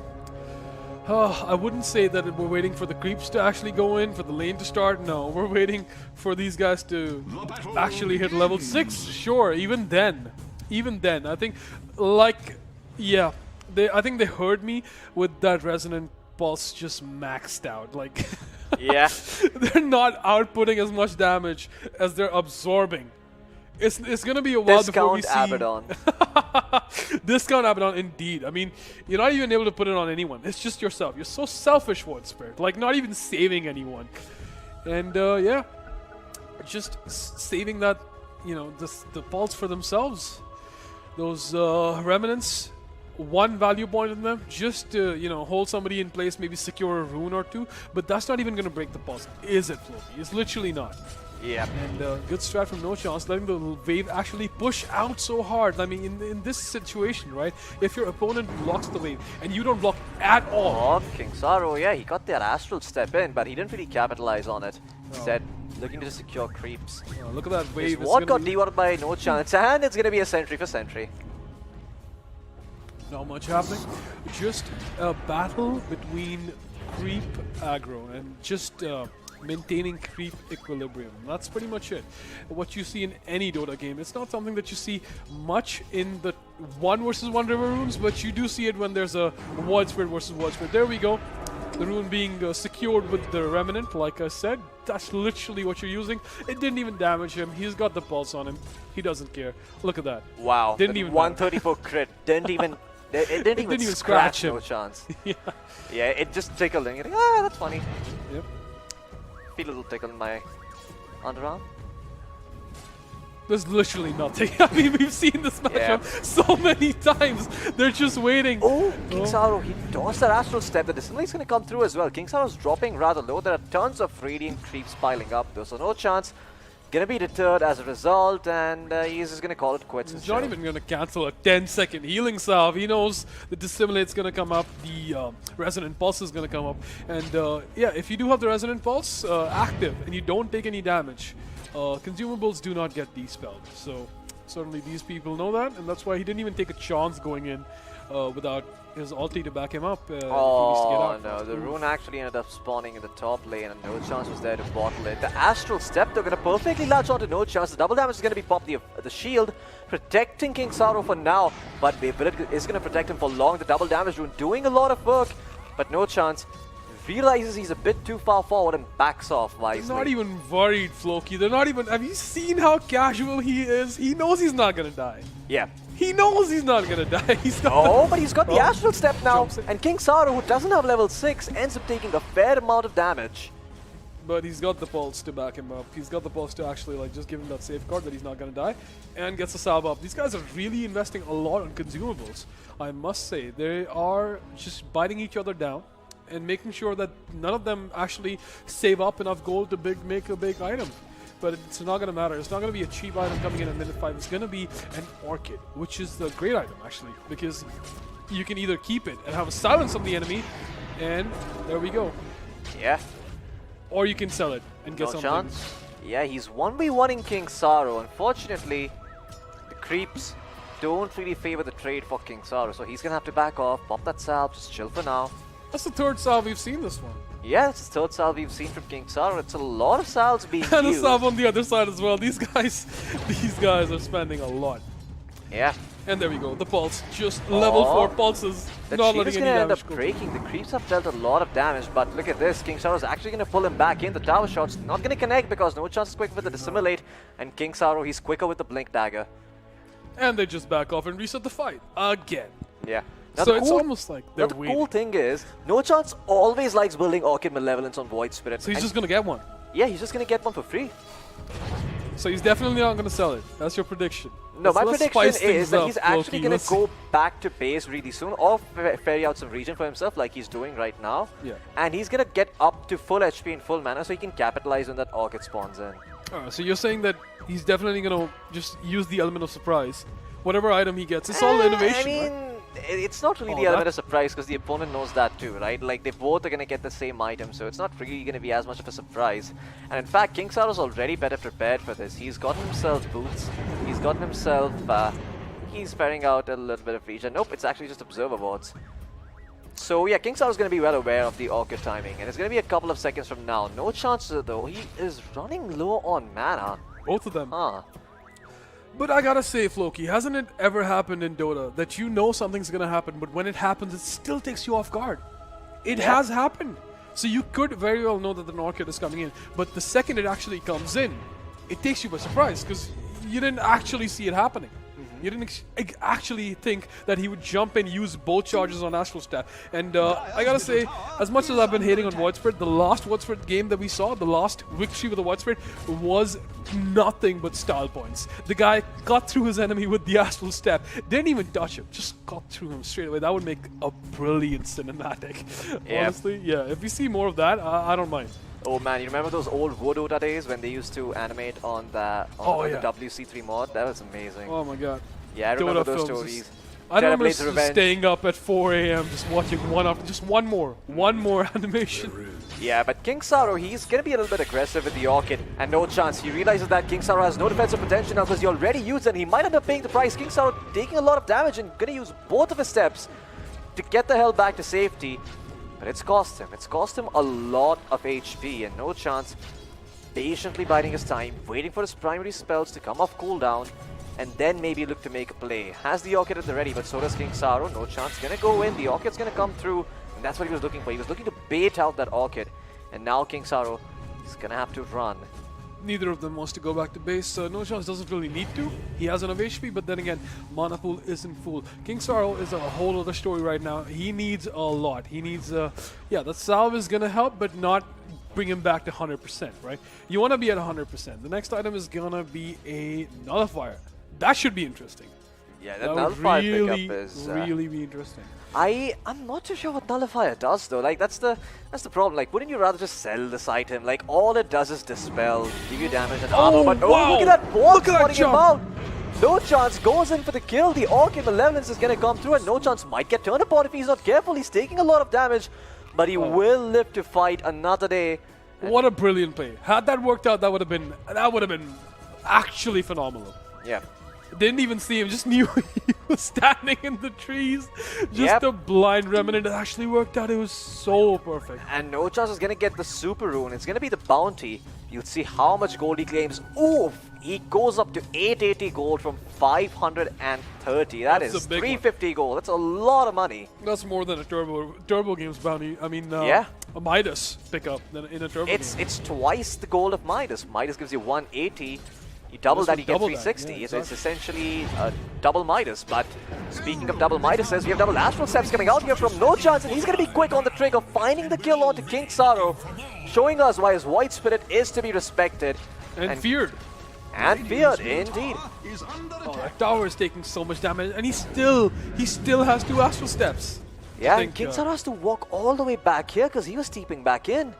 [SPEAKER 1] I wouldn't say that we're waiting for the creeps to actually go in, for the lane to start. No, we're waiting for these guys to actually hit level 6. Sure, even then, I think, I think they heard me with that resonant pulse just maxed out. Like,
[SPEAKER 2] yeah,
[SPEAKER 1] they're not outputting as much damage as they're absorbing. It's gonna be a while before we see
[SPEAKER 2] Abaddon.
[SPEAKER 1] Discount Abaddon, indeed. I mean, you're not even able to put it on anyone. It's just yourself. You're so selfish, Void Spirit. Like, not even saving anyone. And just saving that, the pulse for themselves. Those remnants. One value point in them, just to, hold somebody in place, maybe secure a rune or two, but that's not even going to break the pulse, is it, Floki? It's literally not.
[SPEAKER 2] Yeah.
[SPEAKER 1] And good strat from No Chance, letting the wave actually push out so hard. I mean, in this situation, right, if your opponent blocks the wave and you don't block at all.
[SPEAKER 2] Oh, King Saro, yeah, he got that astral step in, but he didn't really capitalize on it. Instead, looking to secure creeps.
[SPEAKER 1] Look at that wave.
[SPEAKER 2] His ward got de-warded by No Chance, and it's going to be a sentry for sentry.
[SPEAKER 1] Not much happening. Just a battle between creep aggro and just maintaining creep equilibrium. That's pretty much it. What you see in any Dota game. It's not something that you see much in the 1 versus 1 River Runes, but you do see it when there's a Widespread versus Widespread. There we go. The rune being secured with the Remnant, like I said. That's literally what you're using. It didn't even damage him. He's got the pulse on him. He doesn't care. Look at that.
[SPEAKER 2] Wow.
[SPEAKER 1] Didn't even
[SPEAKER 2] 134 crit. Didn't even... It didn't even scratch him. No chance.
[SPEAKER 1] Yeah.
[SPEAKER 2] Yeah, it just tickled him. You're like, ah, that's funny.
[SPEAKER 1] Yep.
[SPEAKER 2] Feel a little tickle in my underarm.
[SPEAKER 1] There's literally nothing. I mean, we've seen this matchup so many times. They're just waiting.
[SPEAKER 2] Oh, KingsAro, he dodged that Astral Step. The Dissimulate's going to come through as well. KingsAro's dropping rather low. There are tons of Radiant creeps piling up, though, so no chance. Gonna be deterred as a result, and he's just gonna call it quits.
[SPEAKER 1] He's not even gonna cancel a 10-second healing salve. He knows the Dissimulate's gonna come up, the Resonant Pulse is gonna come up, and yeah, if you do have the Resonant Pulse active and you don't take any damage, consumables do not get despelled. So certainly these people know that, and that's why he didn't even take a chance going in without his ulti to back him up.
[SPEAKER 2] Oh
[SPEAKER 1] if he needs to get out.
[SPEAKER 2] No, the rune actually ended up spawning in the top lane, and no chance was there to bottle it. The Astral Step, they're going to perfectly latch onto no chance. The double damage is going to be popped. The shield protecting KingsAro for now, but the ability is going to protect him for long. The double damage rune doing a lot of work, but no chance. Realizes he's a bit too far forward and backs off wisely.
[SPEAKER 1] They're not even worried, Floki. They're not even... Have you seen how casual he is? He knows he's not going to die.
[SPEAKER 2] Yeah.
[SPEAKER 1] He knows he's not going to die. He's not.
[SPEAKER 2] Oh, but he's got the Astral Step now. And KingsAro, who doesn't have level 6, ends up taking a fair amount of damage.
[SPEAKER 1] But he's got the pulse to back him up. He's got the pulse to actually like just give him that safeguard that he's not going to die. And gets a salve up. These guys are really investing a lot on consumables. I must say, they are just biting each other down and making sure that none of them actually save up enough gold to make a big item. But it's not going to matter. It's not going to be a cheap item coming in at minute 5. It's going to be an Orchid, which is the great item, actually, because you can either keep it and have a silence on the enemy, and there we go.
[SPEAKER 2] Yeah.
[SPEAKER 1] Or you can sell it and get
[SPEAKER 2] No
[SPEAKER 1] something.
[SPEAKER 2] chance. Yeah, he's 1v1ing KingsAro. Unfortunately, the creeps don't really favor the trade for KingsAro, so he's going to have to back off, pop that salve, just chill for now.
[SPEAKER 1] That's the third salve we've seen this one.
[SPEAKER 2] Yeah, it's the third salve we've seen from KingsAro. It's a lot of salves being
[SPEAKER 1] And a
[SPEAKER 2] used.
[SPEAKER 1] salve on the other side as well. These guys are spending a lot.
[SPEAKER 2] Yeah.
[SPEAKER 1] And there we go. The pulse, just level 4 pulses,
[SPEAKER 2] That
[SPEAKER 1] not
[SPEAKER 2] shield
[SPEAKER 1] letting
[SPEAKER 2] is
[SPEAKER 1] any
[SPEAKER 2] going to end
[SPEAKER 1] damage
[SPEAKER 2] up
[SPEAKER 1] go.
[SPEAKER 2] breaking. The creeps have dealt a lot of damage, but look at this. KingsAro is actually going to pull him back in. The tower shot's not going to connect because no chance is quick with the Dissimulate, and KingsAro, he's quicker with the Blink Dagger.
[SPEAKER 1] And they just back off and reset the fight again.
[SPEAKER 2] Yeah. Now
[SPEAKER 1] So
[SPEAKER 2] the
[SPEAKER 1] it's
[SPEAKER 2] cool-
[SPEAKER 1] almost like they're
[SPEAKER 2] Now the
[SPEAKER 1] waiting.
[SPEAKER 2] cool thing is, No Chance always likes building Orchid Malevolence on Void Spirit.
[SPEAKER 1] So he's
[SPEAKER 2] and
[SPEAKER 1] just gonna get one.
[SPEAKER 2] yeah, he's just going to get one for free.
[SPEAKER 1] So he's definitely not gonna sell it. That's your prediction.
[SPEAKER 2] No, my
[SPEAKER 1] Let's
[SPEAKER 2] prediction
[SPEAKER 1] spice
[SPEAKER 2] is
[SPEAKER 1] things
[SPEAKER 2] that
[SPEAKER 1] up,
[SPEAKER 2] he's actually
[SPEAKER 1] Loki.
[SPEAKER 2] going
[SPEAKER 1] Let's
[SPEAKER 2] to go back to base really soon, or ferry out some region for himself like he's doing right now.
[SPEAKER 1] Yeah.
[SPEAKER 2] And he's going to get up to full HP and full mana so he can capitalize when that Orchid spawns in.
[SPEAKER 1] Alright, so you're saying that he's definitely gonna just use the element of surprise. Whatever item he gets, it's all innovation.
[SPEAKER 2] I mean,
[SPEAKER 1] right?
[SPEAKER 2] it's not really
[SPEAKER 1] Oh,
[SPEAKER 2] the element
[SPEAKER 1] that-
[SPEAKER 2] of surprise because the opponent knows that too, right? Like, they both are going to get the same item, so it's not really going to be as much of a surprise. And in fact, KingsAro's already better prepared for this. He's gotten himself boots. He's gotten himself... he's ferrying out a little bit of region. Nope, it's actually just Observer Wards. So yeah, KingsAro's going to be well aware of the Orchid timing, and it's going to be a couple of seconds from now. No chances though. He is running low on mana.
[SPEAKER 1] Both of them.
[SPEAKER 2] Huh.
[SPEAKER 1] But I gotta say, Floki, hasn't it ever happened in Dota that you know something's gonna happen, but when it happens, it still takes you off guard? It has happened. So you could very well know that the Orchid is coming in, but the second it actually comes in, it takes you by surprise because you didn't actually see it happening. You didn't actually think that he would jump and use both charges on Astral Stat. And I gotta say, as much as I've been hating on Widespread, the last Widespread game that we saw, the last victory with the Widespread, was nothing but style points. The guy cut through his enemy with the Astral Stat. Didn't even touch him, just cut through him straight away. That would make a brilliant cinematic.
[SPEAKER 2] Yeah.
[SPEAKER 1] Honestly, yeah. If we see more of that, I don't mind.
[SPEAKER 2] Oh man, you remember those old Dota days when they used to animate on the WC3 mod? That was amazing.
[SPEAKER 1] Oh my god.
[SPEAKER 2] Yeah, I remember
[SPEAKER 1] Dota
[SPEAKER 2] those
[SPEAKER 1] films.
[SPEAKER 2] stories.
[SPEAKER 1] I remember
[SPEAKER 2] Terrablade's Revenge.
[SPEAKER 1] staying up at 4 a.m. just watching one more animation.
[SPEAKER 2] Yeah, but KingsAro, he's gonna be a little bit aggressive with the Orchid, and no chance. He realizes that KingsAro has no defensive potential now because he already used it, and he might end up paying the price. KingsAro taking a lot of damage and gonna use both of his steps to get the hell back to safety. But it's cost him. It's cost him a lot of HP, and no chance. Patiently biding his time, waiting for his primary spells to come off cooldown, and then maybe look to make a play. Has the Orchid at the ready, but so does King Saro. No chance. Gonna go in. The Orchid's gonna come through, and that's what he was looking for. He was looking to bait out that Orchid, and now King Saro is gonna have to run.
[SPEAKER 1] Neither of them wants to go back to base. No chance doesn't really need to. He has enough HP, but then again, mana pool isn't full. King Saro is a whole other story right now. He needs a lot. He needs, yeah, the salve is gonna help, but not bring him back to 100%, right? You want to be at 100%. The next item is gonna be a nullifier. That should be interesting.
[SPEAKER 2] Yeah, that nullifier
[SPEAKER 1] really,
[SPEAKER 2] pickup is
[SPEAKER 1] really be interesting.
[SPEAKER 2] I'm not too sure what nullifier does though. Like that's the problem. Like, wouldn't you rather just sell this item? Like, all it does is dispel, give you damage and armor. But
[SPEAKER 1] wow.
[SPEAKER 2] Look at that ball
[SPEAKER 1] Look at that
[SPEAKER 2] spotting him
[SPEAKER 1] jump.
[SPEAKER 2] out. No chance goes in for the kill. The Orc in Malevolence is gonna come through, and no chance might get turned apart if he's not careful. He's taking a lot of damage, but he will live to fight another day.
[SPEAKER 1] What a brilliant play! Had that worked out, that would have been actually phenomenal.
[SPEAKER 2] Yeah.
[SPEAKER 1] Didn't even see him, just knew he was standing in the trees. Just a blind remnant. It actually worked out. It was so perfect.
[SPEAKER 2] And no chance is gonna get the super rune. It's gonna be the bounty. You'll see how much gold he claims. Oof! He goes up to 880 gold from 530. That's is 350 gold. That's a lot of money.
[SPEAKER 1] That's more than a Turbo Games bounty. I mean, a Midas pickup in a Turbo game.
[SPEAKER 2] It's twice the gold of Midas. Midas gives you 180. You double that, you get 360.
[SPEAKER 1] Yeah,
[SPEAKER 2] It's essentially a double Midas. But speaking of double Midases, we have double Astral Steps coming out here from No Chance, and he's going to be quick on the trigger, finding the kill onto King Saro, showing us why his White Spirit is to be respected.
[SPEAKER 1] And feared.
[SPEAKER 2] And feared, indeed.
[SPEAKER 1] That tower is taking so much damage, and he still has 2 Astral Steps.
[SPEAKER 2] Yeah, and King Saro has to walk all the way back here because he was steeping back in.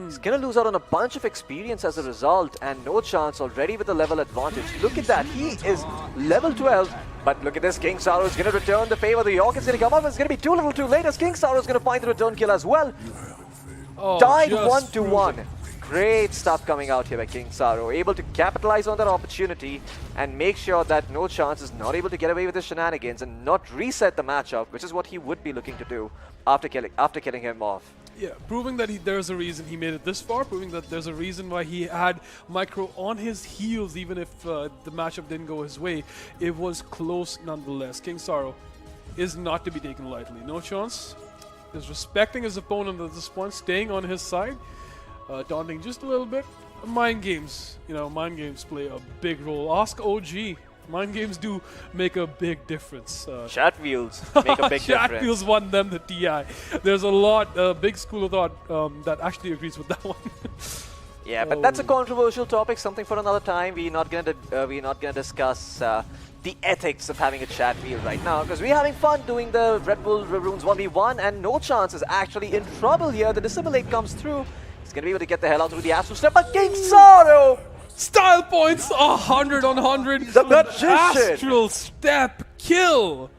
[SPEAKER 2] He's gonna lose out on a bunch of experience as a result, and No Chance already with a level advantage. Look at that, he is level 12, but look at this, King Saro is gonna return the favor. The Orc is gonna come up, it's gonna be too little too late as King Saro is gonna find the return kill as well. Tied 1-1. Great stuff coming out here by King Saro, able to capitalize on that opportunity and make sure that No Chance is not able to get away with his shenanigans and not reset the matchup, which is what he would be looking to do after killing him off.
[SPEAKER 1] Yeah, proving that there's a reason he made it this far, proving that there's a reason why he had Micro on his heels even if the matchup didn't go his way. It was close nonetheless. King Saro is not to be taken lightly. No Chance is respecting his opponent at this point, staying on his side, taunting just a little bit. Mind games, mind games play a big role. Ask OG. Mind games do make a big difference.
[SPEAKER 2] Chat wheels make a big difference.
[SPEAKER 1] Chat wheels won them the TI. There's a big school of thought that actually agrees with that one.
[SPEAKER 2] Yeah, but that's a controversial topic, something for another time. We're not gonna discuss the ethics of having a chat wheel right now, because we're having fun doing the Redbull River Runes 1v1, and No Chance is actually in trouble here. The Dissimulate comes through. He's gonna be able to get the hell out through the Astral Step, but King Saro!
[SPEAKER 1] Style points 100 on 100.
[SPEAKER 2] The magician!
[SPEAKER 1] Astral Step kill!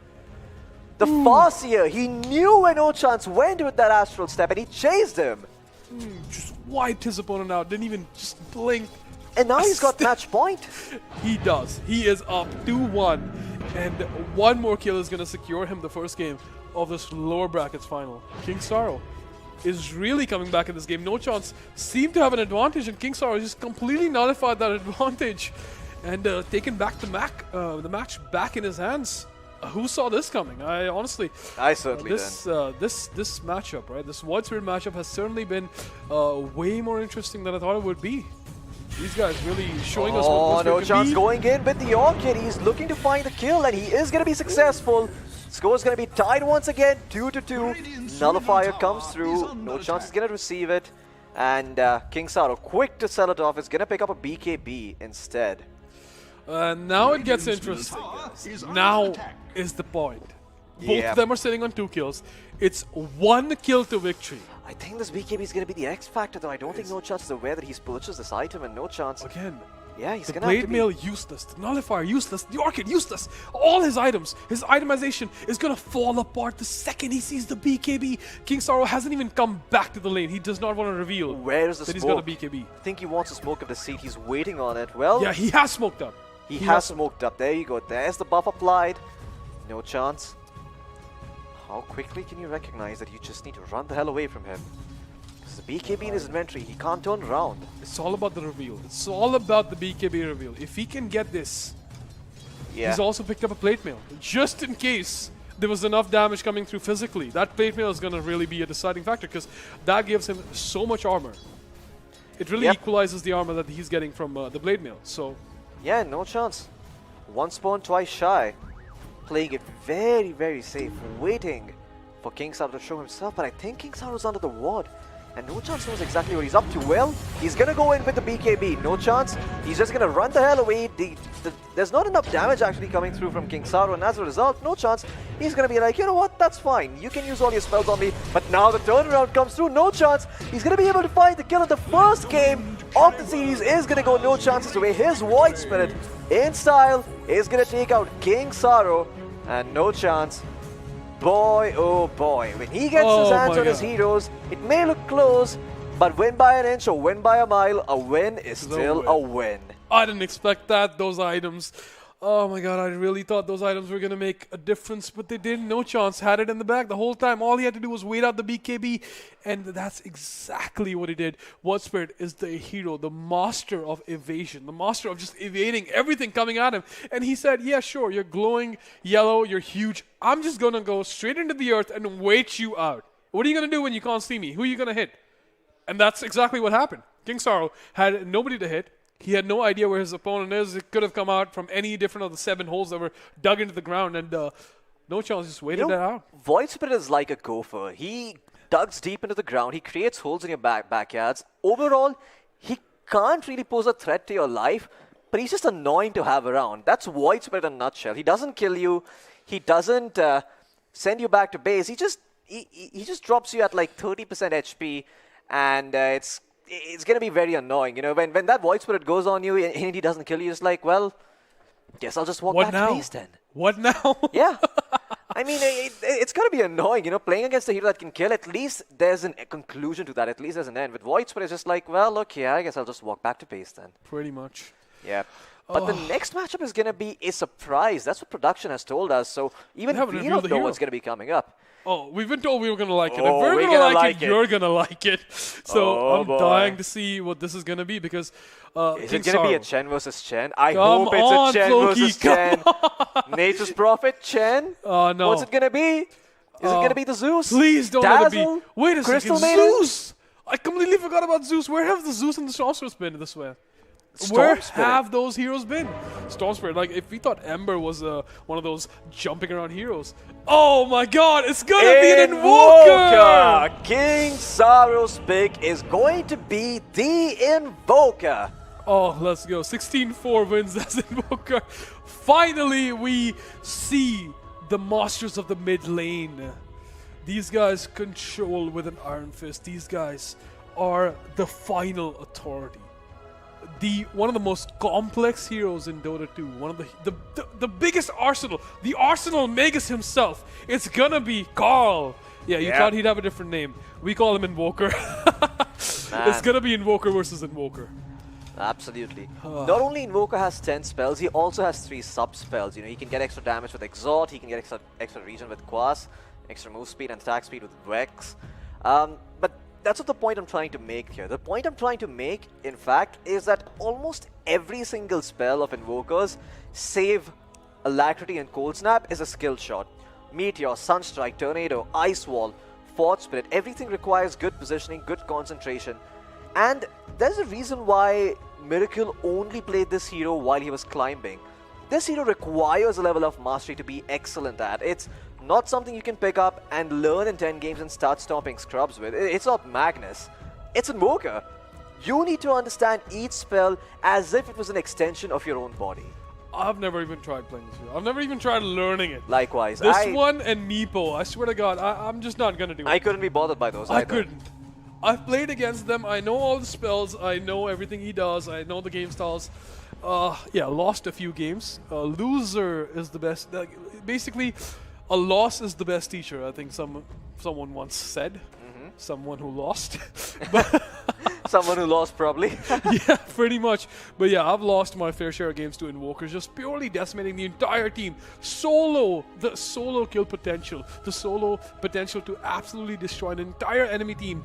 [SPEAKER 2] The Farseer, he knew when No Chance went with that Astral Step and he chased him.
[SPEAKER 1] Just wiped his opponent out, didn't even just blink.
[SPEAKER 2] And now he's got match point.
[SPEAKER 1] He does. He is up 2-1. And one more kill is going to secure him the first game of this lower brackets final. King Saro is really coming back in this game. No Chance seemed to have an advantage, and King Saro just completely nullified that advantage and taken back the match back in his hands. Who saw this coming? I
[SPEAKER 2] certainly didn't.
[SPEAKER 1] This matchup, right? This White Spirit matchup has certainly been way more interesting than I thought it would be. These guys really showing us what
[SPEAKER 2] No Chance going in with the Orchid. He's looking to find the kill, and he is going to be successful. Score is going to be tied once again, 2-2. Nullifier comes through. No Chance is going to receive it. And King Saro, quick to sell it off, is going to pick up a BKB instead.
[SPEAKER 1] Now it gets interesting. Now is the point. Both of them are sitting on 2 kills. It's 1 kill to victory.
[SPEAKER 2] I think this BKB is going to be the X factor, though. I don't think No Chance is aware that he's purchased this item, and No Chance.
[SPEAKER 1] Again.
[SPEAKER 2] Yeah, he's
[SPEAKER 1] the
[SPEAKER 2] gonna have to
[SPEAKER 1] Blade Mail useless, the Nullifier useless, the Orchid useless. All his items, his itemization is gonna fall apart the second he sees the BKB. King Saro hasn't even come back to the lane. He does not want to reveal
[SPEAKER 2] where's the
[SPEAKER 1] that
[SPEAKER 2] smoke?
[SPEAKER 1] He's got a BKB.
[SPEAKER 2] I think he wants a smoke of the seat. He's waiting on it. Well,
[SPEAKER 1] yeah, he has smoked up.
[SPEAKER 2] He has smoked up. There you go. There's the buff applied. No Chance. how quickly can you recognize that you just need to run the hell away from him? Because the BKB in his inventory, he can't turn around.
[SPEAKER 1] It's all about the reveal. It's all about the BKB reveal. If he can get this, he's also picked up a plate mail. Just in case there was enough damage coming through physically. That plate mail is going to really be a deciding factor because that gives him so much armor. It really equalizes the armor that he's getting from the blade mail. So,
[SPEAKER 2] yeah, no chance. One spawn, twice shy. Playing it very, very safe. Waiting for King Saro to show himself. But I think King Saro's under the ward. And No Chance knows exactly what he's up to. Well, he's going to go in with the BKB. No Chance. He's just going to run the hell away. There's not enough damage actually coming through from King Saro. And as a result, No Chance, he's going to be like, you know what, that's fine. You can use all your spells on me. But now the turnaround comes through. No Chance. He's going to be able to find the kill in the first game of the series. Is going to go No Chance's way. His Void Spirit in style is going to take out King Saro. And No Chance. Boy, oh boy, when he gets his hands on his heroes, it may look close, but win by an inch or win by a mile, a win is still a win.
[SPEAKER 1] I didn't expect that, those items. Oh my god, I really thought those items were going to make a difference, but they didn't. No Chance had it in the bag the whole time. All he had to do was wait out the BKB, and that's exactly what he did. Void Spirit is the hero, the master of evasion, the master of just evading everything coming at him. And he said, yeah, sure, you're glowing yellow, you're huge. I'm just going to go straight into the earth and wait you out. What are you going to do when you can't see me? Who are you going to hit? And that's exactly what happened. King Saro had nobody to hit. He had no idea where his opponent is. It could have come out from any different of the 7 holes that were dug into the ground, and No Chance just waited that out.
[SPEAKER 2] Void Spirit is like a gopher. He digs deep into the ground. He creates holes in your backyards. Overall, he can't really pose a threat to your life, but he's just annoying to have around. That's Void Spirit in a nutshell. He doesn't kill you. He doesn't send you back to base. He just drops you at like 30% HP, and it's going to be very annoying. You know, when that Void Spirit goes on you and he doesn't kill you, it's like, well, guess I'll just walk back to base then.
[SPEAKER 1] What now?
[SPEAKER 2] Yeah. I mean, it's going to be annoying, you know, playing against a hero that can kill. At least there's a conclusion to that. At least there's an end. With Void Spirit, it's just like, well, look, yeah, I guess I'll just walk back to base then.
[SPEAKER 1] Pretty much.
[SPEAKER 2] Yeah. But the next matchup is going to be a surprise. That's what production has told us. So even if we don't know what's going to be coming up.
[SPEAKER 1] Oh, we've been told we were going to like it. If we're going to like it, you're going to like it. So I'm dying to see what this is going to be because
[SPEAKER 2] is it going to be a Chen versus Chen? I hope it's a Chen versus Chen. Nature's Prophet, Chen?
[SPEAKER 1] No.
[SPEAKER 2] What's it going to be? Is it going to be the Zeus?
[SPEAKER 1] Please don't let it be. Wait a
[SPEAKER 2] Crystal
[SPEAKER 1] second.
[SPEAKER 2] Maiden?
[SPEAKER 1] Zeus! I completely forgot about Zeus. Where have the Zeus and the Storm Spirits been this way?
[SPEAKER 2] Where
[SPEAKER 1] have those heroes been? Storm Spirit, like if we thought Ember was one of those jumping around heroes. Oh my god, it's gonna be an Invoker!
[SPEAKER 2] King Saro's pick is going to be the Invoker.
[SPEAKER 1] Oh, let's go. 16-4 wins as Invoker. Finally, we see the masters of the mid lane. These guys control with an iron fist. These guys are the final authority. One of the most complex heroes in Dota 2, one of the biggest arsenal, the Arsenal Magus himself. It's gonna be Carl. Yeah, you thought he'd have a different name. We call him Invoker. It's gonna be Invoker versus Invoker.
[SPEAKER 2] Absolutely. Not only Invoker has 10 spells, he also has 3 sub spells. You know, he can get extra damage with Exalt, he can get extra regen with Quas, extra move speed and attack speed with Vex. But that's not the point I'm trying to make here. The point I'm trying to make, in fact, is that almost every single spell of Invokers, save Alacrity and Cold Snap, is a skill shot. Meteor, Sunstrike, Tornado, Ice Wall, Void Spirit, everything requires good positioning, good concentration. And there's a reason why Miracle only played this hero while he was climbing. This hero requires a level of mastery to be excellent at. It's not something you can pick up and learn in 10 games and start stomping scrubs with. It's not Magnus. It's Invoker. You need to understand each spell as if it was an extension of your own body.
[SPEAKER 1] I've never even tried playing this hero. I've never even tried learning it.
[SPEAKER 2] Likewise.
[SPEAKER 1] This one and Meepo, I swear to God, I'm just not going to do it.
[SPEAKER 2] I couldn't be bothered by those either.
[SPEAKER 1] I couldn't. I've played against them. I know all the spells. I know everything he does. I know the game styles. Yeah, lost a few games. Loser is the best. Basically, a loss is the best teacher. I think someone once said. Someone who lost.
[SPEAKER 2] Someone who lost, probably.
[SPEAKER 1] Yeah, pretty much. But yeah, I've lost my fair share of games to Invokers, just purely decimating the entire team. The solo kill potential, the solo potential to absolutely destroy an entire enemy team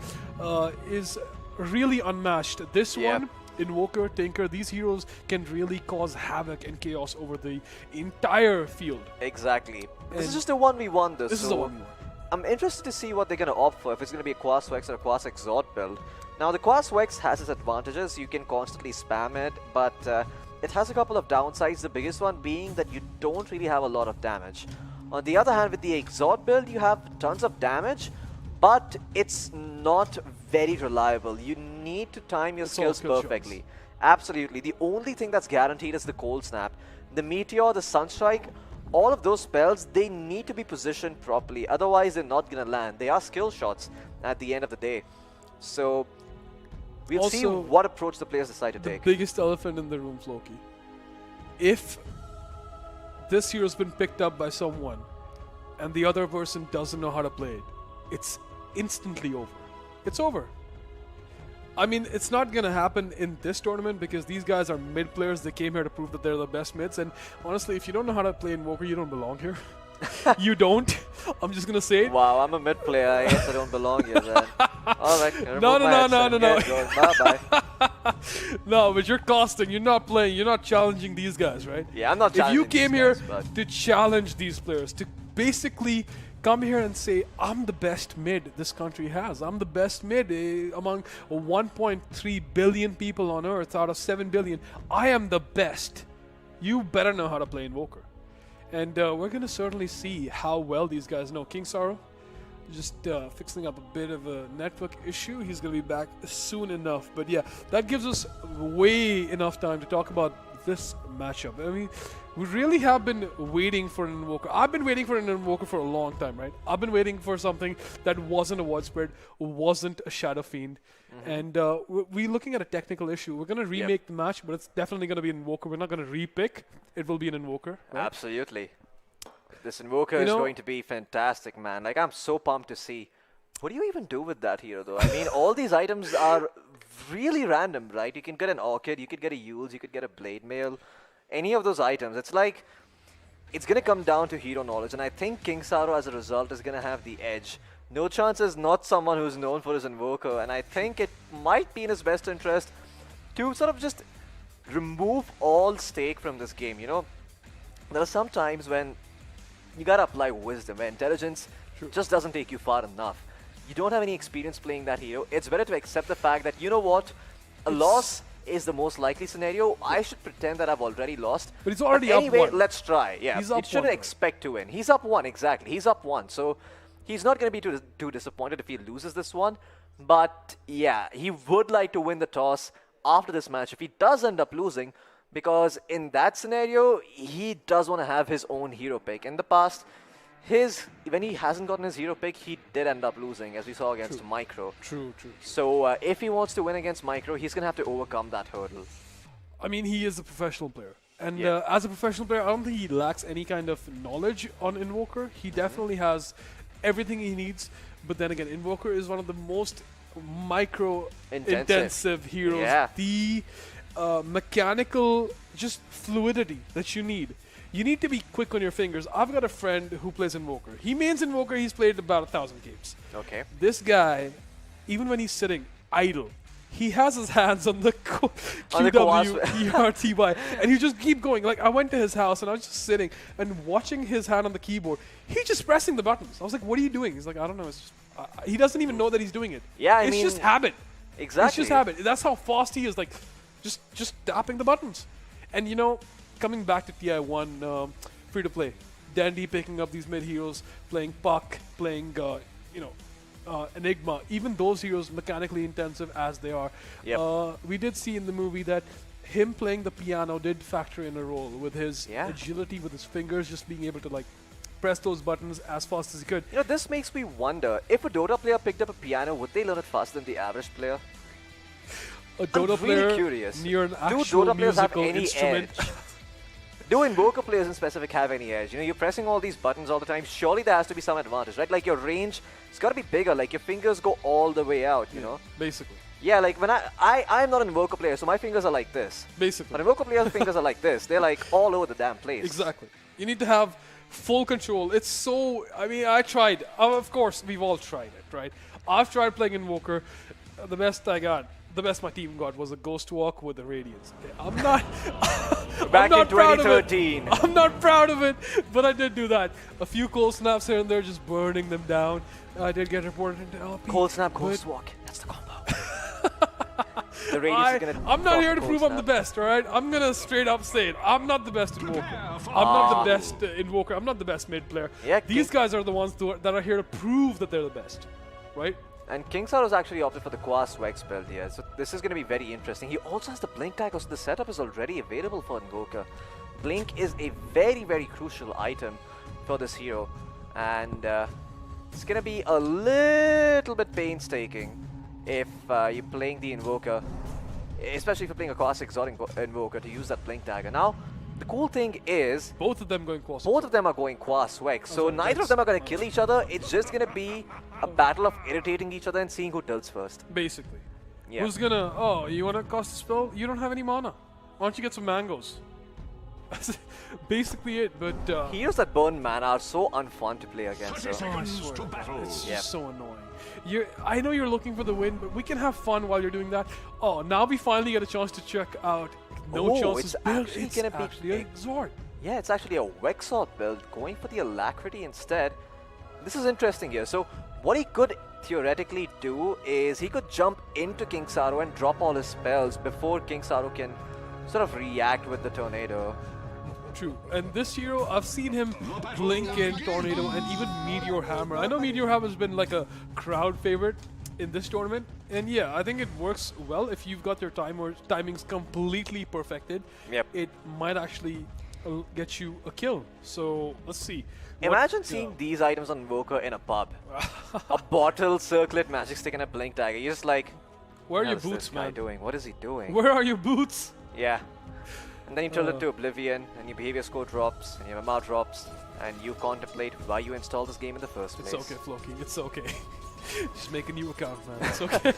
[SPEAKER 1] is really unmatched. This one, Invoker, Tinker, these heroes can really cause havoc and chaos over the entire field.
[SPEAKER 2] Exactly. This is just a 1v1 though.
[SPEAKER 1] This is a 1v1.
[SPEAKER 2] I'm interested to see what they're going to opt for, if it's going to be a Quas Vex or a Quas Exort build. Now, the Quas Vex has its advantages. You can constantly spam it, but it has a couple of downsides, the biggest one being that you don't really have a lot of damage. On the other hand, with the Exort build, you have tons of damage, but it's not very reliable. You need to time your skills perfectly. Absolutely. The only thing that's guaranteed is the Cold Snap. The Meteor, the Sunstrike, all of those spells, they need to be positioned properly. Otherwise, they're not going to land. They are skill shots at the end of the day. So, we'll
[SPEAKER 1] Also,
[SPEAKER 2] see what approach the players decide to take.
[SPEAKER 1] The biggest elephant in the room, Loki. If this hero's been picked up by someone and the other person doesn't know how to play it, it's instantly over. It's over. I mean, it's not going to happen in this tournament because these guys are mid players. They came here to prove that they're the best mids. And honestly, if you don't know how to play Invoker, you don't belong here. You don't. I'm just going to say it.
[SPEAKER 2] Wow, I'm a mid player. I guess I don't belong here then. Alright.
[SPEAKER 1] No.
[SPEAKER 2] Bye-bye.
[SPEAKER 1] No, but you're costing. You're not playing. You're not challenging these guys, right?
[SPEAKER 2] Yeah, I'm not
[SPEAKER 1] If
[SPEAKER 2] challenging
[SPEAKER 1] you came
[SPEAKER 2] these
[SPEAKER 1] here
[SPEAKER 2] guys, but
[SPEAKER 1] to challenge these players, to basically come here and say, I'm the best mid this country has. I'm the best mid among 1.3 billion people on Earth out of 7 billion. I am the best. You better know how to play Invoker. And we're going to certainly see how well these guys know. King Sorrow, just fixing up a bit of a network issue. He's going to be back soon enough. But yeah, that gives us way enough time to talk about this matchup. I mean, we really have been waiting for an Invoker. I've been waiting for an Invoker for a long time, right? I've been waiting for something that wasn't a Void Spread, wasn't a Shadow Fiend. And we're looking at a technical issue. We're going to remake the match, but it's definitely going to be an Invoker. We're not going to repick. It will be an Invoker. Right?
[SPEAKER 2] Absolutely. This Invoker is going to be fantastic, man. Like, I'm so pumped to see. What do you even do with that hero, though? I mean, all these items are really random, right? You can get an Orchid, you could get a Yules, you could get a Blade Mail. Any of those items. It's like, it's going to come down to hero knowledge. And I think King Saro, as a result, is going to have the edge. No Chance is not someone who's known for his Invoker. And I think it might be in his best interest to sort of just remove all stake from this game, you know? There are some times when you gotta apply wisdom, where intelligence just doesn't take you far enough. You don't have any experience playing that hero. It's better to accept the fact that, you know what, a loss is the most likely scenario. I should pretend that I've already lost.
[SPEAKER 1] But he's already
[SPEAKER 2] anyway,
[SPEAKER 1] up 1.
[SPEAKER 2] Let's try. Yeah,
[SPEAKER 1] He's up
[SPEAKER 2] it shouldn't
[SPEAKER 1] 1,
[SPEAKER 2] expect to win. He's up 1, exactly. He's up 1. So he's not going to be too disappointed if he loses this one. But yeah, he would like to win the toss after this match if he does end up losing. Because in that scenario, he does want to have his own hero pick. In the past, when he hasn't gotten his hero pick, he did end up losing, as we saw against Micro.
[SPEAKER 1] True.
[SPEAKER 2] So if he wants to win against Micro, he's going to have to overcome that hurdle.
[SPEAKER 1] I mean, he is a professional player. And as a professional player, I don't think he lacks any kind of knowledge on Invoker. He definitely has everything he needs. But then again, Invoker is one of the most micro-intensive heroes.
[SPEAKER 2] Yeah.
[SPEAKER 1] The mechanical just fluidity that you need. You need to be quick on your fingers. I've got a friend who plays Invoker. He mains Invoker. He's played about 1,000 games.
[SPEAKER 2] Okay.
[SPEAKER 1] This guy, even when he's sitting idle, he has his hands on the QWERTY, and he just keep going. Like, I went to his house and I was just sitting and watching his hand on the keyboard. He's just pressing the buttons. I was like, "What are you doing?" He's like, "I don't know." It's just, he doesn't even know that he's doing it.
[SPEAKER 2] Yeah,
[SPEAKER 1] it's just habit.
[SPEAKER 2] Exactly.
[SPEAKER 1] It's just habit. That's how fast he is. Like, just tapping the buttons. And you know, coming back to TI1 free to play, Dandy picking up these mid heroes, playing Puck, playing Enigma, even those heroes mechanically intensive as they are.
[SPEAKER 2] Yep.
[SPEAKER 1] We did see in the movie that him playing the piano did factor in a role with his agility, with his fingers, just being able to like press those buttons as fast as he could.
[SPEAKER 2] You know, this makes me wonder, if a Dota player picked up a piano, would they learn it faster than the average player?
[SPEAKER 1] A Dota player
[SPEAKER 2] really curious.
[SPEAKER 1] near an
[SPEAKER 2] Do
[SPEAKER 1] actual
[SPEAKER 2] Dota players have
[SPEAKER 1] musical
[SPEAKER 2] any
[SPEAKER 1] instrument.
[SPEAKER 2] edge? Do Invoker players in specific have any edge? You know, you're pressing all these buttons all the time. Surely there has to be some advantage, right? Like your range, it's got to be bigger. Like your fingers go all the way out, you know?
[SPEAKER 1] Basically.
[SPEAKER 2] Yeah, like when I'm not an Invoker player, so my fingers are like this.
[SPEAKER 1] Basically.
[SPEAKER 2] But Invoker players' fingers are like this. They're like all over the damn place.
[SPEAKER 1] Exactly. You need to have full control. It's so... I mean, I tried. Of course, we've all tried it, right? I've tried playing Invoker. The best I got, the best my team got was a Ghost Walk with the Radiance. Okay, I'm not...
[SPEAKER 2] Back
[SPEAKER 1] I'm not
[SPEAKER 2] in
[SPEAKER 1] proud of it.
[SPEAKER 2] 2013.
[SPEAKER 1] I'm not proud of it, but I did do that. A few cold snaps here and there, just burning them down. I did get reported into LP.
[SPEAKER 2] Cold snap, Ghost Walk. That's the combo. The Radiance is gonna
[SPEAKER 1] I'm not here to
[SPEAKER 2] Cold
[SPEAKER 1] prove I'm
[SPEAKER 2] Snap.
[SPEAKER 1] the best, alright? I'm gonna straight up say it. I'm not the best Invoker. I'm not the best Invoker. I'm not the best mid player.
[SPEAKER 2] Yeah,
[SPEAKER 1] These guys are the ones that are here to prove that they're the best, right?
[SPEAKER 2] And King Saro's actually opted for the Quas Vex build here, so this is going to be very interesting. He also has the Blink Dagger, so the setup is already available for Invoker. Blink is a very, very crucial item for this hero, and it's going to be a little bit painstaking if you're playing the Invoker, especially if you're playing a Quas Exotic Invoker, to use that Blink Dagger. Now, the cool thing is,
[SPEAKER 1] Both of them going Quas.
[SPEAKER 2] both of them are going Quas Vex, so
[SPEAKER 1] Okay,
[SPEAKER 2] neither of them are going to kill each other. It's just going to be a battle of irritating each other and seeing who tilts first.
[SPEAKER 1] Basically.
[SPEAKER 2] Yeah.
[SPEAKER 1] Who's gonna... Oh, you wanna cast a spell? You don't have any mana. Why don't you get some mangoes? That's basically it, but...
[SPEAKER 2] Heroes that burn mana are so unfun to play against.
[SPEAKER 4] 30
[SPEAKER 2] So.
[SPEAKER 1] I
[SPEAKER 4] seconds
[SPEAKER 1] swear,
[SPEAKER 4] to battle.
[SPEAKER 1] it's
[SPEAKER 2] Yeah.
[SPEAKER 1] just so annoying. I know you're looking for the win, but we can have fun while you're doing that. Oh, now we finally get a chance to check out No
[SPEAKER 2] Oh,
[SPEAKER 1] Chance's
[SPEAKER 2] it's
[SPEAKER 1] build.
[SPEAKER 2] actually
[SPEAKER 1] It's
[SPEAKER 2] gonna be
[SPEAKER 1] actually a Exort.
[SPEAKER 2] Yeah, it's actually a Vexort build, going for the Alacrity instead. This is interesting here. So, what he could theoretically do is he could jump into King Saro and drop all his spells before King Saro can sort of react with the Tornado.
[SPEAKER 1] True. And this hero, I've seen him blink in Tornado and even Meteor Hammer. I know Meteor Hammer has been like a crowd favorite in this tournament. And yeah, I think it works well if you've got your timings completely perfected.
[SPEAKER 2] Yep.
[SPEAKER 1] It might actually get you a kill. So let's see.
[SPEAKER 2] Imagine seeing these items on Invoker in a pub. A bottle, circlet, magic stick, and a blink dagger. You're just like,
[SPEAKER 1] Where are
[SPEAKER 2] what
[SPEAKER 1] your
[SPEAKER 2] is this
[SPEAKER 1] boots,
[SPEAKER 2] guy
[SPEAKER 1] man?
[SPEAKER 2] doing? What is he doing?
[SPEAKER 1] Where are your boots?
[SPEAKER 2] Yeah. And then you tilt it to Oblivion, and your behavior score drops, and your MR drops, and you contemplate why you installed this game in the first place.
[SPEAKER 1] It's okay, Floki. It's okay. Just make a new account, man. It's okay.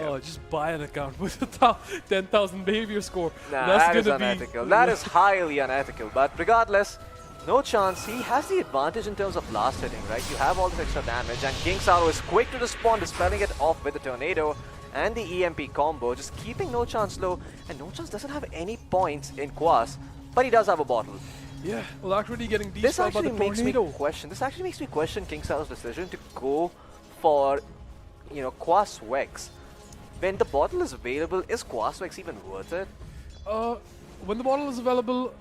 [SPEAKER 1] Oh, just buy an account with a 10,000 behavior score.
[SPEAKER 2] Nah,
[SPEAKER 1] That's
[SPEAKER 2] that is
[SPEAKER 1] gonna be
[SPEAKER 2] unethical. That is highly unethical. But regardless, No Chance, he has the advantage in terms of blast hitting, right? You have all this extra damage, and King Saro is quick to respond, dispelling it off with the Tornado and the EMP combo, just keeping No Chance low. And No Chance doesn't have any points in Quas, but he does have a bottle.
[SPEAKER 1] Yeah, Alacrity getting
[SPEAKER 2] This
[SPEAKER 1] destroyed by
[SPEAKER 2] actually
[SPEAKER 1] the
[SPEAKER 2] makes me
[SPEAKER 1] tornado.
[SPEAKER 2] question. This actually makes me question King Saro's decision to go for, you know, Quas Vex. When the bottle is available, is Quas Vex even worth it?
[SPEAKER 1] When the bottle is available,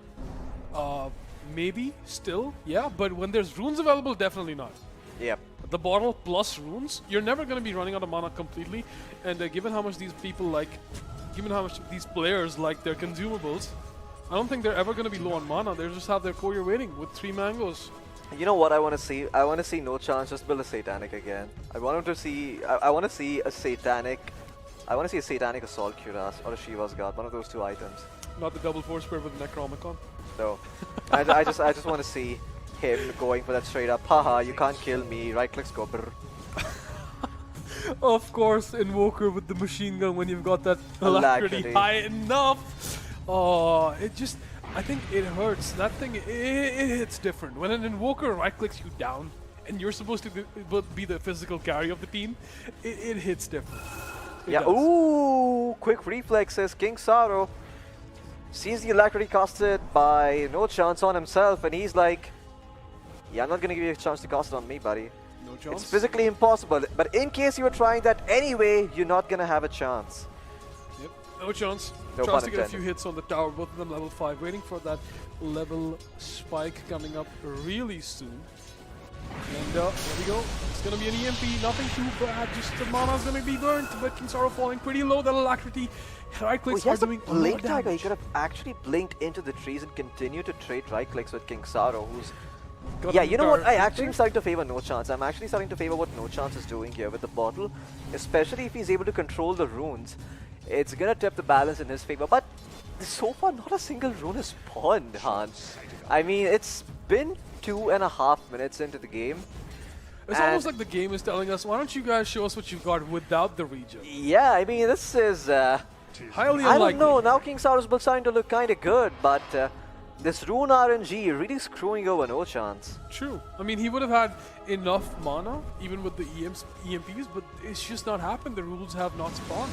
[SPEAKER 1] maybe still, yeah. But when there's runes available, definitely not.
[SPEAKER 2] Yep.
[SPEAKER 1] The bottle plus runes, you're never going to be running out of mana completely. And given how much these people like, given how much these players like their consumables, I don't think they're ever going to be low on mana. They just have their courier waiting with 3 mangoes.
[SPEAKER 2] You know what I want to see? I want to see No Chance just build a Satanic again. I want him to see. I want to see a Satanic. I want to see a Satanic Assault Cuirass or a Shiva's Guard. One of those two items.
[SPEAKER 1] Not the double force spear with Necromicon.
[SPEAKER 2] So, I just want to see him going for that straight up. Haha, you can't kill me. Right click, go. Brr.
[SPEAKER 1] Of course, Invoker with the machine gun when you've got that
[SPEAKER 2] Alacrity.
[SPEAKER 1] Alacrity high enough. Oh, it just, I think it hurts. That thing, it hits different. When an Invoker right-clicks you down, and you're supposed to be the physical carry of the team, it hits different. It
[SPEAKER 2] Yeah,
[SPEAKER 1] does.
[SPEAKER 2] ooh, quick reflexes. King Saro sees the Alacrity casted by No Chance on himself, and he's like, yeah, I'm not going to give you a chance to cast it on me, buddy.
[SPEAKER 1] No chance.
[SPEAKER 2] It's physically impossible, but in case you were trying that anyway, you're not going to have a chance.
[SPEAKER 1] Yep, no chance.
[SPEAKER 2] No
[SPEAKER 1] Chance
[SPEAKER 2] pun
[SPEAKER 1] to get a few
[SPEAKER 2] intended.
[SPEAKER 1] hits on the tower, both of them level 5, waiting for that level spike coming up really soon. And there we go. It's gonna be an EMP, nothing too bad, just the mana's gonna be burnt, but King Saro falling pretty low. That Alacrity right
[SPEAKER 2] Oh,
[SPEAKER 1] clicks
[SPEAKER 2] he
[SPEAKER 1] are
[SPEAKER 2] has a
[SPEAKER 1] doing a lot
[SPEAKER 2] blink
[SPEAKER 1] of
[SPEAKER 2] dagger. He
[SPEAKER 1] damage.
[SPEAKER 2] could have actually blinked into the trees and continued to trade right clicks with King Saro, who's...
[SPEAKER 1] Got
[SPEAKER 2] Yeah,
[SPEAKER 1] an
[SPEAKER 2] you know what? I
[SPEAKER 1] entire
[SPEAKER 2] actually am starting to favor No Chance. I'm actually starting to favor what No Chance is doing here with the bottle, especially if he's able to control the runes. It's gonna tip the balance in his favor, but so far not a single rune is spawned, Han. I mean, it's been 2.5 minutes into the game.
[SPEAKER 1] It's almost like the game is telling us, why don't you guys show us what you've got without the region?
[SPEAKER 2] Yeah, I mean, this is...
[SPEAKER 1] Highly
[SPEAKER 2] I
[SPEAKER 1] unlikely.
[SPEAKER 2] don't know, now King Saro's build starting to look kind of good, but this Rune RNG really screwing over No Chance.
[SPEAKER 1] True. I mean, he would have had enough mana, even with the EMPs, but it's just not happened. The rules have not spawned.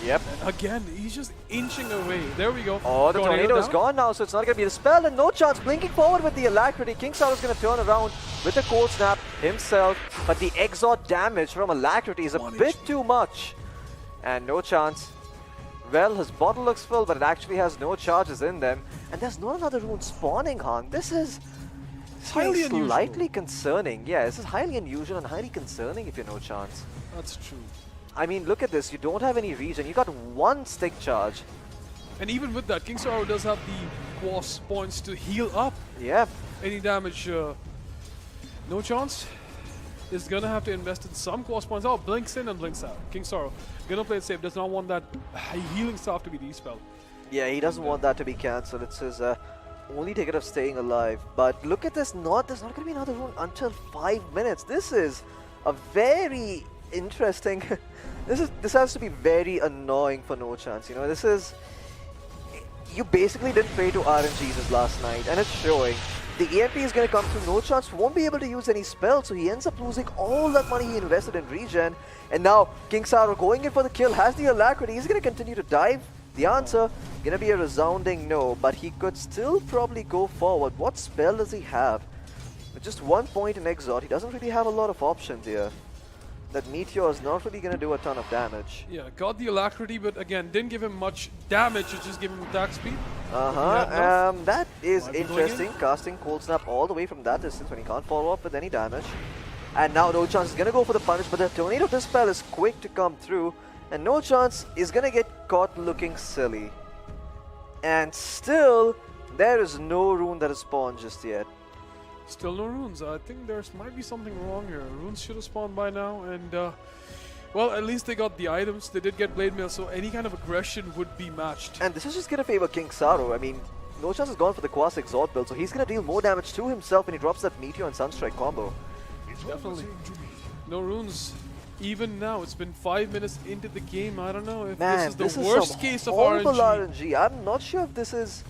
[SPEAKER 2] Yep.
[SPEAKER 1] And again, he's just inching away. There we go.
[SPEAKER 2] Oh, the tornado is
[SPEAKER 1] down.
[SPEAKER 2] gone now, so it's not going to be dispelled, and No Chance blinking forward with the alacrity. King Saro's going to turn around with the cold snap himself, but the exhaust damage from alacrity is a bit too much. And No Chance, well, his bottle looks full, but it actually has no charges in them. And there's not another rune spawning, Han. This is
[SPEAKER 1] highly
[SPEAKER 2] slightly
[SPEAKER 1] unusual.
[SPEAKER 2] Concerning. Yeah, this is highly unusual and highly concerning if you're No Chance.
[SPEAKER 1] That's true.
[SPEAKER 2] I mean, look at this. You don't have any regen. You got one stick charge.
[SPEAKER 1] And even with that, King Saro does have the Quas points to heal up
[SPEAKER 2] Yeah.
[SPEAKER 1] any damage. No Chance is gonna have to invest in some Quas points. Oh, blinks in and blinks out. King Saro gonna play it safe. Does not want that healing staff to be dispelled.
[SPEAKER 2] Yeah, he doesn't want that to be cancelled. It's his only ticket of staying alive. But look at this. There's not going to be another rune until 5 minutes. This is a very interesting... this has to be very annoying for No Chance. You know, this is... You basically didn't pray to RNGs this last night, and it's showing. The EMP is going to come through. No Chance won't be able to use any spells, so he ends up losing all that money he invested in regen. And now King Saro going in for the kill, has the alacrity. He's going to continue to dive. The answer going to be a resounding no, but he could still probably go forward. What spell does he have? With just 1 point in Exort, he doesn't really have a lot of options here. That Meteor is not really going to do a ton of damage.
[SPEAKER 1] Yeah, got the alacrity, but again, didn't give him much damage. It just gave him attack speed.
[SPEAKER 2] That is
[SPEAKER 1] Might be going
[SPEAKER 2] interesting. Casting Cold Snap all the way from that distance when he can't follow up with any damage. And now No Chance is going to go for the punish, but the Tornado Dispel is quick to come through. And No Chance is going to get caught looking silly. And still, there is no rune that has spawned just yet.
[SPEAKER 1] Still no runes. I think there might be something wrong here. Runes should have spawned by now, and well, at least they got the items. They did get Blade Mail, so any kind of aggression would be matched.
[SPEAKER 2] And this is just going to favor King Saro. I mean, No Chance has gone for the Quas Exalt build, so he's going to deal more damage to himself when he drops that Meteor and Sunstrike combo.
[SPEAKER 1] Definitely. No runes. Even now, it's been 5 minutes into the game. I don't know if
[SPEAKER 2] Man,
[SPEAKER 1] this is the worst case of RNG.
[SPEAKER 2] I'm not sure if this is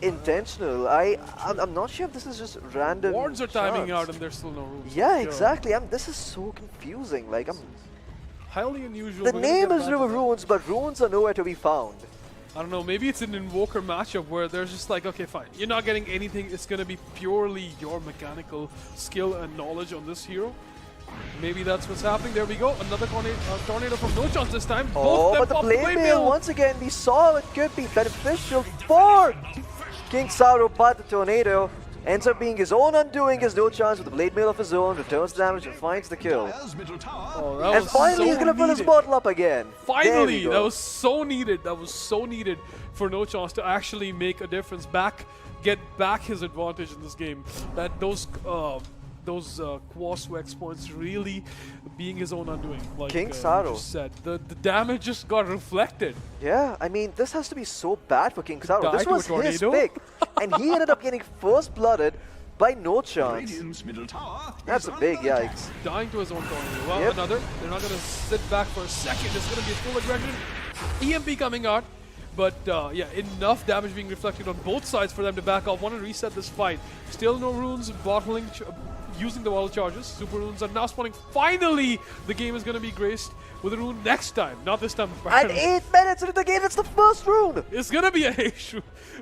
[SPEAKER 2] intentional. I'm not sure if this is just random.
[SPEAKER 1] Wards are timing
[SPEAKER 2] chance.
[SPEAKER 1] out and there's still no runes.
[SPEAKER 2] Yeah, exactly. This is so confusing. Like,
[SPEAKER 1] Highly unusual.
[SPEAKER 2] the
[SPEAKER 1] We're gonna
[SPEAKER 2] name
[SPEAKER 1] get
[SPEAKER 2] is
[SPEAKER 1] back
[SPEAKER 2] River
[SPEAKER 1] to that.
[SPEAKER 2] Runes, but runes are nowhere to be found.
[SPEAKER 1] I don't know, maybe it's an Invoker matchup where there's just like, okay, fine, you're not getting anything, it's gonna be purely your mechanical skill and knowledge on this hero. Maybe that's what's happening. There we go, another tornado from No Chance this time.
[SPEAKER 2] Oh, but the
[SPEAKER 1] pop
[SPEAKER 2] Blade Mail, once again, we saw it could be beneficial for King Saro, but the Tornado ends up being his own undoing. Has No Chance with the Blade Mail of his own, returns damage and finds the kill.
[SPEAKER 1] Oh, that
[SPEAKER 2] And
[SPEAKER 1] was
[SPEAKER 2] finally
[SPEAKER 1] so
[SPEAKER 2] he's gonna fill his
[SPEAKER 1] needed.
[SPEAKER 2] bottle up again. There we
[SPEAKER 1] Finally,
[SPEAKER 2] go.
[SPEAKER 1] that was so needed. That was so needed for No Chance to actually make a difference. Get back his advantage in this game. That those Quas Wex points really being his own undoing. Like
[SPEAKER 2] King
[SPEAKER 1] you
[SPEAKER 2] Saro.
[SPEAKER 1] just said, the damage just got reflected.
[SPEAKER 2] Yeah, I mean, this has to be so bad for King Saro.
[SPEAKER 1] die
[SPEAKER 2] This
[SPEAKER 1] to a
[SPEAKER 2] was his
[SPEAKER 1] tornado?
[SPEAKER 2] pick, and he ended up getting first blooded by No Chance. That's a big yikes.
[SPEAKER 1] Dying to his own tornado. Well,
[SPEAKER 2] Yep.
[SPEAKER 1] another. They're not going to sit back for a second. It's going to be a full aggression. EMP coming out. But yeah, enough damage being reflected on both sides for them to back off. Want to reset this fight. Still no runes, bottling, using the wall charges. Super runes are now spawning. Finally, the game is going to be graced with a rune next time. Not this time.
[SPEAKER 2] And 8 minutes into the game, it's the first rune!
[SPEAKER 1] It's going to be a H.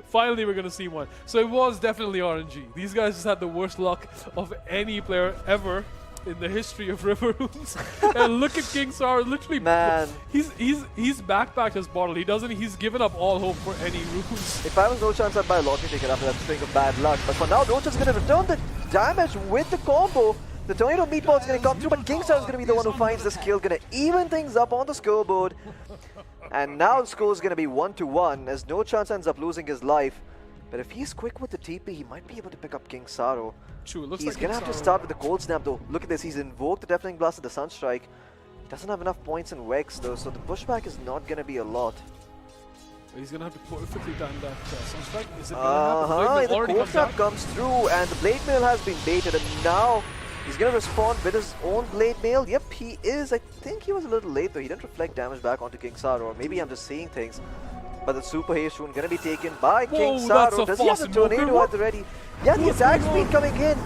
[SPEAKER 1] Finally, we're going to see one. So it was definitely RNG. These guys just had the worst luck of any player ever in the history of River Runes. And look at King Saro, literally,
[SPEAKER 2] Man.
[SPEAKER 1] he's backpacked his bottle. He's given up all hope for any runes.
[SPEAKER 2] If I was No Chance, I'd buy a lottery ticket after that string of bad luck. But for now, No Chance is going to return the damage with the combo. The Tornado Meatball is going to come through, but King Saro is going to be the one who finds this kill. Going to even things up on the scoreboard. And now the score is going to be 1-1 as No Chance ends up losing his life. But if he's quick with the TP, he might be able to pick up King Saro.
[SPEAKER 1] True, it looks
[SPEAKER 2] He's
[SPEAKER 1] like
[SPEAKER 2] going to have to start with the Cold Snap though. Look at this, he's invoked the Deafening Blast of the Sunstrike. He doesn't have enough points in Wex though, so the pushback is not going to be a lot.
[SPEAKER 1] He's going to have to perfectly time that Sunstrike. Is it going to happen?
[SPEAKER 2] The
[SPEAKER 1] Already
[SPEAKER 2] Cold
[SPEAKER 1] comes
[SPEAKER 2] Snap
[SPEAKER 1] out.
[SPEAKER 2] comes through and the Blade Mail has been baited, and now He's going to respond with his own Blade Mail. Yep, he is. I think he was a little late though. He didn't reflect damage back onto King Saro, or maybe I'm just seeing things. But the Super Haste Rune going to be taken by King Saro. Does he have the Tornado at the ready? Yeah, the attack speed coming in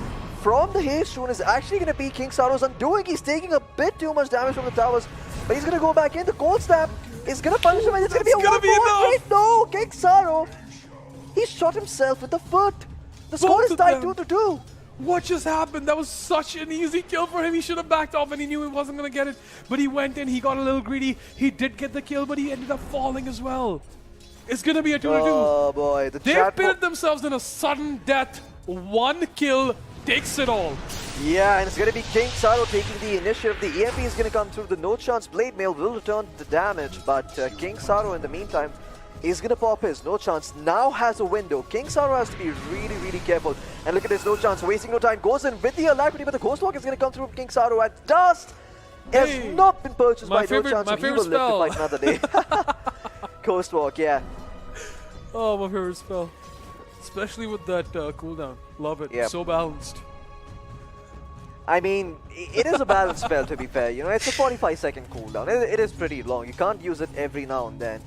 [SPEAKER 2] from the Haste Rune is actually going to be King Saro's undoing. He's taking a bit too much damage from the towers, but he's going to go back in. The Cold Snap is going to punish him, and it's going to be a 1-4 trade. No, King Saro, he shot himself with the foot. The score is tied 2-2.
[SPEAKER 1] What just happened? That was such an easy kill for him. He should have backed off and he knew he wasn't going to get it. But he went in, he got a little greedy. He did get the kill, but he ended up falling as well. It's going to be a 2-2.
[SPEAKER 2] Oh boy.
[SPEAKER 1] They've pitted themselves in a sudden death. One kill takes it all.
[SPEAKER 2] Yeah, and it's going to be King Saro taking the initiative. The EMP is going to come through. The No Chance Blade Mail will return the damage, but King Saro in the meantime is going to pop his. No Chance now has a window. King Saro has to be really, really careful. And look at this, No Chance wasting no time. Goes in with the alacrity, but the Ghost Walk is going to come through from King Saro. And Dust has not been purchased by No Chance, so he will live to fight another day. Ghost Walk, yeah.
[SPEAKER 1] Oh, my favorite spell. Especially with that cooldown. Love it.
[SPEAKER 2] Yep.
[SPEAKER 1] So balanced.
[SPEAKER 2] I mean, it is a balanced spell, to be fair. You know, it's a 45-second cooldown. It is pretty long. You can't use it every now and then.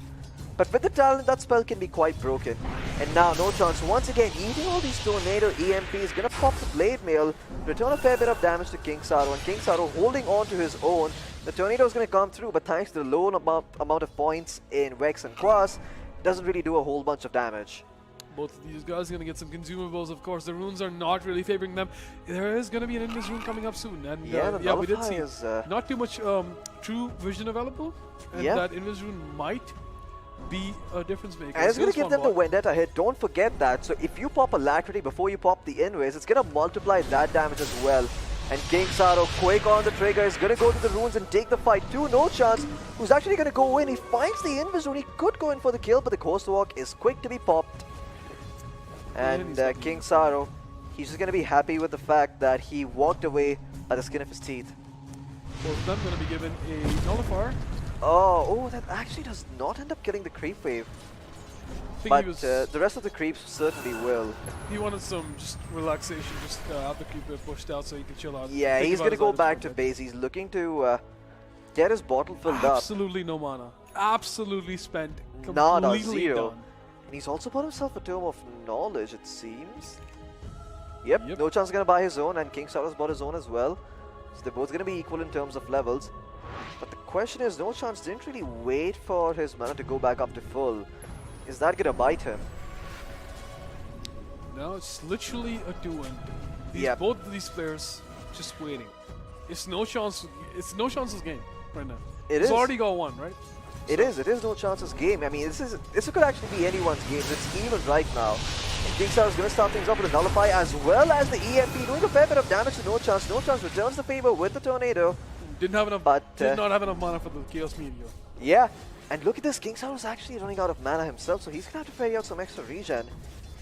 [SPEAKER 2] But with the talent, that spell can be quite broken. And now, No Chance, once again, eating all these Tornado EMPs, gonna pop the Blade Mail, return a fair bit of damage to King Saro, and King Saro holding on to his own. The Tornado is gonna come through, but thanks to the low amount of points in Vex and Quas, doesn't really do a whole bunch of damage.
[SPEAKER 1] Both of these guys are going to get some consumables, of course. The runes are not really favoring them. There is going to be an Invis rune coming up soon. And yeah, we did see not too much true vision available. And that Invis rune might be a difference maker.
[SPEAKER 2] And it's going to give them the Vendetta hit. Don't forget that. So if you pop Alacrity before you pop the Invis, it's going to multiply that damage as well. And King Saro, quick on the trigger, is going to go to the runes and take the fight too. No Chance, who's actually going to go in. He finds the Invis rune. He could go in for the kill, but the Ghost Walk is quick to be popped. And King Saro, he's just going to be happy with the fact that he walked away by the skin of his teeth.
[SPEAKER 1] Both of them going to be given a Nullifier.
[SPEAKER 2] Oh, that actually does not end up killing the creep wave. But the rest of the creeps certainly will.
[SPEAKER 1] He wanted some just relaxation, just have the creep wave pushed out so he can chill out.
[SPEAKER 2] Yeah, he's going to go back to base. He's looking to get his bottle filled up.
[SPEAKER 1] Absolutely no mana. Absolutely spent.
[SPEAKER 2] Nada, zero. Done. And he's also bought himself a Tome of Knowledge, it seems. Yep. No Chance going to buy his own, and King Saro's bought his own as well. So they're both going to be equal in terms of levels. But the question is, No Chance didn't really wait for his mana to go back up to full. Is that going to bite him?
[SPEAKER 1] No, it's literally a 2-1. Both of these players just waiting. It's No Chance. It's No Chance's game right now. He's already got one, right?
[SPEAKER 2] It is No Chance's game. I mean, this could actually be anyone's game. It's even right now. And King Saro is going to start things off with a Nullify as well as the EMP, doing a fair bit of damage to No Chance. No Chance returns the favor with the Tornado.
[SPEAKER 1] Did not have enough mana for the Chaos Meteor.
[SPEAKER 2] Yeah, and look at this. King Saro is actually running out of mana himself, so he's going to have to carry out some extra regen.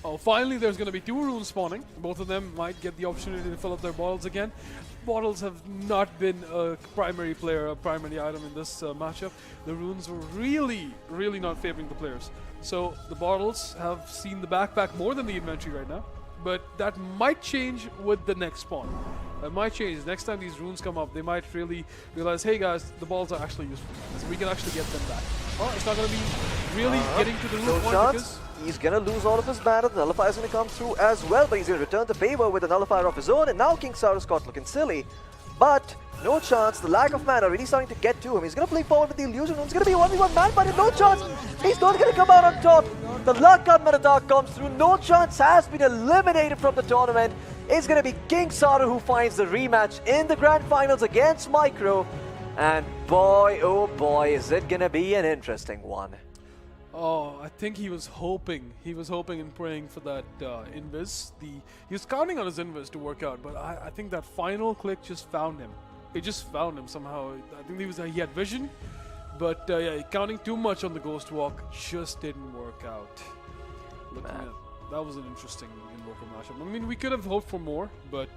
[SPEAKER 1] Oh, finally there's going to be 2 runes spawning. Both of them might get the opportunity to fill up their bottles again. Bottles have not been a primary player, a primary item in this matchup. The runes were really, really not favoring the players. So the bottles have seen the backpack more than the inventory right now. But that might change with the next spawn. That might change. Next time these runes come up, they might really realize, hey guys, the balls are actually useful. So we can actually get them back. Oh, it's not going to be really getting to the rune point because
[SPEAKER 2] he's going to lose all of his mana. The Nullifier is going to come through as well, but he's going to return the favor with a Nullifier of his own. And now King Saro's caught looking silly. But No Chance, the lack of mana really starting to get to him. He's going to play forward with the illusion. It's going to be 1v1 man, but No Chance, he's not going to come out on top. The luck gunman attack comes through. No Chance has been eliminated from the tournament. It's going to be King Saro who finds the rematch in the grand finals against Micro. And boy, oh boy, is it going to be an interesting one.
[SPEAKER 1] Oh, I think he was hoping and praying for that invis. He was counting on his invis to work out, but I think that final click just found him. It just found him somehow. I think he had vision, but yeah, counting too much on the Ghost Walk just didn't work out. That was an interesting Invoker matchup. I mean, we could have hoped for more, but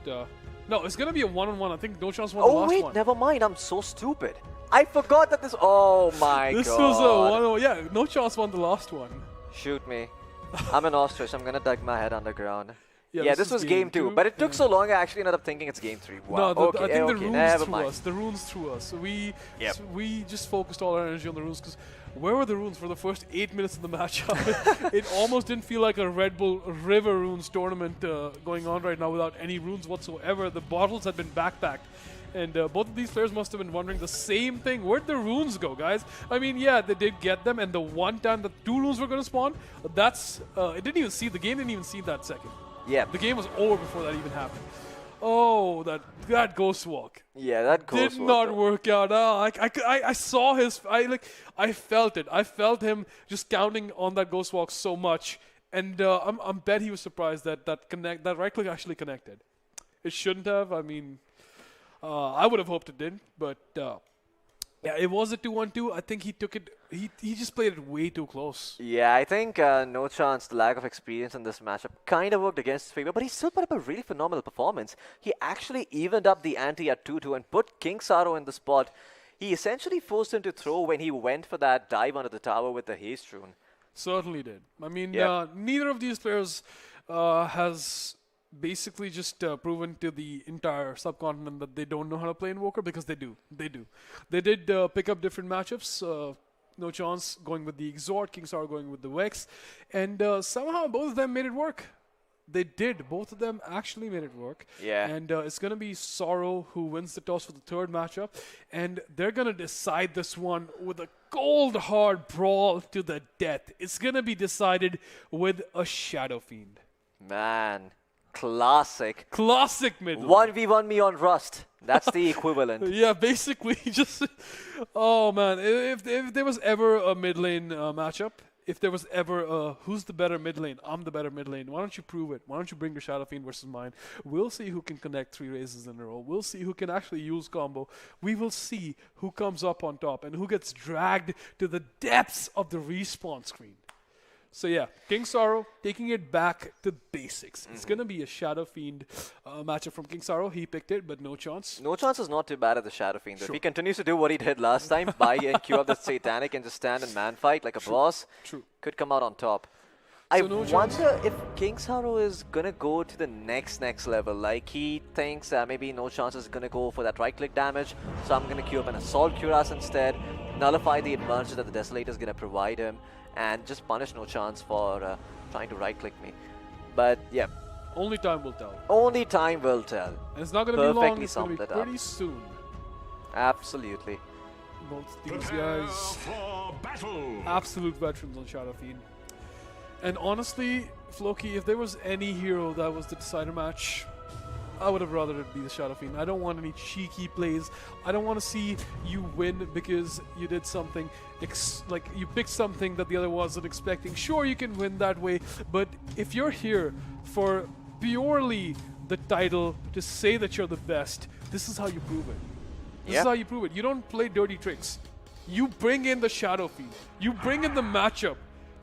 [SPEAKER 1] no, it's gonna be a one-on-one. I think No Chance won the last one.
[SPEAKER 2] Oh wait, never mind. I'm so stupid. I forgot that this. Oh my god.
[SPEAKER 1] This was a one-on-one. Yeah, No Chance won the last one.
[SPEAKER 2] Shoot me. I'm an ostrich. I'm gonna dug my head underground. Yeah, this was game 2, but it took so long I actually ended up thinking it's game 3. Wow.
[SPEAKER 1] No, I think the runes
[SPEAKER 2] never
[SPEAKER 1] threw
[SPEAKER 2] mind.
[SPEAKER 1] us. The runes threw us. So
[SPEAKER 2] Yep.
[SPEAKER 1] we just focused all our energy on the runes because where were the runes for the first 8 minutes of the match? It almost didn't feel like a Red Bull River Runes tournament going on right now without any runes whatsoever. The bottles had been backpacked. And both of these players must have been wondering the same thing. Where'd the runes go, guys? I mean, yeah, they did get them, and the one time the 2 runes were going to spawn, that's... it didn't even see... The game didn't even see that second.
[SPEAKER 2] Yeah.
[SPEAKER 1] The game was over before that even happened. Oh, that ghost walk.
[SPEAKER 2] Yeah, that ghost
[SPEAKER 1] Did
[SPEAKER 2] walk
[SPEAKER 1] not
[SPEAKER 2] though.
[SPEAKER 1] work out. I saw his... I felt it. I felt him just counting on that ghost walk so much. And I'm bet he was surprised that that right click actually connected. It shouldn't have. I mean... I would have hoped it didn't, but yeah, it was a 2-1-2. I think he took it. He just played it way too close.
[SPEAKER 2] Yeah, I think no chance. The lack of experience in this matchup kind of worked against his favor, but he still put up a really phenomenal performance. He actually evened up the ante at 2-2 and put King Saro in the spot. He essentially forced him to throw when he went for that dive under the tower with the haste rune.
[SPEAKER 1] Certainly did. I mean,
[SPEAKER 2] Yep.
[SPEAKER 1] neither of these players has basically just proven to the entire subcontinent that they don't know how to play Invoker, because they do. They do. They did pick up different matchups. No chance going with the Exhort, King Saro going with the Vex, and somehow both of them made it work. They did. Both of them actually made it work.
[SPEAKER 2] Yeah.
[SPEAKER 1] And it's going to be Saro who wins the toss for the third matchup, and they're going to decide this one with a cold hard brawl to the death. It's going to be decided with a Shadow Fiend.
[SPEAKER 2] Man, classic.
[SPEAKER 1] Classic mid lane.
[SPEAKER 2] 1v1 me on Rust. That's the equivalent.
[SPEAKER 1] Yeah, basically just... Oh, man. If there was ever a mid lane matchup, if there was ever a who's the better mid lane, I'm the better mid lane, why don't you prove it? Why don't you bring your Shadow Fiend versus mine? We'll see who can connect 3 raises in a row. We'll see who can actually use combo. We will see who comes up on top and who gets dragged to the depths of the respawn screen. So yeah, King Saro taking it back to basics. It's going to be a Shadow Fiend matchup from King Saro. He picked it, but no chance.
[SPEAKER 2] No chance is not too bad at the Shadow Fiend. If
[SPEAKER 1] Sure.
[SPEAKER 2] he continues to do what he did last time, buy and queue up the Satanic and just stand and man fight like a boss,
[SPEAKER 1] True.
[SPEAKER 2] could come out on top. I
[SPEAKER 1] no chance.
[SPEAKER 2] wonder if King Saro is gonna go to the next level. Like he thinks maybe No Chance is gonna go for that right click damage, so I'm gonna queue up an Assault Cuirass instead, nullify the advantage that the Desolator is gonna provide him, and just punish No Chance for trying to right click me. But yeah,
[SPEAKER 1] Only time will tell.
[SPEAKER 2] only time will tell.
[SPEAKER 1] And it's not going to be long.
[SPEAKER 2] Perfectly
[SPEAKER 1] It's going to be
[SPEAKER 2] summed it up.
[SPEAKER 1] pretty soon.
[SPEAKER 2] Absolutely.
[SPEAKER 1] Both these guys, absolute veterans on Shadow Fiend. And honestly, Floki, if there was any hero that was the decider match, I would have rather it be the Shadow Fiend. I don't want any cheeky plays. I don't want to see you win because you did something, like you picked something that the other wasn't expecting. Sure, you can win that way, but if you're here for purely the title to say that you're the best, this is how you prove it. This is how you prove it. You don't play dirty tricks. You bring in the Shadow Fiend. You bring in the matchup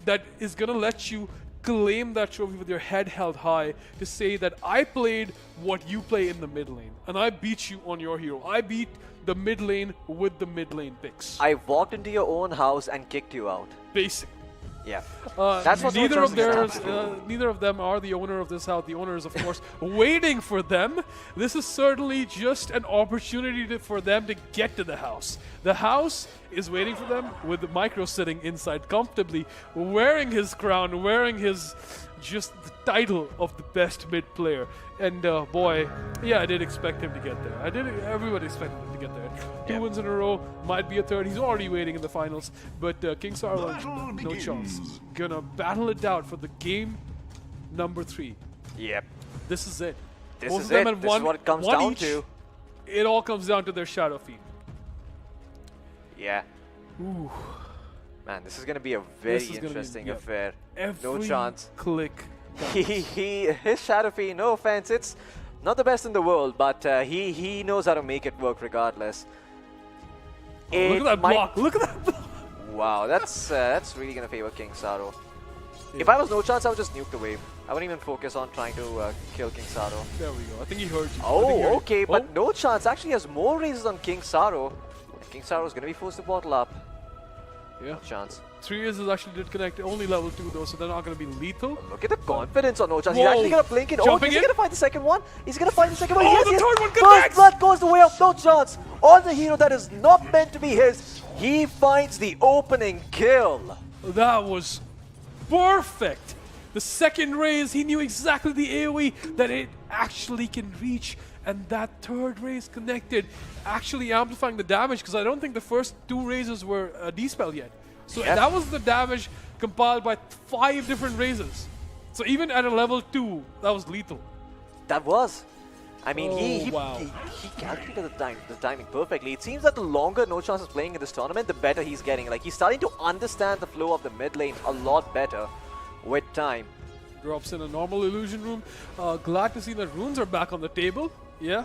[SPEAKER 1] that is going to let you claim that trophy with your head held high to say that I played what you play in the mid lane and I beat you on your hero. I beat the mid lane with the mid lane picks.
[SPEAKER 2] I walked into your own house and kicked you out.
[SPEAKER 1] Basic.
[SPEAKER 2] Yeah. That's what
[SPEAKER 1] neither
[SPEAKER 2] No
[SPEAKER 1] of
[SPEAKER 2] Chance is
[SPEAKER 1] theirs,
[SPEAKER 2] gonna have.
[SPEAKER 1] neither of them are the owner of this house. The owner is, of course, waiting for them. This is certainly just an opportunity for them to get to the house. The house is waiting for them with the Micro sitting inside comfortably, wearing his crown, wearing his just the title of the best mid player. And boy, yeah, I did expect him to get there. Everybody expected him to get there. 2 wins in a row, might be a third. He's already waiting in the finals. But King Saro, no chance. Gonna battle it out for the game number 3.
[SPEAKER 2] Yep.
[SPEAKER 1] This is it.
[SPEAKER 2] This
[SPEAKER 1] Both
[SPEAKER 2] is
[SPEAKER 1] of them
[SPEAKER 2] it.
[SPEAKER 1] have
[SPEAKER 2] This is what it comes down
[SPEAKER 1] each.
[SPEAKER 2] to.
[SPEAKER 1] It all comes down to their Shadow Fiend.
[SPEAKER 2] Yeah.
[SPEAKER 1] Ooh.
[SPEAKER 2] Man, this is going to be a very
[SPEAKER 1] This is gonna be-
[SPEAKER 2] interesting
[SPEAKER 1] yeah.
[SPEAKER 2] affair.
[SPEAKER 1] Every
[SPEAKER 2] No chance.
[SPEAKER 1] click.
[SPEAKER 2] His Shadow Fiend, no offense, it's not the best in the world, but he knows how to make it work regardless.
[SPEAKER 1] Look at that block. Look at that block.
[SPEAKER 2] Wow, that's really going to favor King Saro. If I was No Chance, I would just nuke the wave. I wouldn't even focus on trying to kill King Saro.
[SPEAKER 1] There we go. I think he heard you. I think he
[SPEAKER 2] Oh,
[SPEAKER 1] heard you.
[SPEAKER 2] okay, but No Chance actually has more raises on King Saro. And King Saro is going to be forced to bottle up.
[SPEAKER 1] Yeah.
[SPEAKER 2] No chance.
[SPEAKER 1] 3 razors actually did connect, only level 2 though, so they're not going to be lethal.
[SPEAKER 2] Look at the confidence on No Chance.
[SPEAKER 1] Whoa.
[SPEAKER 2] He's actually going to blink it. Oh,
[SPEAKER 1] Jumping
[SPEAKER 2] is he
[SPEAKER 1] in.
[SPEAKER 2] going to find the second one? He's going to find the second one.
[SPEAKER 1] Oh,
[SPEAKER 2] Yes,
[SPEAKER 1] the
[SPEAKER 2] yes.
[SPEAKER 1] third one
[SPEAKER 2] First
[SPEAKER 1] connects!
[SPEAKER 2] blood goes the way of No Chance. On the hero that is not meant to be his. He finds the opening kill.
[SPEAKER 1] That was perfect. The second raise, he knew exactly the AoE that it actually can reach. And that third raise connected, actually amplifying the damage, because I don't think the first 2 raises were dispel yet. So
[SPEAKER 2] Yeah.
[SPEAKER 1] that was the damage compiled by 5 different raises. So even at a level 2, that was lethal.
[SPEAKER 2] That was. I mean,
[SPEAKER 1] wow.
[SPEAKER 2] he calculated the timing perfectly. It seems that the longer No Chance is playing in this tournament, the better he's getting. Like, he's starting to understand the flow of the mid lane a lot better with time.
[SPEAKER 1] Drops in a normal illusion room. Glad to see that runes are back on the table. Yeah.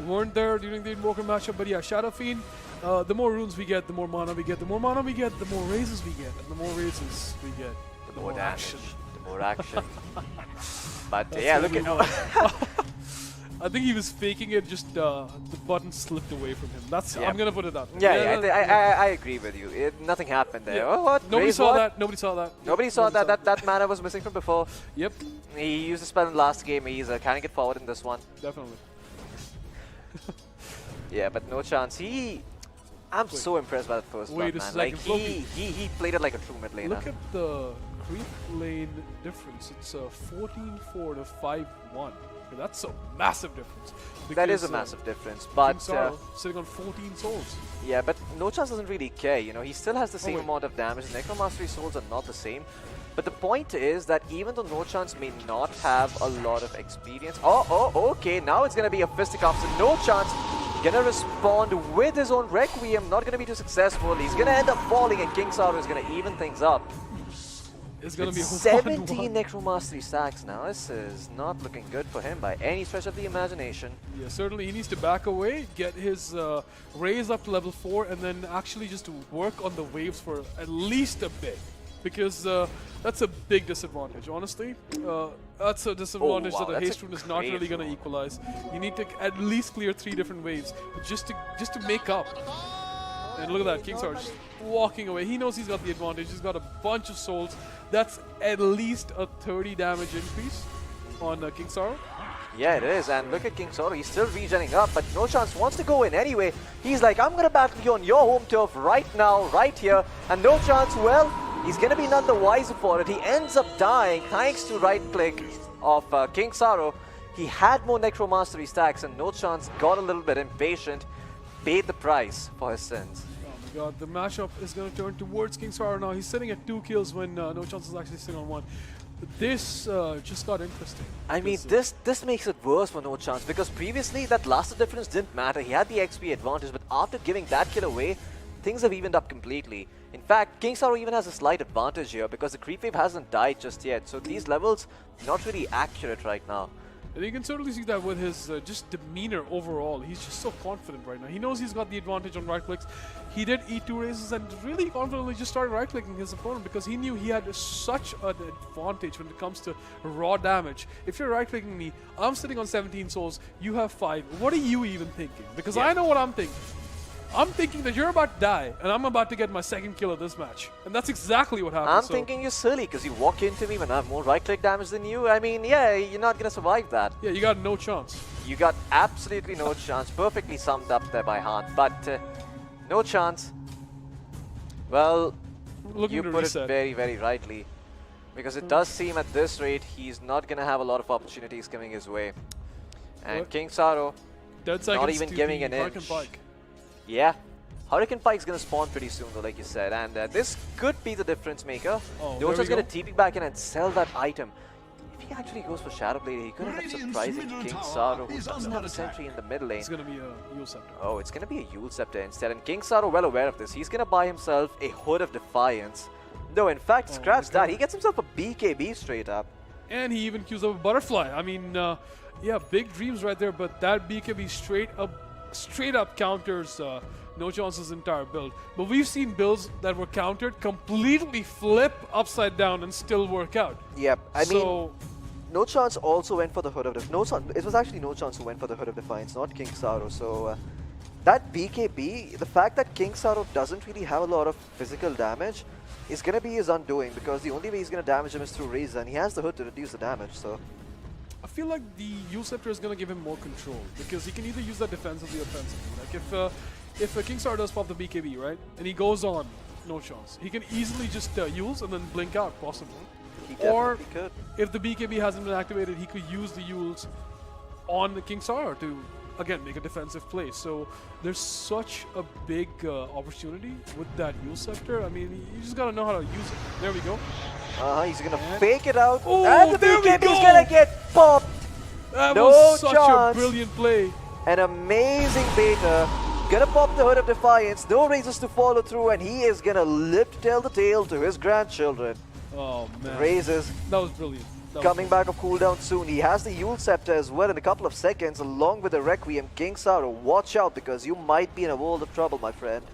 [SPEAKER 1] Weren't there during the Invoker matchup, but yeah, Shadow Fiend. The more runes we get, the more mana we get. The more mana we get, the more raises we get. And the more raises we get,
[SPEAKER 2] The more damage,
[SPEAKER 1] action.
[SPEAKER 2] the more action. But
[SPEAKER 1] That's
[SPEAKER 2] yeah,
[SPEAKER 1] what
[SPEAKER 2] look
[SPEAKER 1] we
[SPEAKER 2] at.
[SPEAKER 1] want. I think he was faking it, just the button slipped away from him. That's
[SPEAKER 2] Yeah.
[SPEAKER 1] I'm gonna put it up.
[SPEAKER 2] Yeah, I agree with you. Nothing happened there.
[SPEAKER 1] Yeah.
[SPEAKER 2] Oh, what?
[SPEAKER 1] Nobody
[SPEAKER 2] Raise
[SPEAKER 1] saw
[SPEAKER 2] what?
[SPEAKER 1] that. Nobody saw that.
[SPEAKER 2] Nobody saw that. That mana was missing from before.
[SPEAKER 1] Yep,
[SPEAKER 2] He used the spell in the last game. He's carrying it forward in this one.
[SPEAKER 1] definitely.
[SPEAKER 2] Yeah, but No Chance. I'm
[SPEAKER 1] Wait.
[SPEAKER 2] so impressed by that first
[SPEAKER 1] Wait
[SPEAKER 2] blood,
[SPEAKER 1] a
[SPEAKER 2] man.
[SPEAKER 1] second,
[SPEAKER 2] Like
[SPEAKER 1] Floki.
[SPEAKER 2] he played it like a true mid laner.
[SPEAKER 1] Look at the creep lane difference. It's 14-4 to 5-1. Okay, that's a massive difference.
[SPEAKER 2] That is a
[SPEAKER 1] because,
[SPEAKER 2] massive difference, but
[SPEAKER 1] King Sorrow sitting on 14 souls.
[SPEAKER 2] yeah, but No Chance doesn't really care. You know, he still has the same
[SPEAKER 1] wait.
[SPEAKER 2] amount of damage. Necromastery souls are not the same. But the point is that even though No Chance may not have a lot of experience. Oh, okay. Now it's gonna be a fisticuffs. And No Chance gonna respond with his own Requiem. Not gonna be too successful. He's gonna end up falling, and King Sorrow is gonna even things up.
[SPEAKER 1] It's gonna be a
[SPEAKER 2] 17
[SPEAKER 1] 1-1.
[SPEAKER 2] Necromastery stacks now. This is not looking good for him by any stretch of the imagination.
[SPEAKER 1] Yeah, certainly he needs to back away, get his raise up to level 4, and then actually just work on the waves for at least a bit. Because that's a big disadvantage, honestly. That's a disadvantage
[SPEAKER 2] wow,
[SPEAKER 1] that the
[SPEAKER 2] that's
[SPEAKER 1] haste
[SPEAKER 2] a
[SPEAKER 1] rune is not
[SPEAKER 2] great
[SPEAKER 1] really going to
[SPEAKER 2] roll.
[SPEAKER 1] equalize. You need to at least clear 3 different waves just to make up. And look at that, King Sorrow just walking away. He knows he's got the advantage. He's got a bunch of souls. That's at least a 30 damage increase on King Sorrow.
[SPEAKER 2] Yeah, it is. And look at King Sorrow. He's still regenning up, but No Chance wants to go in anyway. He's like, I'm going to battle you on your home turf right now, right here. And No Chance, well, he's going to be none the wiser for it. He ends up dying thanks to right click of King Sorrow. He had more Necromastery stacks, and No Chance got a little bit impatient, paid the price for his sins.
[SPEAKER 1] Oh my god, the matchup is going to turn towards King Sorrow now. He's sitting at 2 kills when No Chance is actually sitting on 1. This just got interesting.
[SPEAKER 2] I mean,
[SPEAKER 1] because,
[SPEAKER 2] this makes it worse for No Chance, because previously that lasted difference didn't matter. He had the XP advantage, but after giving that kill away, things have evened up completely. In fact, King Sorrow even has a slight advantage here because the creep wave hasn't died just yet. So these levels not really accurate right now.
[SPEAKER 1] And you can certainly see that with his just demeanor overall. He's just so confident right now. He knows he's got the advantage on right clicks. He did eat 2 raises and really confidently just started right clicking his opponent because he knew he had such an advantage when it comes to raw damage. If you're right clicking me, I'm sitting on 17 souls, you have 5. What are you even thinking? Because I know what I'm thinking. I'm thinking that you're about to die, and I'm about to get my second kill of this match. And that's exactly what happened.
[SPEAKER 2] I'm
[SPEAKER 1] so
[SPEAKER 2] thinking you're silly because you walk into me when I have more right-click damage than you. I mean, yeah, you're not going to survive that.
[SPEAKER 1] yeah, you got no chance.
[SPEAKER 2] You got absolutely no chance. Perfectly summed up there by Han. But no chance. Well,
[SPEAKER 1] Looking
[SPEAKER 2] you
[SPEAKER 1] to
[SPEAKER 2] put
[SPEAKER 1] reset.
[SPEAKER 2] it very, very rightly. Because it does seem at this rate, he's not going to have a lot of opportunities coming his way. And
[SPEAKER 1] What?
[SPEAKER 2] King Sorrow,
[SPEAKER 1] Dead seconds
[SPEAKER 2] even
[SPEAKER 1] to
[SPEAKER 2] giving
[SPEAKER 1] the
[SPEAKER 2] an
[SPEAKER 1] Hurricane
[SPEAKER 2] inch.
[SPEAKER 1] Pike.
[SPEAKER 2] yeah. Hurricane Pike's going to spawn pretty soon though, like you said. And this could be the difference maker.
[SPEAKER 1] Oh,
[SPEAKER 2] Dota's
[SPEAKER 1] there we
[SPEAKER 2] going to TP back in and sell that item. If he actually goes for Shadow Blade, he could end up surprising King Sorrow, who doesn't have a sentry in the mid lane.
[SPEAKER 1] It's going to be a Yule Scepter.
[SPEAKER 2] Oh, it's going to be a Yule Scepter instead. And King Sorrow, well aware of this, he's going to buy himself a Hood of Defiance. No, in fact,
[SPEAKER 1] Oh,
[SPEAKER 2] scratch
[SPEAKER 1] okay.
[SPEAKER 2] that. He gets himself a BKB straight up.
[SPEAKER 1] And he even queues up a Butterfly. I mean, yeah, big dreams right there, but that BKB straight up counters No Chance's entire build. But we've seen builds that were countered completely flip upside down and still work out.
[SPEAKER 2] Yep, I mean,
[SPEAKER 1] So,
[SPEAKER 2] No Chance also went for the Hood of Defiance. It was actually No Chance who went for the Hood of Defiance, not King Sorrow. So that BKB, the fact that King Saro doesn't really have a lot of physical damage is going to be his undoing, because the only way he's going to damage him is through Raise, and he has the hood to reduce the damage, so...
[SPEAKER 1] I feel like the Yule Scepter is going to give him more control, because he can either use that defensively or offensively. Like if King Saro does pop the BKB, right, and he goes on, no chance. He can easily just Yules and then blink out, possibly.
[SPEAKER 2] He definitely could.
[SPEAKER 1] If the BKB hasn't been activated, he could use the Yules on the King Saro to, again, make a defensive play. So there's such a big opportunity with that Yule Scepter. I mean, you just gotta know how to use it. There we go.
[SPEAKER 2] He's gonna fake it out,
[SPEAKER 1] oh,
[SPEAKER 2] and the BKB is gonna get popped.
[SPEAKER 1] That
[SPEAKER 2] No
[SPEAKER 1] was such
[SPEAKER 2] chance.
[SPEAKER 1] a brilliant play.
[SPEAKER 2] An amazing beta. Gonna pop the hood of Defiance. No raises to follow through, and he is gonna live to tell the tale to his grandchildren.
[SPEAKER 1] Oh man,
[SPEAKER 2] Raises.
[SPEAKER 1] that was brilliant.
[SPEAKER 2] Coming back of cooldown soon. He has the Yule Scepter as well in a couple of seconds, along with the Requiem. King Saro, watch out, because you might be in a world of trouble, my friend.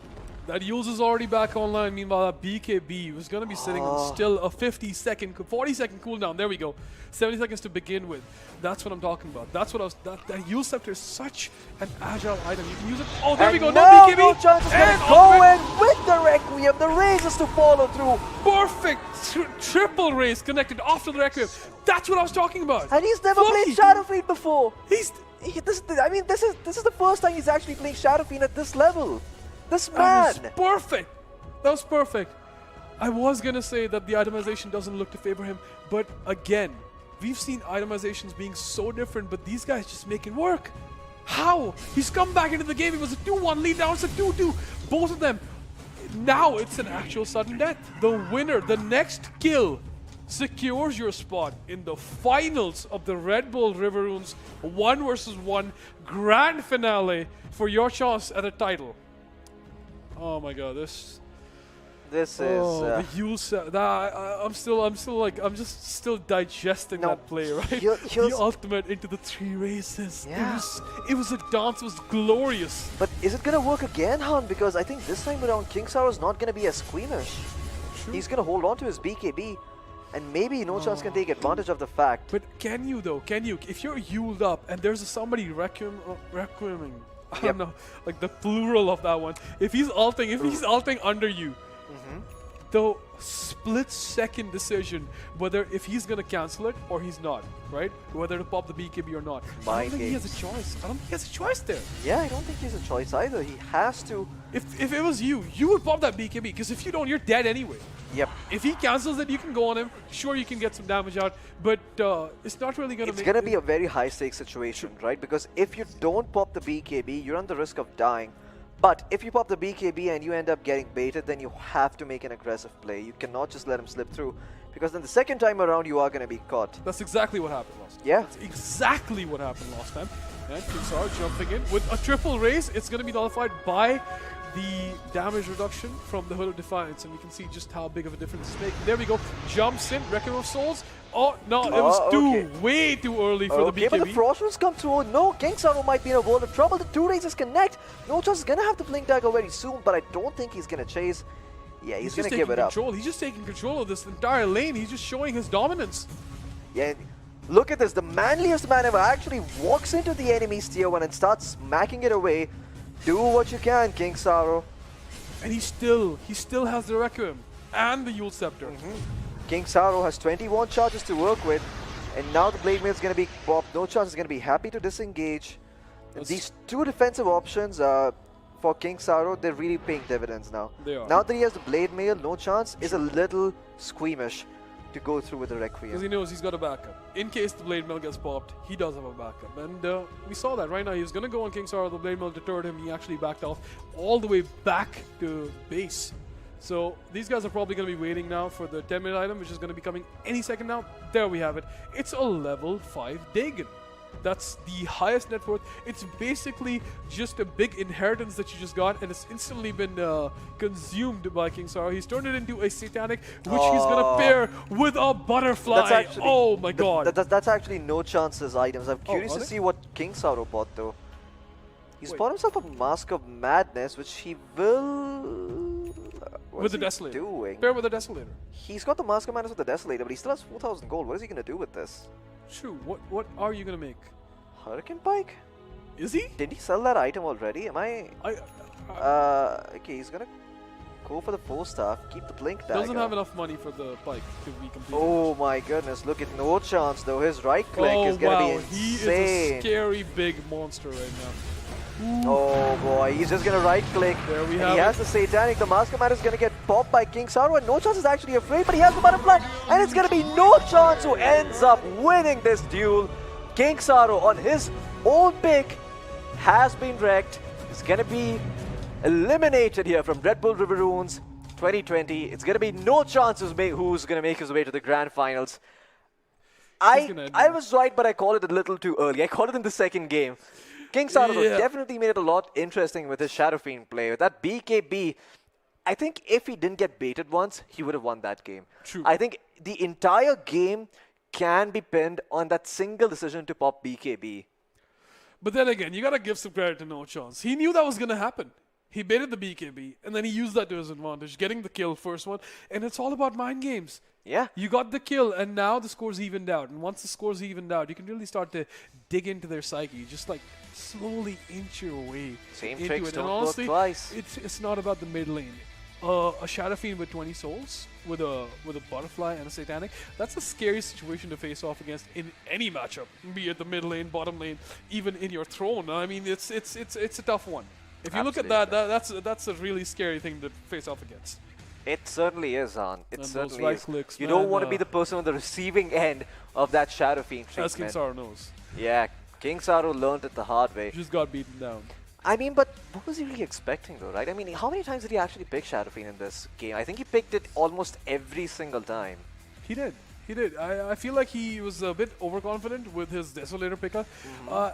[SPEAKER 1] That Yules is already back online. Meanwhile, that BKB was going to be sitting on still a 40-second cooldown. There we go. 70 seconds to begin with. That's what I'm talking about. That's what I was... That Yule Scepter is such an agile item. You can use it... Oh, there we go.
[SPEAKER 2] Now
[SPEAKER 1] BKB.
[SPEAKER 2] No Chance is going to go in with the Requiem. The raises to follow through.
[SPEAKER 1] Perfect. Triple race connected after the Requiem. That's what I was talking about.
[SPEAKER 2] And he's never
[SPEAKER 1] Floki.
[SPEAKER 2] played Shadow Fiend before.
[SPEAKER 1] He's...
[SPEAKER 2] This is the first time he's actually playing Shadow Fiend at this level. This man.
[SPEAKER 1] That was perfect. That was perfect. I was going to say that the itemization doesn't look to favor him, but again, we've seen itemizations being so different, but these guys just make it work. How? He's come back into the game. It was a 2-1 lead, now it's a 2-2. Both of them. Now it's an actual sudden death. The winner, the next kill, secures your spot in the finals of the Redbull River Runes 1 versus 1 grand finale for your chance at a title. Oh my god, this
[SPEAKER 2] is
[SPEAKER 1] the Yule set. I'm just still digesting that play, right? The ultimate into the 3 races.
[SPEAKER 2] Yeah.
[SPEAKER 1] It was a dance, it was glorious.
[SPEAKER 2] But is it gonna work again, Han? Because I think this time around King Saro is not gonna be as squeamish.
[SPEAKER 1] True.
[SPEAKER 2] He's gonna hold on to his BKB, and maybe No Chance can take advantage of the fact.
[SPEAKER 1] But can you though? Can you? If you're Yuled up and there's somebody requieming, I don't know, like the plural of that one. If he's ulting under you, the split-second decision whether if he's gonna cancel it or he's not, right? Whether to pop the BKB or not. I don't think he has a choice. I don't think he has a choice there.
[SPEAKER 2] Yeah, I don't think he has a choice either. He has to.
[SPEAKER 1] If it was you, you would pop that BKB, because if you don't, you're dead anyway.
[SPEAKER 2] Yep.
[SPEAKER 1] If he cancels it, you can go on him. Sure, you can get some damage out, but it's not really gonna.
[SPEAKER 2] It's gonna be a very high-stakes situation, right? Because if you don't pop the BKB, you're on the risk of dying. But if you pop the BKB and you end up getting baited, then you have to make an aggressive play. You cannot just let him slip through, because then the second time around you are gonna be caught.
[SPEAKER 1] That's exactly what happened last time.
[SPEAKER 2] Yeah.
[SPEAKER 1] That's exactly what happened last time. And King Saro jumping in with a triple raise. It's gonna be nullified by the damage reduction from the Hood of Defiance, and we can see just how big of a difference it's making. There we go. Jumps in, Requiem of Souls. Oh, no, it was way too early for the BKB.
[SPEAKER 2] But the Frost Runes come through. No, King Saro might be in a world of trouble. The 2 raises connect. No Chance is going to have the Blink Dagger very soon, but I don't think he's going to chase. Yeah, he's going to give it up.
[SPEAKER 1] He's just taking control of this entire lane. He's just showing his dominance.
[SPEAKER 2] Yeah, look at this. The manliest man ever actually walks into the enemy's tier 1 and starts smacking it away. Do what you can, King Saro.
[SPEAKER 1] And he still has the Requiem and the Yule Scepter.
[SPEAKER 2] King Saro has 21 charges to work with, and now the Blade Mail is going to be popped. No Chance is going to be happy to disengage. And these 2 defensive options for King Saro, they're really paying dividends now.
[SPEAKER 1] They are.
[SPEAKER 2] Now that he has the Blade Mail, No Chance is a little squeamish to go through with the Requiem.
[SPEAKER 1] Because he knows he's got a backup. In case the Blade Mail gets popped, he does have a backup. And we saw that right now. He was going to go on King Saro. The Blade Mail deterred him. He actually backed off all the way back to base. So these guys are probably going to be waiting now for the 10-minute item, which is going to be coming any second now. There we have it. It's a level 5 Dagon. That's the highest net worth. It's basically just a big inheritance that you just got, and it's instantly been consumed by King Saro. He's turned it into a satanic, which he's gonna pair with a butterfly. Oh my god!
[SPEAKER 2] That's actually No Chance's items. I'm curious to see what King Saro bought though. He's bought himself a Mask of Madness, which he will.
[SPEAKER 1] With the Desolator.
[SPEAKER 2] Doing?
[SPEAKER 1] Pair with the Desolator.
[SPEAKER 2] He's got the Mask of Madness with the Desolator, but he still has 4,000 gold. What is he gonna do with this?
[SPEAKER 1] True. What are you gonna make?
[SPEAKER 2] Hurricane Pike?
[SPEAKER 1] Is he?
[SPEAKER 2] Did he sell that item already? Am I? Okay, he's gonna go for the 4-star. Keep the blink dagger.
[SPEAKER 1] Doesn't have enough money for the pike to be completed.
[SPEAKER 2] Oh my goodness! Look at no chance though. His right click is gonna be insane.
[SPEAKER 1] He is a scary big monster right now.
[SPEAKER 2] Oh boy, he's just gonna right click.
[SPEAKER 1] There we
[SPEAKER 2] and
[SPEAKER 1] have
[SPEAKER 2] he has the Satanic. The Master Man is gonna get popped by King Saru, and No Chance is actually afraid, but he has the butterfly, and it's gonna be No Chance who ends up winning this duel. King Saru on his own pick has been wrecked. He's gonna be eliminated here from Redbull River Runes 2020. It's gonna be No Chance who's gonna make his way to the grand finals. I was right, but I called it a little too early. I called it in the second game. King Saru definitely made it a lot interesting with his Shadow Fiend play. With that BKB, I think if he didn't get baited once, he would have won that game.
[SPEAKER 1] True.
[SPEAKER 2] I think the entire game can be pinned on that single decision to pop BKB.
[SPEAKER 1] But then again, you gotta give some credit to No Chance. He knew that was gonna happen. He baited the BKB, and then he used that to his advantage, getting the kill first one. And it's all about mind games.
[SPEAKER 2] Yeah.
[SPEAKER 1] You got the kill, and now the score's evened out. And once the score's evened out, you can really start to dig into their psyche. Just like slowly inch your way
[SPEAKER 2] Same
[SPEAKER 1] into
[SPEAKER 2] tricks
[SPEAKER 1] it.
[SPEAKER 2] don't
[SPEAKER 1] And honestly,
[SPEAKER 2] work twice.
[SPEAKER 1] it's not about the mid lane. A Shadow Fiend with 20 souls, with a butterfly and a Satanic, that's a scary situation to face off against in any matchup, be it the mid lane, bottom lane, even in your throne. I mean, it's a tough one. If you look at that, that's a really scary thing to face off against.
[SPEAKER 2] It certainly is, Han. It
[SPEAKER 1] And
[SPEAKER 2] certainly
[SPEAKER 1] those right
[SPEAKER 2] is.
[SPEAKER 1] clicks,
[SPEAKER 2] You
[SPEAKER 1] man,
[SPEAKER 2] don't want to be the person on the receiving end of that Shadow Fiend
[SPEAKER 1] As King
[SPEAKER 2] treatment.
[SPEAKER 1] Saru knows.
[SPEAKER 2] Yeah, King Saru learned it the hard way.
[SPEAKER 1] Just got beaten down.
[SPEAKER 2] I mean, but what was he really expecting though, right? I mean, how many times did he actually pick Shadow Fiend in this game? I think he picked it almost every single time.
[SPEAKER 1] He did. He did. I feel like he was a bit overconfident with his Desolator pickup,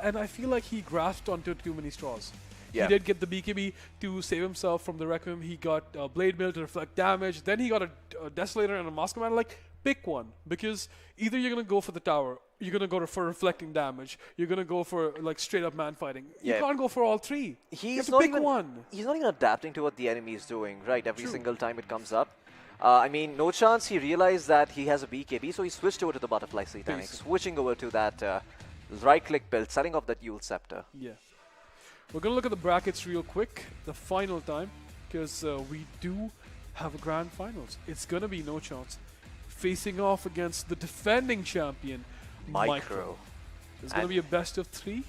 [SPEAKER 1] and I feel like he grasped onto too many straws.
[SPEAKER 2] Yeah.
[SPEAKER 1] He did get the BKB to save himself from the Requiem. He got Blade Mill to reflect damage. Then he got a Desolator and a Mask Commander. Like, pick one. Because either you're going to go for the tower, you're going to go for reflecting damage, you're going to go for like straight up man fighting.
[SPEAKER 2] Yeah.
[SPEAKER 1] You can't go for all three. You have
[SPEAKER 2] He's
[SPEAKER 1] to
[SPEAKER 2] not
[SPEAKER 1] pick
[SPEAKER 2] even
[SPEAKER 1] one.
[SPEAKER 2] He's not even adapting to what the enemy is doing, right? Every
[SPEAKER 1] True.
[SPEAKER 2] single time it comes up. I mean, No Chance, he realized that he has a BKB, so he switched over to the Butterfly Satanic,
[SPEAKER 1] Basically.
[SPEAKER 2] switching over to that right-click build, setting off that Yule Scepter.
[SPEAKER 1] Yeah. We're going to look at the brackets real quick, the final time, because we do have a grand finals. It's going to be No Chance facing off against the defending champion, Micro. It's going to be a best of 3.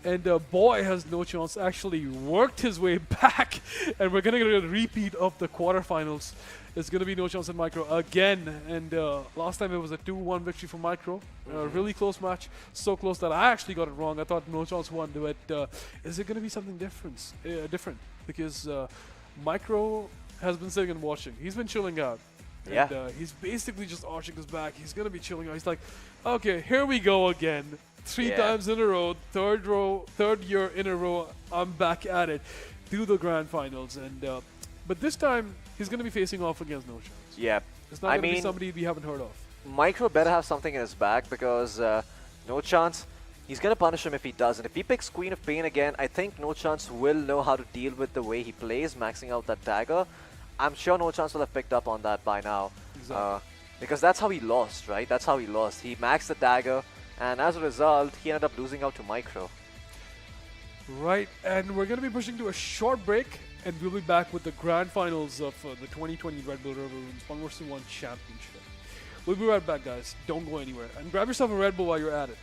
[SPEAKER 1] And boy, has No Chance actually worked his way back. And we're going to get a repeat of the quarterfinals. It's going to be No Chance and Micro again. And last time it was a 2-1 victory for Micro. A really close match. So close that I actually got it wrong. I thought No Chance won. But is it going to be something different? Because Micro has been sitting and watching. He's been chilling out.
[SPEAKER 2] Yeah.
[SPEAKER 1] And he's basically just arching his back. He's going to be chilling out. He's like, okay, here we go again. 3 times in a row, third year in a row, I'm back at it. Do the grand finals. And but this time, he's going to be facing off against No Chance.
[SPEAKER 2] Yeah.
[SPEAKER 1] It's not going to be somebody we haven't heard of.
[SPEAKER 2] Micro better have something in his back because No Chance, he's going to punish him if he doesn't. If he picks Queen of Pain again, I think No Chance will know how to deal with the way he plays, maxing out that dagger. I'm sure No Chance will have picked up on that by now.
[SPEAKER 1] Exactly.
[SPEAKER 2] Because that's how he lost, right? That's how he lost. He maxed the dagger, and as a result, he ended up losing out to Micro.
[SPEAKER 1] Right, and we're going to be pushing to a short break, and we'll be back with the grand finals of the 2020 Redbull River Runes 1vs1 Championship. We'll be right back, guys. Don't go anywhere. And grab yourself a Red Bull while you're at it.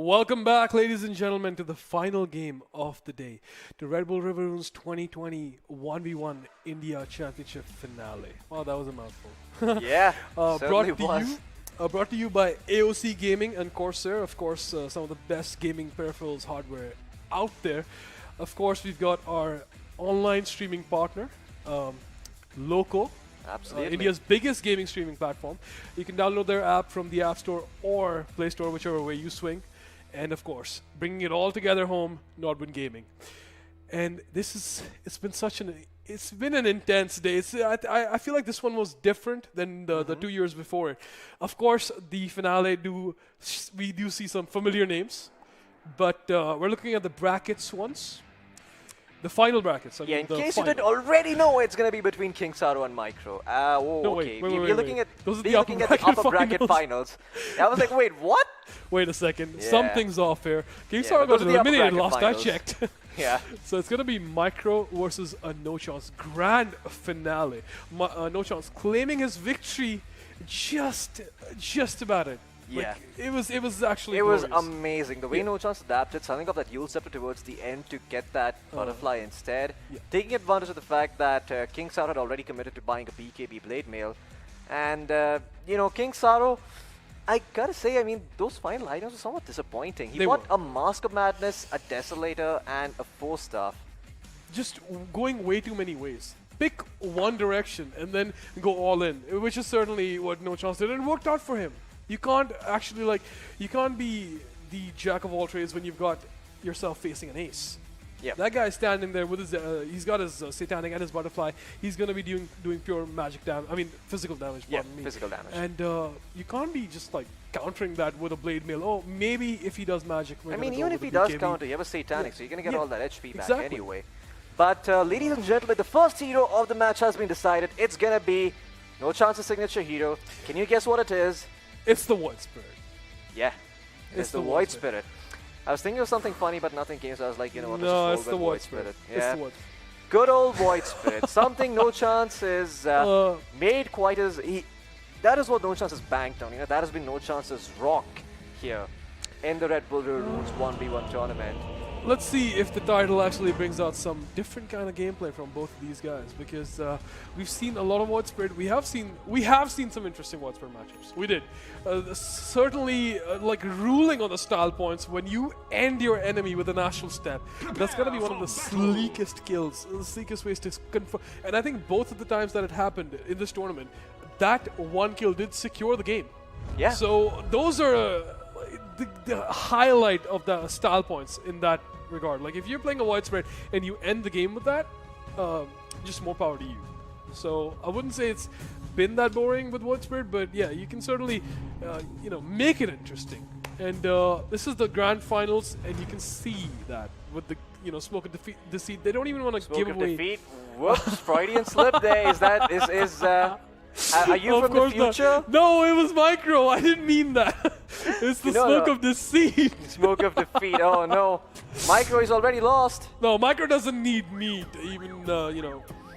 [SPEAKER 1] Welcome back, ladies and gentlemen, to the final game of the day, to Redbull River Runes 2020 1v1 India Championship finale. Wow, that was a mouthful.
[SPEAKER 2] Yeah, certainly
[SPEAKER 1] brought to you by AOC Gaming and Corsair. Of course, some of the best gaming peripherals hardware out there. Of course, we've got our online streaming partner, Loco.
[SPEAKER 2] Absolutely.
[SPEAKER 1] India's biggest gaming streaming platform. You can download their app from the App Store or Play Store, whichever way you swing. And of course, bringing it all together home, Nodwin Gaming. And it's been an intense day. I feel like this one was different than the 2 years before it. Of course, the finale we do see some familiar names, but we're looking at the brackets once. The final brackets.
[SPEAKER 2] In case you didn't already know, it's going to be between King Saro and Micro. Okay. We're looking at the upper bracket finals. I was like, wait, what?
[SPEAKER 1] Wait a second. Yeah. Something's off here. King Saro got eliminated last I checked.
[SPEAKER 2] Yeah.
[SPEAKER 1] So it's going to be Micro versus a No Chance grand finale. No Chance claiming his victory just about it.
[SPEAKER 2] Yeah.
[SPEAKER 1] Like, it was actually
[SPEAKER 2] glorious. Was amazing. The way No Chance adapted, something of that Yule Scepter towards the end to get that butterfly instead. Yeah. Taking advantage of the fact that King Saro had already committed to buying a BKB Blade Mail. And, King Saro, I gotta say, I mean, those final items were somewhat disappointing. He bought a Mask of Madness, a Desolator, and a 4-Staff.
[SPEAKER 1] Just going way too many ways. Pick one direction and then go all in, which is certainly what No Chance did, and it worked out for him. You can't actually, you can't be the jack of all trades when you've got yourself facing an ace.
[SPEAKER 2] Yeah.
[SPEAKER 1] That guy's standing there with his, he's got his Satanic and his Butterfly. He's going to be doing pure magic damage, physical damage, pardon me.
[SPEAKER 2] Physical damage.
[SPEAKER 1] And you can't be just, countering that with a Blade Mail. Oh, maybe if he does magic,
[SPEAKER 2] even if he does counter, you have a Satanic, so you're going to get all that HP back anyway. But, ladies and gentlemen, the first hero of the match has been decided. It's going to be No Chance's signature hero. Can you guess what it is?
[SPEAKER 1] It's the Void Spirit.
[SPEAKER 2] Yeah, it's the Void Spirit. I was thinking of something funny, but nothing came, so I was like, you know what,
[SPEAKER 1] no,
[SPEAKER 2] it's
[SPEAKER 1] the Void Spirit.
[SPEAKER 2] Yeah.
[SPEAKER 1] It's the Void.
[SPEAKER 2] Good old Void Spirit. Something No Chance is made quite as... that is what No Chance has banked on. That has been No Chance's rock here in the Redbull River Runes 1v1 tournament.
[SPEAKER 1] Let's see if the title actually brings out some different kind of gameplay from both of these guys, because we've seen a lot of Void Spirit. We have seen some interesting Void Spirit matchups. We did. Certainly, ruling on the style points, when you end your enemy with an Astral Step, that's going to be one of the sleekest kills, the sleekest ways to confirm. And I think both of the times that it happened in this tournament, that one kill did secure the game.
[SPEAKER 2] Yeah.
[SPEAKER 1] So those are the highlight of the style points in that regard. Like, if you're playing a Void Spirit and you end the game with that, just more power to you. So I wouldn't say it's been that boring with Void Spirit, but yeah, you can certainly make it interesting. And this is the grand finals, and you can see that with the Smoke of Deceit. They don't even want to give away.
[SPEAKER 2] Smoke of Defeat. Whoops, Freudian slip there. Are you from the future?
[SPEAKER 1] No, it was Micro. I didn't mean that. It's the Smoke of Deceit.
[SPEAKER 2] Smoke of Defeat. Oh no, Micro is already lost.
[SPEAKER 1] No, Micro doesn't need me to even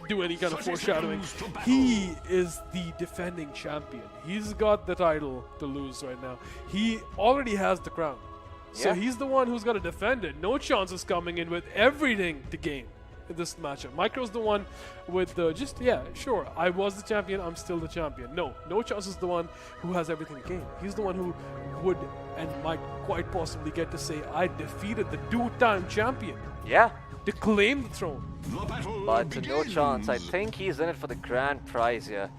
[SPEAKER 1] do any kind of foreshadowing. He is the defending champion. He's got the title to lose right now. He already has the crown, so he's the one who's got to defend it. No Chance is coming in with everything to gain in this matchup. Micro's the one with the sure, I was the champion, I'm still the champion. No Chance is the one who has everything to gain. He's the one who would and might quite possibly get to say, I defeated the 2-time champion.
[SPEAKER 2] Yeah.
[SPEAKER 1] To claim the throne.
[SPEAKER 2] But No Chance, I think he's in it for the grand prize here.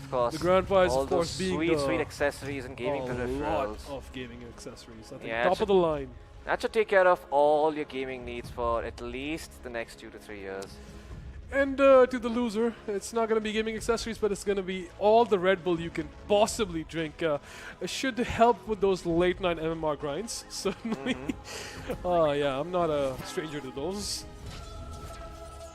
[SPEAKER 2] Of course,
[SPEAKER 1] the grand prize,
[SPEAKER 2] all
[SPEAKER 1] of course,
[SPEAKER 2] those
[SPEAKER 1] being
[SPEAKER 2] sweet accessories and gaming peripherals.
[SPEAKER 1] A lot of gaming accessories. I think top of the line.
[SPEAKER 2] That should take care of all your gaming needs for at least the next 2 to 3 years.
[SPEAKER 1] And to the loser, it's not going to be gaming accessories, but it's going to be all the Red Bull you can possibly drink. It should help with those late night MMR grinds, certainly. Yeah, I'm not a stranger to those.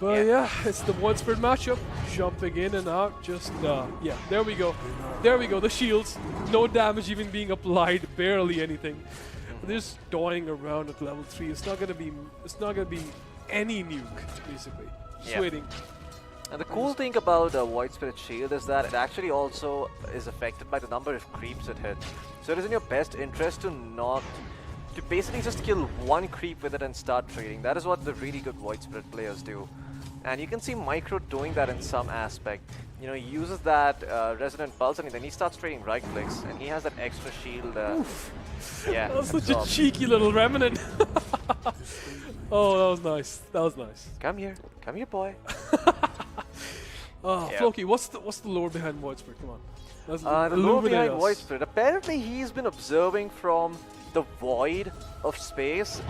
[SPEAKER 1] But yeah, it's the Void Spirit matchup. Jumping in and out, just, there we go. There we go, the shields. No damage even being applied, barely anything. They're just toying around at level 3. It's not gonna be any nuke, basically. Just waiting.
[SPEAKER 2] And the cool thing about the Void Spirit Shield is that it actually also is affected by the number of creeps it hits. So it is in your best interest to not to basically just kill one creep with it and start trading. That is what the really good Void Spirit players do. And you can see Micro doing that in some aspect. You know, he uses that Resonant Pulse and then he starts trading right clicks and he has that extra shield. Yeah,
[SPEAKER 1] That was such a cheeky little remnant. Oh, that was nice. That was nice.
[SPEAKER 2] Come here, boy.
[SPEAKER 1] Oh,
[SPEAKER 2] Yeah.
[SPEAKER 1] Floki, what's the lore behind Void Spirit? Come on. Let's
[SPEAKER 2] The lore
[SPEAKER 1] illuminate
[SPEAKER 2] behind
[SPEAKER 1] us.
[SPEAKER 2] Void Spirit. Apparently, he's been observing from the void of space.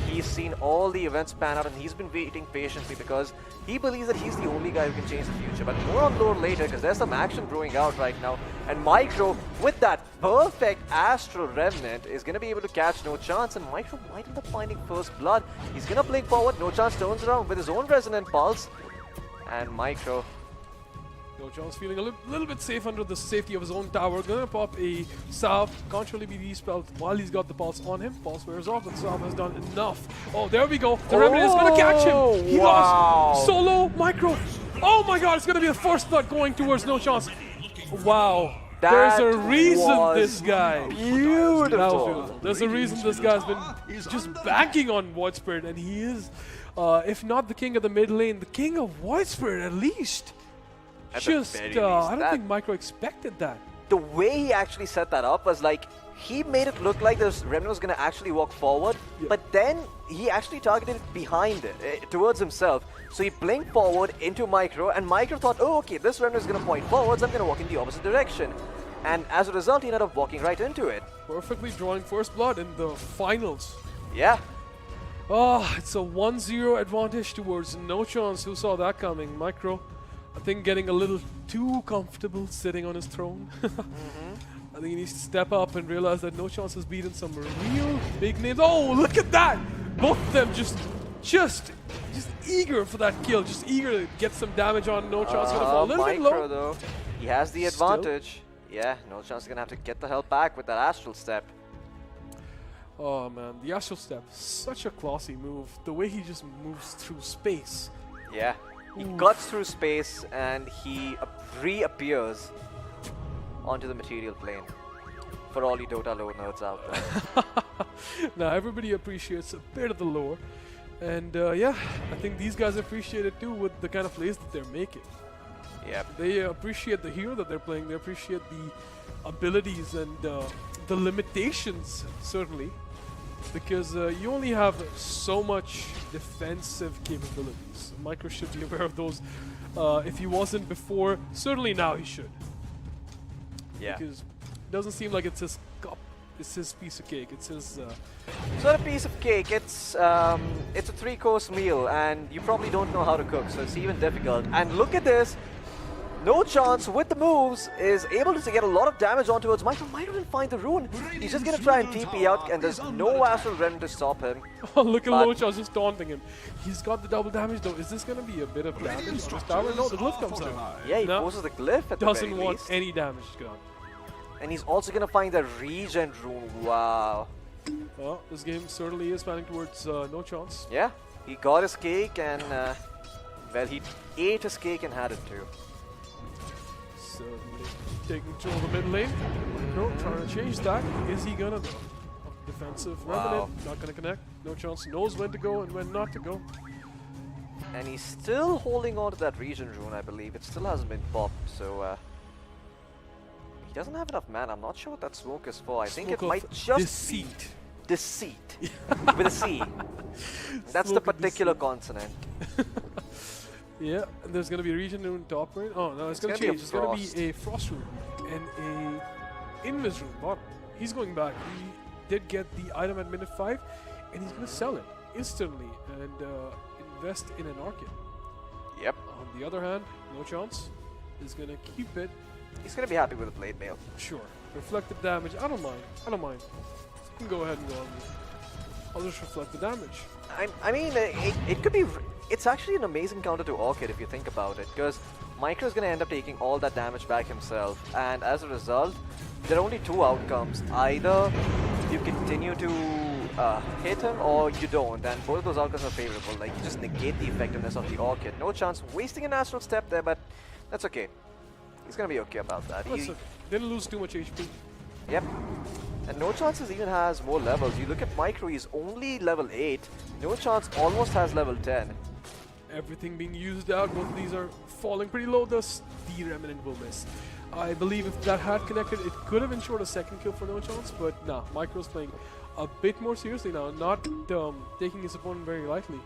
[SPEAKER 2] He's seen all the events pan out, and he's been waiting patiently because he believes that he's the only guy who can change the future. But more on lore later, because there's some action brewing out right now. And Micro, with that perfect Astral Remnant, is going to be able to catch No Chance, and Micro might end up finding first blood. He's going to blink forward. No Chance turns around with his own Resonant Pulse, and Micro.
[SPEAKER 1] No Chance feeling a little bit safe under the safety of his own tower. Gonna pop a salve. Can't really be dispelled while he's got the pulse on him. Pulse wears off, but salve has done enough. Oh, there we go. The Remnant is gonna catch him. He
[SPEAKER 2] Wow.
[SPEAKER 1] lost. Solo, Micro. Oh my god, it's gonna be the first blood going towards No Chance. Wow. There's a reason
[SPEAKER 2] was
[SPEAKER 1] this guy.
[SPEAKER 2] Beautiful.
[SPEAKER 1] That was beautiful. There's a reason this guy's been just banking on Void Spirit, and he is, if not the king of the mid lane, the king of Void Spirit at least.
[SPEAKER 2] At the
[SPEAKER 1] Just,
[SPEAKER 2] very least,
[SPEAKER 1] I don't
[SPEAKER 2] that-
[SPEAKER 1] think Micro expected that.
[SPEAKER 2] The way he actually set that up was like, he made it look like this Remnant was going to actually walk forward,
[SPEAKER 1] Yeah.
[SPEAKER 2] but then he actually targeted it behind it, towards himself. So he blinked forward into Micro, and Micro thought, oh, okay, this Remnant is going to point forwards, I'm going to walk in the opposite direction. And as a result, he ended up walking right into it.
[SPEAKER 1] Perfectly drawing first blood in the finals.
[SPEAKER 2] Yeah.
[SPEAKER 1] Oh, it's a 1-0 advantage towards No Chance. Who saw that coming? Micro, I think, getting a little too comfortable sitting on his throne. I think he needs to step up and realize that No Chance has beaten some real big names. Oh, look at that! Both of them just eager for that kill, just eager to get some damage on No Chance. Gonna fall a little bit
[SPEAKER 2] Micro,
[SPEAKER 1] low.
[SPEAKER 2] though, he has the
[SPEAKER 1] Still.
[SPEAKER 2] advantage. Yeah, No Chance is going to have to get the hell back with that Astral Step.
[SPEAKER 1] Oh man, the Astral Step, such a classy move. The way he just moves through space.
[SPEAKER 2] Yeah. He
[SPEAKER 1] Oof.
[SPEAKER 2] cuts through space and he reappears onto the material plane. For all you Dota lore nerds out there.
[SPEAKER 1] Now everybody appreciates a bit of the lore, and yeah, I think these guys appreciate it too with the kind of plays that they're making.
[SPEAKER 2] Yep.
[SPEAKER 1] They appreciate the hero that they're playing. They appreciate the abilities and the limitations, certainly, because you only have so much defensive capabilities. Micro should be aware of those. If he wasn't before, certainly now he should.
[SPEAKER 2] Yeah.
[SPEAKER 1] Because it doesn't seem like it's his cup. It's his piece of cake. It's his.
[SPEAKER 2] It's not a piece of cake, it's a 3-course meal and you probably don't know how to cook, so it's even difficult. And look at this! No Chance with the moves is able to get a lot of damage on towards Micro. Micro didn't find the rune. He's just gonna try and TP out and there's no Astral Remnant to stop him.
[SPEAKER 1] Oh, look at
[SPEAKER 2] But-
[SPEAKER 1] Locha just taunting him. He's got the double damage though. Is this gonna be a bit of damage on his tower? No, the glyph comes out.
[SPEAKER 2] Yeah, he
[SPEAKER 1] No.
[SPEAKER 2] forces the glyph at the very
[SPEAKER 1] Doesn't want
[SPEAKER 2] least.
[SPEAKER 1] any damage gone.
[SPEAKER 2] And he's also gonna find the regen rune. Wow.
[SPEAKER 1] Well, this game certainly is panning towards No Chance.
[SPEAKER 2] Yeah, he got his cake and, well, he ate his cake and had it too.
[SPEAKER 1] Certainly taking control of the mid lane. Micro trying to change that. Is he gonna? Defensive
[SPEAKER 2] Wow.
[SPEAKER 1] Revenant, not gonna connect. No Chance knows when to go and when not to go.
[SPEAKER 2] And he's still holding on to that regen rune, I believe. It still hasn't been popped, so he doesn't have enough mana. I'm not sure what that smoke is for. I think
[SPEAKER 1] Smoke
[SPEAKER 2] it
[SPEAKER 1] of
[SPEAKER 2] might just
[SPEAKER 1] deceit.
[SPEAKER 2] deceit with a C. That's the
[SPEAKER 1] Smoke of
[SPEAKER 2] particular
[SPEAKER 1] deceit.
[SPEAKER 2] consonant.
[SPEAKER 1] Yeah, and there's gonna be a region rune top right. Oh no, it's gonna
[SPEAKER 2] gonna be a
[SPEAKER 1] change. It's gonna
[SPEAKER 2] frost.
[SPEAKER 1] be a frost rune and a invis rune bottom. He's going back. He did get the item at minute 5, and he's gonna sell it instantly and invest in an Arcade.
[SPEAKER 2] Yep.
[SPEAKER 1] On the other hand, No Chance is gonna keep it.
[SPEAKER 2] He's gonna be happy with the blade mail.
[SPEAKER 1] Sure, reflected damage. I don't mind. I don't mind. You can go ahead and go on me. I'll just reflect the damage.
[SPEAKER 2] I mean, it could be. It's actually an amazing counter to Orchid if you think about it, because Micro's going to end up taking all that damage back himself, and as a result, there are only two outcomes. Either you continue to hit him, or you don't, and both of those outcomes are favorable. Like, you just negate the effectiveness of the Orchid. No Chance wasting an Astral Step there, but that's okay. He's going to be okay about that.
[SPEAKER 1] Didn't lose too much HP.
[SPEAKER 2] Yep. And No Chances even has more levels. You look at Micro, he's only level 8. No Chance almost has level 10.
[SPEAKER 1] Everything being used out. Both of these are falling pretty low. Thus, the Remnant will miss. I believe if that had connected, it could have ensured a second kill for No Chance, but nah, Micro's playing a bit more seriously now, not taking his opponent very lightly.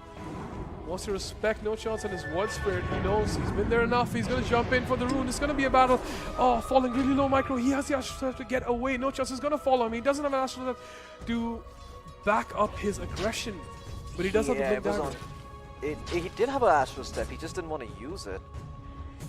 [SPEAKER 1] Wants to respect No Chance and his Word Spirit. He knows he's been there enough. He's going to jump in for the rune. It's going to be a battle. Oh, falling really low, Micro. He has the Astral Step to get away. No Chance is going to follow him. He doesn't have an Astral Step to back up his aggression, but he does have the Blink Dagger.
[SPEAKER 2] He did have an Astral Step. He just didn't want to use it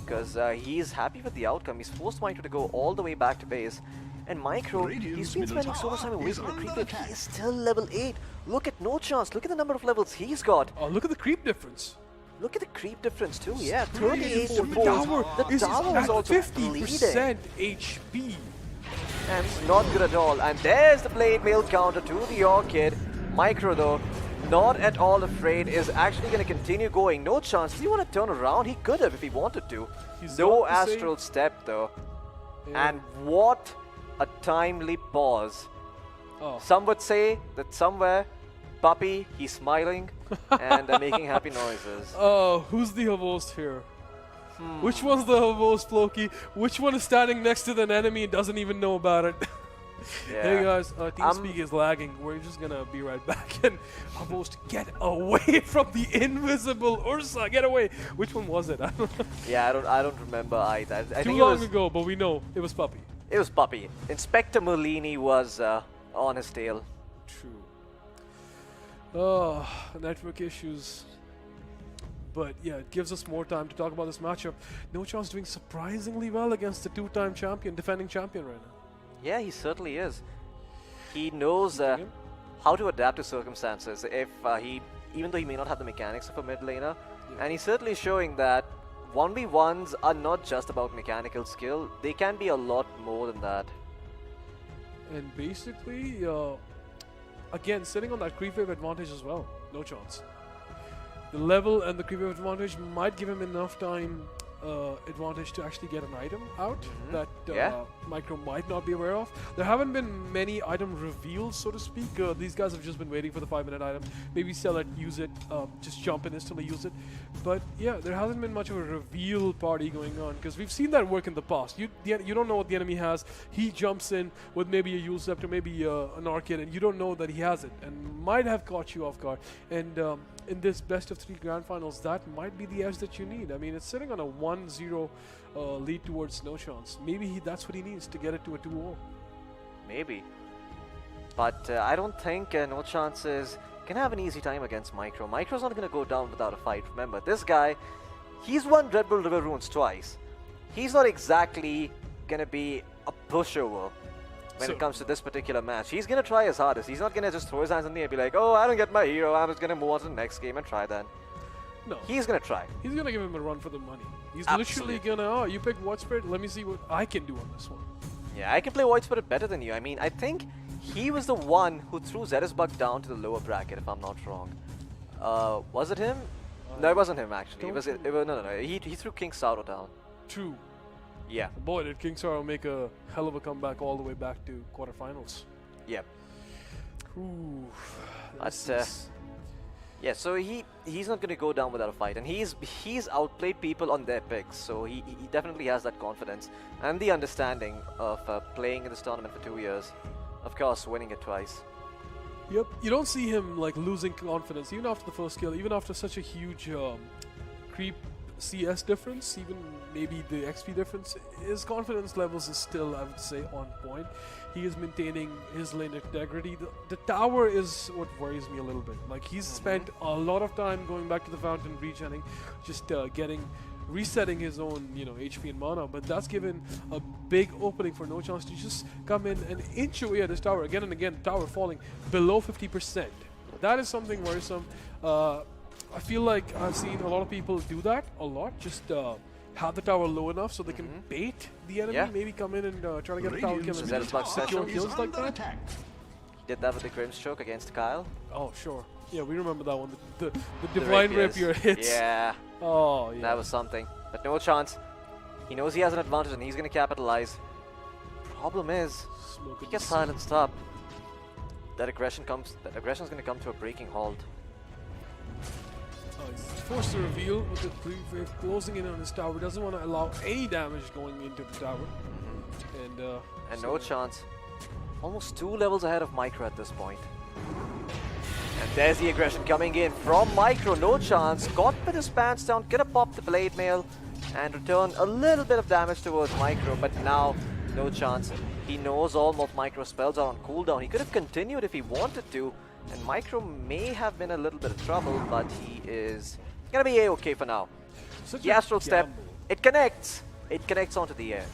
[SPEAKER 2] because he's happy with the outcome. He's forced Micro to go all the way back to base. And Micro, he's been spending so much time away from the creep wave. He is still level 8. Look at No Chance. Look at the number of levels he's got.
[SPEAKER 1] Oh, look at the creep difference.
[SPEAKER 2] Look at the creep difference too. Yeah, 38 to 4.
[SPEAKER 1] The tower is
[SPEAKER 2] also
[SPEAKER 1] 50% HP.
[SPEAKER 2] And it's not good at all. And there's the Blade Mail counter to the Orchid. Micro though, not at all afraid, is actually going to continue going. No Chance. Does he want to turn around? He could have if he wanted to. No Astral Step though. Yeah. And what a timely pause.
[SPEAKER 1] Oh.
[SPEAKER 2] Some would say that somewhere, Puppy, he's smiling and making happy noises.
[SPEAKER 1] Oh, who's the host here? Which one's the host, Loki? Which one is standing next to an enemy and doesn't even know about it?
[SPEAKER 2] Yeah.
[SPEAKER 1] Hey guys, TeamSpeak is lagging. We're just gonna be right back. And host, get away from the invisible Ursa. Get away. Which one was it? I don't know.
[SPEAKER 2] Yeah, I don't remember either. I
[SPEAKER 1] Too
[SPEAKER 2] think
[SPEAKER 1] long ago, but we know it was Puppy.
[SPEAKER 2] It was Puppy. Inspector Merlini was on his tail.
[SPEAKER 1] True. Oh, network issues. But yeah, it gives us more time to talk about this matchup. No Chance doing surprisingly well against the two-time champion, defending champion right now.
[SPEAKER 2] Yeah, he certainly is. He knows how to adapt to circumstances. If even though he may not have the mechanics of a mid laner, and he's certainly showing that 1v1s are not just about mechanical skill. They can be a lot more than that.
[SPEAKER 1] And basically, again, sitting on that creep wave advantage as well. No Chance. The level and the creep wave advantage might give him enough time advantage to actually get an item out that Micro might not be aware of. There haven't been many item reveals, so to speak. These guys have just been waiting for the 5-minute item. Maybe sell it, use it, just jump in, instantly use it. But yeah, there hasn't been much of a reveal party going on because we've seen that work in the past. You don't know what the enemy has. He jumps in with maybe a Yule Scepter, maybe an Arcade, and you don't know that he has it and might have caught you off guard. And in this best of 3 grand finals, that might be the edge that you need. I mean, it's sitting on a 1-0 lead towards No Chance. Maybe that's what he needs to get it to a 2-0.
[SPEAKER 2] Maybe. But I don't think No Chance is going to have an easy time against Micro. Micro's not going to go down without a fight. Remember, this guy, he's won Redbull River Runes twice. He's not exactly going to be a pushover when it comes to this particular match. He's going to try his hardest. He's not going to just throw his hands in the air and be like, oh, I don't get my hero, I'm just going to move on to the next game and try that.
[SPEAKER 1] No.
[SPEAKER 2] He's going to try.
[SPEAKER 1] He's going to give him a run for the money. He's
[SPEAKER 2] Absolutely.
[SPEAKER 1] literally going to, oh, you picked What Spirit, let me see what I can do on this one.
[SPEAKER 2] Yeah, I can play Void Spirit better than you. I mean, I think he was the one who threw Zetisbug down to the lower bracket, if I'm not wrong. Was it him? No, it wasn't him, actually. No. He threw King Sauro down.
[SPEAKER 1] True.
[SPEAKER 2] Yeah.
[SPEAKER 1] Boy, did King Sauro make a hell of a comeback all the way back to quarterfinals.
[SPEAKER 2] Yep.
[SPEAKER 1] Ooh.
[SPEAKER 2] Yeah, so he's not going to go down without a fight, and he's outplayed people on their picks, so he definitely has that confidence and the understanding of playing in this tournament for 2 years. Of course, winning it twice.
[SPEAKER 1] Yep, you don't see him like losing confidence even after the first kill, even after such a huge creep CS difference, even maybe the XP difference. His confidence levels is still, I would say, on point. He is maintaining his lane integrity. The tower is what worries me a little bit. Like, he's spent a lot of time going back to the fountain, regenning, just resetting his own, HP and mana. But that's given a big opening for No Chance to just come in and inch away at his tower again and again. Tower falling below 50%. That is something worrisome. I feel like I've seen a lot of people do that a lot. Just have the tower low enough so they can bait the enemy, maybe come in and try to get the tower kill and secure kills like that.
[SPEAKER 2] He did that with the Grimstroke against Kyle.
[SPEAKER 1] Oh, sure. Yeah, we remember that one. The Divine Rapier hits.
[SPEAKER 2] Yeah.
[SPEAKER 1] Oh, yeah.
[SPEAKER 2] That was something. But No Chance. He knows he has an advantage and he's going to capitalize. Problem is,
[SPEAKER 1] Smoke
[SPEAKER 2] he
[SPEAKER 1] at
[SPEAKER 2] gets
[SPEAKER 1] the sun.
[SPEAKER 2] silenced up. That aggression is going to come to a breaking halt.
[SPEAKER 1] He's forced to reveal with the pre-wave closing in on his tower. Doesn't want to allow any damage going into the tower.
[SPEAKER 2] And no chance. Almost 2 levels ahead of Micro at this point. And there's the aggression coming in from Micro. No chance. Got with his pants down. Gonna pop the blade mail and return a little bit of damage towards Micro. But now, no chance. He knows all of Micro's spells are on cooldown. He could have continued if he wanted to. And Micro may have been a little bit of trouble, but he is gonna be A-okay for now.
[SPEAKER 1] Such
[SPEAKER 2] The
[SPEAKER 1] a
[SPEAKER 2] Astral Step,
[SPEAKER 1] gamble.
[SPEAKER 2] it connects. It connects onto the air.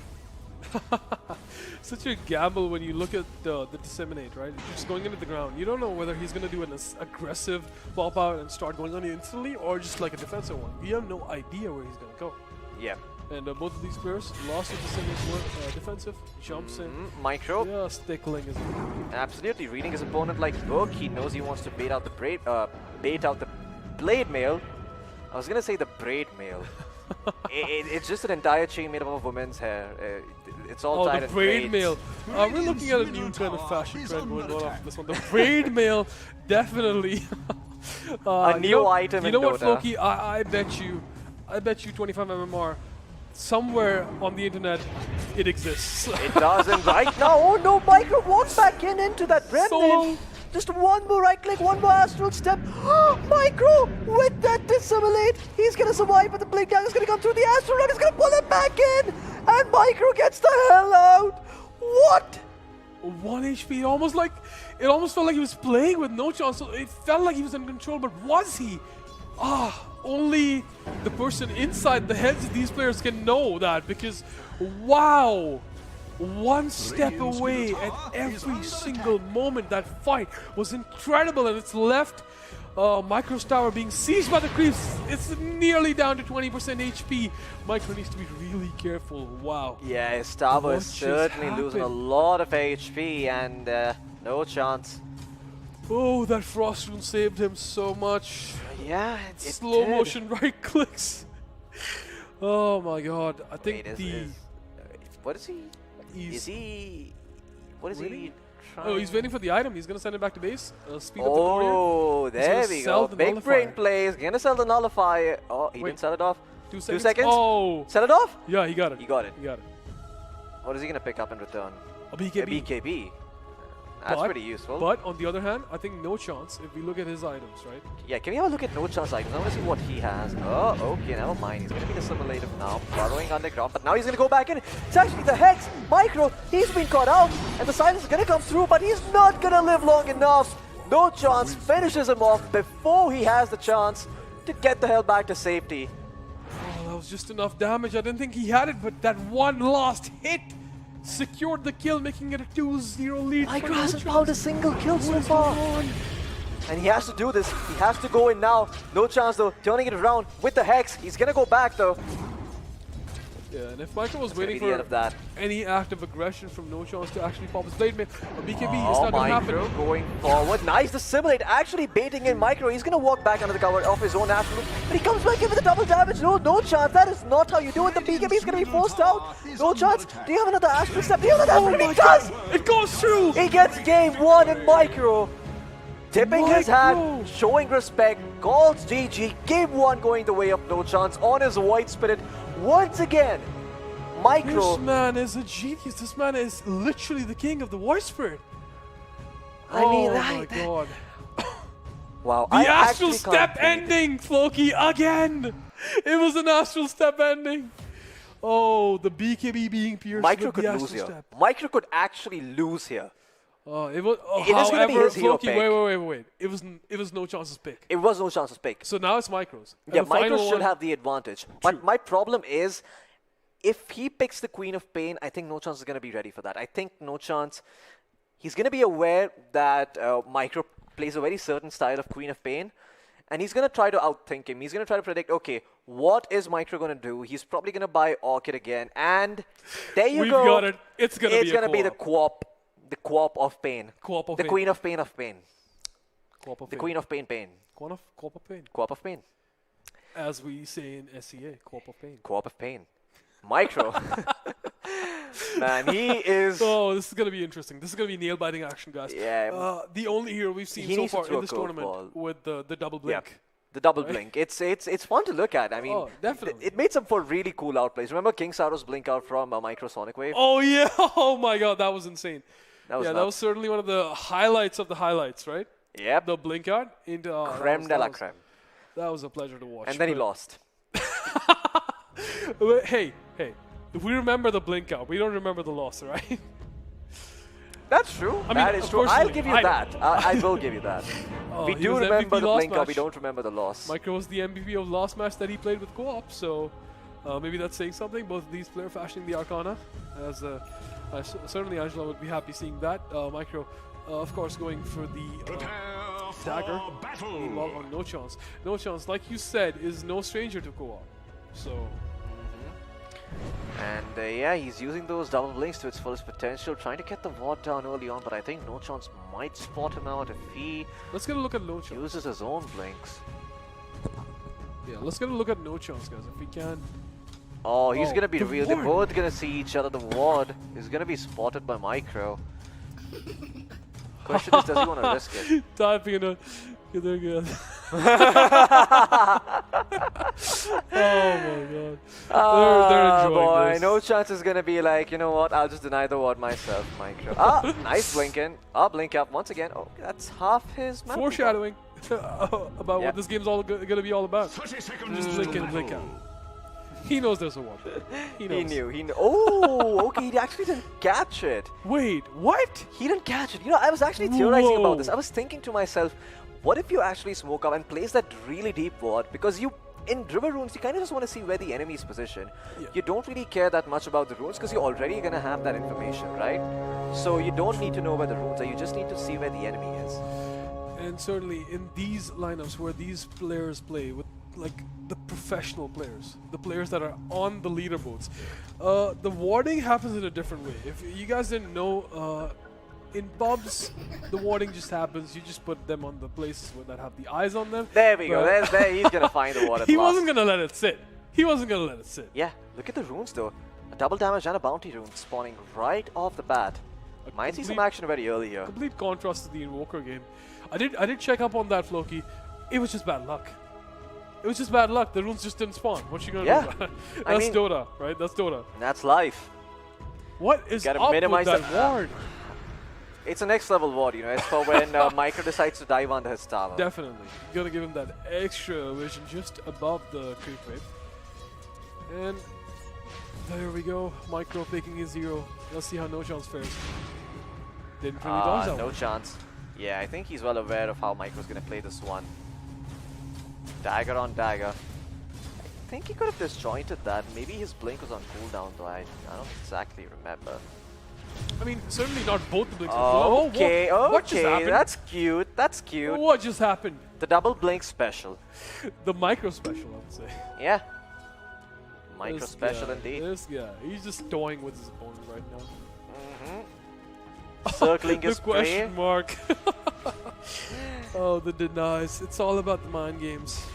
[SPEAKER 1] Such a gamble when you look at the disseminate, right? It's just going into the ground. You don't know whether he's going to do an aggressive pop out and start going on instantly, or just like a defensive one. We have no idea where he's going to go.
[SPEAKER 2] Yeah.
[SPEAKER 1] And both of these players lost the disseminate defensive, jumps in.
[SPEAKER 2] Micro.
[SPEAKER 1] Just tickling his
[SPEAKER 2] Absolutely, reading his opponent like a book. He knows he wants to bait out the blade mail. I was gonna say the braid mail. It's just an entire chain made up of women's hair. It's all tied
[SPEAKER 1] the
[SPEAKER 2] in
[SPEAKER 1] braid
[SPEAKER 2] braids.
[SPEAKER 1] mail. We're looking at a new kind of fashion trend going on after this one. The braid mail, definitely.
[SPEAKER 2] A new item
[SPEAKER 1] you
[SPEAKER 2] in
[SPEAKER 1] know what,
[SPEAKER 2] Dota.
[SPEAKER 1] Floki? I bet you 25 MMR. Somewhere on the internet, it exists.
[SPEAKER 2] It doesn't right now. Oh no, Micro walks back into that
[SPEAKER 1] Solo.
[SPEAKER 2] remnant. Just one more right click, one more astral step. Micro with that dissimulate. He's gonna survive, but the blink gang is gonna come through the astral run. He's gonna pull it back in, and Micro gets the hell out. What?
[SPEAKER 1] 1 HP, it almost felt like he was playing with no chance. So it felt like he was in control, but was he? Only the person inside the heads of these players can know that, because wow, one step away at every single moment. That fight was incredible, and it's left Micro's tower being sieged by the creeps. It's nearly down to 20% HP. Micro needs to be really careful. Wow.
[SPEAKER 2] Yeah, his tower
[SPEAKER 1] What
[SPEAKER 2] is
[SPEAKER 1] just
[SPEAKER 2] certainly losing a
[SPEAKER 1] happened?
[SPEAKER 2] lot of HP, and no chance.
[SPEAKER 1] Oh, that frost rune saved him so much.
[SPEAKER 2] Yeah,
[SPEAKER 1] Slow motion right clicks. Oh my god. I think
[SPEAKER 2] what is he? What is
[SPEAKER 1] Waiting?
[SPEAKER 2] he trying?
[SPEAKER 1] Oh, he's waiting for the item. He's gonna send it back to base. Speed up the courier.
[SPEAKER 2] Oh, there
[SPEAKER 1] gonna
[SPEAKER 2] we
[SPEAKER 1] sell
[SPEAKER 2] go.
[SPEAKER 1] the
[SPEAKER 2] Big brain
[SPEAKER 1] nullifier.
[SPEAKER 2] plays. Gonna sell the nullifier. Oh, he
[SPEAKER 1] Wait.
[SPEAKER 2] didn't sell it off.
[SPEAKER 1] 2
[SPEAKER 2] 2
[SPEAKER 1] seconds.
[SPEAKER 2] seconds.
[SPEAKER 1] Oh,
[SPEAKER 2] Sell it off.
[SPEAKER 1] yeah, he got it.
[SPEAKER 2] He got it.
[SPEAKER 1] He got it.
[SPEAKER 2] What is he gonna pick up in return?
[SPEAKER 1] A BKB.
[SPEAKER 2] A BKB. That's pretty useful.
[SPEAKER 1] But on the other hand, I think no chance if we look at his items, right?
[SPEAKER 2] Yeah, can we have a look at No Chance items? I want to see what he has. Oh, okay, never mind. He's going to be assimilative now, burrowing underground, but now he's going to go back in. It's actually the Hex, Micro, he's been caught out, and the silence is going to come through, but he's not going to live long enough. No Chance finishes him off before he has the chance to get the hell back to safety.
[SPEAKER 1] Oh, that was just enough damage. I didn't think he had it, but that one last hit secured the kill, making it a 2-0 lead.
[SPEAKER 2] Micro
[SPEAKER 1] for No
[SPEAKER 2] hasn't
[SPEAKER 1] Chance.
[SPEAKER 2] found a single kill so
[SPEAKER 1] What is
[SPEAKER 2] far.
[SPEAKER 1] going on?
[SPEAKER 2] And he has to do this. He has to go in now. No Chance though, turning it around with the Hex. He's going to go back though.
[SPEAKER 1] Yeah, and if Michael was
[SPEAKER 2] That's gonna
[SPEAKER 1] waiting
[SPEAKER 2] be the end of
[SPEAKER 1] for
[SPEAKER 2] that.
[SPEAKER 1] any act of aggression from No Chance to actually pop his blade mail, a BKB is
[SPEAKER 2] Oh,
[SPEAKER 1] not going to happen.
[SPEAKER 2] Micro going forward. Nice to simulate. Actually baiting in Micro. He's going to walk back under the cover of his own absolute. But he comes back in with a double damage. No chance. That is not how you do it. The BKB is going to be forced out. No chance. Do you have another astral step? Do you have another?
[SPEAKER 1] Oh
[SPEAKER 2] He does.
[SPEAKER 1] It goes through!
[SPEAKER 2] He gets game 1 in Micro. Tipping his hat,
[SPEAKER 1] Micro.
[SPEAKER 2] showing respect, calls GG. Game 1 going the way of No Chance on his White Spirit. Once again, Micro.
[SPEAKER 1] This man is a genius. This man is literally the king of the Voice Spirit.
[SPEAKER 2] I mean,
[SPEAKER 1] oh
[SPEAKER 2] that-
[SPEAKER 1] my god.
[SPEAKER 2] Wow.
[SPEAKER 1] The
[SPEAKER 2] I
[SPEAKER 1] astral
[SPEAKER 2] actually
[SPEAKER 1] step
[SPEAKER 2] can't believe it.
[SPEAKER 1] ending, Floki, again! It was an astral step ending. Oh, the BKB being pierced
[SPEAKER 2] Micro
[SPEAKER 1] with
[SPEAKER 2] could
[SPEAKER 1] the
[SPEAKER 2] lose
[SPEAKER 1] astral
[SPEAKER 2] here.
[SPEAKER 1] step.
[SPEAKER 2] Micro could actually lose here.
[SPEAKER 1] It was.
[SPEAKER 2] It is gonna be
[SPEAKER 1] however,
[SPEAKER 2] his hero
[SPEAKER 1] Floki,
[SPEAKER 2] pick.
[SPEAKER 1] wait. It was No Chance's pick.
[SPEAKER 2] It was No Chance's pick.
[SPEAKER 1] So now it's Micro's. And
[SPEAKER 2] Yeah,
[SPEAKER 1] the final
[SPEAKER 2] Micro should
[SPEAKER 1] one-
[SPEAKER 2] have the advantage. But my problem is, if he picks the Queen of Pain, I think No Chance is going to be ready for that. I think No Chance, he's going to be aware that Micro plays a very certain style of Queen of Pain, and he's going to try to outthink him. He's going to try to predict, okay, what is Micro going to do? He's probably going to buy Orchid again, and there you
[SPEAKER 1] We've
[SPEAKER 2] go.
[SPEAKER 1] got it. It's gonna
[SPEAKER 2] It's
[SPEAKER 1] be a
[SPEAKER 2] gonna be the
[SPEAKER 1] co-op.
[SPEAKER 2] Co-op of Pain.
[SPEAKER 1] Co-op of
[SPEAKER 2] the
[SPEAKER 1] pain.
[SPEAKER 2] Queen of Pain of Pain.
[SPEAKER 1] Co-op of
[SPEAKER 2] The
[SPEAKER 1] pain.
[SPEAKER 2] Queen of Pain Pain.
[SPEAKER 1] Co-op of pain.
[SPEAKER 2] Co-op of Pain.
[SPEAKER 1] As we say in SEA, co-op of pain.
[SPEAKER 2] Co-op of Pain. Micro. man. He is.
[SPEAKER 1] Oh, this is going to be interesting. This is going to be nail-biting action, guys.
[SPEAKER 2] Yeah.
[SPEAKER 1] The only hero we've seen
[SPEAKER 2] He
[SPEAKER 1] so
[SPEAKER 2] needs to
[SPEAKER 1] far
[SPEAKER 2] throw
[SPEAKER 1] in
[SPEAKER 2] a
[SPEAKER 1] this
[SPEAKER 2] curve
[SPEAKER 1] tournament
[SPEAKER 2] ball.
[SPEAKER 1] with the double blink.
[SPEAKER 2] The double blink. It's fun to look at. I mean,
[SPEAKER 1] Oh, definitely.
[SPEAKER 2] it made some for really cool outplays. Remember King Saro's blink out from Microsonic Wave?
[SPEAKER 1] Oh, yeah. Oh, my God. That was insane.
[SPEAKER 2] That was
[SPEAKER 1] that
[SPEAKER 2] nuts.
[SPEAKER 1] was certainly one of the highlights of the highlights, right?
[SPEAKER 2] Yep.
[SPEAKER 1] The blink out into
[SPEAKER 2] Creme de la creme.
[SPEAKER 1] That was a pleasure to watch.
[SPEAKER 2] And then he
[SPEAKER 1] but-
[SPEAKER 2] lost.
[SPEAKER 1] Hey, if we remember the blink out, we don't remember the loss, right?
[SPEAKER 2] That's true.
[SPEAKER 1] I mean,
[SPEAKER 2] that is true. I'll
[SPEAKER 1] personally,
[SPEAKER 2] give you
[SPEAKER 1] I
[SPEAKER 2] that. I will give you that. We
[SPEAKER 1] he
[SPEAKER 2] do
[SPEAKER 1] was
[SPEAKER 2] remember
[SPEAKER 1] MVP
[SPEAKER 2] the
[SPEAKER 1] last
[SPEAKER 2] blink out. We
[SPEAKER 1] match.
[SPEAKER 2] don't remember the loss.
[SPEAKER 1] Micro was the MVP of last match that he played with co-op, so maybe that's saying something. Both of these players fashioning the Arcana, as certainly Angela would be happy seeing that. Micro, of course, going for the dagger. Meanwhile, on No Chance. No Chance, like you said, is no stranger to co-op. So
[SPEAKER 2] And yeah, he's using those double blinks to its fullest potential, trying to get the ward down early on, but I think No Chance might spot him out if he
[SPEAKER 1] let's get a look at No Chance.
[SPEAKER 2] uses his own blinks.
[SPEAKER 1] Yeah, let's get a look at No Chance, guys, if we can.
[SPEAKER 2] Oh, he's
[SPEAKER 1] Oh,
[SPEAKER 2] gonna be
[SPEAKER 1] the
[SPEAKER 2] revealed. They're
[SPEAKER 1] ward.
[SPEAKER 2] both gonna see each other. The ward is gonna be spotted by Micro. Question is, does he want to risk it?
[SPEAKER 1] Typing in a. They're good. Oh my god. They're enjoying
[SPEAKER 2] boy,
[SPEAKER 1] this.
[SPEAKER 2] No Chance is gonna be like, you know what? I'll just deny the ward myself, Micro. Nice blink in. Blink up once again. Oh, that's half his map.
[SPEAKER 1] Foreshadowing about
[SPEAKER 2] Yeah.
[SPEAKER 1] what this game's all gonna be all about.
[SPEAKER 4] 30 seconds
[SPEAKER 1] Just
[SPEAKER 4] to
[SPEAKER 1] blink in, blink
[SPEAKER 4] battle.
[SPEAKER 1] out. He knows there's a ward. He knows.
[SPEAKER 2] He knew. Oh, okay. He actually didn't catch it.
[SPEAKER 1] Wait, what?
[SPEAKER 2] He didn't catch it. You know, I was actually theorizing
[SPEAKER 1] Whoa.
[SPEAKER 2] about this. I was thinking to myself, what if you actually smoke up and place that really deep ward? Because in River Runes, you kind of just want to see where the enemy is positioned.
[SPEAKER 1] Yeah.
[SPEAKER 2] You don't really care that much about the runes because you're already going to have that information, right? So you don't need to know where the runes are. You just need to see where the enemy is.
[SPEAKER 1] And certainly in these lineups where these players play with like the professional players, the players that are on the leaderboards, the warding happens in a different way. If you guys didn't know, in pubs, the warding just happens. You just put them on the places that have the eyes on them.
[SPEAKER 2] There we go.
[SPEAKER 1] But-
[SPEAKER 2] There he's going to find the ward at
[SPEAKER 1] He
[SPEAKER 2] last.
[SPEAKER 1] wasn't gonna let it sit. He wasn't gonna let it sit.
[SPEAKER 2] Yeah, look at the runes though. A double damage and a bounty rune spawning right off the bat. Might see some
[SPEAKER 1] complete-
[SPEAKER 2] action very early here.
[SPEAKER 1] Complete contrast to the Invoker game. I did check up on that, Floki. It was just bad luck. It was just bad luck. The runes just didn't spawn. What you gonna
[SPEAKER 2] Yeah.
[SPEAKER 1] do about it?
[SPEAKER 2] I
[SPEAKER 1] That's
[SPEAKER 2] mean-
[SPEAKER 1] Dota, right? That's Dota.
[SPEAKER 2] And that's life.
[SPEAKER 1] What is
[SPEAKER 2] Gotta
[SPEAKER 1] up
[SPEAKER 2] minimize
[SPEAKER 1] with that
[SPEAKER 2] the-
[SPEAKER 1] ward?
[SPEAKER 2] It's a next level ward, you know. It's for when Micro decides to dive under his tower.
[SPEAKER 1] Definitely. You gotta give him that extra vision just above the creep wave. And there we go. Micro picking his hero. Let's see how No Chance fares. Didn't really dodge that
[SPEAKER 2] No
[SPEAKER 1] one.
[SPEAKER 2] chance. Yeah, I think he's well aware of how Micro's gonna play this one. Dagger on dagger. I think he could have disjointed that. Maybe his blink was on cooldown though. I don't exactly remember.
[SPEAKER 1] I mean, certainly not both the blinks.
[SPEAKER 2] Okay,
[SPEAKER 1] what just
[SPEAKER 2] okay,
[SPEAKER 1] happened?
[SPEAKER 2] that's cute. That's cute.
[SPEAKER 1] What just happened?
[SPEAKER 2] The double blink special.
[SPEAKER 1] The micro special, I would say.
[SPEAKER 2] Yeah. Micro
[SPEAKER 1] This
[SPEAKER 2] special
[SPEAKER 1] guy,
[SPEAKER 2] indeed.
[SPEAKER 1] This guy, he's just toying with his opponent right now.
[SPEAKER 2] Circling
[SPEAKER 1] The
[SPEAKER 2] his prey.
[SPEAKER 1] question mark. Oh, the denies. It's all about the mind games.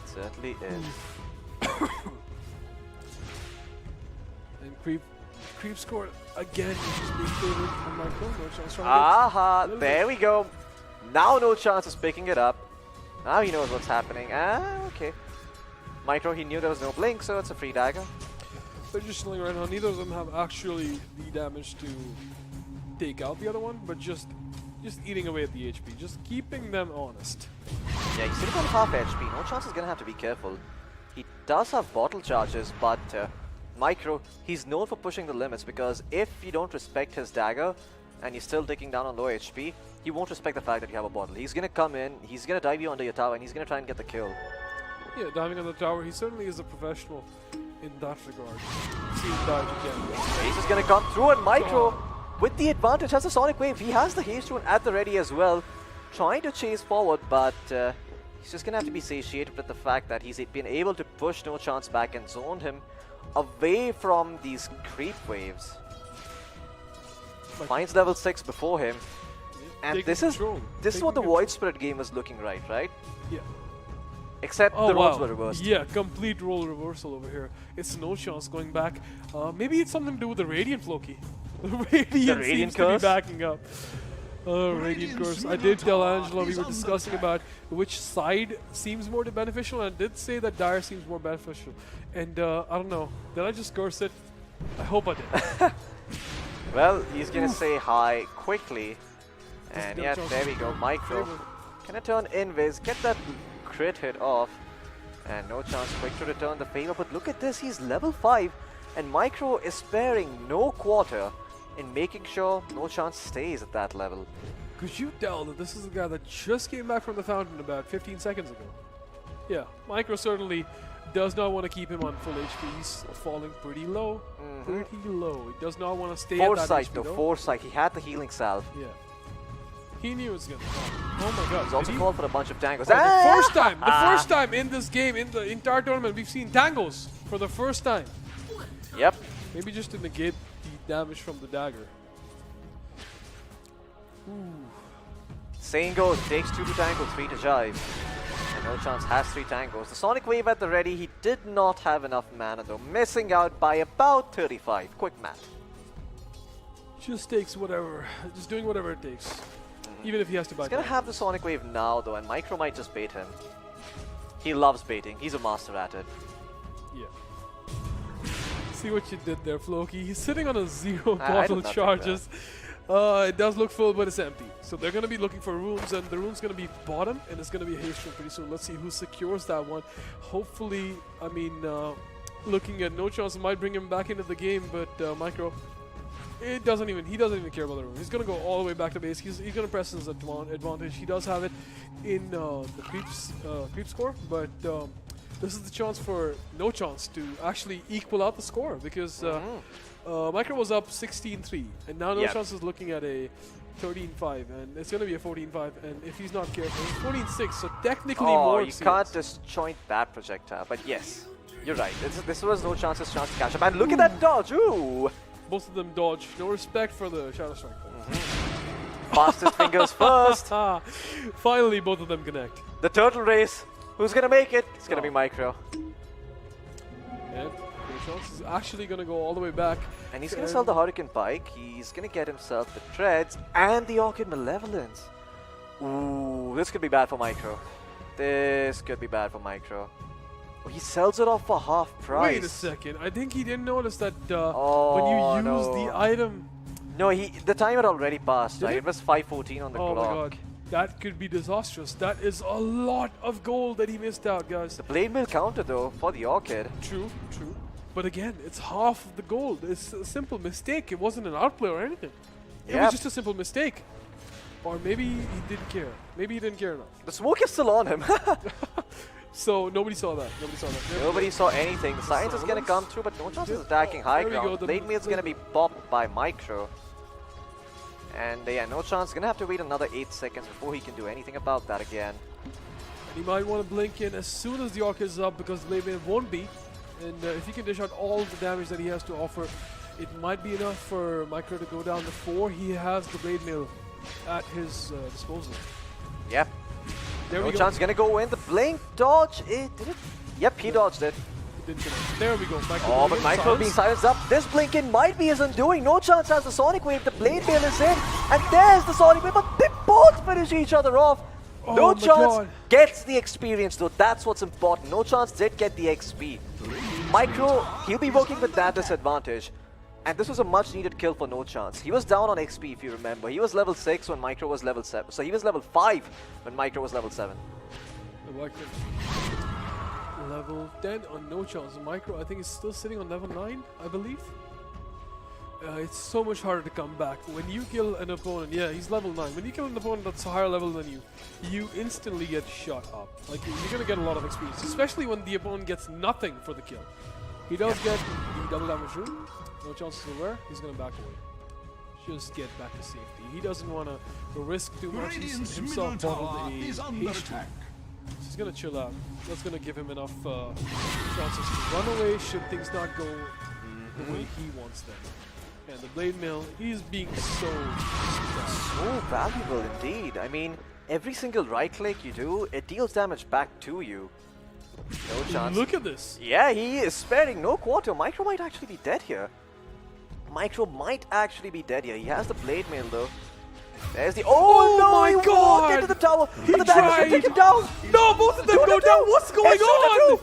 [SPEAKER 2] Certainly is.
[SPEAKER 1] And creep scored again, which is being favored on Micro. No chance trying to
[SPEAKER 2] Aha,
[SPEAKER 1] little
[SPEAKER 2] there we go. Now No Chance is picking it up. Now he knows what's happening. Okay. Micro, he knew there was no blink, so it's a free dagger.
[SPEAKER 1] They're just chilling right now. Neither of them have actually the damage to take out the other one, but just eating away at the HP, just keeping them honest.
[SPEAKER 2] Yeah, he's still got half HP. No Chance is gonna have to be careful. He does have bottle charges, but Micro, he's known for pushing the limits because if you don't respect his dagger and you're still digging down on low HP, he won't respect the fact that you have a bottle. He's gonna come in, he's gonna dive you under your tower, and he's gonna try and get the kill.
[SPEAKER 1] Yeah, diving on the tower, he certainly is a professional in that regard. See him dive again.
[SPEAKER 2] He's just gonna come through, and Micro, with the advantage, has a Sonic Wave. He has the haste rune at the ready as well, trying to chase forward, but he's just gonna have to be satiated with the fact that he's been able to push No Chance back and zone him away from these creep waves. Finds level 6 before him, and
[SPEAKER 1] Taking
[SPEAKER 2] this is
[SPEAKER 1] control,
[SPEAKER 2] what
[SPEAKER 1] taking
[SPEAKER 2] the
[SPEAKER 1] control.
[SPEAKER 2] Void Spirit game is looking right?
[SPEAKER 1] Yeah.
[SPEAKER 2] Except the roles were reversed.
[SPEAKER 1] Yeah, complete role reversal over here. It's no chance going back. Maybe it's something to do with the Radiant Floki. The Radiant seems to be backing up. Radiant Curse. I did tell Angela we were discussing about which side seems more beneficial, and I did say that Dire seems more beneficial. And I don't know. Did I just curse it? I hope I did.
[SPEAKER 2] Well, he's gonna say hi quickly. And yeah, there we go. Micro. Can I turn Invis? Get that crit hit off. And no chance quick to return the favor. But look at this. He's level 5. And Micro is sparing no quarter in making sure no chance stays at that level.
[SPEAKER 1] Could you tell that this is a guy that just came back from the fountain about 15 seconds ago? Yeah, Micro certainly does not want to keep him on full HP. He's falling pretty low. Pretty low. He does not want to stay at that HP though.
[SPEAKER 2] Foresight. He had the healing salve.
[SPEAKER 1] Yeah. He knew it was going to come. Oh my god.
[SPEAKER 2] He's also called for a bunch of tangos.
[SPEAKER 1] The first time in this game, in the entire tournament, we've seen tangos for the first time.
[SPEAKER 2] Yep.
[SPEAKER 1] Maybe just to negate the damage from the dagger.
[SPEAKER 2] Saying goes, takes 2 to tango, 3 to jive. And no chance has 3 tangos. The Sonic Wave at the ready. He did not have enough mana though, missing out by about 35. Quick math.
[SPEAKER 1] Just takes whatever, just doing whatever it takes. Even if he has to buy.
[SPEAKER 2] He's gonna have the Sonic Wave now though, and Micro might just bait him. He loves baiting. He's a master at it.
[SPEAKER 1] Yeah. See what you did there, Floki. He's sitting on a 0 bottle charges. It does look full, but it's empty. So they're going to be looking for runes, and the rune's going to be bottom, and it's going to be a haste rune pretty soon. Let's see who secures that one. Hopefully, I mean, looking at no chance might bring him back into the game, but Micro, he doesn't even care about the rune. He's going to go all the way back to base. He's going to press his advantage. He does have it in the creep score, but this is the chance for no chance to actually equal out the score, because Micro was up 16-3, and now no chance is looking at a 13-5, and it's going to be a 14-5, and if he's not careful, it's 14-6, so technically more.
[SPEAKER 2] You can't disjoint that projectile, but yes, you're right. This was no chance's chance to catch up, and look at that dodge, ooh!
[SPEAKER 1] Both of them dodge, no respect for the Shadow Strike.
[SPEAKER 2] Fastest fingers first!
[SPEAKER 1] Finally, both of them connect.
[SPEAKER 2] The turtle race, who's going to make it? It's going to be Micro.
[SPEAKER 1] And Chance is actually going to go all the way back.
[SPEAKER 2] And he's going to sell the Hurricane Pike. He's going to get himself the Treads and the Orchid Malevolence. Ooh, this could be bad for Micro. This could be bad for Micro. Oh, he sells it off for half price.
[SPEAKER 1] Wait a second. I think he didn't notice that when you use the item.
[SPEAKER 2] No, the time had already passed. Right? It was 5:14 on the clock.
[SPEAKER 1] Oh my god. That could be disastrous. That is a lot of gold that he missed out, guys.
[SPEAKER 2] The blade mill counter though for the Orchid.
[SPEAKER 1] True, true. But again, it's half of the gold. It's a simple mistake. It wasn't an outplay or anything. It was just a simple mistake. Or maybe he didn't care. Maybe he didn't care enough.
[SPEAKER 2] The smoke is still on him.
[SPEAKER 1] So nobody saw that.
[SPEAKER 2] Nobody saw anything. The science is gonna come through, but no chance is attacking high ground. Blade mail is gonna be popped by Micro. And yeah, no chance. Gonna have to wait another 8 seconds before he can do anything about that again.
[SPEAKER 1] And he might want to blink in as soon as the Orchid is up, because the blade mail won't be. And if he can dish out all the damage that he has to offer, it might be enough for Micro to go down to 4. He has the blade mail at his disposal.
[SPEAKER 2] Yep.
[SPEAKER 1] There we go.
[SPEAKER 2] No chance gonna go in. The blink dodge. Did it? Yep, he dodged it.
[SPEAKER 1] There we go.
[SPEAKER 2] Micro but Micro being silenced up. This blink in might be his undoing. No chance has the Sonic Wave. The blade mail is in. And there's the Sonic Wave. But they both finish each other off. No chance gets the experience though. That's what's important. No chance did get the XP. Micro, he'll be working with that disadvantage. And this was a much needed kill for No Chance. He was down on XP if you remember. He was level 6 when Micro was level 7. So he was level 5 when Micro was level 7.
[SPEAKER 1] Level 10 on No Chance. Micro, I think, is still sitting on level 9, I believe. It's so much harder to come back. When you kill an opponent, yeah, he's level 9. When you kill an opponent that's a higher level than you, you instantly get shot up. Like, you're going to get a lot of experience, especially when the opponent gets nothing for the kill. He does get the double damage rune. No chances of where. He's going to back away. Just get back to safety. He doesn't want to risk too much. He's himself bottled a H2. So he's going to chill out. That's going to give him enough chances to run away should things not go the way he wants them. And the blade mill, he's being so
[SPEAKER 2] valuable indeed. I mean, every single right click you do, it deals damage back to you. No chance.
[SPEAKER 1] Look at this.
[SPEAKER 2] Yeah, he is sparing no quarter. Micro might actually be dead here. Micro might actually be dead here. He has the blade mail though. There's the no!
[SPEAKER 1] My
[SPEAKER 2] he
[SPEAKER 1] God!
[SPEAKER 2] walked into the tower.
[SPEAKER 1] He
[SPEAKER 2] But the dagger's gonna
[SPEAKER 1] tried.
[SPEAKER 2] take him down.
[SPEAKER 1] No, both of them go down. What's going on?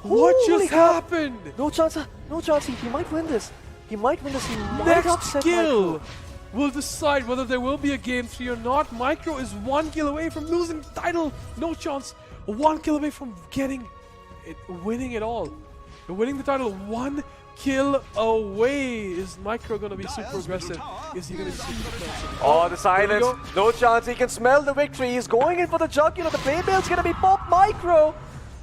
[SPEAKER 1] What
[SPEAKER 2] Holy
[SPEAKER 1] just
[SPEAKER 2] crap.
[SPEAKER 1] happened?
[SPEAKER 2] No chance. No chance. He might win this. He might win this. He might
[SPEAKER 1] Next
[SPEAKER 2] upset
[SPEAKER 1] kill
[SPEAKER 2] Micro.
[SPEAKER 1] will decide whether there will be a game 3 or not. Micro is 1 kill away from losing the title. No chance. 1 kill away from getting it, winning it all. Winning the title. 1 kill away. Is Micro going to be super aggressive? Is he going to be super aggressive?
[SPEAKER 2] Oh, the silence.
[SPEAKER 1] go.
[SPEAKER 2] No chance. He can smell the victory. He's going in for the jugular. The blade mail's gonna be popped. Micro.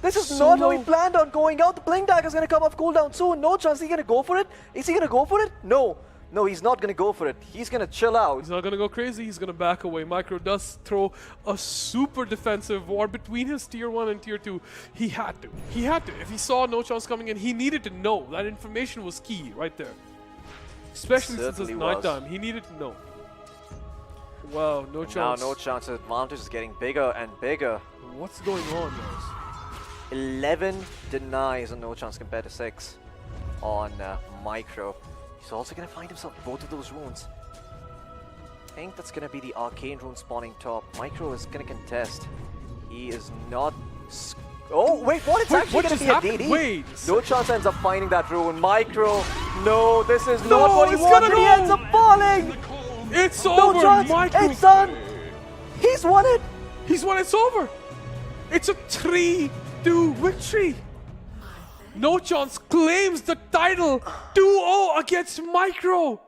[SPEAKER 2] This is not how he
[SPEAKER 1] Solo.
[SPEAKER 2] planned on going out. The blink dagger's gonna come off cooldown soon. No chance. Is he gonna go for it? Is he gonna go for it? No. No, he's not gonna go for it. He's gonna chill out.
[SPEAKER 1] He's not going to go crazy. He's going to back away. Micro does throw a super defensive war between his tier 1 and tier 2. He had to. He had to. If he saw no chance coming in, he needed to know. That information was key right there. Especially since it's
[SPEAKER 2] Certainly was.
[SPEAKER 1] nighttime. He needed to know. Wow, no
[SPEAKER 2] Now,
[SPEAKER 1] chance.
[SPEAKER 2] no chance. The advantage is getting bigger and bigger.
[SPEAKER 1] What's going on, guys?
[SPEAKER 2] 11 denies on no chance compared to 6 on Micro. He's also going to find himself both of those runes. I think that's going to be the arcane rune spawning top. Micro is going to contest. He is not... Oh, wait, what? It's
[SPEAKER 1] Wait,
[SPEAKER 2] actually
[SPEAKER 1] what
[SPEAKER 2] going to
[SPEAKER 1] just
[SPEAKER 2] be a
[SPEAKER 1] happened?
[SPEAKER 2] DD.
[SPEAKER 1] Wait.
[SPEAKER 2] No chance ends up finding that rune. Micro, no, this is
[SPEAKER 1] No,
[SPEAKER 2] not what he
[SPEAKER 1] it's gonna
[SPEAKER 2] wanted. He
[SPEAKER 1] go.
[SPEAKER 2] ends up falling.
[SPEAKER 1] It's
[SPEAKER 2] No
[SPEAKER 1] over.
[SPEAKER 2] chance.
[SPEAKER 1] Micro.
[SPEAKER 2] It's done. He's won it.
[SPEAKER 1] He's won. It's over. It's a 3-2 victory. No chance claims the title 2-0 against Micro.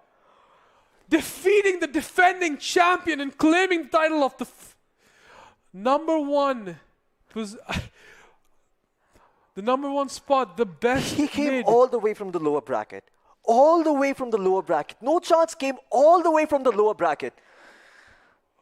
[SPEAKER 1] Defeating the defending champion and claiming the title of the number 1. It was the number 1 spot, the best
[SPEAKER 2] He came
[SPEAKER 1] mid.
[SPEAKER 2] all the way from the lower bracket. All the way from the lower bracket. No chance came all the way from the lower bracket.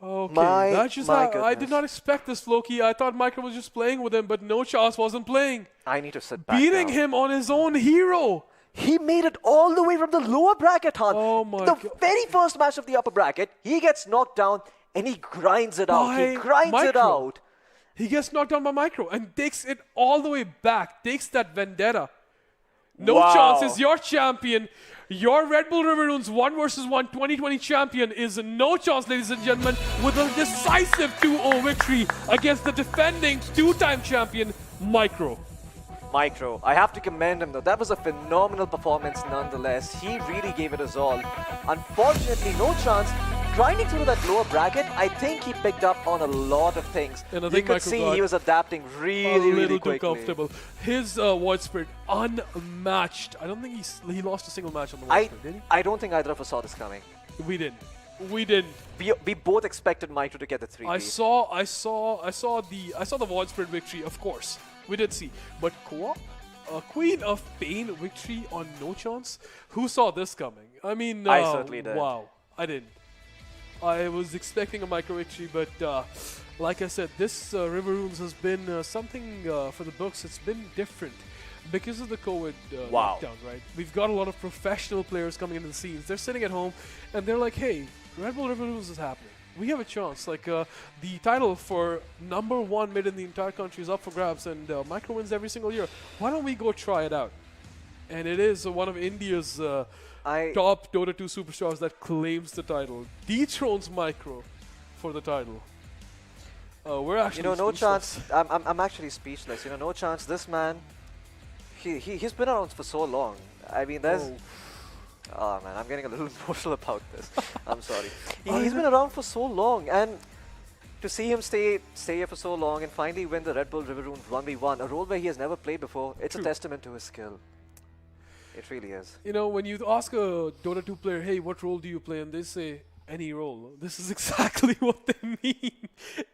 [SPEAKER 1] Okay, that's just
[SPEAKER 2] my
[SPEAKER 1] how I did
[SPEAKER 2] goodness.
[SPEAKER 1] not expect this, Loki. I thought Micro was just playing with him, but no chance wasn't playing.
[SPEAKER 2] I need to sit back
[SPEAKER 1] Beating
[SPEAKER 2] now.
[SPEAKER 1] him on his own hero.
[SPEAKER 2] He made it all the way from the lower bracket, Han.
[SPEAKER 1] Oh my
[SPEAKER 2] the
[SPEAKER 1] God.
[SPEAKER 2] very first match of the upper bracket, he gets knocked down and he grinds it out. He
[SPEAKER 1] By
[SPEAKER 2] grinds it
[SPEAKER 1] Micro.
[SPEAKER 2] out.
[SPEAKER 1] He gets knocked down by Micro and takes it all the way back. Takes that vendetta. No
[SPEAKER 2] Wow.
[SPEAKER 1] chance is your champion. Your Red Bull River Runes 1 vs 1 2020 champion is no chance, ladies and gentlemen, with a decisive 2-0 victory against the defending 2-time champion, Micro.
[SPEAKER 2] Micro, I have to commend him though. That was a phenomenal performance nonetheless. He really gave it his all. Unfortunately, no chance. Grinding through that lower bracket, I think he picked up on a lot of things.
[SPEAKER 1] And I
[SPEAKER 2] You
[SPEAKER 1] think
[SPEAKER 2] could
[SPEAKER 1] Micro
[SPEAKER 2] see
[SPEAKER 1] got
[SPEAKER 2] he was adapting really,
[SPEAKER 1] a little
[SPEAKER 2] really
[SPEAKER 1] too
[SPEAKER 2] quickly.
[SPEAKER 1] comfortable. His Void Spirit unmatched. I don't think he lost a single match on the Void Spirit, did
[SPEAKER 2] I don't think either of us saw this coming.
[SPEAKER 1] he? We didn't. We didn't.
[SPEAKER 2] We both expected Micro to get the 3
[SPEAKER 1] I saw the Void Spirit victory, of course. We did see. But Queen of Pain victory on no chance? Who saw this coming? I mean,
[SPEAKER 2] I certainly did.
[SPEAKER 1] Wow, I didn't. I was expecting a Micro victory, but like I said, this River Runes has been something for the books. It's been different because of the COVID
[SPEAKER 2] Wow.
[SPEAKER 1] lockdown, right? We've got a lot of professional players coming into the scenes. They're sitting at home and they're like, hey, Red Bull River Runes is happening. We have a chance. Like the title for number 1 mid in the entire country is up for grabs, and Micro wins every single year. Why don't we go try it out? And it is one of India's top Dota 2 superstars that claims the title, dethrones Micro for the title. We're actually
[SPEAKER 2] no
[SPEAKER 1] speechless.
[SPEAKER 2] chance. I'm actually speechless. No chance. This man, he's been around for so long. I mean, there's. Oh man, I'm getting a little emotional about this. I'm sorry. He's been around for so long, and to see him stay here for so long and finally win the Red Bull River Runes 1v1, a role where he has never played before, it's
[SPEAKER 1] True.
[SPEAKER 2] a testament to his skill. It really is.
[SPEAKER 1] When you ask a Dota 2 player, hey, what role do you play? And they say, any role. This is exactly what they mean.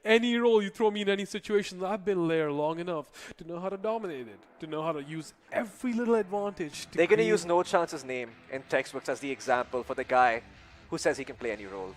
[SPEAKER 1] Any role you throw me in any situation. I've been there long enough to know how to dominate it, to know how to use every little advantage.
[SPEAKER 2] They're going to
[SPEAKER 1] create-
[SPEAKER 2] use No Chance's name in textbooks as the example for the guy who says he can play any role.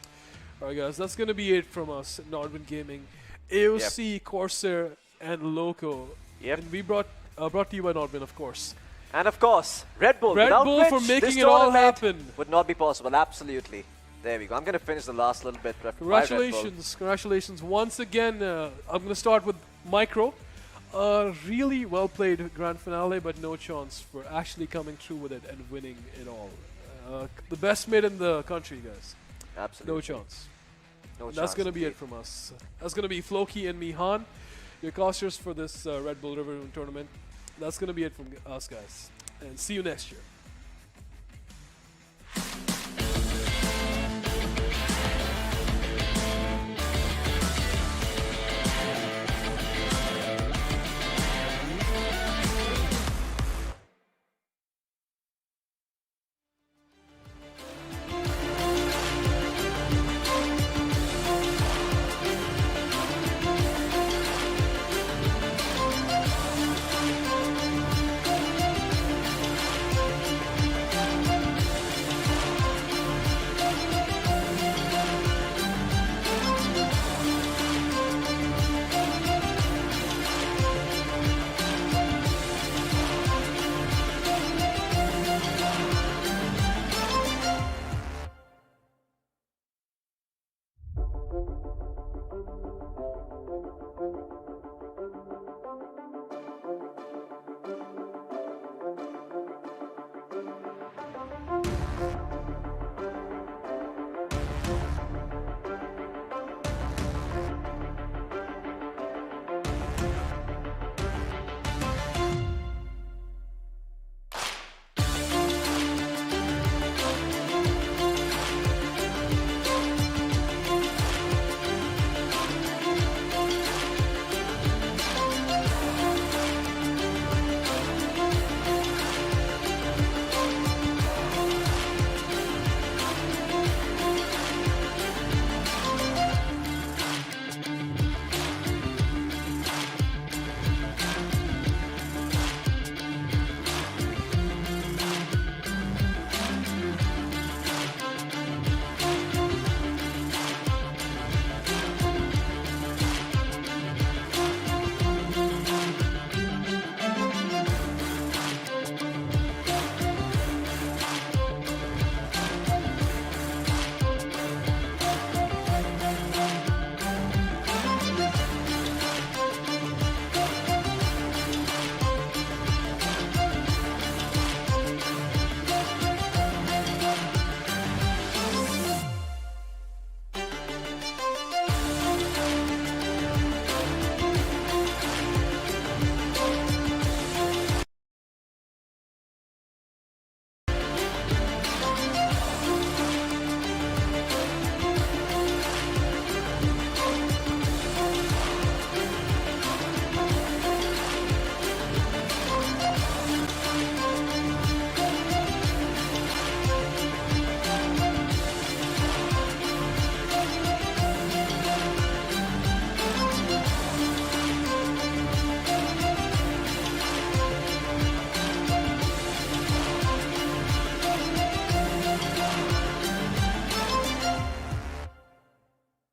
[SPEAKER 1] Alright guys, that's going to be it from us at Nodwin Gaming. AOC, Corsair, and Loco.
[SPEAKER 2] Yep.
[SPEAKER 1] And we brought to you by Nodwin, of course.
[SPEAKER 2] And of course, Red Bull.
[SPEAKER 1] Red
[SPEAKER 2] without
[SPEAKER 1] Bull
[SPEAKER 2] which
[SPEAKER 1] for making
[SPEAKER 2] this
[SPEAKER 1] it all
[SPEAKER 2] tournament
[SPEAKER 1] happen.
[SPEAKER 2] would not be possible. Absolutely. There we go. I'm going to finish the last little bit.
[SPEAKER 1] Congratulations, congratulations once again. I'm going to start with Micro. A really well played grand finale, but no chance for actually coming through with it and winning it all. The best mid in the country, guys.
[SPEAKER 2] Absolutely.
[SPEAKER 1] No chance.
[SPEAKER 2] No
[SPEAKER 1] That's
[SPEAKER 2] chance
[SPEAKER 1] gonna be
[SPEAKER 2] indeed.
[SPEAKER 1] it from us. That's gonna be Floki and Mihan, your casters for this Red Bull River Rune tournament. That's gonna be it from us, guys. And see you next year.